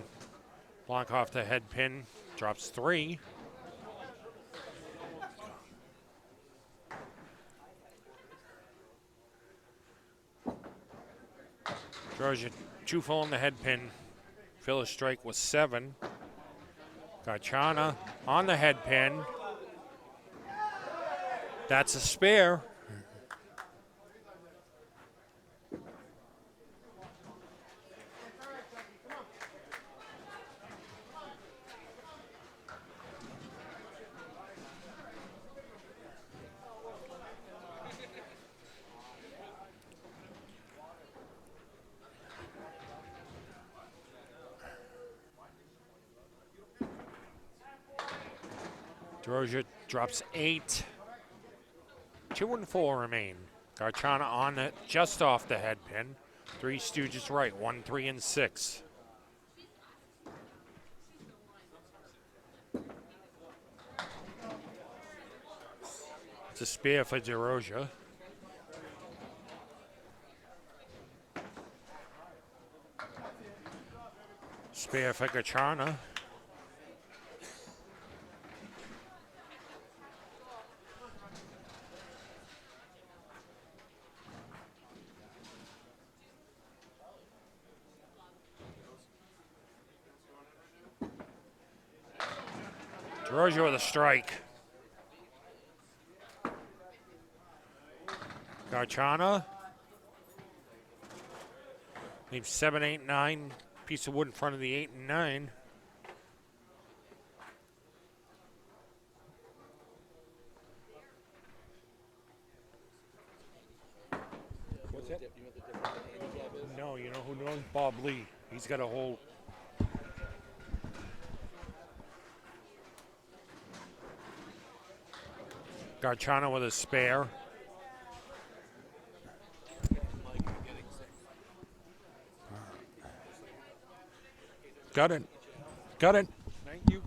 Blanc off the head pin, drops 3. Derosier 2 full on the head pin. Fill a strike with 7. Garchana on the head pin. That's a spare. Derosier drops 8. 2 and 4 remain. Garchana on it, just off the head pin. Three Stooges right, 1, 3, and 6. It's a spare for Derosier. Spare for Garchana. Derosier with a strike. Garchana. Leaves 7, 8, 9. Piece of wood in front of the 8 and 9. What's that? No, you know who knows? Bob Lee. He's got a whole... Garchana with a spare. Got it. Got it. Thank you.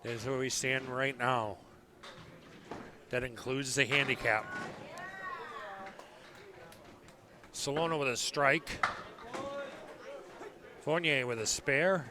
There's where we stand right now. That includes the handicap. Salona with a strike. Fournier with a spare.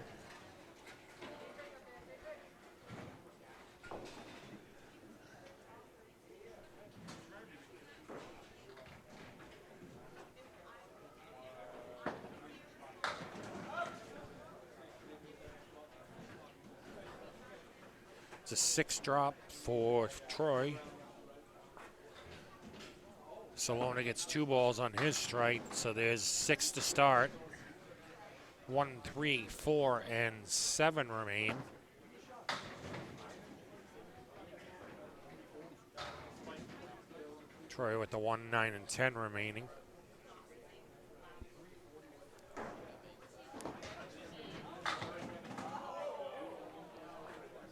It's a 6 drop for Troy. Salona gets 2 balls on his strike, so there's 6 to start. 1, 3, 4, and 7 remain. Troy with the 1, 9, and 10 remaining.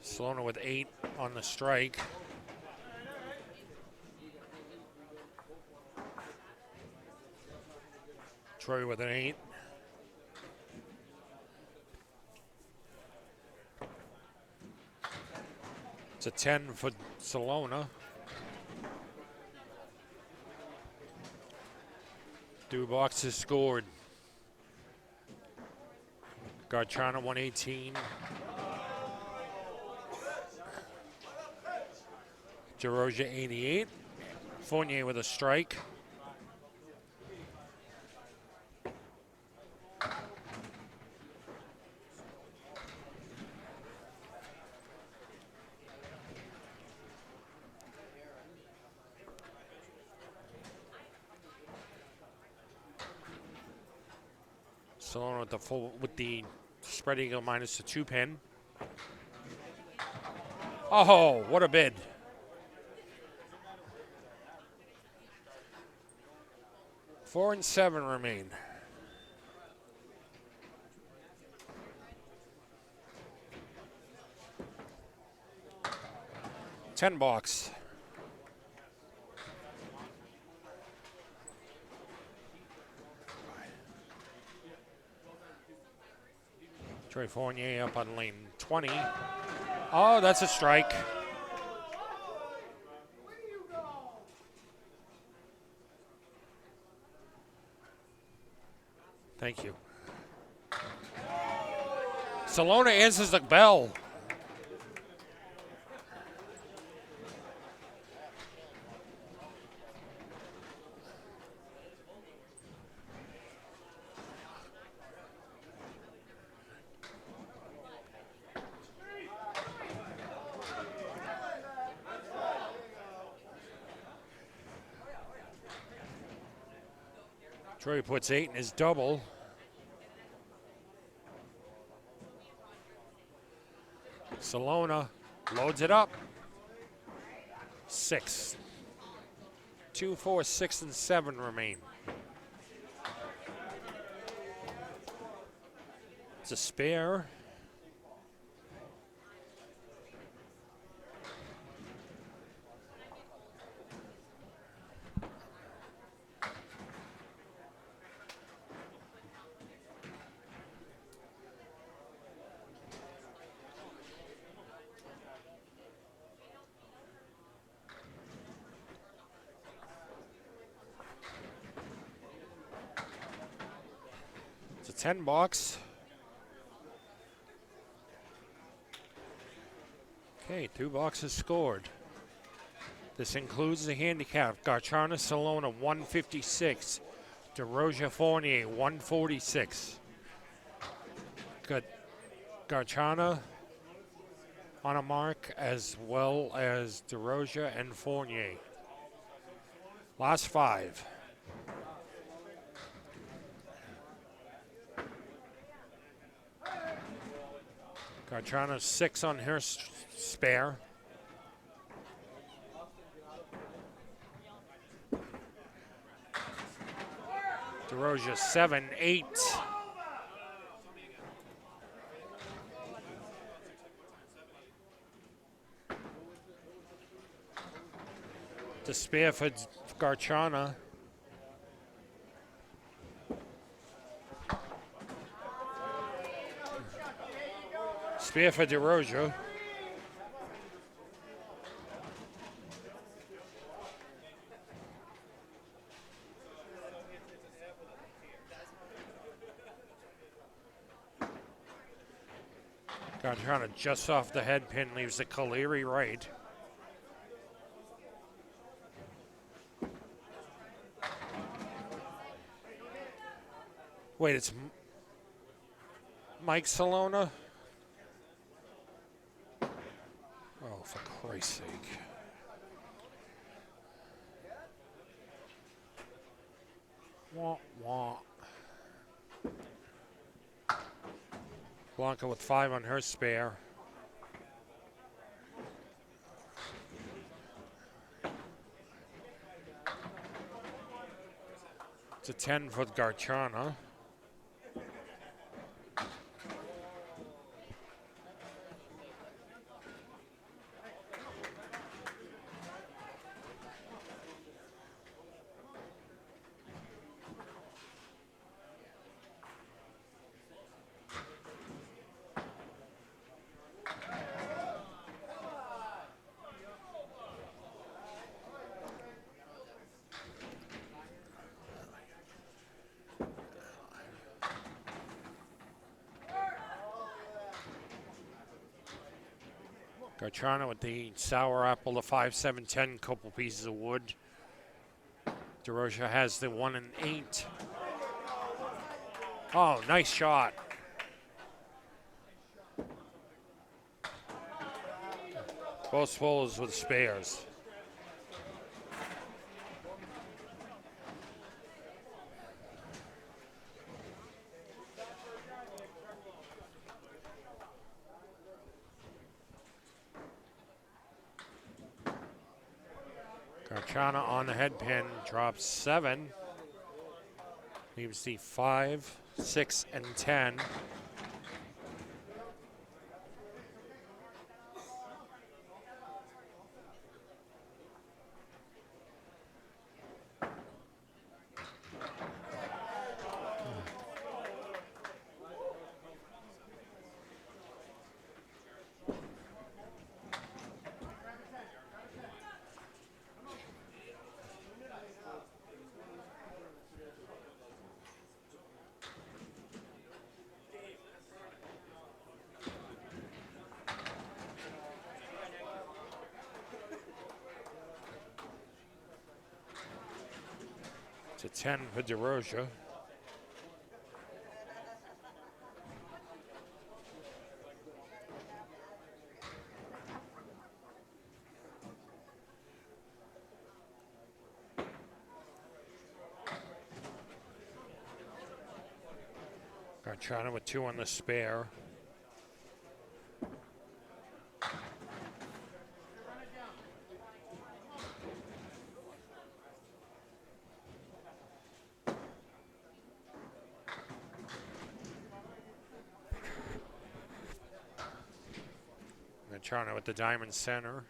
Salona with 8 on the strike. Troy with an 8. It's a 10 for Salona. Dubox has scored. Garchana 118. Derosiers 88. Fournier with a strike. Salona with the spread eagle minus the 2 pin. Oh, what a bid. Four and 7 remain. $10. Troy Fournier up on lane 20. Oh, that's a strike. Thank you. Salona answers the bell. Troy puts 8 in his double. Salona loads it up. 6. 2, 4, 6, and 7 remain. It's a spare. It's a $10. Okay, 2 boxes scored. This includes the handicap. Garchana Salona 156. Derosiers Fournier 146. Got Garchana on a mark as well as Derosiers and Fournier. Last 5. Garchana 6 on her spare. Derosiers 7, 8. To spare for Garchana. Spare for Derosiers. Garchana just off the head pin, leaves the Caleri right. Wait, it's Mike Salona? Oh. Christ's sake. Wah, wah. Blanca with 5 on her spare. It's a 10 for Garchana. Garchana with the sour apple, the 5, 7, 10, couple pieces of wood. Derosier has the 1 and 8. Oh, nice shot. Both spoilers with spares. Garchana on the head pin, drops 7. Leaves the 5, 6, and 10. It's a 10 for Derosier. Garchana with 2 on the spare. Garchana with the diamond center.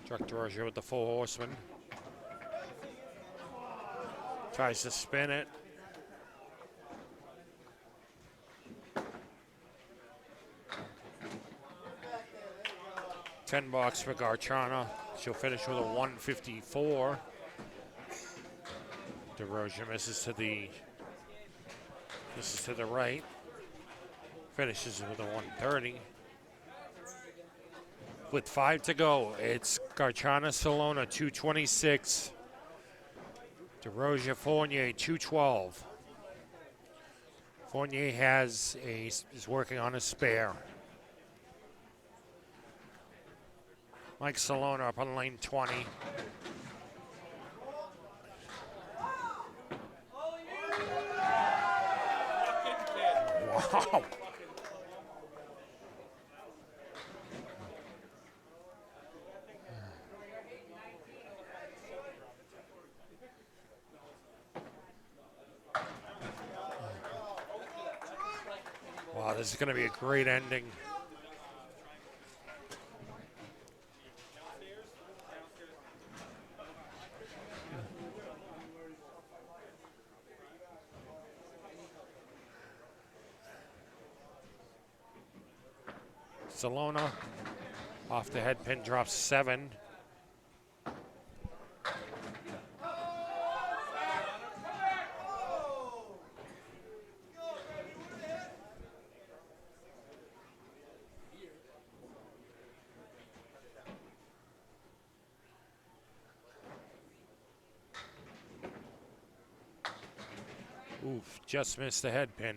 Chuck Derosier with the 4 horseman. Tries to spin it. $10 for Garchana. She'll finish with a 154. Derosier misses to the right. Finishes with a 130. With 5 to go, it's Garchana Salona 226. Derosier Fournier 212. Fournier is working on a spare. Mike Salona up on lane 20. Wow. Wow, this is going to be a great ending. Salona off the head pin, drops 7. Oof, just missed the head pin.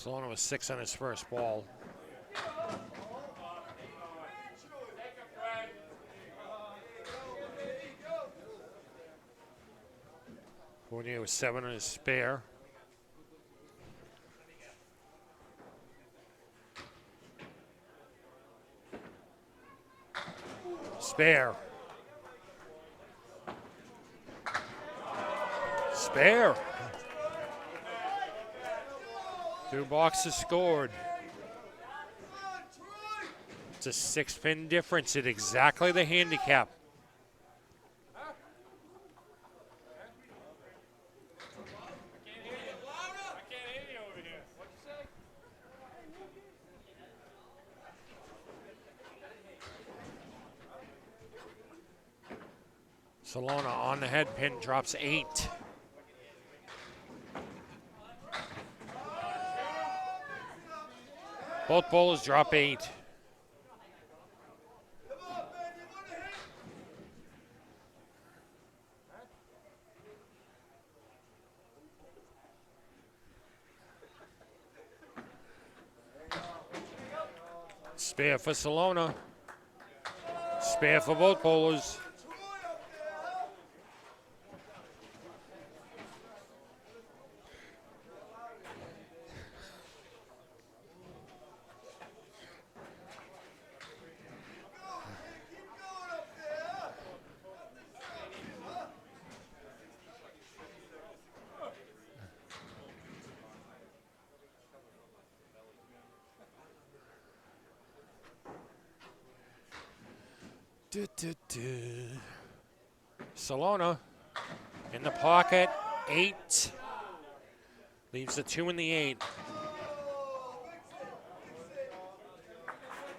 Solona was 6 on his first ball. Fournier was 7 on his spare. Spare. Spare. 2 boxes scored. It's a 6-pin difference at exactly the handicap. Solona on the head pin drops 8. Both bowlers drop 8. Spare for Solona. Spare for both bowlers. Solona in the pocket, 8. Leaves the 2 and the 8.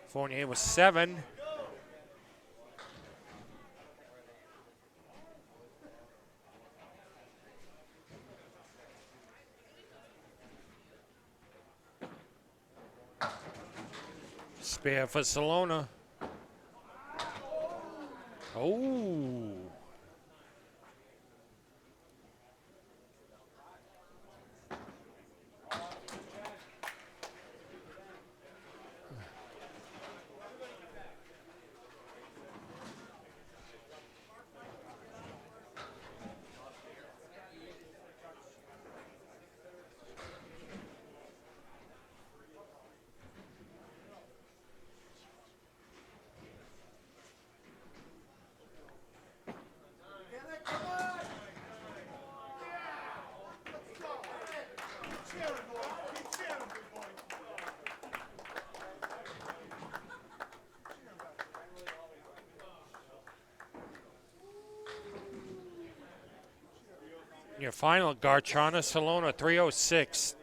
Fournier was 7. Spare for Solona. Oh. Your final, Garchana Solona 306.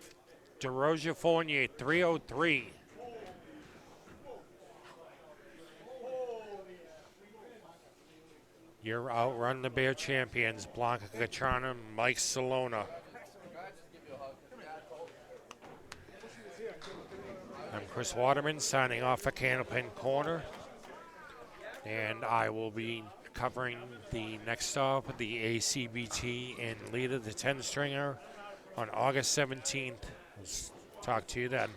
Derosiers Fournier 303. Your Outrun the Bear champions, Blanca Garchana, Mike Solona. I'm Kris Waterman signing off for Candlepin Corner. And I will be covering the next stop, the ACBT and leader, the 10-stringer, on August 17th. Talk to you then.